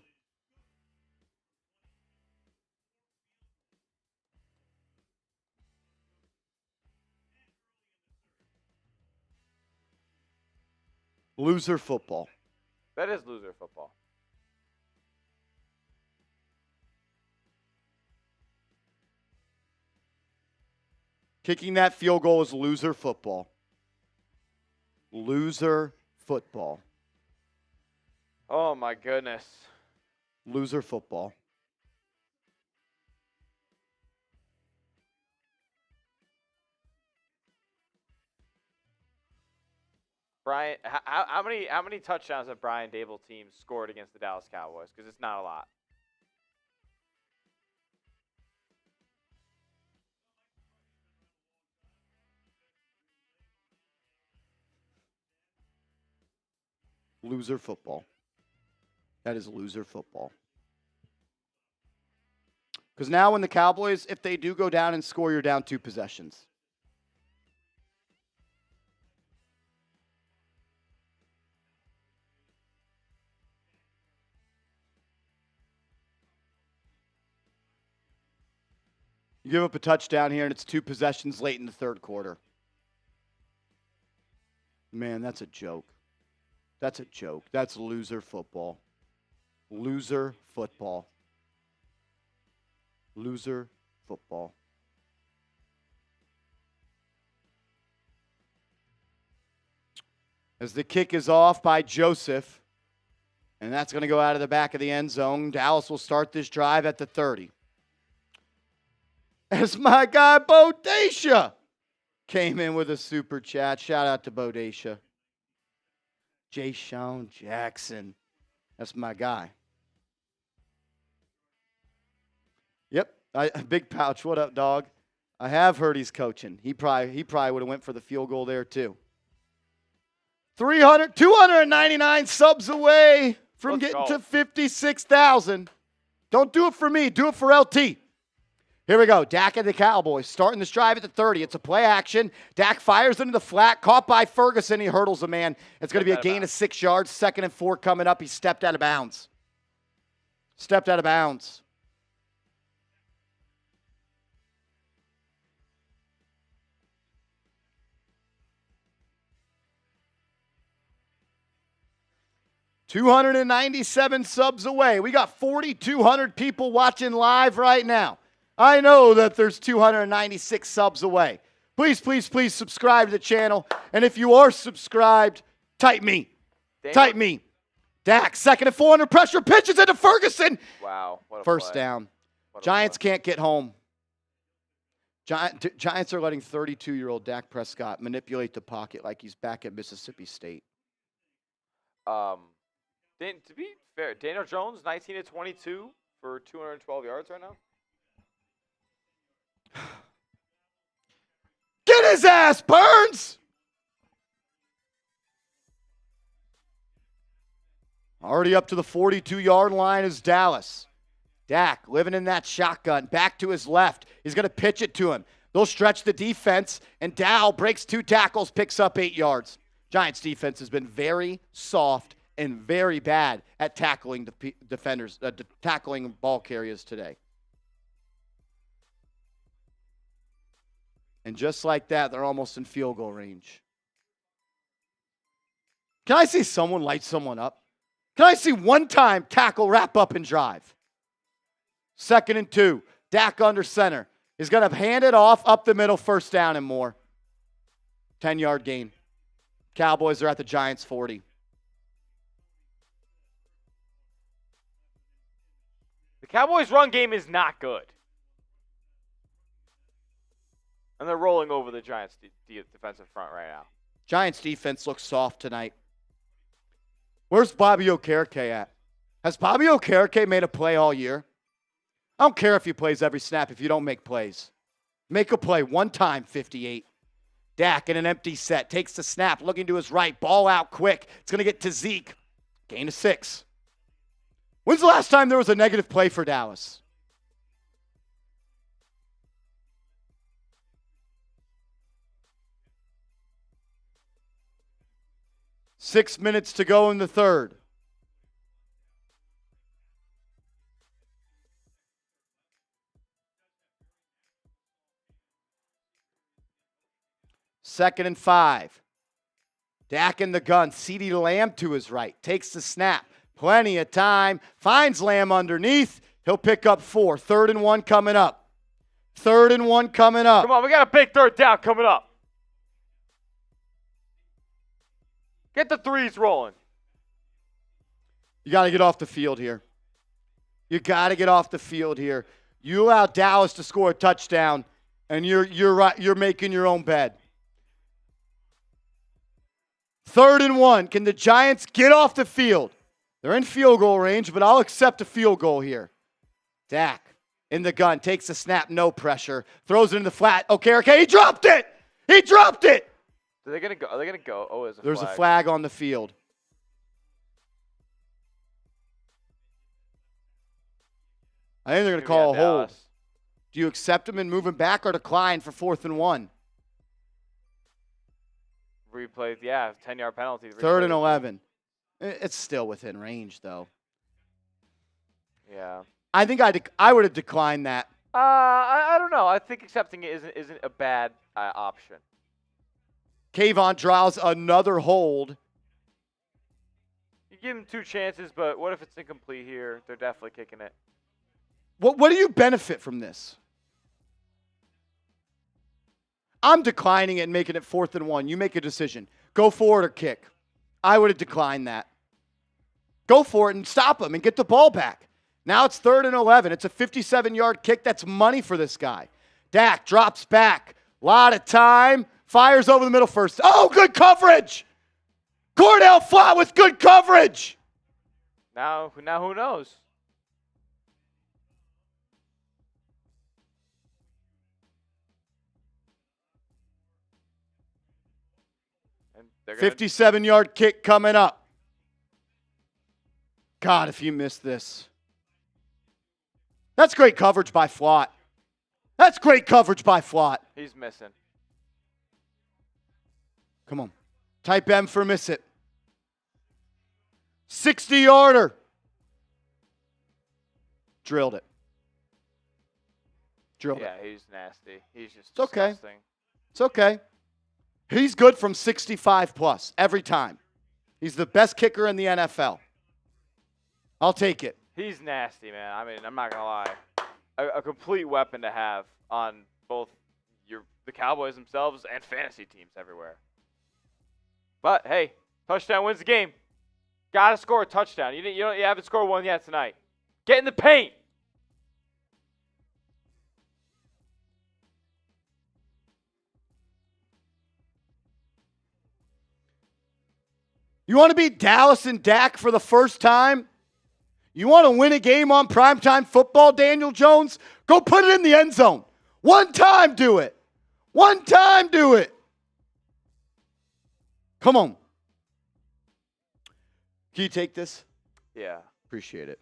Loser football. That is loser football. Kicking that field goal is loser football. Loser football. Oh, my goodness. Loser football. Brian, how many touchdowns have Brian Dable teams scored against the Dallas Cowboys? Because it's not a lot. Loser football. That is loser football. Because now when the Cowboys, if they do go down and score, you're down 2 possessions. You give up a touchdown here, and it's 2 possessions late in the 3rd quarter. Man, that's a joke. That's a joke. That's loser football. Loser football. Loser football. As the kick is off by Joseph, and that's going to go out of the back of the end zone. Dallas will start this drive at the 30. As my guy Bodacia came in with a super chat. Shout out to Bodacia. Jay Sean Jackson. That's my guy. Yep. Big Pouch. What up, dog? I have heard he's coaching. He probably would have went for the field goal there too. 299 subs away from getting to 56,000. Don't do it for me. Do it for LT. Here we go. Dak and the Cowboys starting this drive at the 30. It's a play action. Dak fires into the flat. Caught by Ferguson. He hurdles a man. It's going to be a gain of 6 yards. 2nd and 4 coming up. He stepped out of bounds. Stepped out of bounds. $297 subs away. We got 4,200 people watching live right now. I know that there's 296 subs away. Please, please, please subscribe to the channel. And if you are subscribed, type me. Type me. Dak, 2nd and 4 under pressure. Pitches into Ferguson. Wow. What a First play. down. What a Giants play. can't get home. Giants are letting 32-year-old Dak Prescott manipulate the pocket like he's back at Mississippi State. To be fair, Daniel Jones, 19 to 22 for 212 yards right now. Get his ass, Burns! Already up to the 42-yard line is Dallas. Dak living in that shotgun. Back to his left. He's going to pitch it to him. They'll stretch the defense, and Dow breaks 2 tackles, picks up 8 yards. Giants defense has been very soft and very bad at tackling defenders, tackling ball carriers today. And just like that, they're almost in field goal range. Can I see someone light someone up? Can I see one time tackle, wrap up, and drive? 2nd and 2. Dak under center. He's going to hand it off up the middle, 1st down and more. 10-yard gain. Cowboys are at the Giants' 40. The Cowboys' run game is not good. And they're rolling over the Giants' defensive front right now. Giants defense looks soft tonight. Where's Bobby Okereke at? Has Bobby Okereke made a play all year? I don't care if he plays every snap if you don't make plays. Make a play one time, 58. Dak in an empty set. Takes the snap, looking to his right. Ball out quick. It's going to get to Zeke. Gain of 6. When's the last time there was a negative play for Dallas? Six minutes to go in the third. Second and 5. Dak in the gun. CeeDee Lamb to his right. Takes the snap. Plenty of time. Finds Lamb underneath. He'll pick up 4. 3rd and 1 coming up. 3rd and 1 coming up. Come on, we got a big 3rd down coming up. Get the 3s rolling. You got to get off the field here. You got to get off the field here. You allow Dallas to score a touchdown, and you're right. You're making your own bed. 3rd and 1. Can the Giants get off the field? They're in field goal range, but I'll accept a field goal here. Dak in the gun, takes the snap, no pressure, throws it in the flat. Okay, he dropped it. He dropped it. Are they gonna go? Are they gonna go? Oh, There's a flag on the field. I think they're going to call a hold. Do you accept him and move him back or decline for 4th and 1? Replay, yeah, 10-yard penalty. 3rd and 11. It's still within range, though. Yeah. I think I would have declined that. I don't know. I think accepting it isn't a bad option. Kayvon draws another hold. You give him 2 chances, but what if it's incomplete here? They're definitely kicking it. What do you benefit from this? I'm declining it and making it 4th and 1. You make a decision. Go for it or kick. I would have declined that. Go for it and stop him and get the ball back. Now it's 3rd and 11. It's a 57-yard kick. That's money for this guy. Dak drops back. Lot of time. Fires over the middle first. Oh, good coverage. Cordell Flott with good coverage. Now who knows? And 57-yard kick coming up. God, if you missed this. That's great coverage by Flott. That's great coverage by Flott. He's missing. Come on. Type M for miss it. 60-yarder. Drilled it. Yeah, he's nasty. He's just It's okay. disgusting. It's okay. He's good from 65 plus every time. He's the best kicker in the NFL. I'll take it. He's nasty, man. I mean, I'm not gonna lie. A complete weapon to have on both the Cowboys themselves and fantasy teams everywhere. But hey, touchdown wins the game. Gotta score a touchdown. You haven't scored one yet tonight. Get in the paint. You want to beat Dallas and Dak for the first time? You want to win a game on primetime football, Daniel Jones? Go put it in the end zone. One time do it. One time do it. Come on. Can you take this? Yeah. Appreciate it.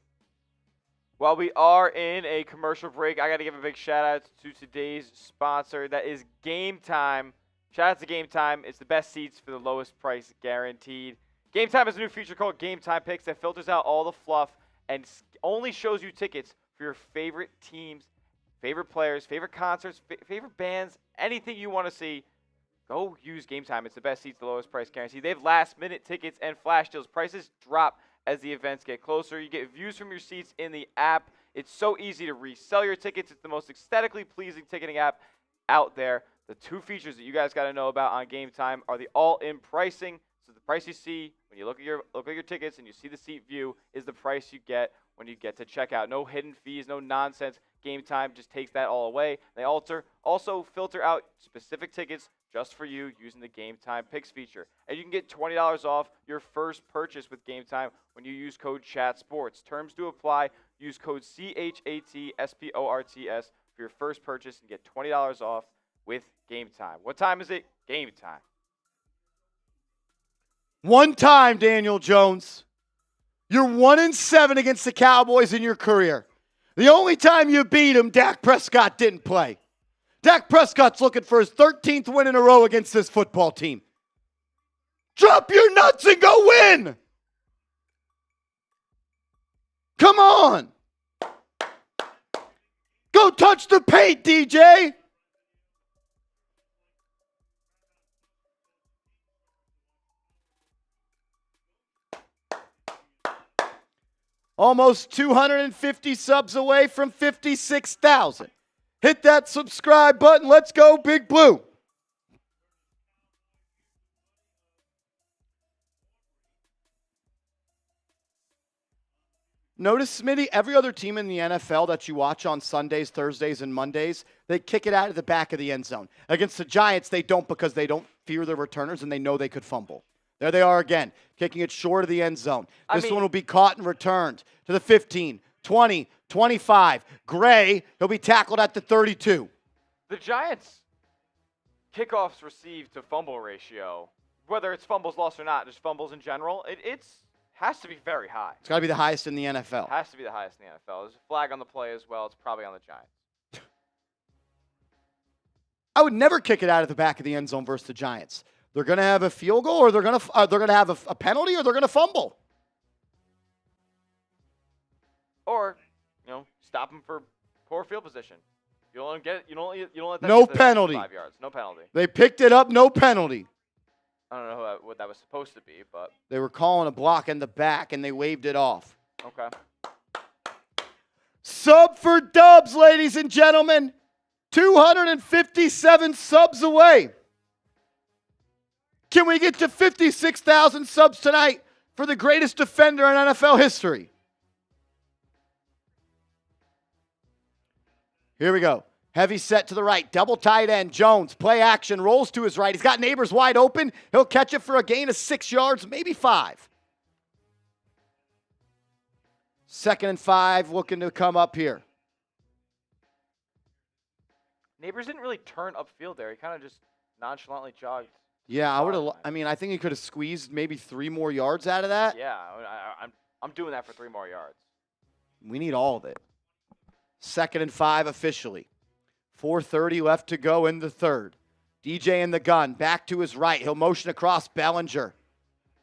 While we are in a commercial break, I got to give a big shout out to today's sponsor. That is Game Time. Shout out to Game Time. It's the best seats for the lowest price guaranteed. Game Time has a new feature called Game Time Picks that filters out all the fluff and only shows you tickets for your favorite teams, favorite players, favorite concerts, favorite bands, anything you want to see. Go use Game Time. It's the best seats, the lowest price guaranteed. They have last-minute tickets and flash deals. Prices drop as the events get closer. You get views from your seats in the app. It's so easy to resell your tickets. It's the most aesthetically pleasing ticketing app out there. The two features that you guys got to know about on Game Time are the all-in pricing. So the price you see when you look at your tickets and you see the seat view is the price you get when you get to checkout. No hidden fees, no nonsense. Game Time just takes that all away. They also filter out specific tickets just for you using the Game Time Picks feature. And you can get $20 off your first purchase with Game Time when you use code CHATSPORTS. Terms do apply. Use code CHATSPORTS for your first purchase and get $20 off with Game Time. What time is it? Game time. One time, Daniel Jones. You're 1-7 against the Cowboys in your career. The only time you beat him, Dak Prescott didn't play. Dak Prescott's looking for his 13th win in a row against this football team. Drop your nuts and go win. Come on. Go touch the paint, DJ. Almost 250 subs away from 56,000. Hit that subscribe button. Let's go, Big Blue. Notice, Smitty, every other team in the NFL that you watch on Sundays, Thursdays, and Mondays, they kick it out of the back of the end zone. Against the Giants, they don't because they don't fear their returners and they know they could fumble. There they are again, kicking it short of the end zone. This one will be caught and returned to the 15, 20, 25. Gray, he'll be tackled at the 32. The Giants' kickoffs received to fumble ratio, whether it's fumbles lost or not, just fumbles in general, it has to be very high. It's got to be the highest in the NFL. It has to be the highest in the NFL. There's a flag on the play as well. It's probably on the Giants. I would never kick it out of the back of the end zone versus the Giants. They're going to have a field goal, or they're going to have a penalty, or they're going to fumble. Or, stop them for poor field position. You don't get it. You don't let that No get penalty. 5 yards. No penalty. They picked it up, no penalty. I don't know what that was supposed to be, but They were calling a block in the back, and they waved it off. okay. Sub for Dubs, ladies and gentlemen. 257 subs away. Can we get to 56,000 subs tonight for the greatest defender in NFL history? Here we go. Heavy set to the right. Double tight end. Jones. Play action. Rolls to his right. He's got Neighbors wide open. He'll catch it for a gain of 6 yards, maybe 5. 2nd and 5 looking to come up here. Neighbors didn't really turn upfield there. He kind of just nonchalantly jogged. Yeah, I think he could have squeezed maybe 3 more yards out of that. Yeah, I'm doing that for 3 more yards. We need all of it. 2nd and 5 officially. 4:30 left to go in the third. DJ in the gun, back to his right. He'll motion across Bellinger.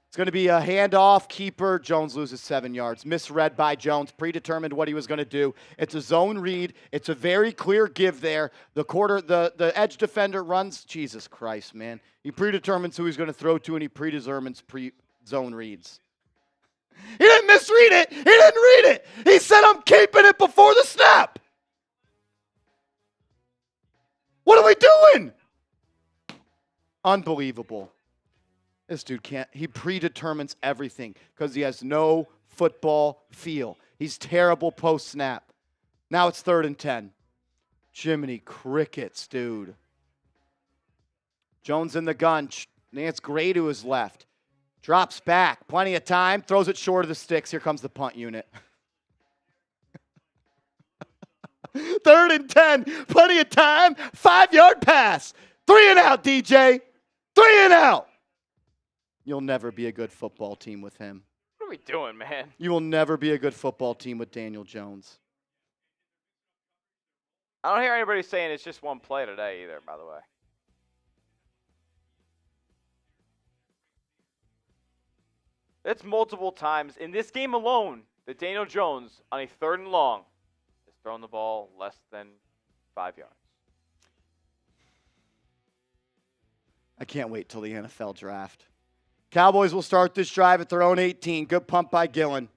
It's going to be a handoff, keeper. Jones loses 7 yards. Misread by Jones, predetermined what he was going to do. It's a zone read. It's a very clear give there. The edge defender runs. Jesus Christ, man. He predetermines who he's going to throw to, and he predetermines zone reads. He didn't misread it. He didn't read it. He said, I'm keeping it before the snap. What are we doing? Unbelievable. This dude can't. He predetermines everything because he has no football feel. He's terrible post-snap. Now it's 3rd and 10. Jiminy crickets, dude. Jones in the gun. Nance Gray to his left. Drops back. Plenty of time. Throws it short of the sticks. Here comes the punt unit. 3rd and 10. Plenty of time. 5-yard pass. 3 and out, DJ. 3 and out. You'll never be a good football team with him. What are we doing, man? You will never be a good football team with Daniel Jones. I don't hear anybody saying it's just one play today either, by the way. It's multiple times in this game alone that Daniel Jones, on a 3rd and long, has thrown the ball less than 5 yards. I can't wait till the NFL draft. Cowboys will start this drive at their own 18. Good pump by Gillen.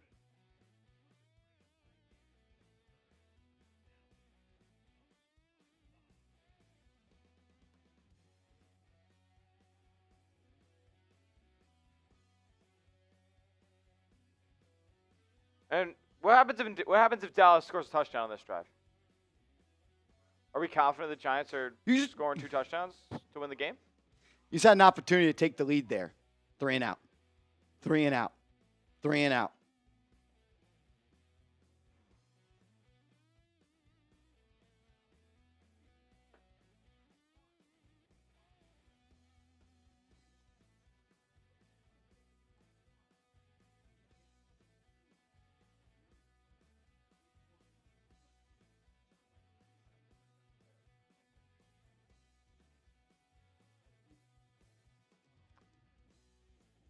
And what happens if Dallas scores a touchdown on this drive? Are we confident the Giants are scoring 2 touchdowns to win the game? You just had an opportunity to take the lead there. 3 and out. 3 and out. 3 and out.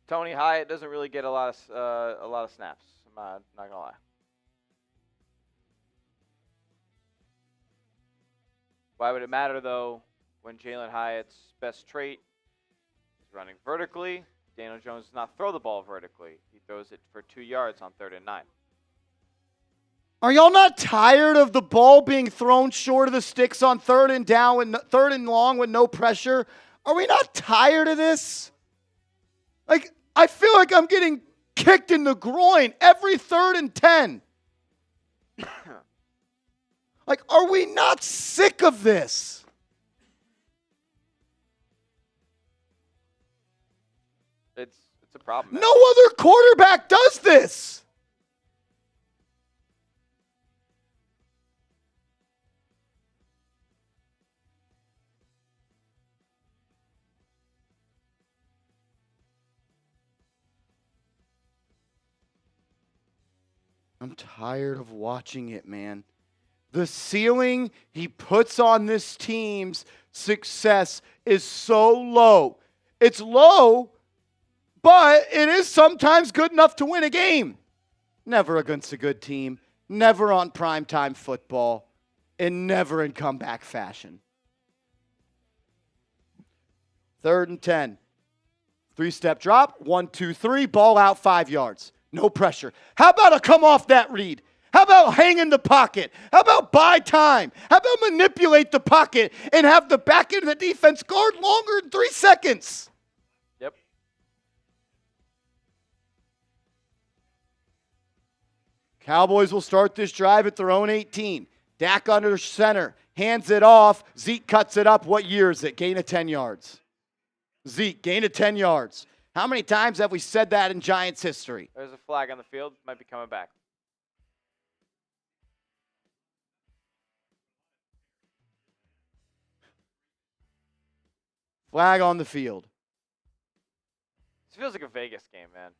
Tony Hyatt doesn't really get a lot of snaps. I'm not gonna lie. Why would it matter though when Jalen Hyatt's best trait is running vertically? Daniel Jones does not throw the ball vertically. He throws it for 2 yards on 3rd and 9. Are y'all not tired of the ball being thrown short of the sticks on 3rd and down and 3rd and long with no pressure? Are we not tired of this? Like, I feel like I'm getting kicked in the groin every 3rd and 10. Like, are we not sick of this? It's a problem. Man. No other quarterback does this. I'm tired of watching it, man. The ceiling he puts on this team's success is so low. It's low, but it is sometimes good enough to win a game. Never against a good team, never on primetime football, and never in comeback fashion. 3rd and 10. 3-step drop, 1, 2, 3, ball out 5 yards. No pressure. How about a come off that read? How about hang in the pocket? How about buy time? How about manipulate the pocket and have the back end of the defense guard longer than 3 seconds? Yep. Cowboys will start this drive at their own 18. Dak under center. Hands it off. Zeke cuts it up. What year is it? Gain of 10 yards. Zeke, gain of 10 yards. How many times have we said that in Giants history? There's a flag on the field. Might be coming back. Flag on the field. This feels like a Vegas game, man.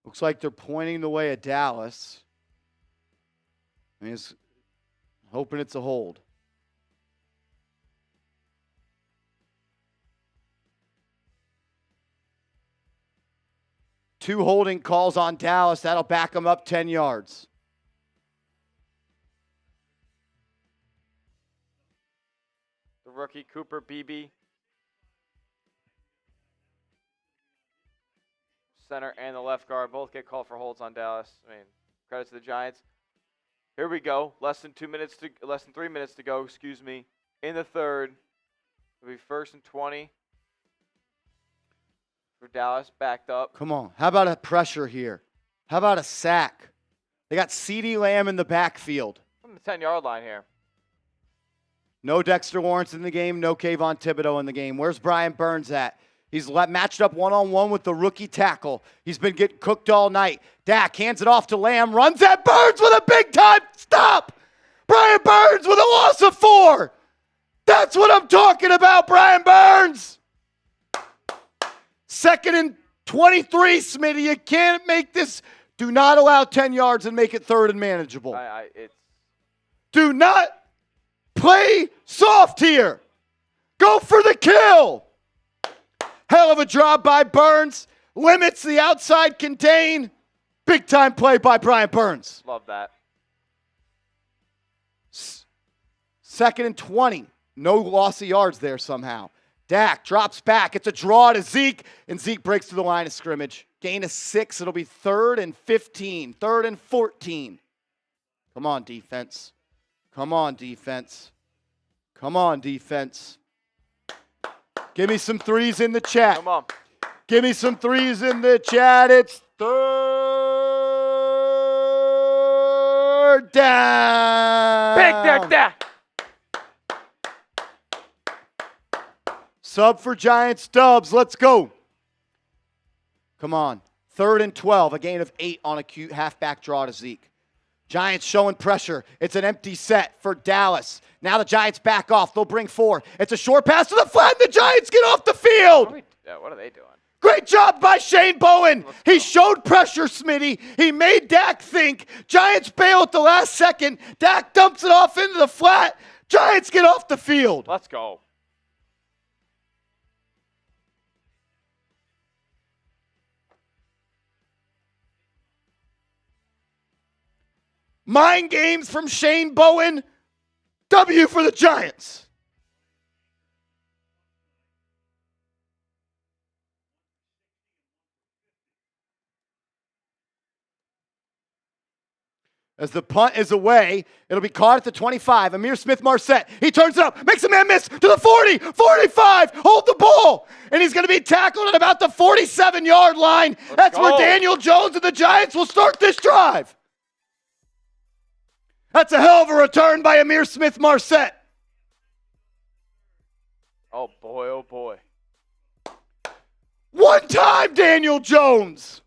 Looks like they're pointing the way at Dallas. I mean, Hoping it's a hold. Two holding calls on Dallas. That'll back them up 10 yards. The rookie Cooper Beebe. Center and the left guard both get called for holds on Dallas. I mean, credit to the Giants. Here we go. Less than 3 minutes to go, excuse me. In the third. It'll be 1st and 20 for Dallas, backed up. Come on. How about a pressure here? How about a sack? They got CeeDee Lamb in the backfield. From the 10-yard line here. No Dexter Lawrence in the game. No Kayvon Thibodeau in the game. Where's Brian Burns at? He's matched up one-on-one with the rookie tackle. He's been getting cooked all night. Dak hands it off to Lamb, runs at Burns with a big-time stop. Brian Burns with a loss of 4. That's what I'm talking about, Brian Burns. 2nd and 23, Smitty. You can't make this. Do not allow 10 yards and make it 3rd and manageable. Do not play soft here. Go for the kill. Hell of a job by Burns. Limits the outside contain. Big time play by Brian Burns. Love that. 2nd and 20. No loss of yards there somehow. Dak drops back. It's a draw to Zeke, and Zeke breaks through the line of scrimmage. Gain of 6. It'll be 3rd and 15. 3rd and 14. Come on, defense. Come on, defense. Come on, defense. Give me some threes in the chat. Come on. Give me some threes in the chat. It's 3rd down. Big dirt down. Sub for Giants, Dubs. Let's go. Come on. 3rd and 12. A gain of 8 on a cute halfback draw to Zeke. Giants showing pressure. It's an empty set for Dallas. Now the Giants back off. They'll bring 4. It's a short pass to the flat. The Giants get off the field. What are they doing? Great job by Shane Bowen. He showed pressure, Smitty. He made Dak think. Giants bail at the last second. Dak dumps it off into the flat. Giants get off the field. Let's go. Mind games from Shane Bowen. W for the Giants. As the punt is away, it'll be caught at the 25. Amir Smith-Marset, he turns it up, makes a man miss to the 40, 45, hold the ball. And he's going to be tackled at about the 47-yard line. That's where Daniel Jones and the Giants will start this drive. That's a hell of a return by Amir Smith-Marset. Oh, boy, oh, boy. One time, Daniel Jones.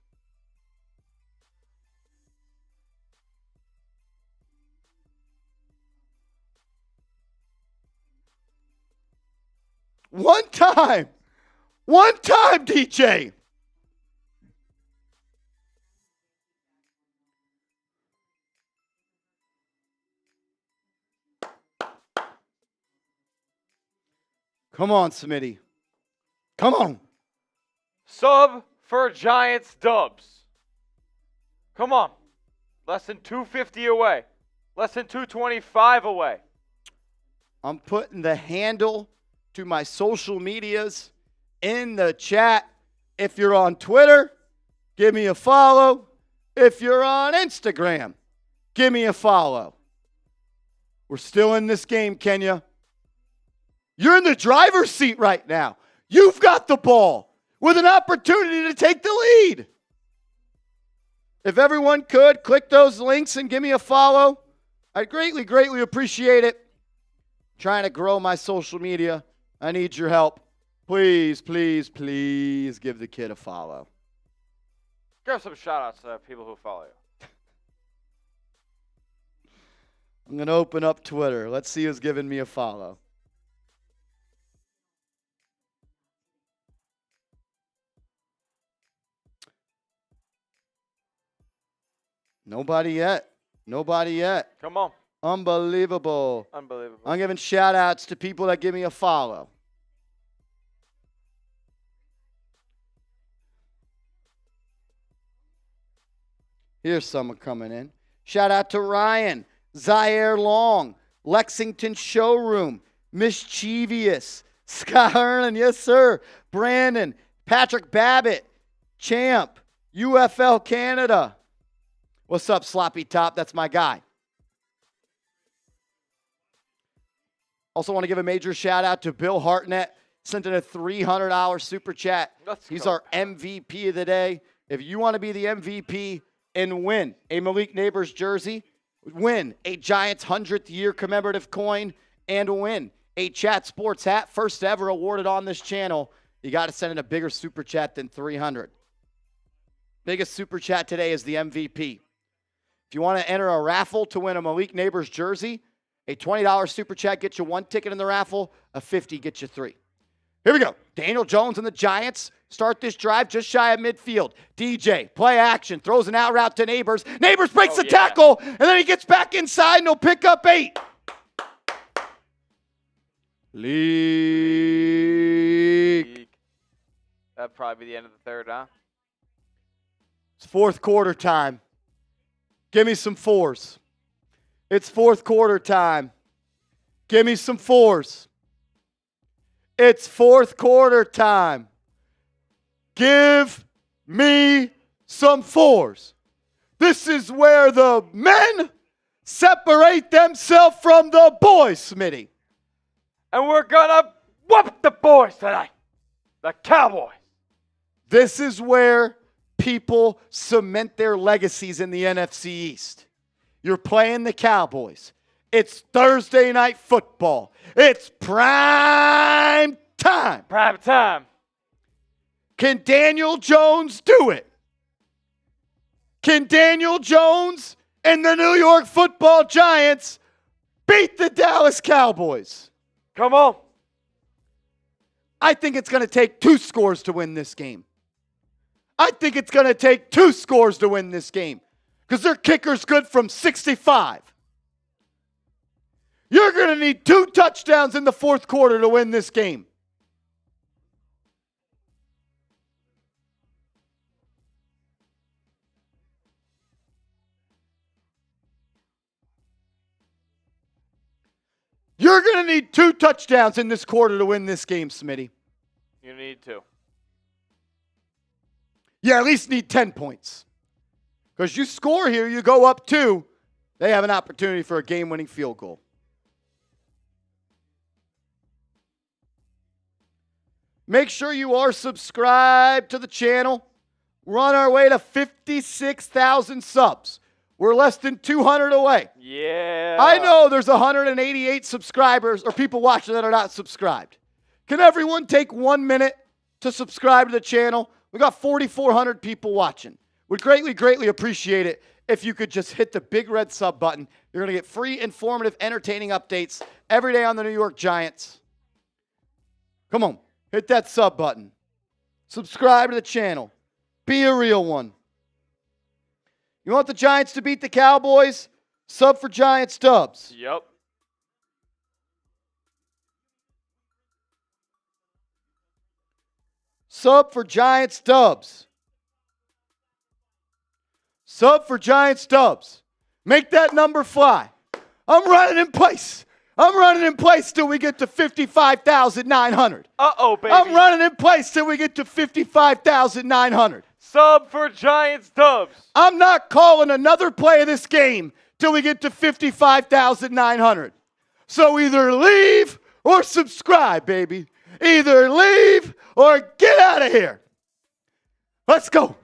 One time. One time, DJ. Come on, Smitty. Come on. Sub for Giants, Dubs. Come on. Less than 250 away. Less than 225 away. I'm putting the handle to my social medias in the chat. If you're on Twitter, give me a follow. If you're on Instagram, give me a follow. We're still in this game, Kenya. You're in the driver's seat right now. You've got the ball with an opportunity to take the lead. If everyone could, click those links and give me a follow. I'd greatly, greatly appreciate it. Trying to grow my social media. I need your help. Please, please, please give the kid a follow. Give some shout-outs to people who follow you. I'm going to open up Twitter. Let's see who's giving me a follow. Nobody yet. Nobody yet. Come on. Unbelievable. Unbelievable. I'm giving shout-outs to people that give me a follow. Here's someone coming in. Shout out to Ryan, Zaire Long, Lexington Showroom, Mischievous, Scott Ernan, yes sir, Brandon, Patrick Babbitt, Champ, UFL Canada. What's up, Sloppy Top? That's my guy. Also want to give a major shout out to Bill Hartnett. Sent in a $300 super chat. He's our MVP of the day. If you want to be the MVP and win a Malik Neighbors jersey, win a Giants 100th year commemorative coin, and win a Chat Sports hat, first ever awarded on this channel, you got to send in a bigger super chat than 300. Biggest super chat today is the MVP. If you want to enter a raffle to win a Malik Neighbors jersey, a $20 super chat gets you 1 ticket in the raffle, a $50 gets you 3. Here we go. Daniel Jones and the Giants start this drive just shy of midfield. DJ, play action, throws an out route to Neighbors. Neighbors breaks the tackle, and then he gets back inside, and he'll pick up 8. League. That'd probably be the end of the third, huh? It's fourth quarter time. Give me some 4s. It's fourth quarter time. Give me some 4s. It's fourth quarter time. Give me some 4s. This is where the men separate themselves from the boys, Smitty. And we're gonna whoop the boys tonight. The Cowboys. This is where people cement their legacies in the NFC East. You're playing the Cowboys. It's Thursday night football. It's prime time. Prime time. Can Daniel Jones do it? Can Daniel Jones and the New York Football Giants beat the Dallas Cowboys? Come on. I think it's going to take 2 scores to win this game. I think it's going to take 2 scores to win this game because their kicker's good from 65. You're going to need 2 touchdowns in the fourth quarter to win this game. You're going to need 2 touchdowns in this quarter to win this game, Smitty. You need to. You at least need 10 points. Because you score here, you go up 2, they have an opportunity for a game-winning field goal. Make sure you are subscribed to the channel. We're on our way to 56,000 subs. We're less than 200 away. Yeah. I know there's 188 subscribers or people watching that are not subscribed. Can everyone take 1 minute to subscribe to the channel? We got 4,400 people watching. Would greatly, greatly appreciate it if you could just hit the big red sub button. You're going to get free, informative, entertaining updates every day on the New York Giants. Come on, hit that sub button. Subscribe to the channel. Be a real one. You want the Giants to beat the Cowboys? Sub for Giants dubs. Yep. Sub for Giants dubs. Sub for Giants dubs. Make that number fly. I'm running in place. I'm running in place till we get to 55,900. Uh-oh, baby. I'm running in place till we get to 55,900. Sub for Giants dubs. I'm not calling another play of this game till we get to 55,900. So either leave or subscribe, baby. Either leave or get out of here. Let's go.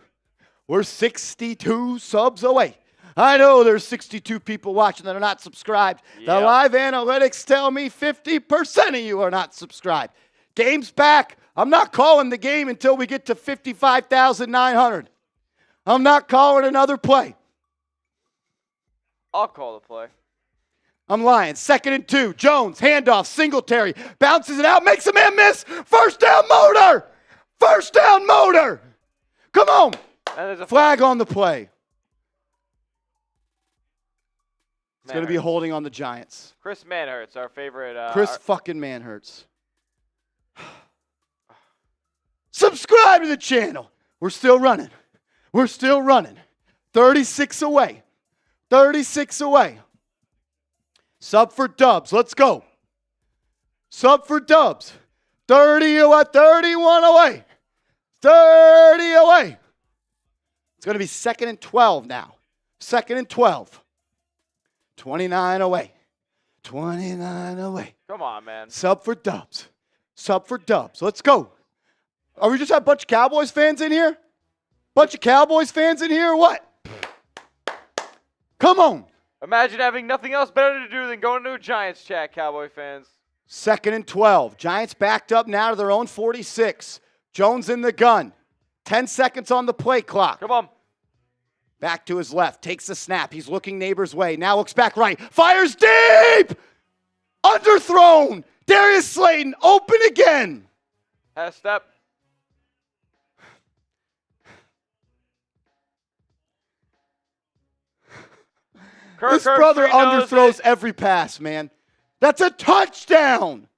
We're 62 subs away. I know there's 62 people watching that are not subscribed. Yep. The live analytics tell me 50% of you are not subscribed. Game's back. I'm not calling the game until we get to 55,900. I'm not calling another play. I'll call the play. I'm lying. 2nd and 2. Jones, handoff, Singletary, bounces it out, makes a man miss. First down motor. First down motor. Come on. And there's a Flag on the play. It's going to be holding on the Giants. Chris Manhurts, our favorite. Chris fucking Manhurts. Subscribe to the channel. We're still running. We're still running. 36 away. 36 away. Sub for Dubs. Let's go. Sub for Dubs. 30 away. 31 away. 30 away. It's going to be 2nd and 12 now. 2nd and 12. 29 away. 29 away. Come on, man. Sub for Dubs. Sub for Dubs. Let's go. Are we just have a bunch of Cowboys fans in here? Bunch of Cowboys fans in here or what? Come on. Imagine having nothing else better to do than going to a Giants chat, Cowboy fans. 2nd and 12. Giants backed up now to their own 46. Jones in the gun. 10 seconds on the play clock. Come on. Back to his left. Takes the snap. He's looking Neighbors' way. Now looks back right. Fires deep! Underthrown. Darius Slayton open again. Has step. This brother underthrows every pass, man. That's a touchdown.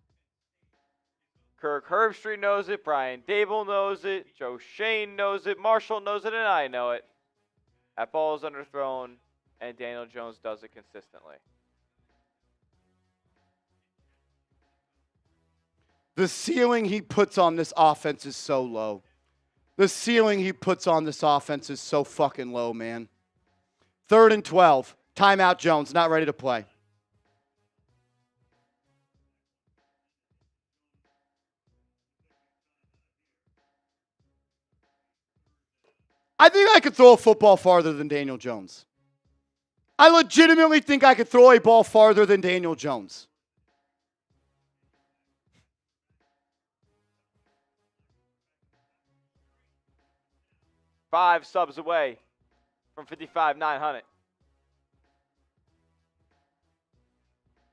Kirk Herbstreit knows it. Brian Dable knows it. Joe Shane knows it. Marshall knows it, and I know it. That ball is underthrown, and Daniel Jones does it consistently. The ceiling he puts on this offense is so low. The ceiling he puts on this offense is so fucking low, man. 3rd and 12. Timeout Jones, not ready to play. I think I could throw a football farther than Daniel Jones. I legitimately think I could throw a ball farther than Daniel Jones. Five subs away from 55,900.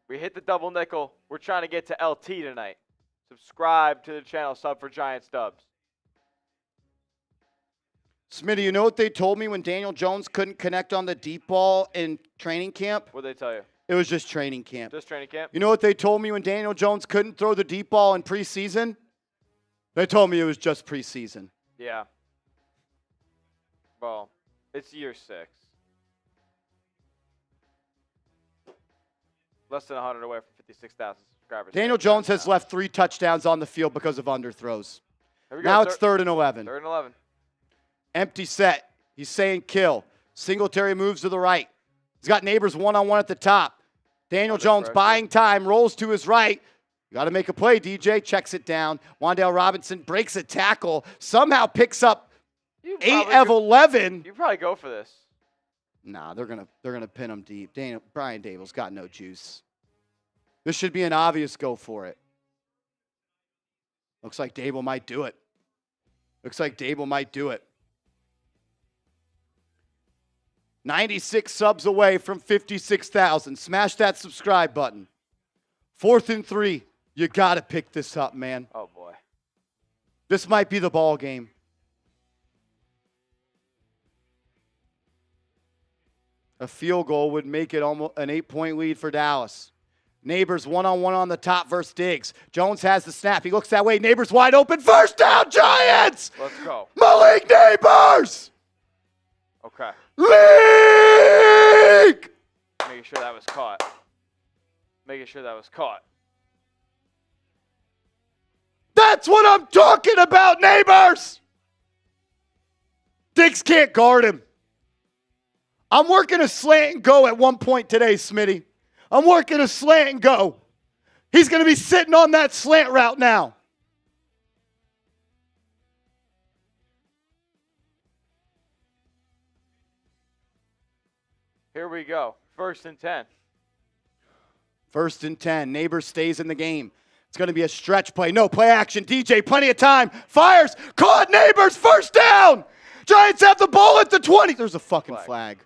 We hit the double nickel. We're trying to get to LT tonight. Subscribe to the channel. Sub for Giants Dubs. Smitty, you know what they told me when Daniel Jones couldn't connect on the deep ball in training camp? What'd they tell you? It was just training camp. Just training camp? You know what they told me when Daniel Jones couldn't throw the deep ball in preseason? They told me it was just preseason. Yeah. Well, it's year 6. Less than 100 away from 56,000 subscribers. Daniel Jones has left 3 touchdowns on the field because of underthrows. Here we go. Now it's 3rd and 11. 3rd and 11. Empty set. He's saying kill. Singletary moves to the right. He's got Neighbors one-on-one at the top. Daniel Jones buying time, rolls to his right. You got to make a play, DJ. Checks it down. Wan'Dale Robinson breaks a tackle. Somehow picks up 8 of 11. You probably go for this. Nah, they're gonna pin him deep. Brian Dable's got no juice. This should be an obvious go for it. Looks like Dable might do it. Looks like Dable might do it. 96 subs away from 56,000. Smash that subscribe button. 4th and 3. You got to pick this up, man. Oh, boy. This might be the ball game. A field goal would make it almost an 8-point lead for Dallas. Neighbors one-on-one on the top versus Diggs. Jones has the snap. He looks that way. Neighbors wide open. First down, Giants! Let's go. Malik Neighbors! Okay. League! Making sure that was caught. Making sure that was caught. That's what I'm talking about, Neighbors! Diggs can't guard him. I'm working a slant and go at one point today, Smitty. I'm working a slant and go. He's going to be sitting on that slant route now. Here we go. 1st and 10. 1st and 10. Neighbors stays in the game. It's going to be a stretch play. No play action. DJ, plenty of time. Fires. Caught. Neighbors. First down. Giants have the ball at the 20. There's a fucking flag.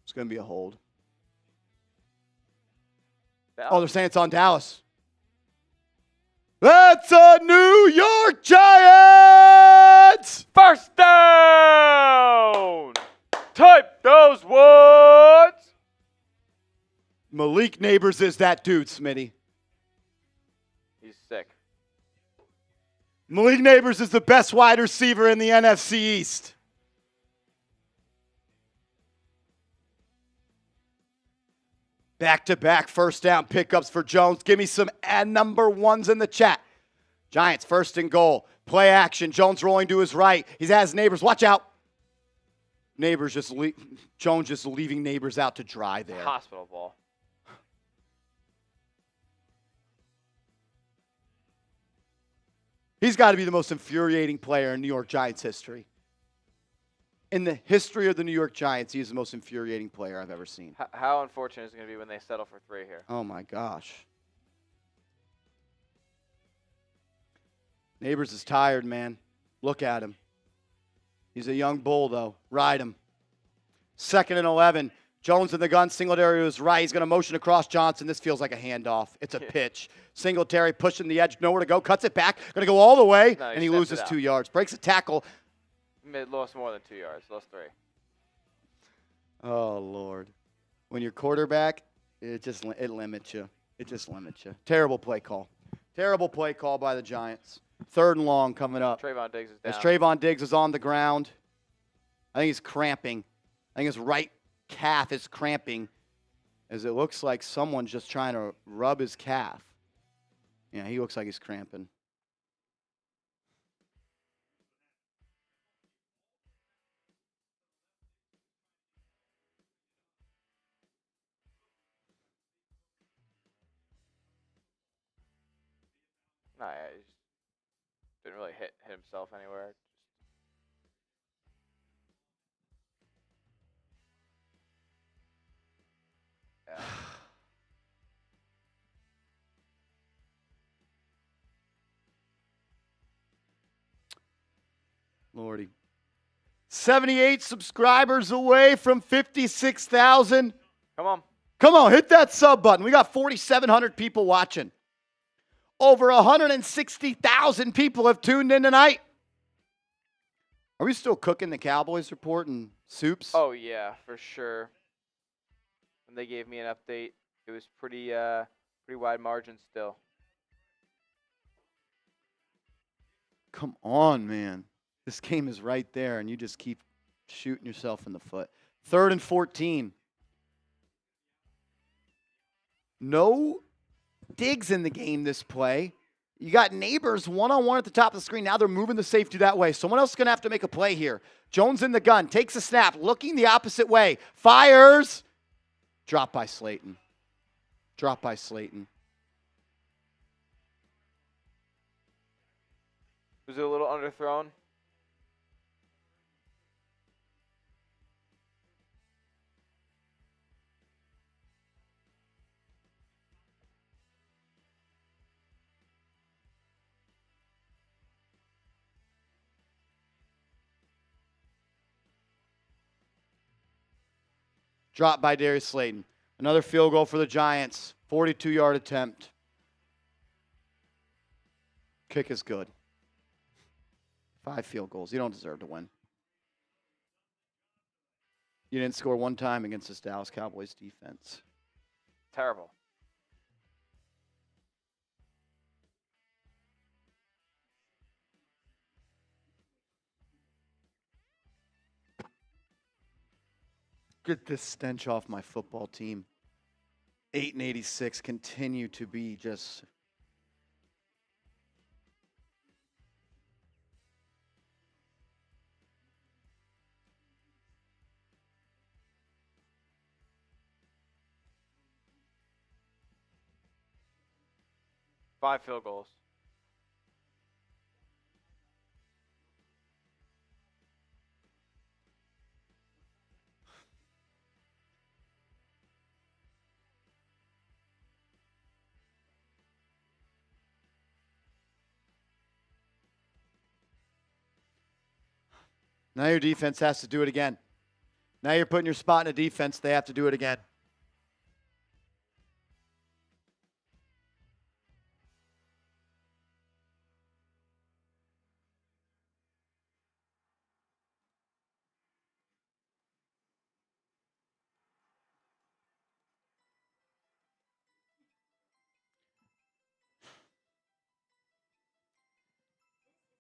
It's going to be a hold. Dallas. Oh, they're saying it's on Dallas. That's a New York Giants! First down! Type those words! Malik Neighbors is that dude, Smitty. He's sick. Malik Neighbors is the best wide receiver in the NFC East. Back-to-back first down pickups for Jones. Give me some number ones in the chat. Giants first and goal. Play action. Jones rolling to his right. He has Neighbors. Watch out. Jones just leaving Neighbors out to dry there. Hospital ball. He's got to be the most infuriating player in New York Giants history. In the history of the New York Giants, he is the most infuriating player I've ever seen. How unfortunate is it going to be when they settle for 3 here? Oh, my gosh. Neighbors is tired, man. Look at him. He's a young bull, though. Ride him. 2nd and 11. Jones in the gun. Singletary to his right. He's going to motion across Johnson. This feels like a handoff. It's a pitch. Singletary pushing the edge. Nowhere to go. Cuts it back. Going to go all the way. No, and he loses 2 yards. Breaks a tackle. Lost more than 2 yards. Lost 3. Oh, Lord. When you're quarterback, it limits you. It just limits you. Terrible play call. Terrible play call by the Giants. 3rd and long coming up. Trayvon Diggs is down. As Trayvon Diggs is on the ground, I think he's cramping. I think his right calf is cramping as it looks like someone's just trying to rub his calf. Yeah, he looks like he's cramping. No, yeah, he just didn't really hit himself anywhere. Yeah. Lordy. 78 subscribers away from 56,000. Come on. Come on, hit that sub button. We got 4,700 people watching. Over 160,000 people have tuned in tonight. Are we still cooking the Cowboys report and soups? Oh, yeah, for sure. When they gave me an update, it was pretty wide margin still. Come on, man. This game is right there, and you just keep shooting yourself in the foot. 3rd and 14. No Diggs in the game this play. You got Neighbors one-on-one at the top of the screen. Now they're moving the safety that way. Someone else is going to have to make a play here. Jones in the gun. Takes a snap. Looking the opposite way. Fires. Drop by Slayton. Drop by Slayton. Was it a little underthrown? Dropped by Darius Slayton. Another field goal for the Giants. 42-yard attempt. Kick is good. 5 field goals. You don't deserve to win. You didn't score one time against this Dallas Cowboys defense. Terrible. Get this stench off my football team. 8-86 continue to be just... Five field goals. Now your defense has to do it again. Now you're putting your spot in a defense. They have to do it again.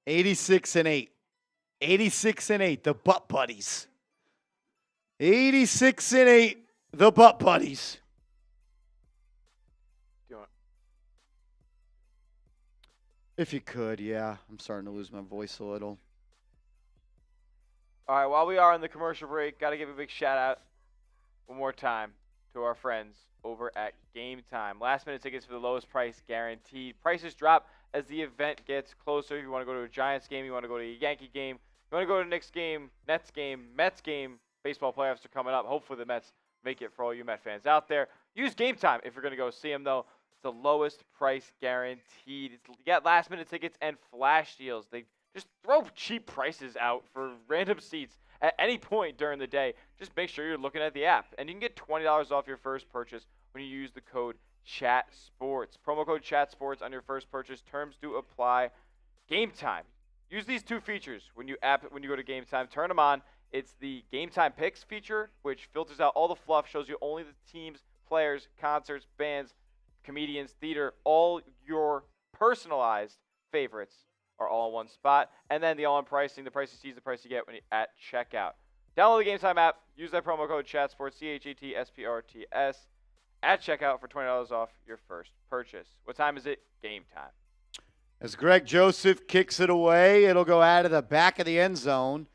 86-8. 86-8, the Butt Buddies. 86-8, the Butt Buddies. If you could, yeah. I'm starting to lose my voice a little. All right, while we are on the commercial break, got to give a big shout out one more time to our friends over at Game Time. Last minute tickets for the lowest price guaranteed. Prices drop as the event gets closer. If you want to go to a Giants game, you want to go to a Yankee game, you want to go to a Knicks game, Nets game, Mets game. Baseball playoffs are coming up. Hopefully the Mets make it for all you Met fans out there. Use Game Time if you're going to go see them, though. It's the lowest price guaranteed. You got last minute tickets and flash deals. They just throw cheap prices out for random seats at any point during the day. Just make sure you're looking at the app. And you can get $20 off your first purchase when you use the code CHATSPORTS. Promo code CHATSPORTS on your first purchase. Terms do apply. Game Time. Use these two features when you go to Game Time. Turn them on. It's the Game Time Picks feature, which filters out all the fluff, shows you only the teams, players, concerts, bands, comedians, theater, all your personalized favorites are all in one spot. And then the all-in pricing, the price you see is the price you get when you at checkout. Download the Game Time app. Use that promo code CHATSPORTS, CHATSPORTS, at checkout for $20 off your first purchase. What time is it? Game time. As Greg Joseph kicks it away, it'll go out of the back of the end zone,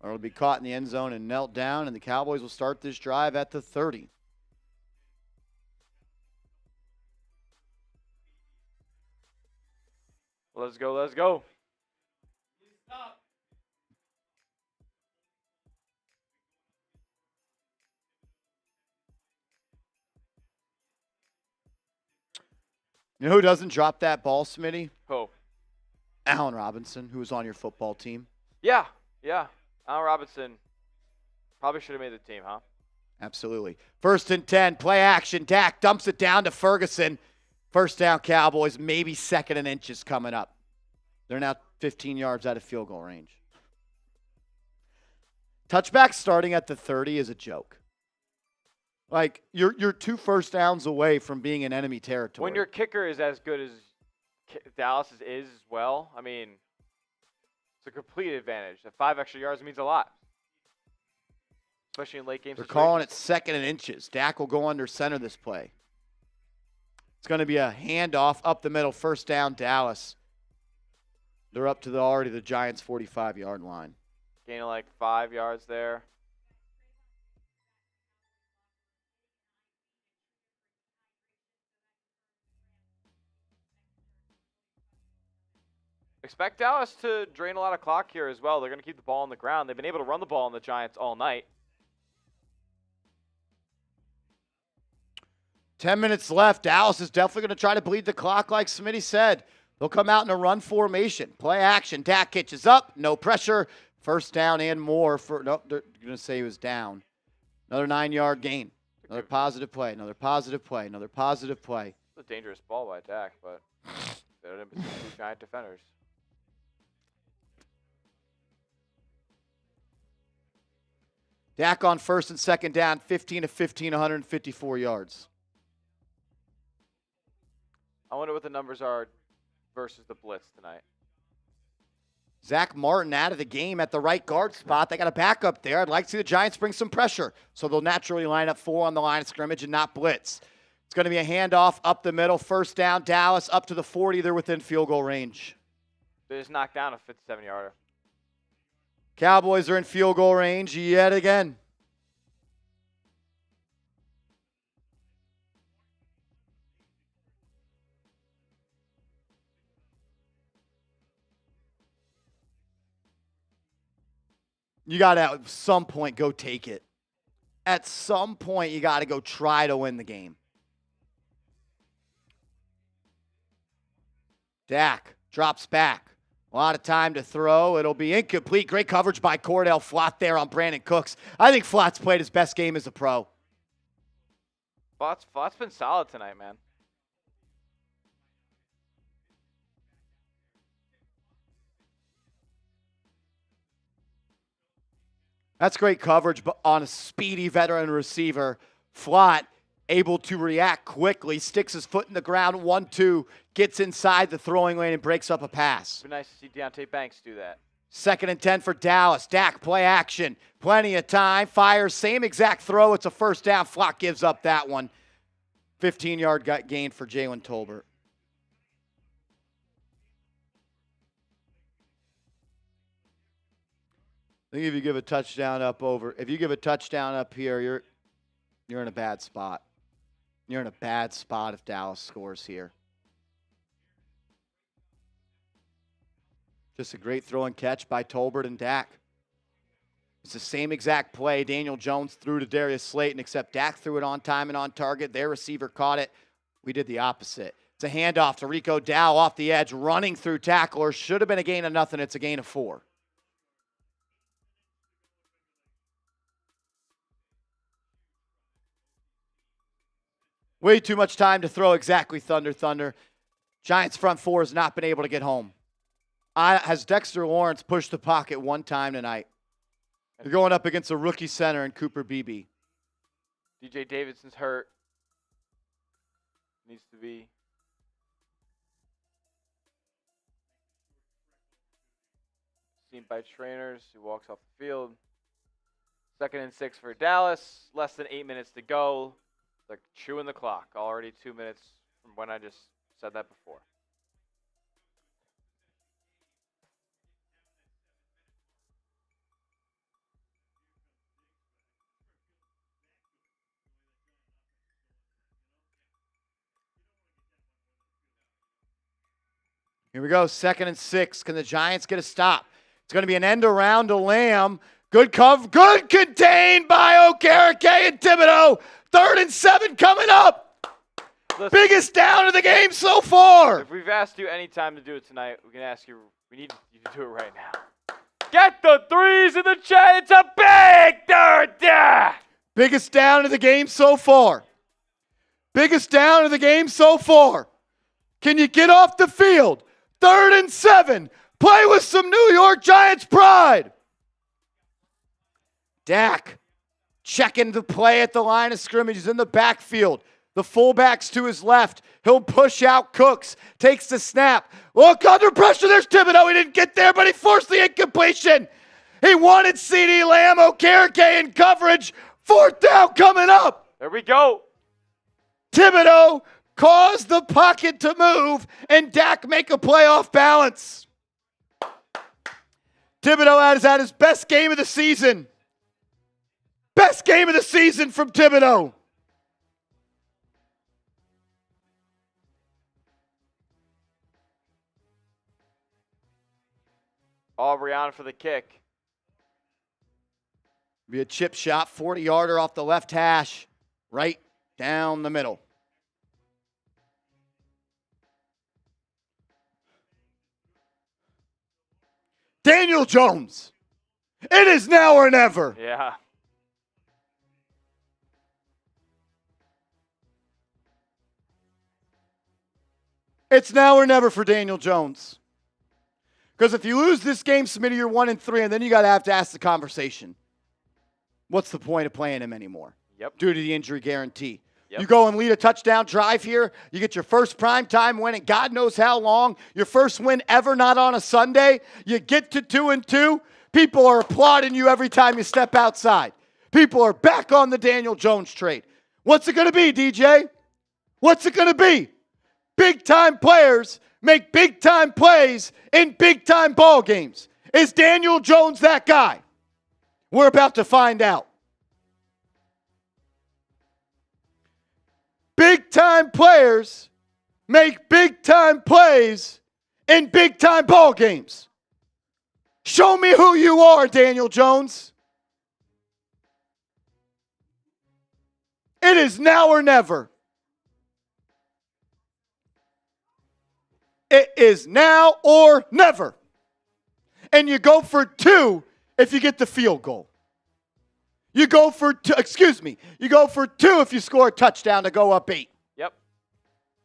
or it'll be caught in the end zone and knelt down, and the Cowboys will start this drive at the 30. Let's go, let's go. You know who doesn't drop that ball, Smitty? Who? Allen Robinson, who was on your football team. Yeah. Allen Robinson probably should have made the team, huh? Absolutely. 1st and 10, play action. Dak dumps it down to Ferguson. First down, Cowboys, maybe 2nd and inches coming up. They're now 15 yards out of field goal range. Touchback starting at the 30 is a joke. Like, you're 2 first downs away from being in enemy territory. When your kicker is as good as Dallas's is as well, I mean, it's a complete advantage. That 5 extra yards means a lot, especially in late game They're situations. calling it 2nd and inches. Dak will go under center this play. It's going to be a handoff up the middle, first down, Dallas. They're up to the Giants' 45-yard line. Gaining like 5 yards there. Expect Dallas to drain a lot of clock here as well. They're going to keep the ball on the ground. They've been able to run the ball on the Giants all night. 10 minutes left. Dallas is definitely going to try to bleed the clock like Smitty said. They'll come out in a run formation. Play action. Dak catches up. No pressure. First down and more. Nope, they're going to say he was down. Another 9-yard gain. Another positive play. Another positive play. Another positive play. It's a dangerous ball by Dak, but they're in between 2 Giant defenders. Dak on 1st and 2nd down. 15 of 15, 154 yards. I wonder what the numbers are versus the blitz tonight. Zach Martin out of the game at the right guard spot. They got a backup there. I'd like to see the Giants bring some pressure. So they'll naturally line up 4 on the line of scrimmage and not blitz. It's going to be a handoff up the middle. First down, Dallas up to the 40. They're within field goal range. They just knocked down a 57-yarder. Cowboys are in field goal range yet again. You got to, at some point, go take it. At some point, you got to go try to win the game. Dak drops back. A lot of time to throw. It'll be incomplete. Great coverage by Cordell Flott there on Brandon Cooks. I think Flott's played his best game as a pro. Flott's been solid tonight, man. That's great coverage on a speedy veteran receiver. Flott able to react quickly, sticks his foot in the ground, 1-2, gets inside the throwing lane and breaks up a pass. It'd be nice to see Deontay Banks do that. 2nd and 10 for Dallas. Dak, play action. Plenty of time. Fires, same exact throw. It's a first down. Flock gives up that one. 15-yard gain for Jalen Tolbert. I think if you give a touchdown if you give a touchdown up here, you're in a bad spot. You're in a bad spot if Dallas scores here. Just a great throw and catch by Tolbert and Dak. It's the same exact play Daniel Jones threw to Darius Slayton, except Dak threw it on time and on target. Their receiver caught it. We did the opposite. It's a handoff to Rico Dow off the edge, running through tacklers. Should have been a gain of nothing. It's a gain of 4. Way too much time to throw exactly Thunder. Giants front 4 has not been able to get home. Has Dexter Lawrence pushed the pocket one time tonight? They're going up against a rookie center in Cooper Beebe. DJ Davidson's hurt. Needs to be. Seen by trainers. He walks off the field. 2nd and 6 for Dallas. Less than 8 minutes to go. They're chewing the clock. Already 2 minutes from when I just said that before. Here we go, 2nd and 6. Can the Giants get a stop? It's going to be an end around to Lamb. Good contained by Okereke and Thibodeau. 3rd and 7 coming up. Listen, biggest down of the game so far. If we've asked you any time to do it tonight, we can ask you. We need you to do it right now. Get the threes in the chat. It's a big third down. Biggest down of the game so far. Biggest down of the game so far. Can you get off the field? 3rd and 7. Play with some New York Giants pride. Dak checking the play at the line of scrimmage. He's in the backfield. The fullback's to his left. He'll push out Cooks. Takes the snap. Look, under pressure. There's Thibodeau. He didn't get there, but he forced the incompletion. He wanted CeeDee Lamb, Okereke in coverage. 4th down coming up. There we go. Thibodeau caused the pocket to move, and Dak make a play off balance. Thibodeau has had his best game of the season. Best game of the season from Thibodeau. Brianna for the kick. Be a chip shot, 40-yarder off the left hash, right down the middle. Daniel Jones. It is now or never. Yeah. It's now or never for Daniel Jones. Because if you lose this game, Smitty, you're 1-3, and then you got to have to ask the conversation. What's the point of playing him anymore? Yep. Due to the injury guarantee. Yep. You go and lead a touchdown drive here. You get your first primetime win in God knows how long. Your first win ever, not on a Sunday. You get to 2-2. People are applauding you every time you step outside. People are back on the Daniel Jones trade. What's it going to be, DJ? What's it going to be? Big-time players make big-time plays in big-time ball games. Is Daniel Jones that guy? We're about to find out. Big-time players make big-time plays in big-time ball games. Show me who you are, Daniel Jones. It is now or never. It is now or never. And you go for 2 if you get the field goal. You go for 2 if you score a touchdown to go up 8. Yep.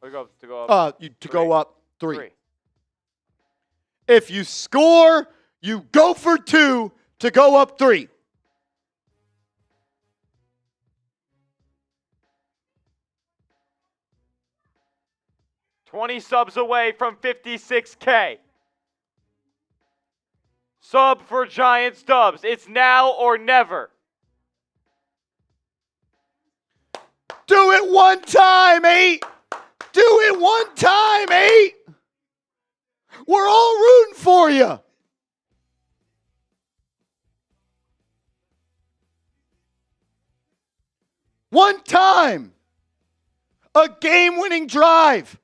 To go up. Go up 3. If you score, you go for 2 to go up 3. 20 subs away from 56K. Sub for Giants Dubs. It's now or never. Do it one time, 8. Do it one time, 8. We're all rooting for you. One time. A game-winning drive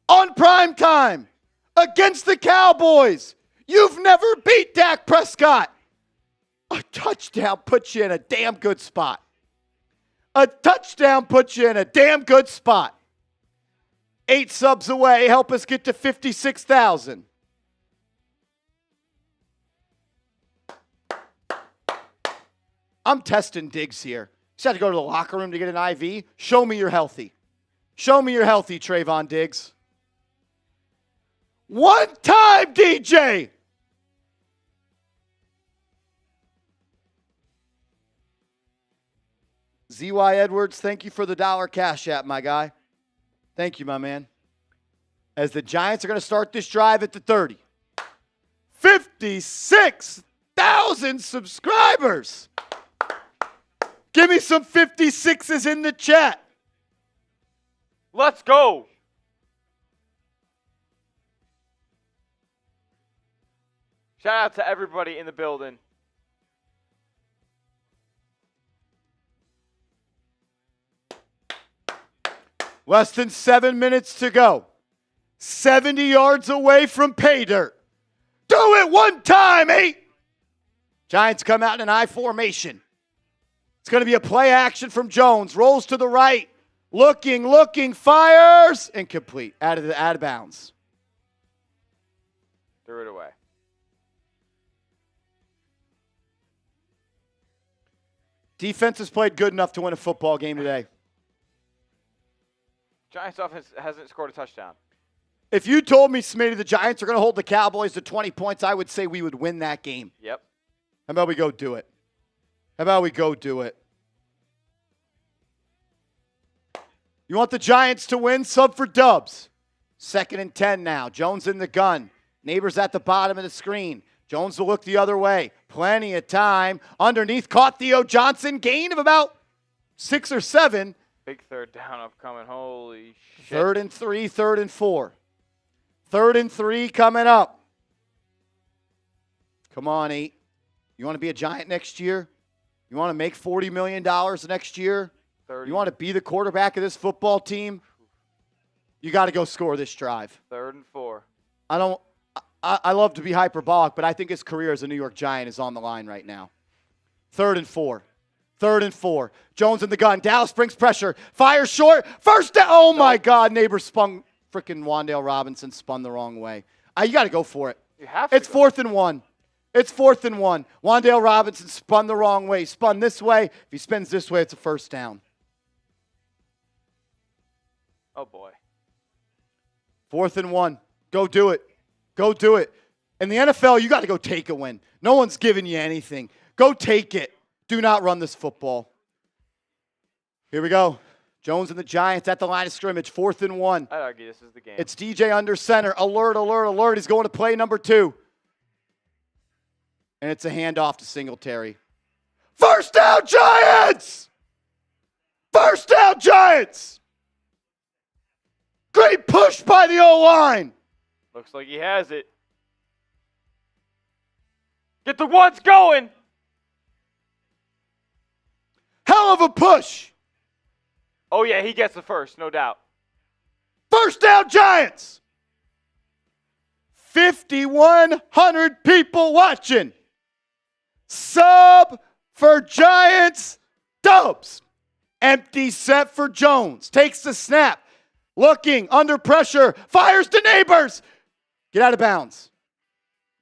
on prime time against the Cowboys. You've never beat Dak Prescott. A touchdown puts you in a damn good spot. A touchdown puts you in a damn good spot. 8 subs away. Help us get to 56,000. I'm testing Diggs here. Just had to go to the locker room to get an IV. Show me you're healthy. Show me you're healthy, Trayvon Diggs. One time, DJ. ZY Edwards, thank you for the $1 cash app, my guy. Thank you, my man. As the Giants are going to start this drive at the 30. 56,000 subscribers. Give me some 56s in the chat. Let's go. Shout out to everybody in the building. Less than 7 minutes to go. 70 yards away from pay dirt. Do it one time, 8. Giants come out in an I formation. It's going to be a play action from Jones. Rolls to the right. Looking, fires. Incomplete. Out of bounds. Threw it away. Defense has played good enough to win a football game today. Giants offense hasn't scored a touchdown. If you told me, Smitty, the Giants are going to hold the Cowboys to 20 points, I would say we would win that game. Yep. How about we go do it? You want the Giants to win? Sub for Dubs. 2nd and 10 now. Jones in the gun. Neighbors at the bottom of the screen. Jones will look the other way. Plenty of time. Underneath, caught Theo Johnson. Gain of about 6 or 7. Big third down upcoming. Holy shit. 3rd and 3, 3rd and 4. 3rd and 3 coming up. Come on, 8. You want to be a Giant next year? You want to make $40 million next year? 30. You want to be the quarterback of this football team? You got to go score this drive. 3rd and 4. I love to be hyperbolic, but I think his career as a New York Giant is on the line right now. 3rd and 4. 3rd and 4. Jones in the gun. Dallas brings pressure. Fires short. First down. Oh, my God. Neighbor spun. Freaking Wan'Dale Robinson spun the wrong way. You got to go for it. You have to. It's 4th and 1. It's 4th and 1. Wan'Dale Robinson spun the wrong way. Spun this way. If he spins this way, it's a first down. Oh, boy. 4th and 1. Go do it. Go do it. In the NFL, you got to go take a win. No one's giving you anything. Go take it. Do not run this football. Here we go. Jones and the Giants at the line of scrimmage. 4th and 1. I'd argue this is the game. It's DJ under center. Alert. He's going to play number 2. And it's a handoff to Singletary. First down, Giants! First down, Giants! Great push by the O-line. Looks like he has it. Get the ones going. Hell of a push. Oh, yeah, he gets the first, no doubt. First down, Giants. 5,100 people watching. Sub for Giants. Dubs. Empty set for Jones. Takes the snap. Looking, under pressure. Fires to Neighbors. Get out of bounds.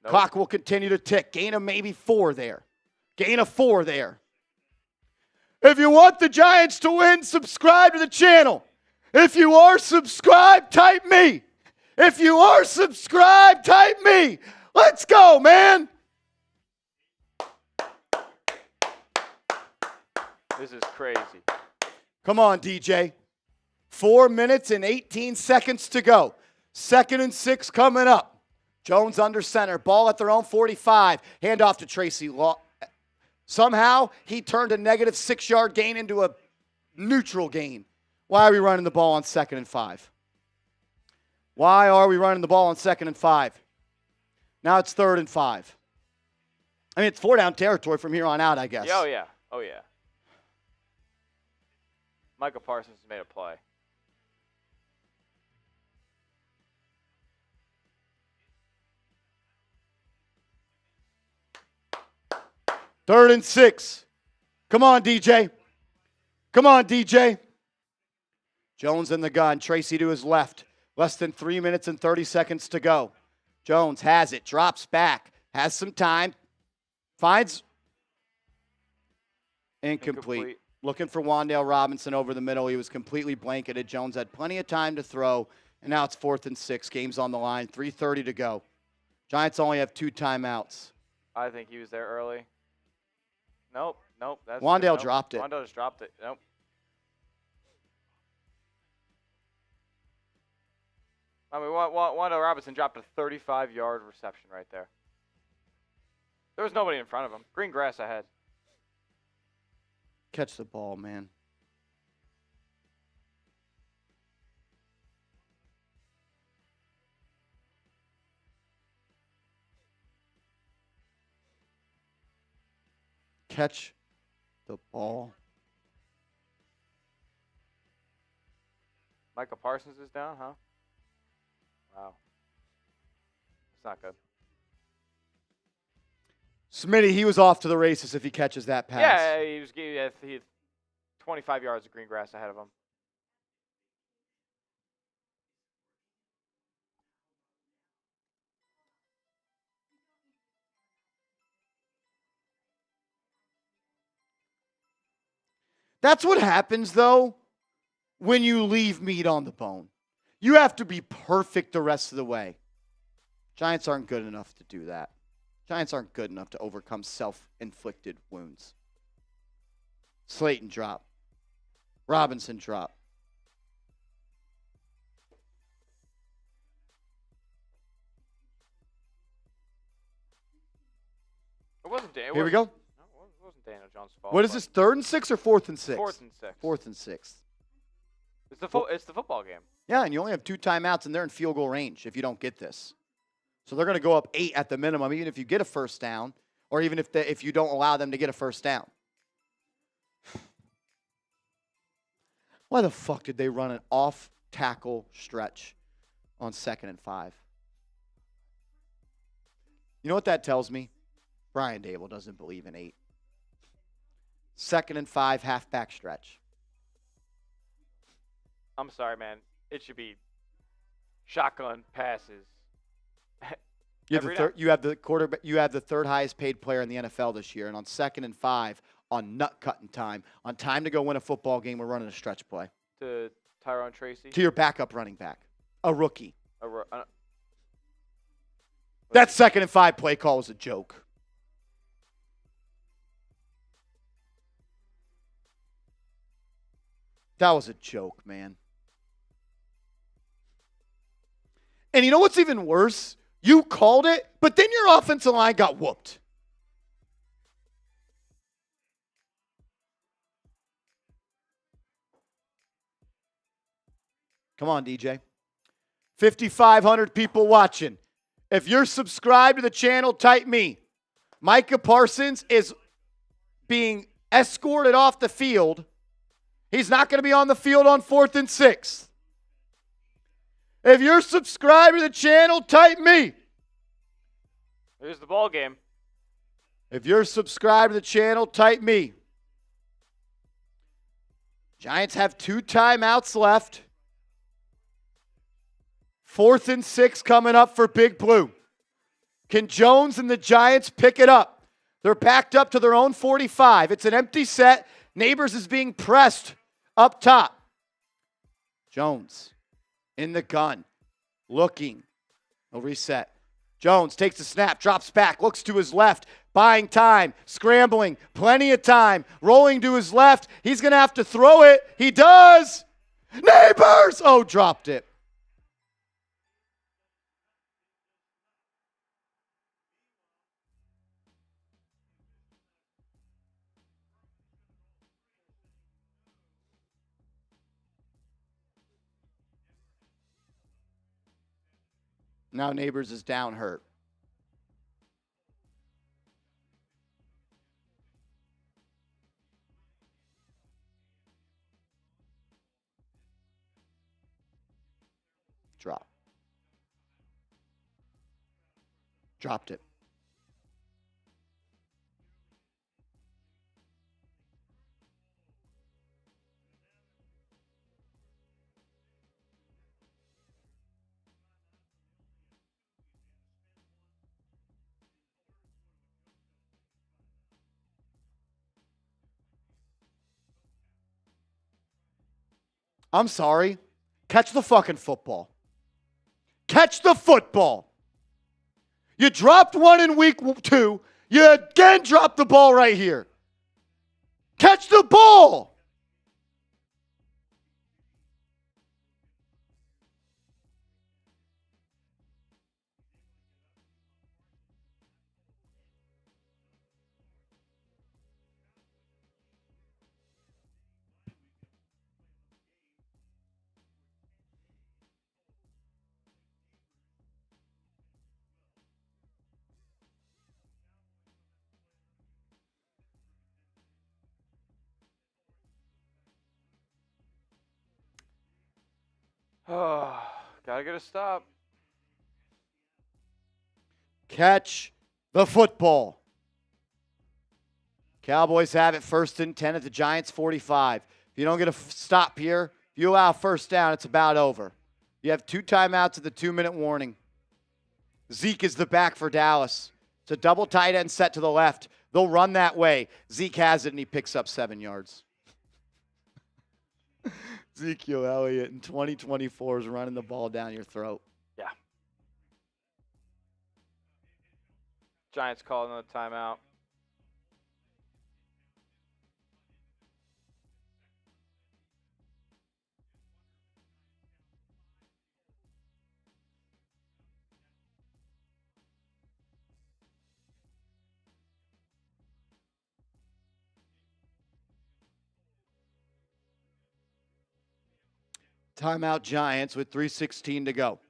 Nope. Clock will continue to tick. Gain of maybe 4 there. Gain of 4 there. If you want the Giants to win, subscribe to the channel. If you are subscribed, type me. If you are subscribed, type me. Let's go, man. This is crazy. Come on, DJ. 4 minutes and 18 seconds to go. 2nd and 6 coming up. Jones under center. Ball at their own 45. Handoff to Tracy Law. Somehow, he turned a negative 6-yard gain into a neutral gain. Why are we running the ball on 2nd and 5? Why are we running the ball on 2nd and 5? Now it's 3rd and 5. I mean, it's 4-down territory from here on out, I guess. Oh, yeah. Oh, yeah. Micah Parsons made a play. Third and 6. Come on, DJ. Come on, DJ. Jones in the gun. Tracy to his left. Less than 3 minutes and 30 seconds to go. Jones has it. Drops back. Has some time. Finds. Incomplete. Looking for Wan'Dale Robinson over the middle. He was completely blanketed. Jones had plenty of time to throw. And now it's 4th and 6. Game's on the line. 3:30 to go. Giants only have 2 timeouts. I think he was there early. Nope. That's Wan'Dale dropped it. Wan'Dale just dropped it. Nope. I mean, Wan'Dale Robinson dropped a 35-yard reception right there. There was nobody in front of him. Green grass ahead. Catch the ball, man. Catch the ball. Micah Parsons is down, huh? Wow. It's not good. Smitty, he was off to the races if he catches that pass. Yeah, he had 25 yards of green grass ahead of him. That's what happens, though, when you leave meat on the bone. You have to be perfect the rest of the way. Giants aren't good enough to do that. Giants aren't good enough to overcome self-inflicted wounds. Slayton drop. Robinson drop. It wasn't Dan. Here we go. No, it wasn't Daniel Jones' fault. What is this, 3rd and 6 or 4th and 6? 4th and 6. 4th and 6. It's the football game. Yeah, and you only have 2 timeouts, and they're in field goal range if you don't get this. So they're going to go up 8 at the minimum, even if you get a first down, or even if you don't allow them to get a first down. Why the fuck did they run an off-tackle stretch on 2nd and 5? You know what that tells me? Brian Dable doesn't believe in 8. 2nd and 5, halfback stretch. I'm sorry, man. It should be shotgun passes. You have the quarterback. You have the 3rd highest paid player in the NFL this year, and on 2nd and 5, on nut cutting time, on time to go win a football game, we're running a stretch play To Tyrone Tracy. to your backup running back, a rookie. That That 2nd and 5 play call was a joke. That was a joke, man. And you know what's even worse? You called it, but then your offensive line got whooped. Come on, DJ. 5,500 people watching. If you're subscribed to the channel, type me. Micah Parsons is being escorted off the field. He's not going to be on the field on 4th and 6. If you're subscribed to the channel, type me. Here's the ball game. If you're subscribed to the channel, type me. Giants have 2 timeouts left. 4th and 6 coming up for Big Blue. Can Jones and the Giants pick it up? They're backed up to their own 45. It's an empty set. Neighbors is being pressed up top. Jones in the gun, looking. He'll reset. Jones takes the snap, drops back, looks to his left, buying time, scrambling, plenty of time, rolling to his left. He's going to have to throw it. He does. Neighbors! Oh, dropped it. Now Neighbors is down hurt. Drop. Dropped it. I'm sorry. Catch the fucking football. Catch the football. You dropped one in week 2. You again dropped the ball right here. Catch the ball. Oh, gotta get a stop. Catch the football. Cowboys have it 1st and 10 at the Giants 45. If you don't get a stop here, if you allow first down, it's about over. You have 2 timeouts at the 2-minute warning. Zeke is the back for Dallas. It's a double tight end set to the left. They'll run that way. Zeke has it, and he picks up 7 yards. Ezekiel Elliott in 2024 is running the ball down your throat. Yeah. Giants call another timeout. Timeout Giants with 3:16 to go.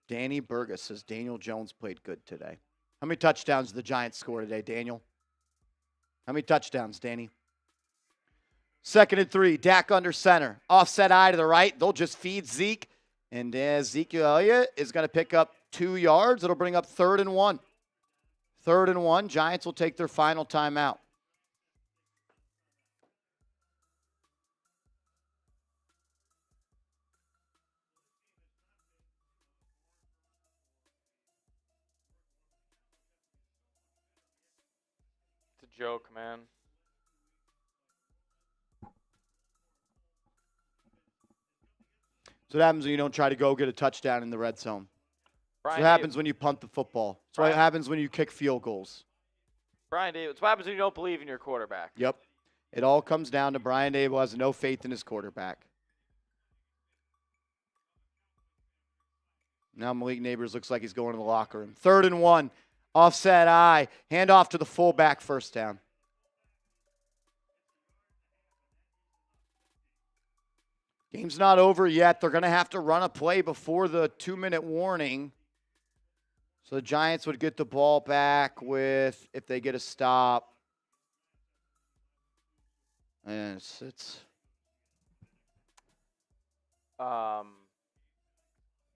Danny Burgess says Daniel Jones played good today. How many touchdowns did the Giants score today, Daniel? How many touchdowns, Danny? 2nd and 3. Dak under center. Offset eye to the right. They'll just feed Zeke. And Ezekiel Elliott is going to pick up 2 yards. It'll bring up 3rd and 1. 3rd and 1. Giants will take their final timeout. It's a joke, man. So what happens when you don't try to go get a touchdown in the red zone. That's Brian what happens when you punt the football. That's what Brian- happens when you kick field goals. Brian Davis. What happens when you don't believe in your quarterback? Yep. It all comes down to Brian Dable has no faith in his quarterback. Now Malik Neighbors looks like he's going to the locker room. 3rd and 1. Offset eye. Hand off to the fullback, first down. Game's not over yet. They're going to have to run a play before the 2-minute warning. So the Giants would get the ball back with, if they get a stop. And it's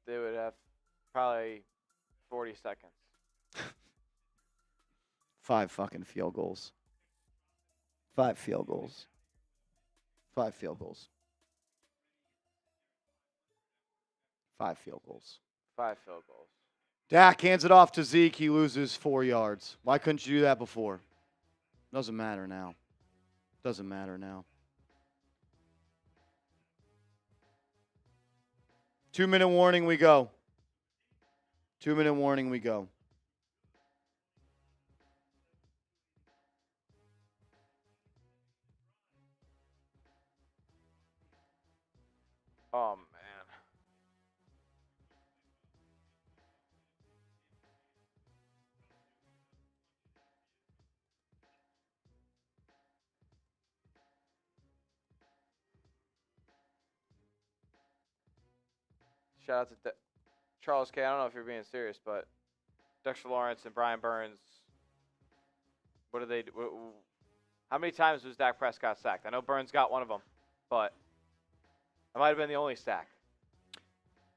They would have probably 40 seconds. 5 fucking field goals. 5 field goals. 5 field goals. 5 field goals. 5 field goals. Dak hands it off to Zeke. He loses 4 yards. Why couldn't you do that before? Doesn't matter now. Doesn't matter now. 2-minute warning, we go. 2-minute warning, we go. Oh, man. Shout out to Charles K. I don't know if you're being serious, but Dexter Lawrence and Brian Burns, what do they do? How many times was Dak Prescott sacked? I know Burns got one of them, but it might have been the only sack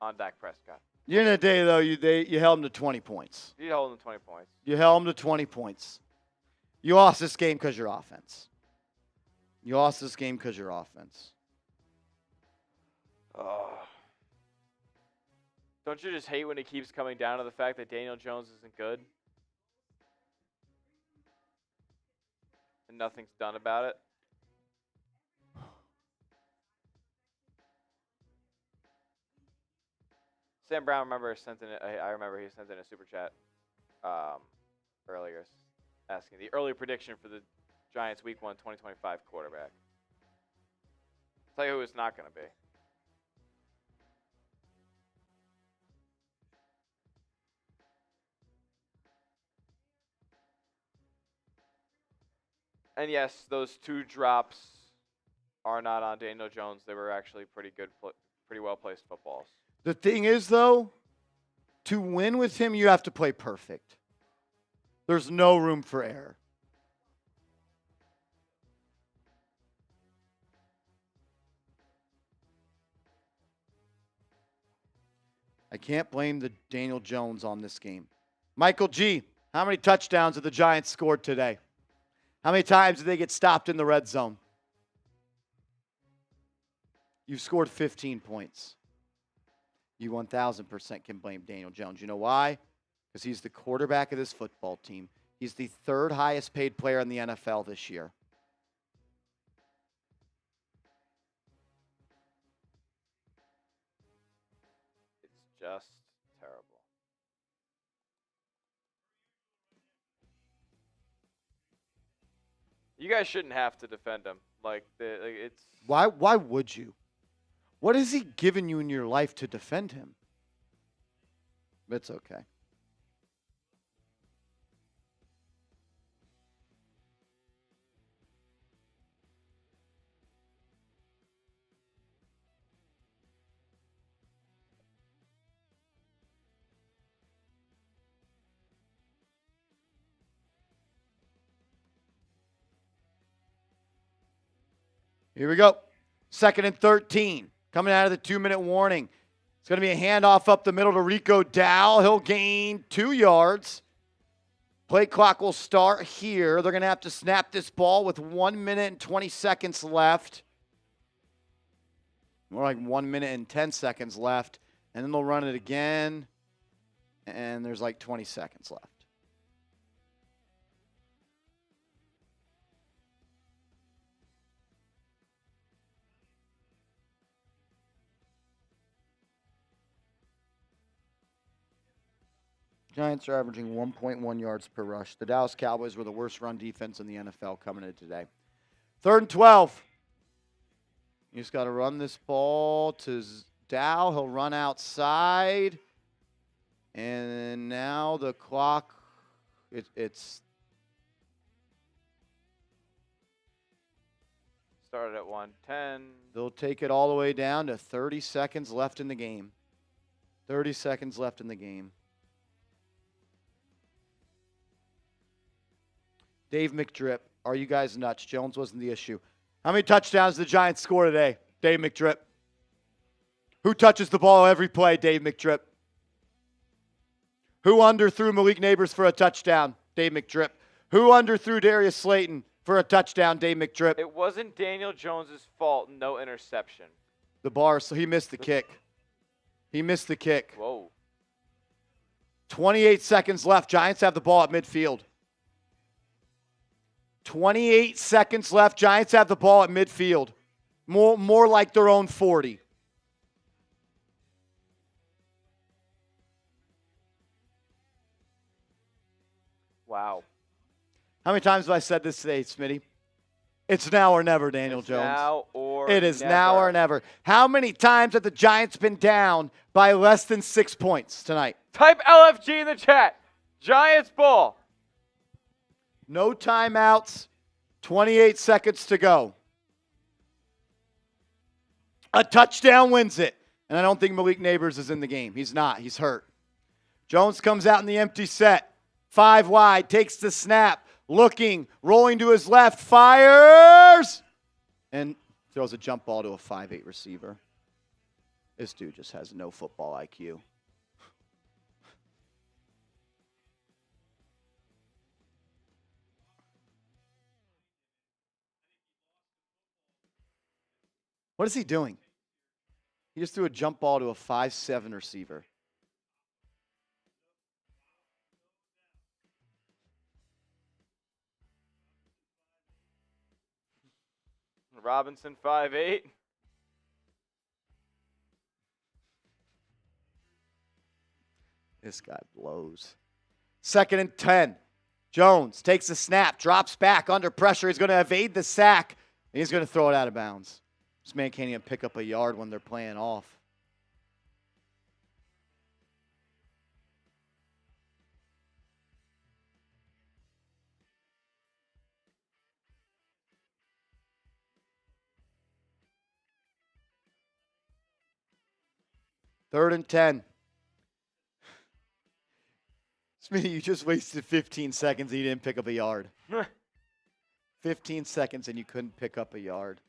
on Dak Prescott. At the end of the day, though, you held them to 20 points. You hold him 20 points. You held them to 20 points. You lost this game because your offense. You lost this game because your offense. Don't you just hate when it keeps coming down to the fact that Daniel Jones isn't good? And nothing's done about it? Sam Brown, I remember he sent in a super chat earlier asking the early prediction for the Giants Week 1 2025 quarterback. I'll tell you who it's not going to be. And yes, those 2 drops are not on Daniel Jones. They were actually pretty well placed footballs. The thing is, though, to win with him, you have to play perfect. There's no room for error. I can't blame the Daniel Jones on this game. Michael G., how many touchdowns have the Giants scored today? How many times did they get stopped in the red zone? You've scored 15 points. You 1,000% can blame Daniel Jones. You know why? Because he's the quarterback of this football team. He's the 3rd highest paid player in the NFL this year. It's just terrible. You guys shouldn't have to defend him. It's Why would you? What has he given you in your life to defend him? It's okay. Here we go. 2nd and 13. Coming out of the 2-minute warning. It's going to be a handoff up the middle to Rico Dow. He'll gain 2 yards. Play clock will start here. They're going to have to snap this ball with 1 minute and 20 seconds left. More like 1 minute and 10 seconds left. And then they'll run it again. And there's like 20 seconds left. Giants are averaging 1.1 yards per rush. The Dallas Cowboys were the worst run defense in the NFL coming into today. 3rd and 12. You just got to run this ball to Dow. He'll run outside. And now the clock, it's started at 1:10. They'll take it all the way down to 30 seconds left in the game. 30 seconds left in the game. Dave McDrip, are you guys nuts? Jones wasn't the issue. How many touchdowns did the Giants score today? Dave McDrip. Who touches the ball every play? Dave McDrip. Who underthrew Malik Neighbors for a touchdown? Dave McDrip. Who underthrew Darius Slayton for a touchdown? Dave McDrip. It wasn't Daniel Jones' fault, no interception. The bar, so he missed the kick. He missed the kick. Whoa. 28 seconds left. Giants have the ball at midfield. 28 seconds left. Giants have the ball at midfield. More like their own 40. Wow. How many times have I said this today, Smitty? It's now or never, Daniel It's Jones. now or It is never. now or never. How many times have the Giants been down by less than 6 points tonight? Type LFG in the chat. Giants ball. No timeouts. 28 seconds to go. A touchdown wins it. And I don't think Malik Neighbors is in the game. He's not. He's hurt. Jones comes out in the empty set. 5 wide. Takes the snap. Looking. Rolling to his left. Fires. And throws a jump ball to a 5'8 receiver. This dude just has no football IQ. What is he doing? He just threw a jump ball to a 5'7 receiver. Robinson 5'8. This guy blows. 2nd and 10. Jones takes a snap, drops back under pressure. He's going to evade the sack. And he's going to throw it out of bounds. This man can't even pick up a yard when they're playing off. Third and 10. Smitty, you just wasted 15 seconds and you didn't pick up a yard. 15 seconds and you couldn't pick up a yard.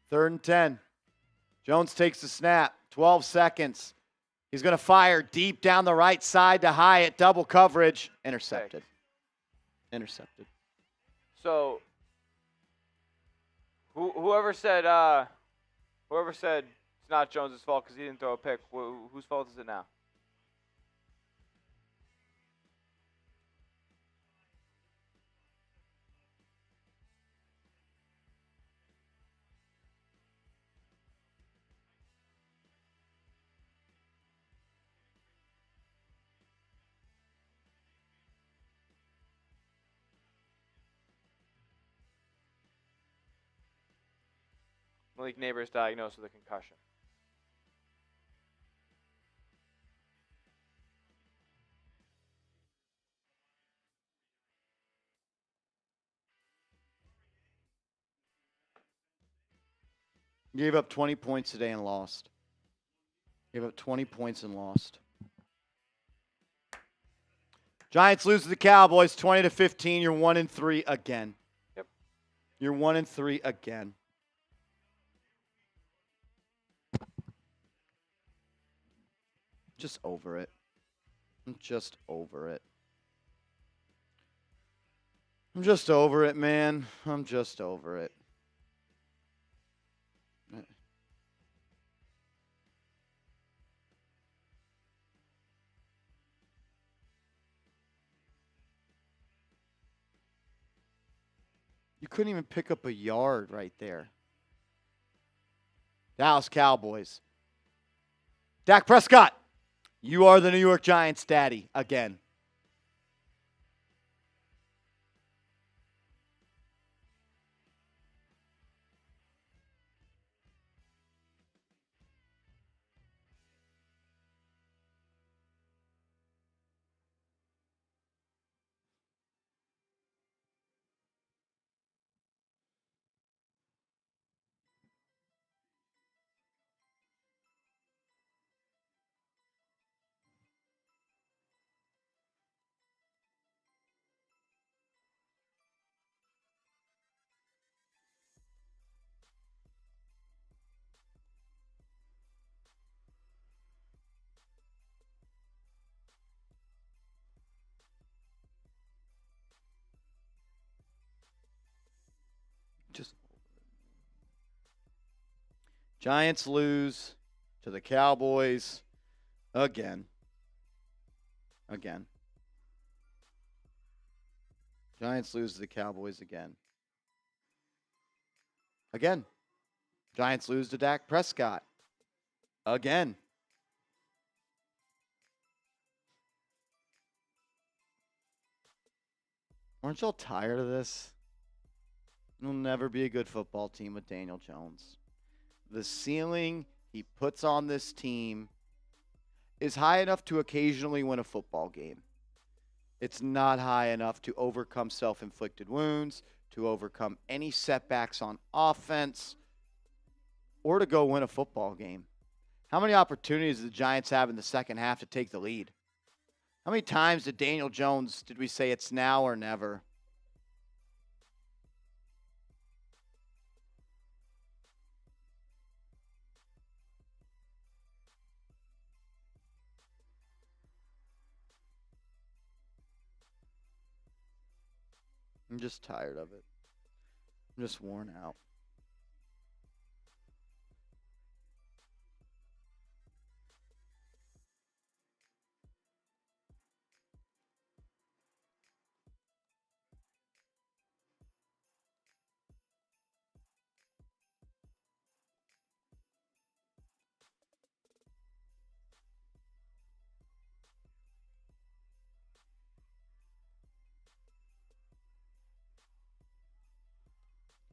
Third and 10. Jones takes the snap. 12 seconds. He's going to fire deep down the right side to Hyatt. Double coverage. Intercepted. Intercepted. So, whoever said it's not Jones' fault because he didn't throw a pick, whose fault is it now? Malik Neighbors diagnosed with a concussion. Gave up 20 points today and lost. Gave up 20 points and lost. Giants lose to the Cowboys 20-15. You're 1-3 again. Yep. You're 1-3 again. Just over it. I'm just over it. I'm just over it, man. I'm just over it. You couldn't even pick up a yard right there. Dallas Cowboys. Dak Prescott, you are the New York Giants daddy again. Just Giants lose to the Cowboys again. Again. Giants lose to the Cowboys again. Again. Giants lose to Dak Prescott. Again. Aren't y'all tired of this? It'll never be a good football team with Daniel Jones. The ceiling he puts on this team is high enough to occasionally win a football game. It's not high enough to overcome self-inflicted wounds, to overcome any setbacks on offense, or to go win a football game. How many opportunities did the Giants have in the second half to take the lead? How many times did Daniel Jones, did we say it's now or never? I'm just tired of it. I'm just worn out.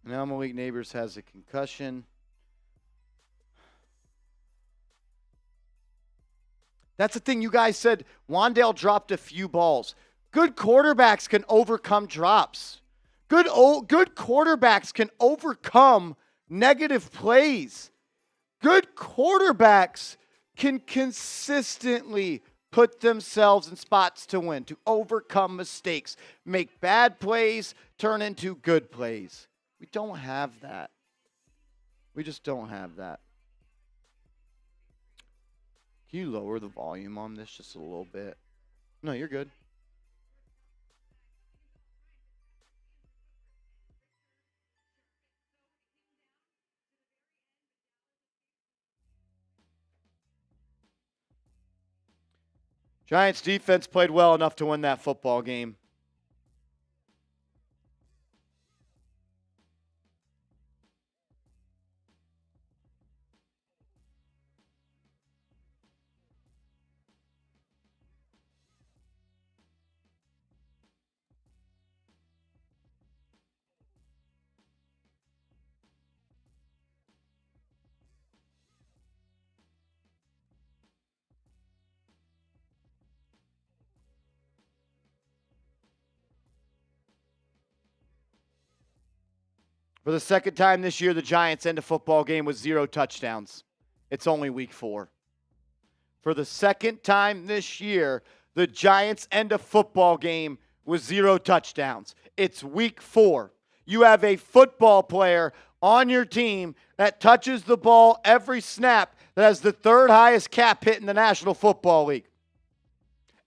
Now Malik Neighbors has a concussion. That's the thing you guys said. Wan'Dale dropped a few balls. Good quarterbacks can overcome drops. Good quarterbacks can overcome negative plays. Good quarterbacks can consistently put themselves in spots to win, to overcome mistakes, make bad plays turn into good plays. We don't have that. We just don't have that. Can you lower the volume on this just a little bit? No, you're good. Giants defense played well enough to win that football game. For the second time this year, the Giants end a football game with 0 touchdowns. It's only week 4. For the second time this year, the Giants end a football game with 0 touchdowns. It's week 4. You have a football player on your team that touches the ball every snap that has the 3rd highest cap hit in the National Football League.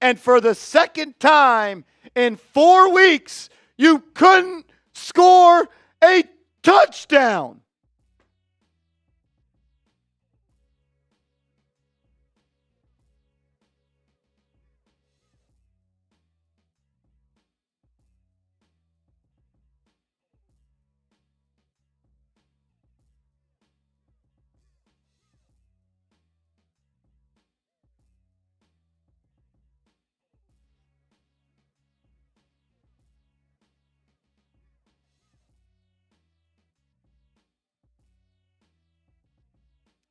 And for the second time in 4 weeks, you couldn't score a touchdown.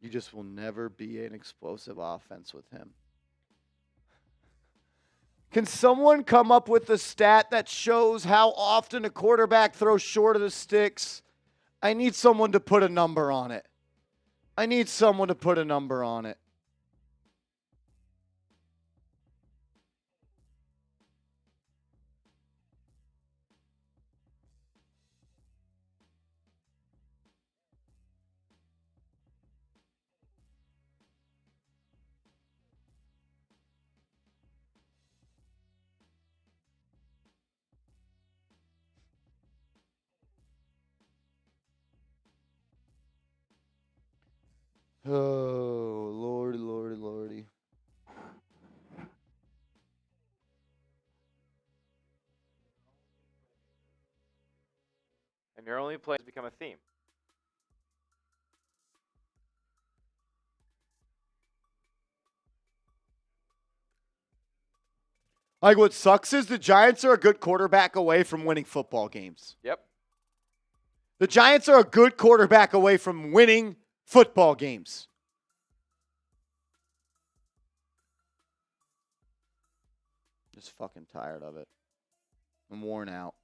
You just will never be an explosive offense with him. Can someone come up with a stat that shows how often a quarterback throws short of the sticks? I need someone to put a number on it. I need someone to put a number on it. Oh, Lordy, Lordy, Lordy. And your only play has become a theme. Like, what sucks is the Giants are a good quarterback away from winning football games. Yep. The Giants are a good quarterback away from winning football games. Just fucking tired of it. I'm worn out.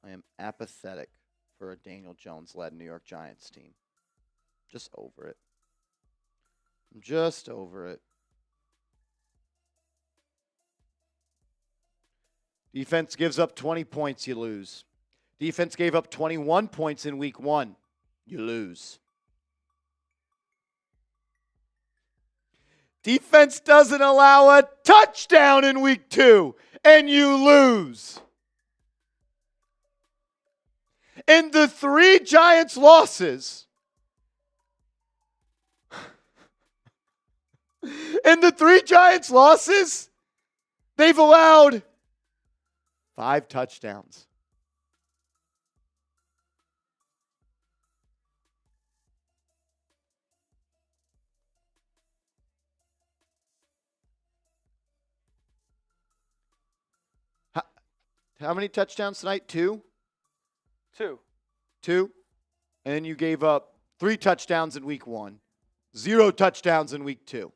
I am apathetic for a Daniel Jones-led New York Giants team. Just over it. I'm just over it. Defense gives up 20 points, you lose. Defense gave up 21 points in week 1. You lose. Defense doesn't allow a touchdown in week 2, and you lose. In the 3 Giants losses, they've allowed 5 touchdowns. How many touchdowns tonight? 2? 2. 2. And then you gave up 3 touchdowns in week 1. 0 touchdowns in week 2.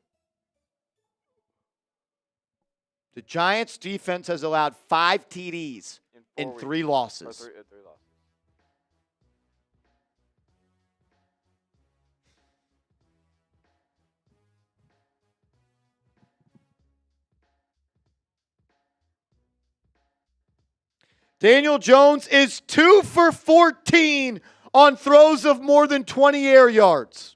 The Giants' defense has allowed 5 TDs in 3 losses. 3 losses. Daniel Jones is 2 for 14 on throws of more than 20 air yards.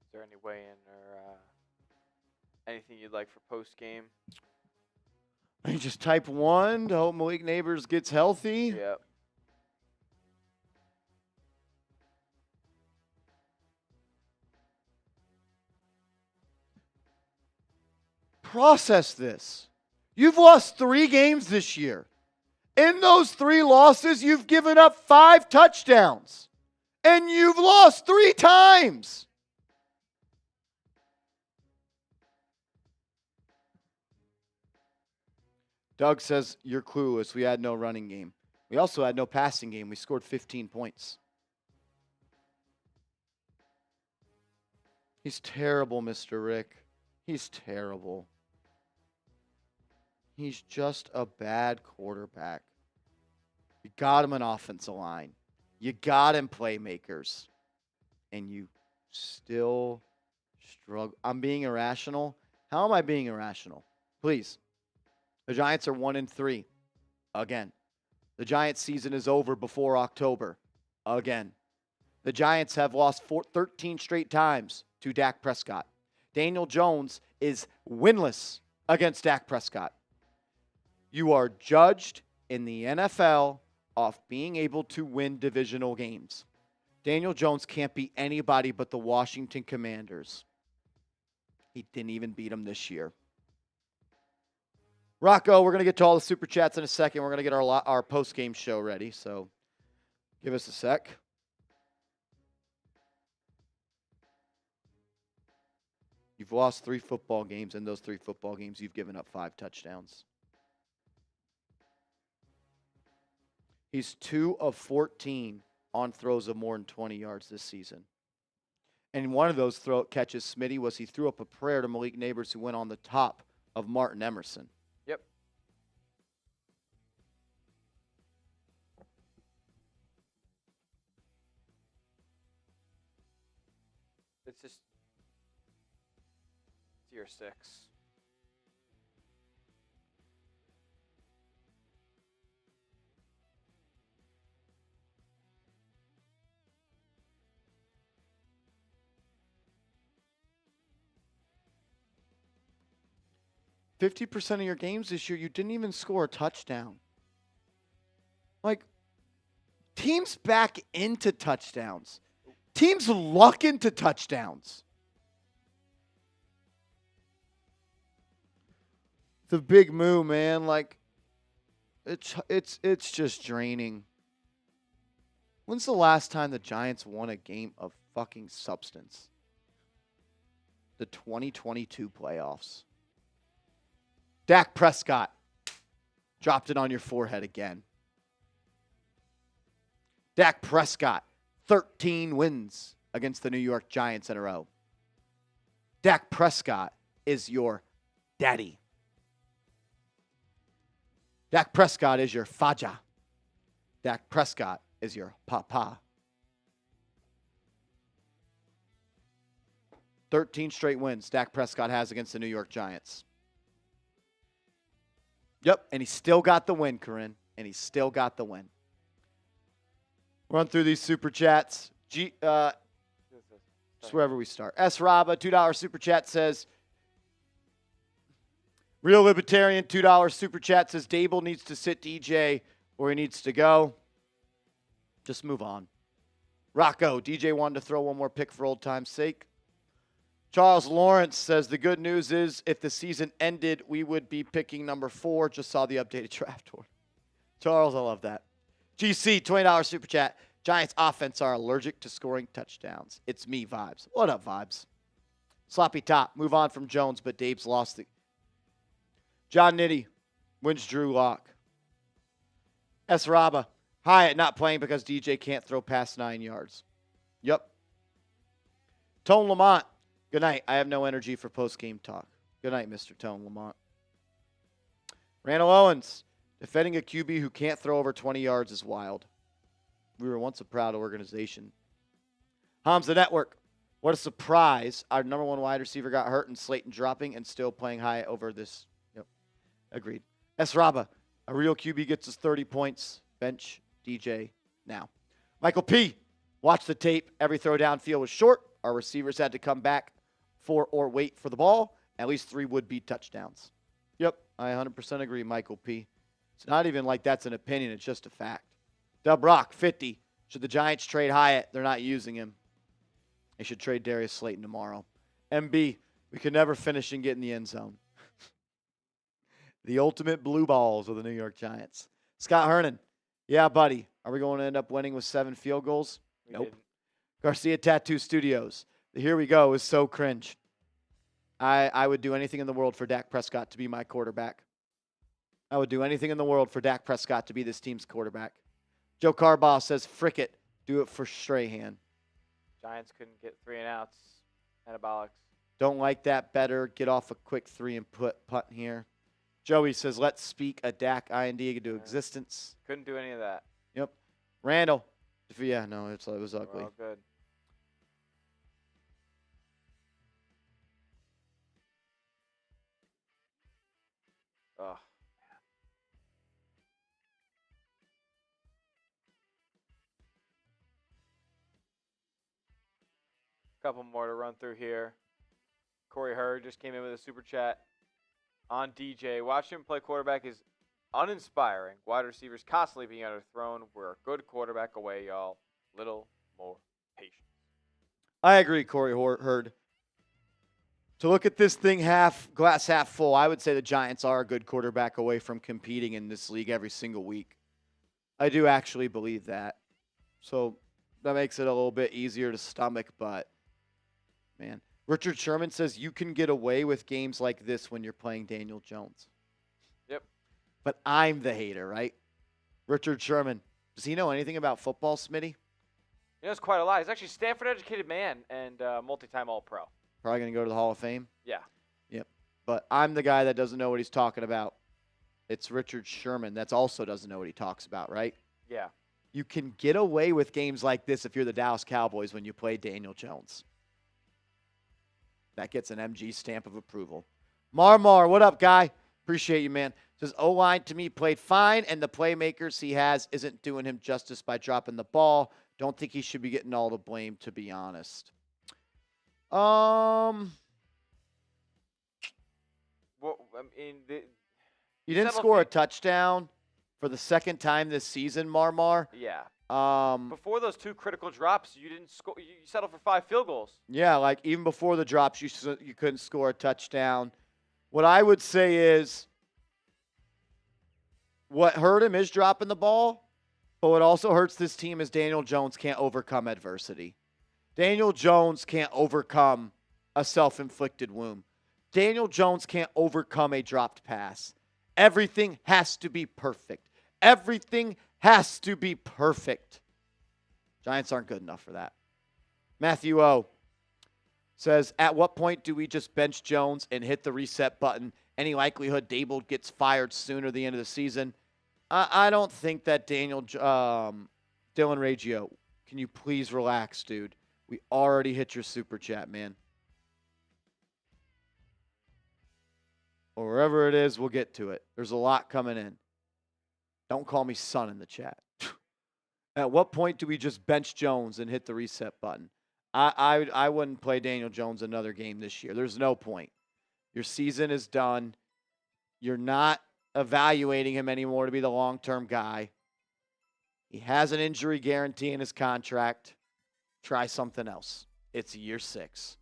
Is there any way in or anything you'd like for post game? You just type 1 to hope Malik Neighbors gets healthy. Yep. Process this. You've lost 3 games this year. In those 3 losses, you've given up 5 touchdowns. And you've lost 3 times. Doug says, you're clueless. We had no running game. We also had no passing game. We scored 15 points. He's terrible, Mr. Rick. He's terrible. He's just a bad quarterback. You got him an offensive line. You got him playmakers. And you still struggle. I'm being irrational. How am I being irrational? Please. The Giants are 1-3. Again. The Giants season is over before October. Again. The Giants have lost 13 straight times to Dak Prescott. Daniel Jones is winless against Dak Prescott. You are judged in the NFL off being able to win divisional games. Daniel Jones can't beat anybody but the Washington Commanders. He didn't even beat them this year. Rocco, we're going to get to all the Super Chats in a second. We're going to get our post-game show ready, so give us a sec. You've lost 3 football games. In those 3 football games, you've given up 5 touchdowns. He's 2 of 14 on throws of more than 20 yards this season. And one of those catches, Smitty, was he threw up a prayer to Malik Neighbors who went on the top of Martin Emerson. Yep. It's just year 6. %50 of your games this year, you didn't even score a touchdown. Like, teams back into touchdowns. Teams luck into touchdowns. The big move, man. Like, it's just draining. When's the last time the Giants won a game of fucking substance? The 2022 playoffs. Dak Prescott dropped it on your forehead again. Dak Prescott, 13 wins against the New York Giants in a row. Dak Prescott is your daddy. Dak Prescott is your faja. Dak Prescott is your papa. 13 straight wins Dak Prescott has against the New York Giants. Yep, and he still got the win, Corinne. And he still got the win. Run through these super chats. Just wherever we start. S. Raba, $2 super chat says, Real Libertarian, $2 super chat says, Dable needs to sit DJ where he needs to go. Just move on. Rocco, DJ wanted to throw one more pick for old time's sake. Charles Lawrence says, the good news is if the season ended, we would be picking number 4. Just saw the updated draft order. Charles, I love that. GC, $20 super chat. Giants offense are allergic to scoring touchdowns. It's me, Vibes. What up, Vibes? Sloppy top. Move on from Jones, but Dave's lost the... John Nitty wins Drew Lock. S. Raba. Hyatt not playing because DJ can't throw past 9 yards. Yep. Tone Lamont. Good night. I have no energy for post-game talk. Good night, Mr. Tone Lamont. Randall Owens. Defending a QB who can't throw over 20 yards is wild. We were once a proud organization. Hamza Network. What a surprise. Our number 1 wide receiver got hurt and Slayton dropping and still playing high over this. Yep. Agreed. S. Raba. A real QB gets us 30 points. Bench DJ now. Michael P. Watch the tape. Every throw downfield was short. Our receivers had to come back for or wait for the ball. At least 3 would-be touchdowns. Yep, I 100% agree, Michael P. It's not even like that's an opinion. It's just a fact. Dub Rock, 50. Should the Giants trade Hyatt? They're not using him. They should trade Darius Slayton tomorrow. MB, we could never finish and get in the end zone. The ultimate blue balls of the New York Giants. Scott Hernan. Yeah, buddy. Are we going to end up winning with 7 field goals? Nope. Garcia Tattoo Studios. The Here We Go is so cringe. I would do anything in the world for Dak Prescott to be my quarterback. I would do anything in the world for Dak Prescott to be this team's quarterback. Joe Carbaugh says, frick it. Do it for Strahan. Giants couldn't get 3 and outs. Anabolics. Don't like that better. Get off a quick 3 and punt here. Joey says, let's speak a Dak IND into existence. Couldn't do any of that. Yep. Randall. Yeah, no, it was ugly. We're all good. Oh, man. Couple more to run through here. Corey Hurd just came in with a super chat on DJ. Watching him play quarterback is uninspiring. Wide receivers constantly being underthrown. We're a good quarterback away, y'all. Little more patience. I agree, Corey Hurd. To look at this thing glass half full, I would say the Giants are a good quarterback away from competing in this league every single week. I do actually believe that. So that makes it a little bit easier to stomach, but, man. Richard Sherman says you can get away with games like this when you're playing Daniel Jones. Yep. But I'm the hater, right? Richard Sherman. Does he know anything about football, Smitty? He knows quite a lot. He's actually a Stanford-educated man and multi-time All-Pro. Probably going to go to the Hall of Fame? Yeah. Yep. But I'm the guy that doesn't know what he's talking about. It's Richard Sherman that also doesn't know what he talks about, right? Yeah. You can get away with games like this if you're the Dallas Cowboys when you play Daniel Jones. That gets an MG stamp of approval. Marmar, what up, guy? Appreciate you, man. Says, O-line to me played fine, and the playmakers he has isn't doing him justice by dropping the ball. Don't think he should be getting all the blame, to be honest. Well, I mean, you didn't score a touchdown for the second time this season, Marmar. Yeah. Before those 2 critical drops, you didn't score. You settled for 5 field goals. Yeah, like even before the drops, you couldn't score a touchdown. What I would say is what hurt him is dropping the ball, but what also hurts this team is Daniel Jones can't overcome adversity. Daniel Jones can't overcome a self-inflicted wound. Daniel Jones can't overcome a dropped pass. Everything has to be perfect. Everything has to be perfect. Giants aren't good enough for that. Matthew O says, at what point do we just bench Jones and hit the reset button? Any likelihood Dable gets fired sooner the end of the season? I don't think that Dylan Raggio, can you please relax, dude? We already hit your super chat, man. Or wherever it is, we'll get to it. There's a lot coming in. Don't call me son in the chat. At what point do we just bench Jones and hit the reset button? I wouldn't play Daniel Jones another game this year. There's no point. Your season is done. You're not evaluating him anymore to be the long-term guy. He has an injury guarantee in his contract. Try something else. It's year 6.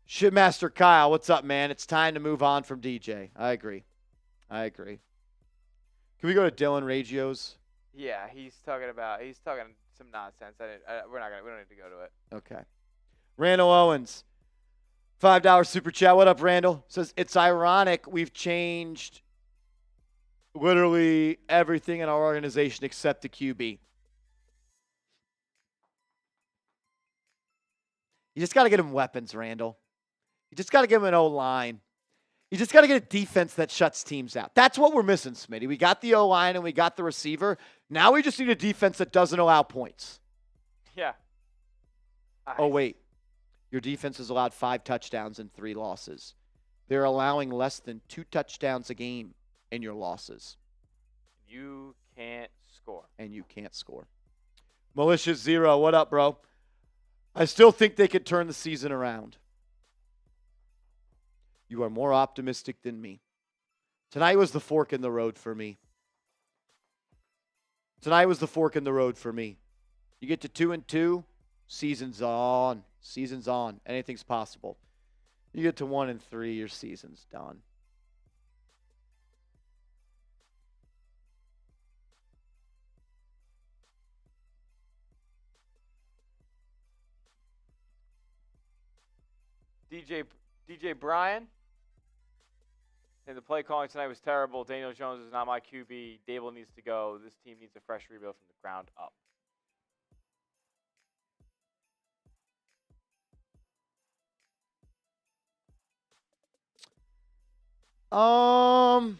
Shitmaster Kyle, what's up, man? It's time to move on from DJ. I agree. Can we go to Dylan Raggio's? Yeah, he's talking some nonsense. We don't need to go to it. Okay. Randall Owens, $5 super chat. What up, Randall? Says, it's ironic we've changed literally everything in our organization except the QB. You just got to get him weapons, Randall. You just got to give him an O-line. You just got to get a defense that shuts teams out. That's what we're missing, Smitty. We got the O-line and we got the receiver. Now we just need a defense that doesn't allow points. Yeah. Oh, wait. Your defense has allowed 5 touchdowns and 3 losses. They're allowing less than 2 touchdowns a game in your losses. You can't score. And you can't score. Malicious Zero, what up, bro? I still think they could turn the season around. You are more optimistic than me. Tonight was the fork in the road for me. You get to 2-2, season's on. Anything's possible. You get to 1-3, your season's done. DJ Bryan. And the play calling tonight was terrible. Daniel Jones is not my QB. Dable needs to go. This team needs a fresh rebuild from the ground up. I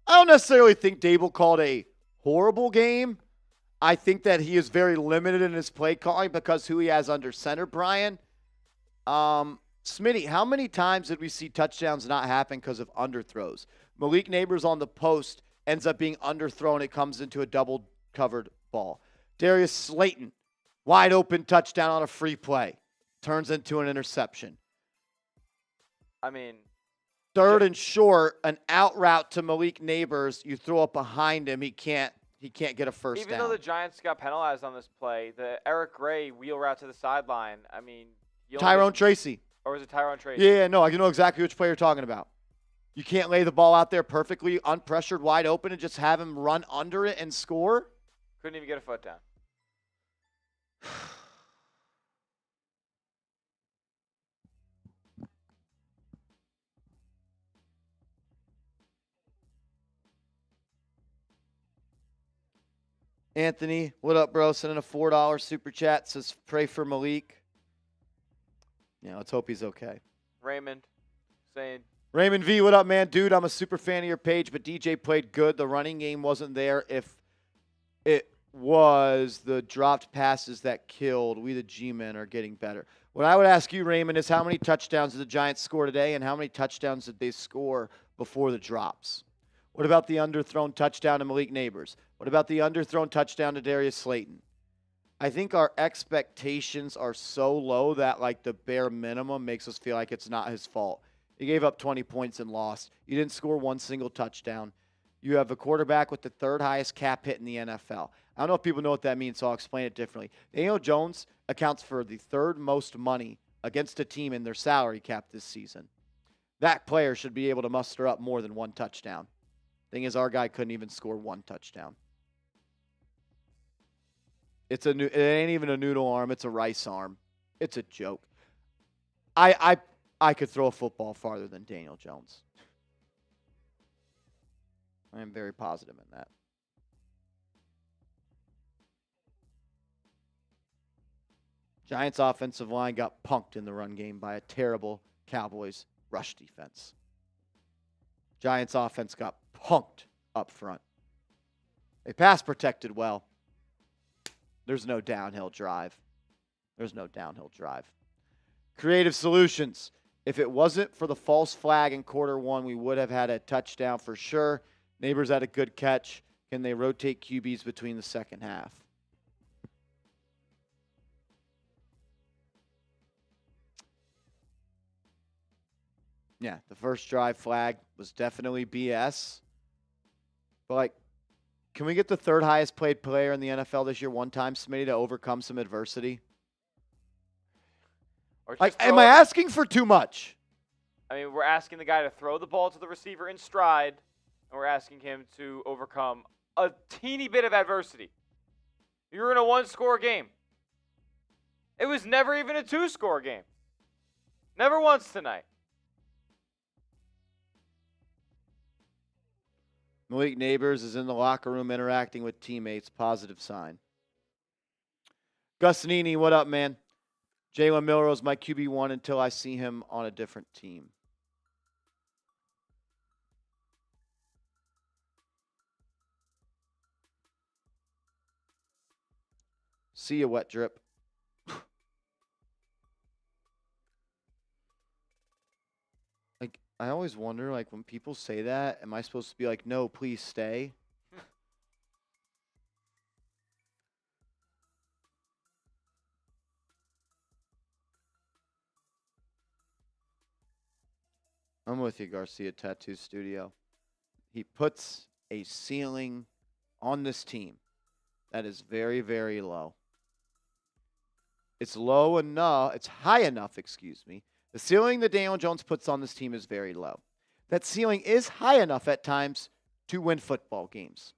don't necessarily think Dable called a horrible game. I think that he is very limited in his play calling because who he has under center, Brian. Smitty, how many times did we see touchdowns not happen because of underthrows? Malik Neighbors on the post ends up being underthrown. It comes into a double-covered ball. Darius Slayton, wide open touchdown on a free play. Turns into an interception. I mean, third and short, an out route to Malik Neighbors. You throw up behind him. He can't get a first down. Even though the Giants got penalized on this play, the Eric Gray wheel route to the sideline, I mean. Tyrone Tracy. Or was it Tyrone Tracy? Yeah, no, I know exactly which player you're talking about. You can't lay the ball out there perfectly, unpressured, wide open, and just have him run under it and score? Couldn't even get a foot down. Anthony, what up, bro? Sending a $4 super chat. Says, pray for Malik. Yeah, let's hope he's okay. Raymond saying. Raymond V, what up, man? Dude, I'm a super fan of your page, but DJ played good. The running game wasn't there. If it was the dropped passes that killed, we the G-men are getting better. What I would ask you, Raymond, is how many touchdowns did the Giants score today, and how many touchdowns did they score before the drops? What about the underthrown touchdown to Malik Neighbors? What about the underthrown touchdown to Darius Slayton? I think our expectations are so low that, like, the bare minimum makes us feel like it's not his fault. He gave up 20 points and lost. You didn't score one single touchdown. You have a quarterback with the third highest cap hit in the NFL. I don't know if people know what that means, so I'll explain it differently. Daniel Jones accounts for the third most money against a team in their salary cap this season. That player should be able to muster up more than one touchdown. Thing is, our guy couldn't even score one touchdown. It ain't even a noodle arm. It's a rice arm. It's a joke. I could throw a football farther than Daniel Jones. I am very positive in that. Giants offensive line got punked in the run game by a terrible Cowboys rush defense. Giants offense got punked up front. They pass protected well. There's no downhill drive. Creative solutions. If it wasn't for the false flag in quarter one, we would have had a touchdown for sure. Neighbors had a good catch. Can they rotate QBs between the second half? Yeah, the first drive flag was definitely BS. But, can we get the third highest played player in the NFL this year one time, Smitty, to overcome some adversity? Or am I asking for too much? I mean, we're asking the guy to throw the ball to the receiver in stride, and we're asking him to overcome a teeny bit of adversity. You're in a one-score game. It was never even a two-score game. Never once tonight. Malik Neighbors is in the locker room interacting with teammates. Positive sign. Gussanini, what up, man? Jalen Milroe's my QB1 until I see him on a different team. See ya, wet drip. I always wonder, when people say that, am I supposed to be like, no, please stay? I'm with you, Garcia Tattoo Studio. He puts a ceiling on this team that is very, very low. It's low enough. It's high enough, excuse me. The ceiling that Daniel Jones puts on this team is very low. That ceiling is high enough at times to win football games.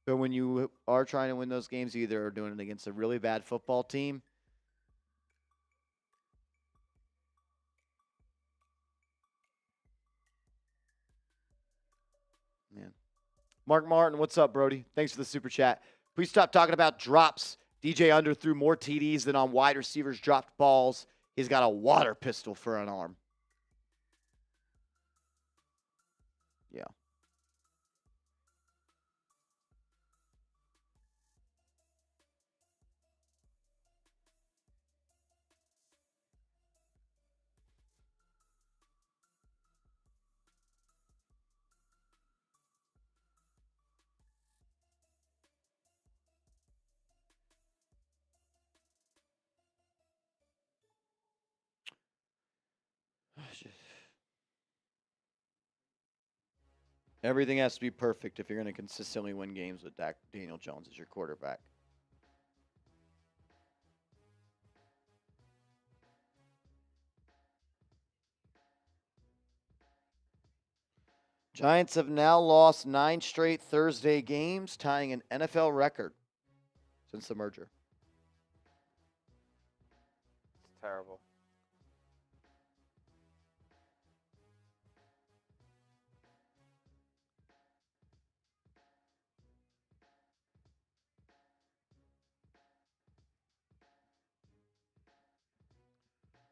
But when you are trying to win those games, you either are doing it against a really bad football team. Man. Mark Martin, what's up, Brody? Thanks for the super chat. Please stop talking about drops. DJ Under threw more TDs than on wide receivers dropped balls. He's got a water pistol for an arm. Yeah. Everything has to be perfect if you're going to consistently win games with Daniel Jones as your quarterback. Giants have now lost 9 straight Thursday games, tying an NFL record since the merger. It's terrible.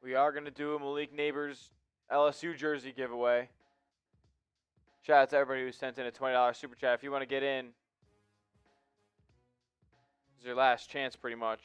We are going to do a Malik Neighbors LSU jersey giveaway. Shout out to everybody who sent in a $20 super chat. If you want to get in, this is your last chance pretty much.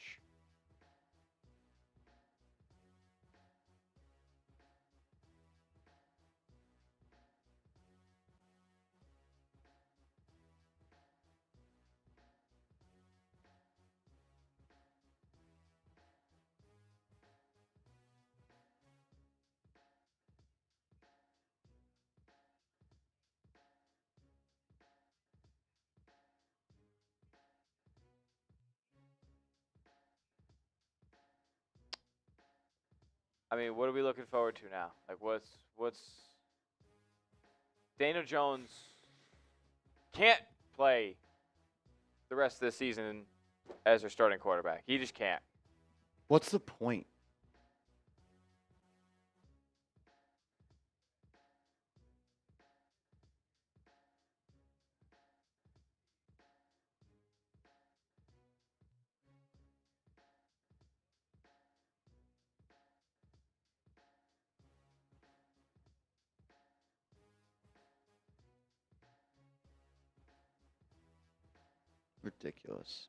I mean, what are we looking forward to now? Like, what's Daniel Jones can't play the rest of the season as their starting quarterback. He just can't. What's the point? Ridiculous.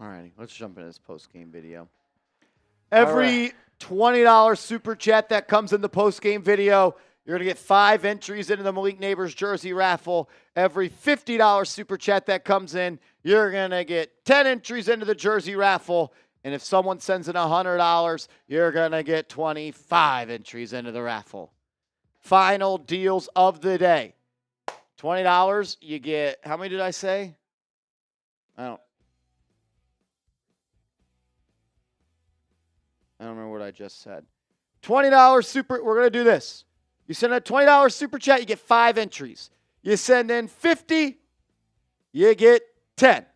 All righty, let's jump into this post-game video. Every $20 super chat that comes in the post-game video, you're going to get 5 entries into the Malik Neighbors jersey raffle. Every $50 super chat that comes in, you're going to get 10 entries into the jersey raffle. And if someone sends in $100, you're going to get 25 entries into the raffle. Final deals of the day. $20, you get, how many did I say? I don't remember what I just said. $20 super, we're going to do this. You send a $20 super chat, you get 5 entries. You send in 50, you get 10.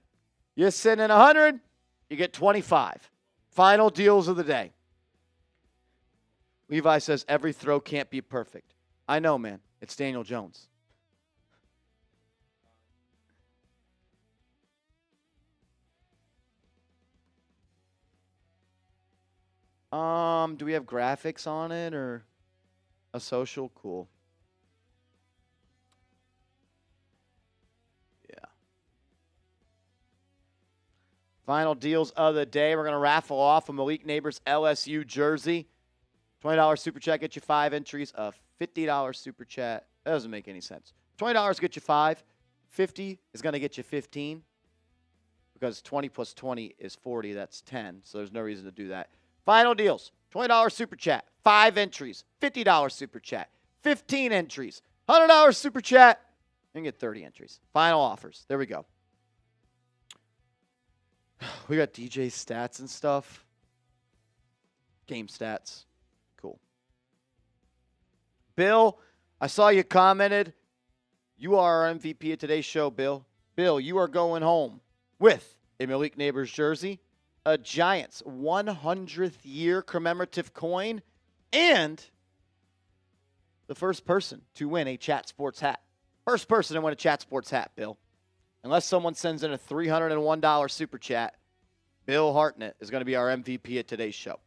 You send in 100, you get 25. Final deals of the day. Levi says every throw can't be perfect. I know, man. It's Daniel Jones. Do we have graphics on it or a social? Cool. Yeah. Final deals of the day. We're going to raffle off a Malik Neighbors LSU jersey. $20 super chat get you 5 entries. A $50 super chat. That doesn't make any sense. $20 get you 5. 50 is going to get you 15 because 20 plus 20 is 40. That's 10. So there's no reason to do that. Final deals. $20 super chat, 5 entries. $50 super chat, 15 entries. $100 super chat, and get 30 entries. Final offers. There we go. We got DJ stats and stuff. Game stats. Cool. Bill, I saw you commented. You are our MVP of today's show, Bill. Bill, you are going home with a Malik Neighbors jersey, a Giants 100th year commemorative coin, and the first person to win a Chat Sports hat. First person to win a Chat Sports hat, Bill. Unless someone sends in a $301 super chat, Bill Hartnett is going to be our MVP at today's show.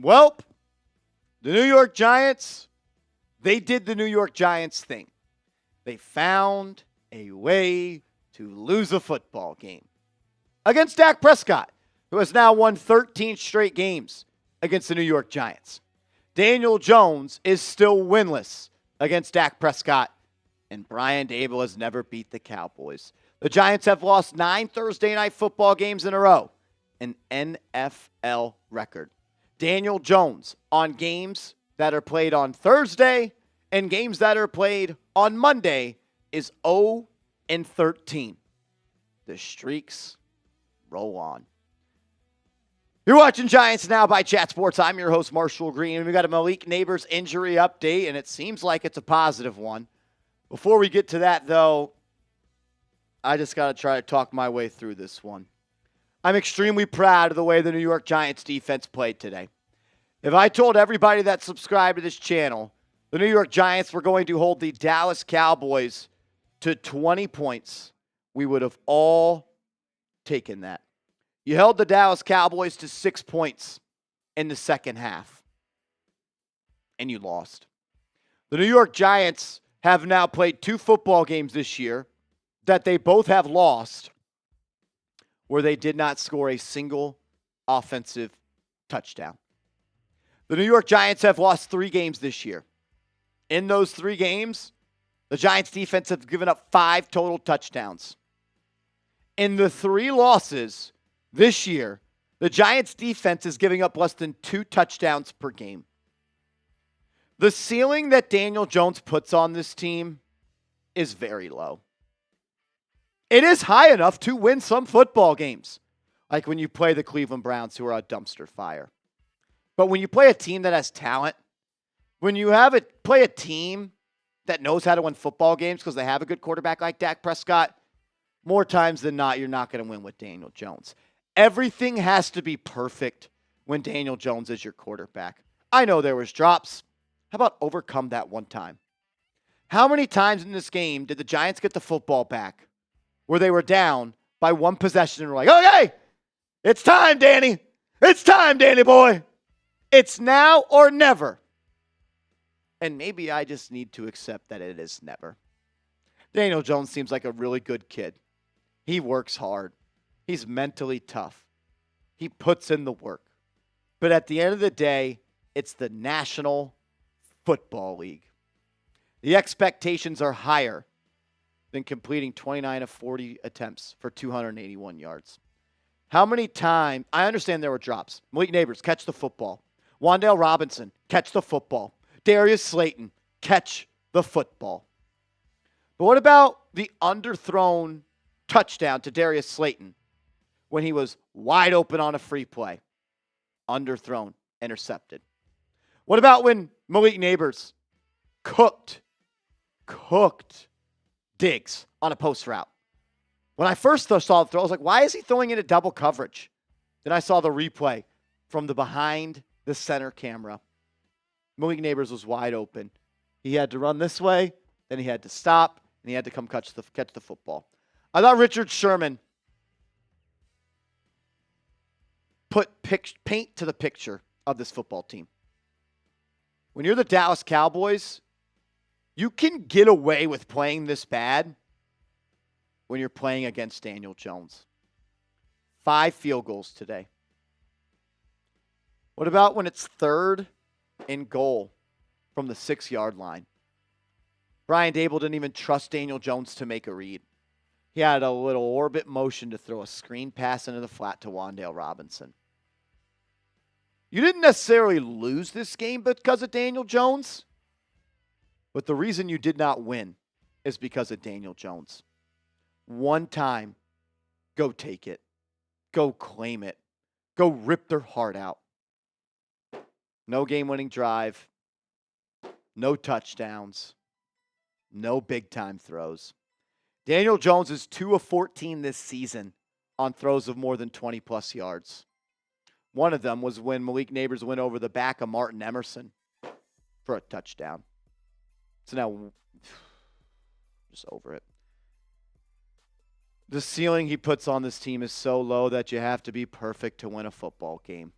Well, the New York Giants, they did the New York Giants thing. They found a way to lose a football game against Dak Prescott, who has now won 13 straight games against the New York Giants. Daniel Jones is still winless against Dak Prescott, and Brian Daboll has never beat the Cowboys. The Giants have lost 9 Thursday night football games in a row, an NFL record. Daniel Jones on games that are played on Thursday and games that are played on Monday is 0-13. The streaks roll on. You're watching Giants Now by Chat Sports. I'm your host, Marshall Green, and we got a Malik Neighbors injury update, and it seems like it's a positive one. Before we get to that, though, I just got to try to talk my way through this one. I'm extremely proud of the way the New York Giants defense played today. If I told everybody that subscribed to this channel, the New York Giants were going to hold the Dallas Cowboys to 20 points, we would have all taken that. You held the Dallas Cowboys to 6 points in the second half, and you lost. The New York Giants have now played 2 football games this year that they both have lost, where they did not score a single offensive touchdown. The New York Giants have lost 3 games this year. In those 3 games, the Giants defense have given up 5 total touchdowns. In the 3 losses this year, the Giants defense is giving up less than 2 touchdowns per game. The ceiling that Daniel Jones puts on this team is very low. It is high enough to win some football games, like when you play the Cleveland Browns, who are a dumpster fire. But when you play a team that has talent, when you play a team that knows how to win football games because they have a good quarterback like Dak Prescott, more times than not, you're not going to win with Daniel Jones. Everything has to be perfect when Daniel Jones is your quarterback. I know there was drops. How about overcome that one time? How many times in this game did the Giants get the football back where they were down by 1 possession and were like, okay, it's time, Danny. It's time, Danny boy. It's now or never. And maybe I just need to accept that it is never. Daniel Jones seems like a really good kid. He works hard. He's mentally tough. He puts in the work. But at the end of the day, it's the National Football League. The expectations are higher than completing 29 of 40 attempts for 281 yards. How many times, I understand there were drops. Malik Neighbors, catch the football. Wan'Dale Robinson, catch the football. Darius Slayton, catch the football. But what about the underthrown touchdown to Darius Slayton when he was wide open on a free play? Underthrown, intercepted. What about when Malik Neighbors cooked Diggs on a post route? When I first saw the throw, I was like, why is he throwing into double coverage? Then I saw the replay from the behind the center camera. Malik Neighbors was wide open. He had to run this way, then he had to stop, and he had to come catch the football. I thought Richard Sherman put paint to the picture of this football team. When you're the Dallas Cowboys, you can get away with playing this bad when you're playing against Daniel Jones. 5 field goals today. What about when it's 3rd and goal from the 6-yard line? Brian Dable didn't even trust Daniel Jones to make a read. He had a little orbit motion to throw a screen pass into the flat to Wan'Dale Robinson. You didn't necessarily lose this game because of Daniel Jones, but the reason you did not win is because of Daniel Jones. One time, go take it. Go claim it. Go rip their heart out. No game-winning drive. No touchdowns. No big-time throws. Daniel Jones is 2 of 14 this season on throws of more than 20-plus yards. One of them was when Malik Neighbors went over the back of Martin Emerson for a touchdown. So now, just over it. The ceiling he puts on this team is so low that you have to be perfect to win a football game.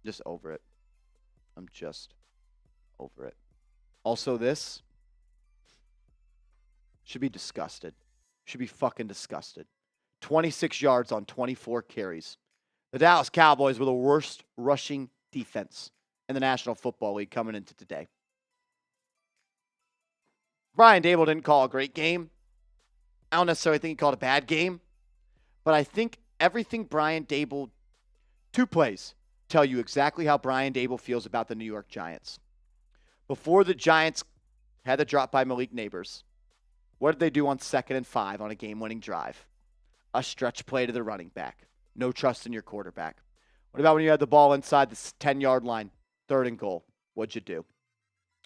Just over it. I'm just over it. Also, this should be disgusted. Should be fucking disgusted. 26 yards on 24 carries. The Dallas Cowboys were the worst rushing defense in the National Football League coming into today. Brian Dable didn't call a great game. I don't necessarily think he called a bad game. But I think everything Brian Dable, 2 plays, tell you exactly how Brian Dable feels about the New York Giants. Before the Giants had the drop by Malik Neighbors, what did they do on 2nd and 5 on a game-winning drive? A stretch play to the running back. No trust in your quarterback. What about when you had the ball inside the 10-yard line, 3rd and goal? What'd you do?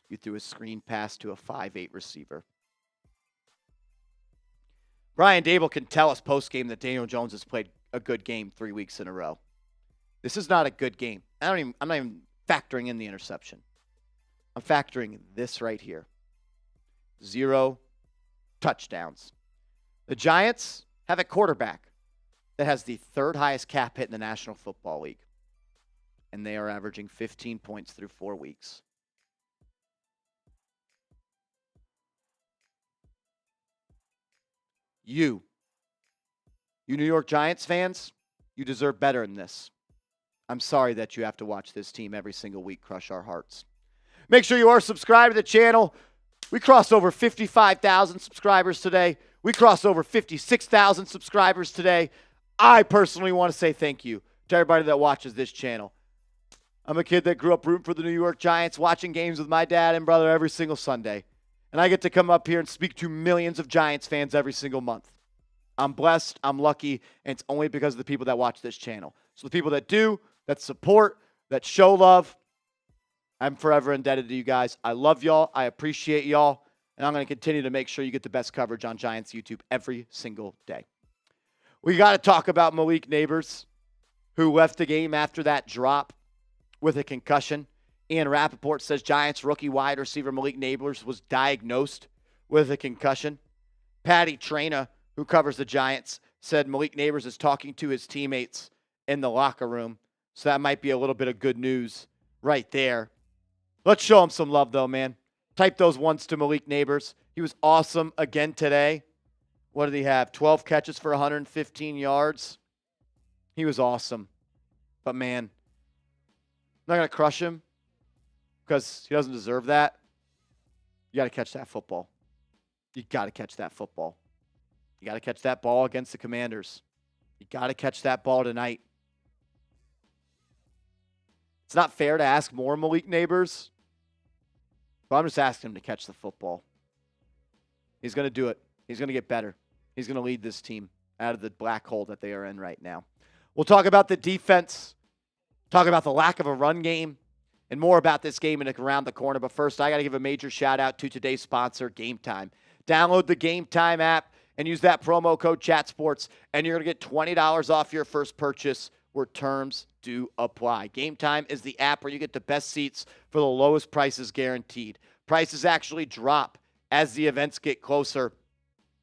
You threw a screen pass to a 5'8 receiver. Brian Dable can tell us post-game that Daniel Jones has played a good game 3 weeks in a row. This is not a good game. I'm not even factoring in the interception. I'm factoring this right here. 0 touchdowns. The Giants have a quarterback that has the 3rd highest cap hit in the National Football League. And they are averaging 15 points through 4 weeks. You You New York Giants fans, you deserve better than this. I'm sorry that you have to watch this team every single week crush our hearts. Make sure you are subscribed to the channel. We crossed over 55,000 subscribers today. We crossed over 56,000 subscribers today. I personally want to say thank you to everybody that watches this channel. I'm a kid that grew up rooting for the New York Giants, watching games with my dad and brother every single Sunday. And I get to come up here and speak to millions of Giants fans every single month. I'm blessed, I'm lucky, and it's only because of the people that watch this channel. So the people that do, that support, that show love, I'm forever indebted to you guys. I love y'all. I appreciate y'all. And I'm going to continue to make sure you get the best coverage on Giants YouTube every single day. We got to talk about Malik Neighbors, who left the game after that drop with a concussion. Ian Rappaport says Giants rookie wide receiver Malik Neighbors was diagnosed with a concussion. Patty Traina, who covers the Giants, said Malik Neighbors is talking to his teammates in the locker room. So that might be a little bit of good news right there. Let's show him some love, though, man. Type those ones to Malik Neighbors. He was awesome again today. What did he have? 12 catches for 115 yards. He was awesome. But, man, I'm not going to crush him because he doesn't deserve that. You got to catch that football. You got to catch that football. You got to catch that ball against the Commanders. You got to catch that ball tonight. It's not fair to ask more Malik Neighbors, but I'm just asking him to catch the football. He's going to do it. He's going to get better. He's going to lead this team out of the black hole that they are in right now. We'll talk about the defense, talk about the lack of a run game, and more about this game and around the corner. But first, I got to give a major shout out to today's sponsor, Game Time. Download the Game Time app and use that promo code ChatSports, and you're going to get $20 off your first purchase where terms do apply. Game Time is the app where you get the best seats for the lowest prices guaranteed. Prices actually drop as the events get closer,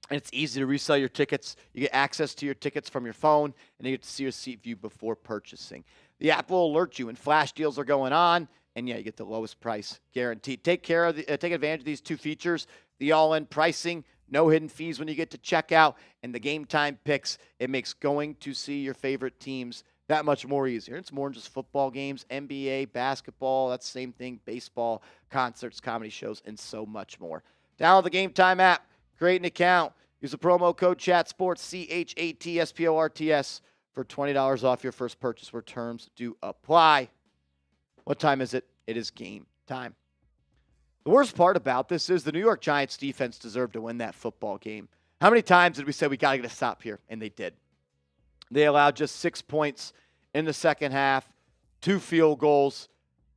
and it's easy to resell your tickets. You get access to your tickets from your phone, and you get to see your seat view before purchasing. The app will alert you when flash deals are going on, and yeah, you get the lowest price guaranteed. Take advantage of these two features: the all-in pricing, no hidden fees when you get to checkout, and the Game Time picks. It makes going to see your favorite teams that much more easier. It's more than just football games, NBA, basketball, that's the same thing, baseball, concerts, comedy shows, and so much more. Download the Game Time app, create an account, use the promo code CHATSPORTS, CHATSPORTS, for $20 off your first purchase where terms do apply. What time is it? It is game time. The worst part about this is the New York Giants defense deserved to win that football game. How many times did we say we got to get a stop here? And they did. They allowed just 6 points in the second half, 2 field goals.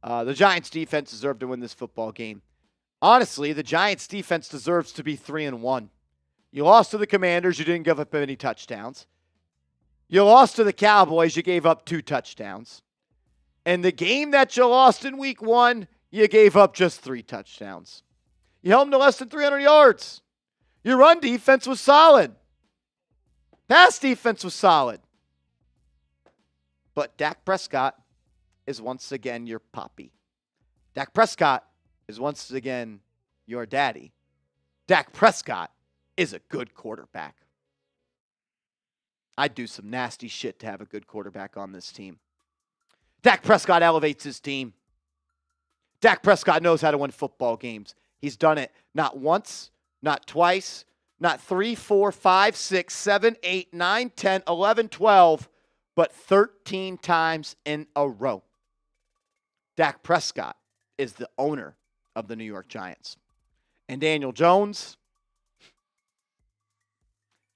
The Giants defense deserved to win this football game. Honestly, the Giants defense deserves to be 3-1. You lost to the Commanders. You didn't give up any touchdowns. You lost to the Cowboys. You gave up 2 touchdowns. And the game that you lost in week 1, you gave up just 3 touchdowns. You held them to less than 300 yards. Your run defense was solid. Pass defense was solid. But Dak Prescott is once again your poppy. Dak Prescott is once again your daddy. Dak Prescott is a good quarterback. I'd do some nasty shit to have a good quarterback on this team. Dak Prescott elevates his team. Dak Prescott knows how to win football games. He's done it not once, not twice, not 3, 4, 5, 6, 7, 8, 9, 10, 11, 12, but 13 times in a row. Dak Prescott is the owner of the New York Giants. And Daniel Jones,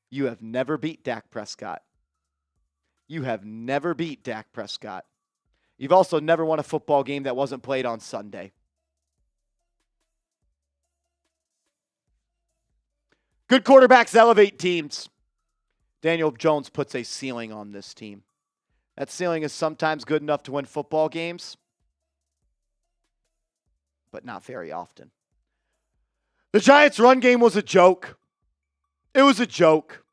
you have never beat Dak Prescott. You have never beat Dak Prescott. You've also never won a football game that wasn't played on Sunday. Good quarterbacks elevate teams. Daniel Jones puts a ceiling on this team. That ceiling is sometimes good enough to win football games, but not very often. The Giants' run game was a joke. It was a joke.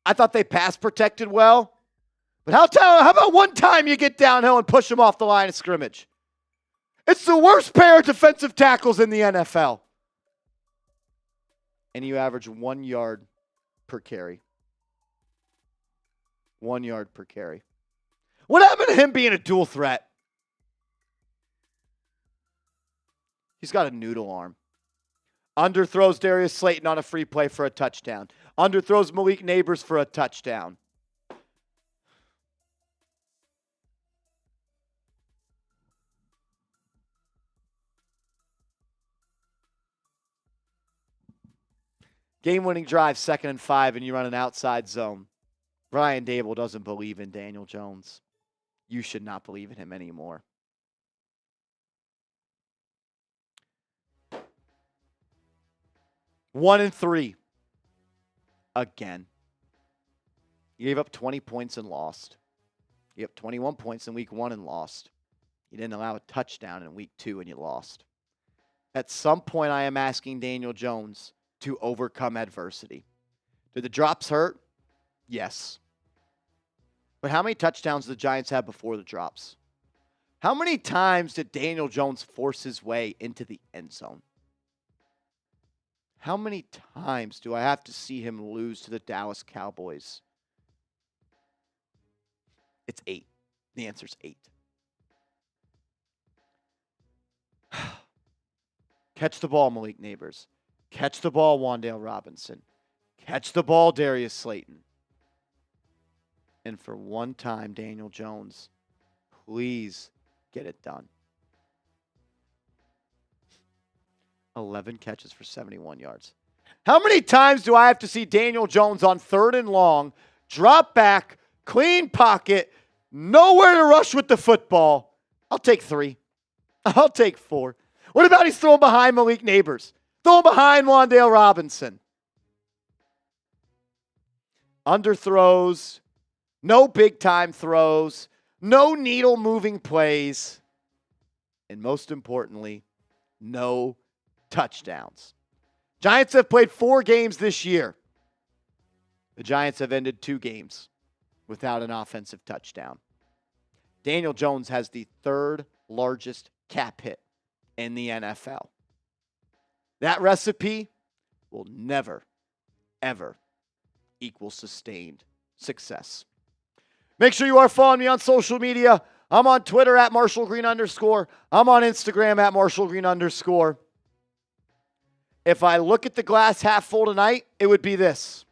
I thought they pass protected well. But how about one time you get downhill and push them off the line of scrimmage? It's the worst pair of defensive tackles in the NFL. And you average 1 yard per carry. 1 yard per carry. What happened to him being a dual threat? He's got a noodle arm. Underthrows Darius Slayton on a free play for a touchdown. Underthrows Malik Neighbors for a touchdown. Game-winning drive, 2nd and 5, and you run an outside zone. Brian Dable doesn't believe in Daniel Jones. You should not believe in him anymore. One and 3. Again. You gave up 20 points and lost. You gave up 21 points in week 1 and lost. You didn't allow a touchdown in week 2 and you lost. At some point, I am asking Daniel Jones to overcome adversity. Did the drops hurt? Yes. But how many touchdowns did the Giants have before the drops? How many times did Daniel Jones force his way into the end zone? How many times do I have to see him lose to the Dallas Cowboys? It's 8. The answer's 8. Catch the ball, Malik Neighbors. Catch the ball, Wan'Dale Robinson. Catch the ball, Darius Slayton. And for one time, Daniel Jones, please get it done. 11 catches for 71 yards. How many times do I have to see Daniel Jones on 3rd and long, drop back, clean pocket, nowhere to rush with the football? I'll take 3. I'll take 4. What about he's throwing behind Malik Neighbors? Throwing behind Wan'Dale Robinson. Underthrows, no big-time throws, no needle-moving plays, and most importantly, no touchdowns. Giants have played 4 games this year. The Giants have ended 2 games without an offensive touchdown. Daniel Jones has the 3rd largest cap hit in the NFL. That recipe will never, ever equal sustained success. Make sure you are following me on social media. I'm on Twitter at @MarshallGreen_. I'm on Instagram at @MarshallGreen_. If I look at the glass half full tonight, it would be this.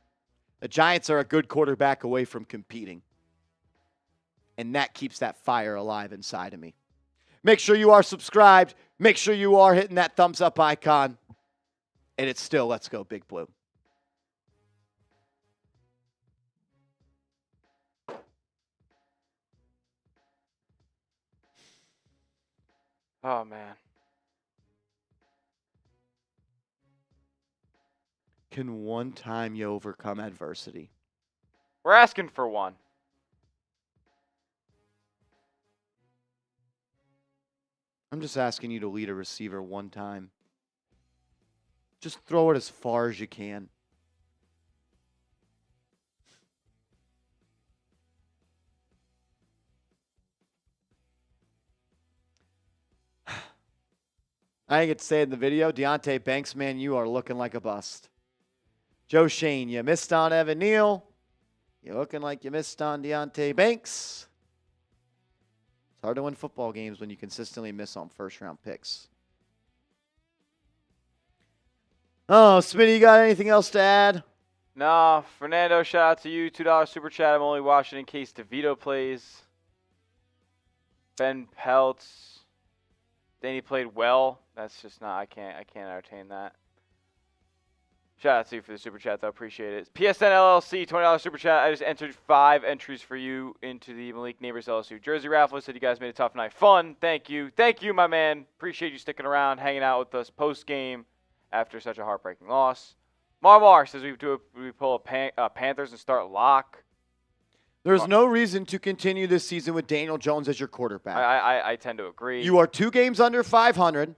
The Giants are a good quarterback away from competing. And that keeps that fire alive inside of me. Make sure you are subscribed. Make sure you are hitting that thumbs up icon. And it's still Let's Go Big Blue. Oh, man. Can one time you overcome adversity? We're asking for one. I'm just asking you to lead a receiver one time. Just throw it as far as you can. I didn't get to say it in the video. Deontay Banks, man, you are looking like a bust. Joe Shane, you missed on Evan Neal. You're looking like you missed on Deontay Banks. It's hard to win football games when you consistently miss on first-round picks. Oh, Smitty, you got anything else to add? No, Fernando, shout out to you. $2 super chat. I'm only watching in case DeVito plays. Ben Peltz. Danny played well. That's just not, I can't entertain that. Shout out to you for the super chat, though. Appreciate it. PSN LLC, $20 super chat. I just entered 5 entries for you into the Malik Neighbors LSU jersey raffle. Said you guys made a tough night fun. Thank you. Thank you, my man. Appreciate you sticking around, hanging out with us post-game after such a heartbreaking loss. Marmar says we pull a Panthers and start Locke. There's no reason to continue this season with Daniel Jones as your quarterback. I tend to agree. You are 2 games under 500.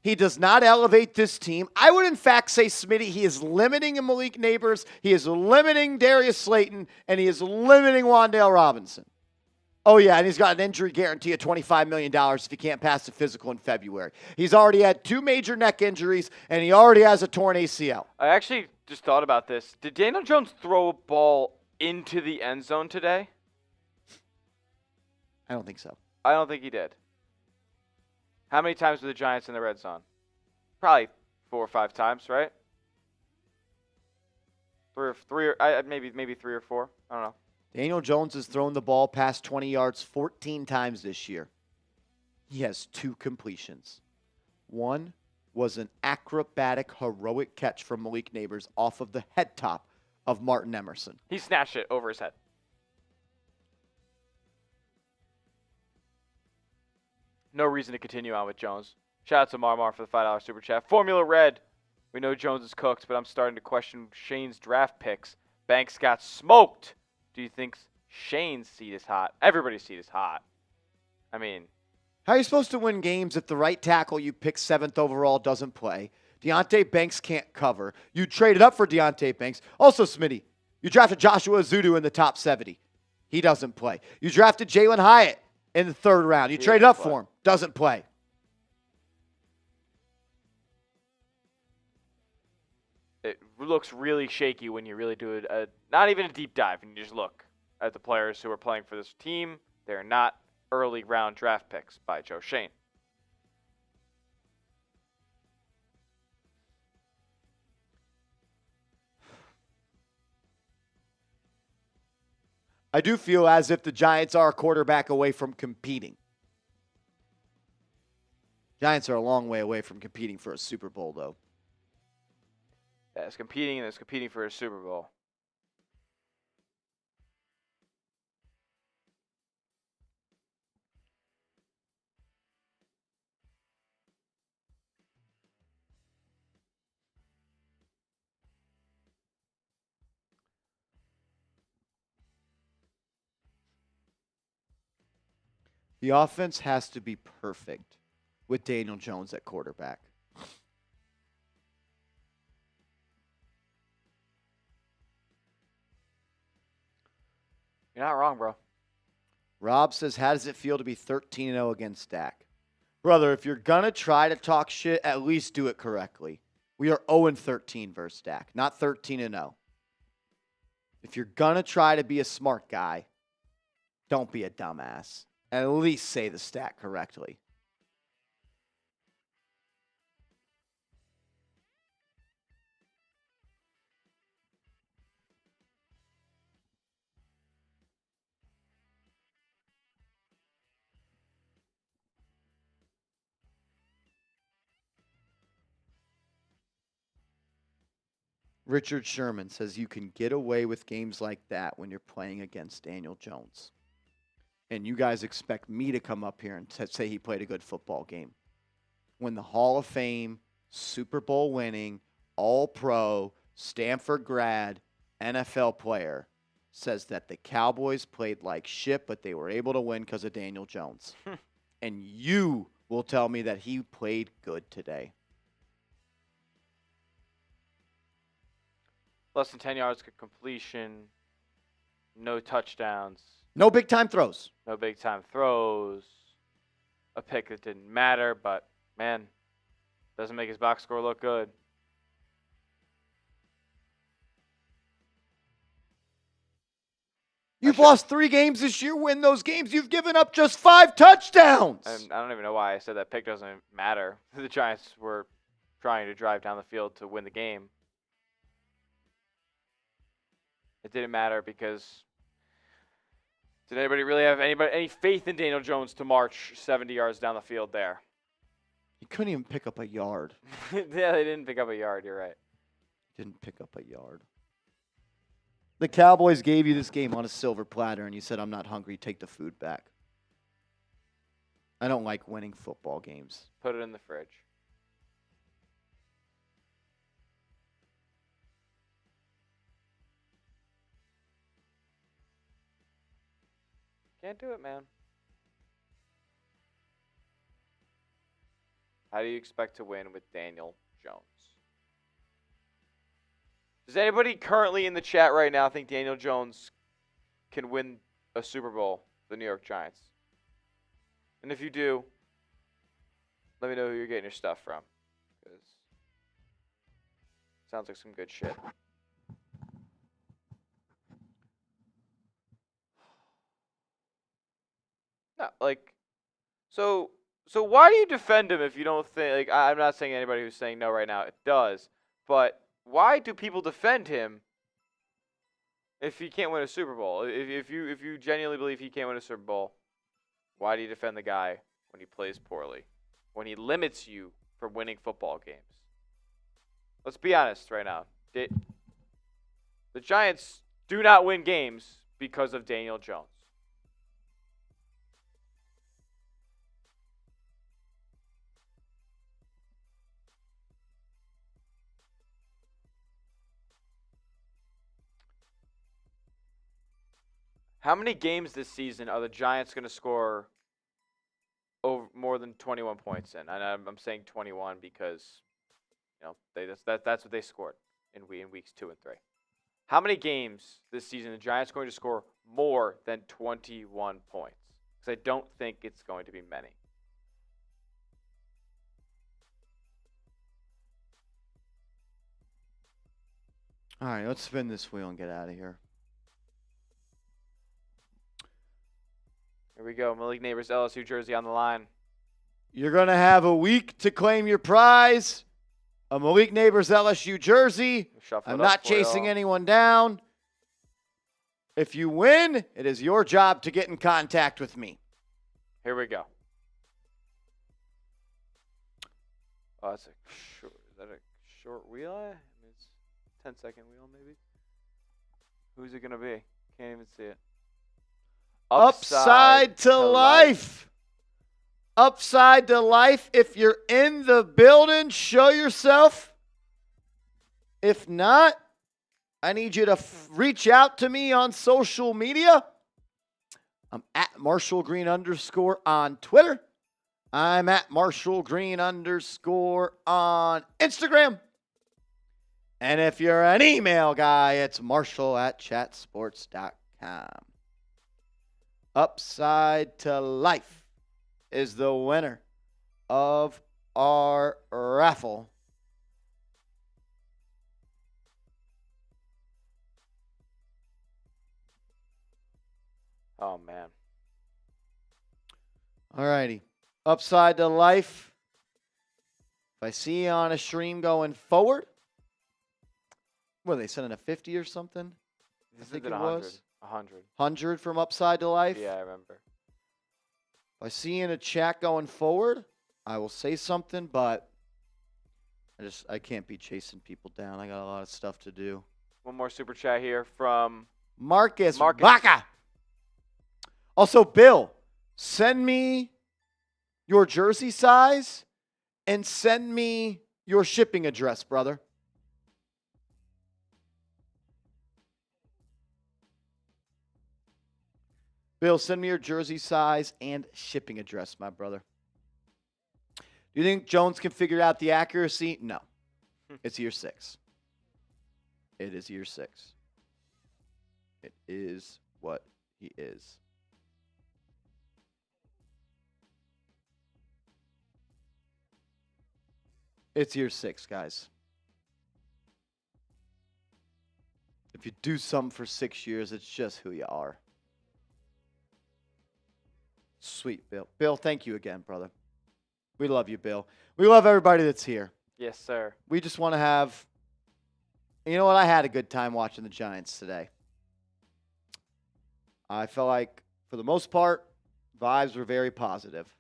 He does not elevate this team. I would, in fact, say, Smitty, he is limiting Malik Neighbors. He is limiting Darius Slayton. And he is limiting Wan'Dale Robinson. Oh, yeah, and he's got an injury guarantee of $25 million if he can't pass the physical in February. He's already had 2 major neck injuries, and he already has a torn ACL. I actually just thought about this. Did Daniel Jones throw a ball into the end zone today? I don't think so. I don't think he did. How many times were the Giants in the red zone? Probably 4 or 5 times, right? Maybe 3 or 4. I don't know. Daniel Jones has thrown the ball past 20 yards 14 times this year. He has 2 completions. One was an acrobatic, heroic catch from Malik Neighbors off of the head top of Martin Emerson. He snatched it over his head. No reason to continue on with Jones. Shout out to Marmar for the $5 super chat. Formula Red. We know Jones is cooked, but I'm starting to question Shane's draft picks. Banks got smoked. Do you think Shane's seat is hot? Everybody's seat is hot. I mean, how are you supposed to win games if the right tackle you pick 7th overall doesn't play? Deontay Banks can't cover. You traded up for Deontay Banks. Also, Smitty, you drafted Joshua Azudu in the top 70. He doesn't play. You drafted Jalen Hyatt in the 3rd round. You traded up for him. Doesn't play. It looks really shaky when you really do it. Not even a deep dive, and you just look at the players who are playing for this team. They're not early round draft picks by Joe Shane. I do feel as if the Giants are a quarterback away from competing. Giants are a long way away from competing for a Super Bowl, though. Yeah, it's competing, and it's competing for a Super Bowl. The offense has to be perfect with Daniel Jones at quarterback. You're not wrong, bro. Rob says, how does it feel to be 13-0 against Dak? Brother, if you're going to try to talk shit, at least do it correctly. We are 0-13 versus Dak, not 13-0. If you're going to try to be a smart guy, don't be a dumbass. At least say the stat correctly. Richard Sherman says you can get away with games like that when you're playing against Daniel Jones. And you guys expect me to come up here and say he played a good football game. When the Hall of Fame, Super Bowl winning, All-Pro, Stanford grad, NFL player says that the Cowboys played like shit, but they were able to win because of Daniel Jones. And you will tell me that he played good today. Less than 10 yards completion. No touchdowns. No big-time throws. No big-time throws. A pick that didn't matter, but, man, doesn't make his box score look good. You've lost 3 games this year. Win those games. You've given up just 5 touchdowns. And I don't even know why I said that pick doesn't matter. The Giants were trying to drive down the field to win the game. It didn't matter because did anybody really have any faith in Daniel Jones to march 70 yards down the field there? He couldn't even pick up a yard. Yeah, they didn't pick up a yard. You're right. Didn't pick up a yard. The Cowboys gave you this game on a silver platter, and you said, I'm not hungry. Take the food back. I don't like winning football games. Put it in the fridge. Can't do it, man. How do you expect to win with Daniel Jones? Does anybody currently in the chat right now think Daniel Jones can win a Super Bowl for the New York Giants? And if you do, let me know who you're getting your stuff from. 'Cause sounds like some good shit. Like, so why do you defend him if you don't think? Like, I'm not saying anybody who's saying no right now it does, but why do people defend him if he can't win a Super Bowl? If you genuinely believe he can't win a Super Bowl, why do you defend the guy when he plays poorly, when he limits you from winning football games? Let's be honest right now. The Giants do not win games because of Daniel Jones. How many games this season are the Giants going to score over more than 21 points in? And I'm saying 21 because that's what they scored in weeks 2 and 3. How many games this season the Giants are going to score more than 21 points? Because I don't think it's going to be many. All right, let's spin this wheel and get out of here. Here we go. Malik Neighbors, LSU jersey on the line. You're going to have a week to claim your prize. A Malik Neighbors LSU jersey. I'm not chasing anyone down. If you win, it is your job to get in contact with me. Here we go. Oh, that's a short. Is that a short wheel? I mean, it's a 10-second wheel, maybe. Who's it going to be? Can't even see it. Upside to life. Upside to life. If you're in the building, show yourself. If not, I need you to reach out to me on social media. I'm at @MarshallGreen_ on Twitter. I'm at @MarshallGreen_ on Instagram. And if you're an email guy, it's marshall@chatsports.com. Upside to life is the winner of our raffle. Oh, man. All righty. Upside to life. If I see you on a stream going forward, what are they sending, a 50 or something? This I think is it 100. was 100. 100 from Upside to Life. Yeah, I remember. If I see you in a chat going forward, I will say something, but I can't be chasing people down. I got a lot of stuff to do. One more super chat here from Marcus Baca. Also, Bill, send me your jersey size and send me your shipping address, brother. Bill, send me your jersey size and shipping address, my brother. Do you think Jones can figure out the accuracy? No. It's year 6. It is year 6. It is what he is. It's year 6, guys. If you do something for 6 years, it's just who you are. Sweet, Bill. Bill, thank you again, brother. We love you, Bill. We love everybody that's here. Yes, sir. We just want to have, you know what? I had a good time watching the Giants today. I felt like, for the most part, vibes were very positive.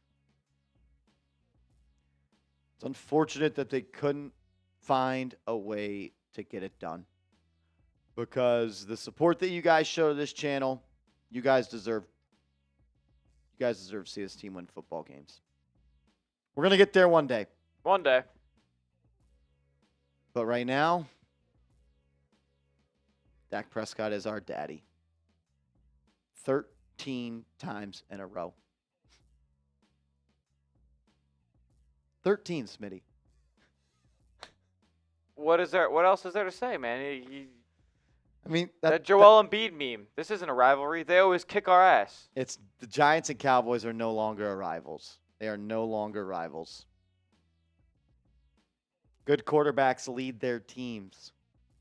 It's unfortunate that they couldn't find a way to get it done. Because the support that you guys show to this channel, you guys deserve to see this team win football games. We're going to get there one day. One day. But right now, Dak Prescott is our daddy. 13 times in a row. 13, Smitty. What else is there to say, man? I mean, that Joel Embiid meme. This isn't a rivalry. They always kick our ass. It's the Giants and Cowboys are no longer rivals. They are no longer rivals. Good quarterbacks lead their teams.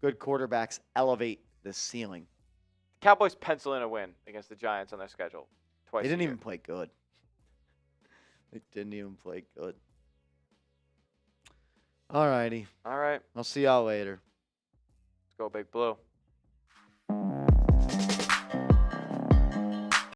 Good quarterbacks elevate the ceiling. Cowboys pencil in a win against the Giants on their schedule twice. They didn't a year. even play good. They didn't even play good. All righty. All right. I'll see y'all later. Let's go, Big Blue.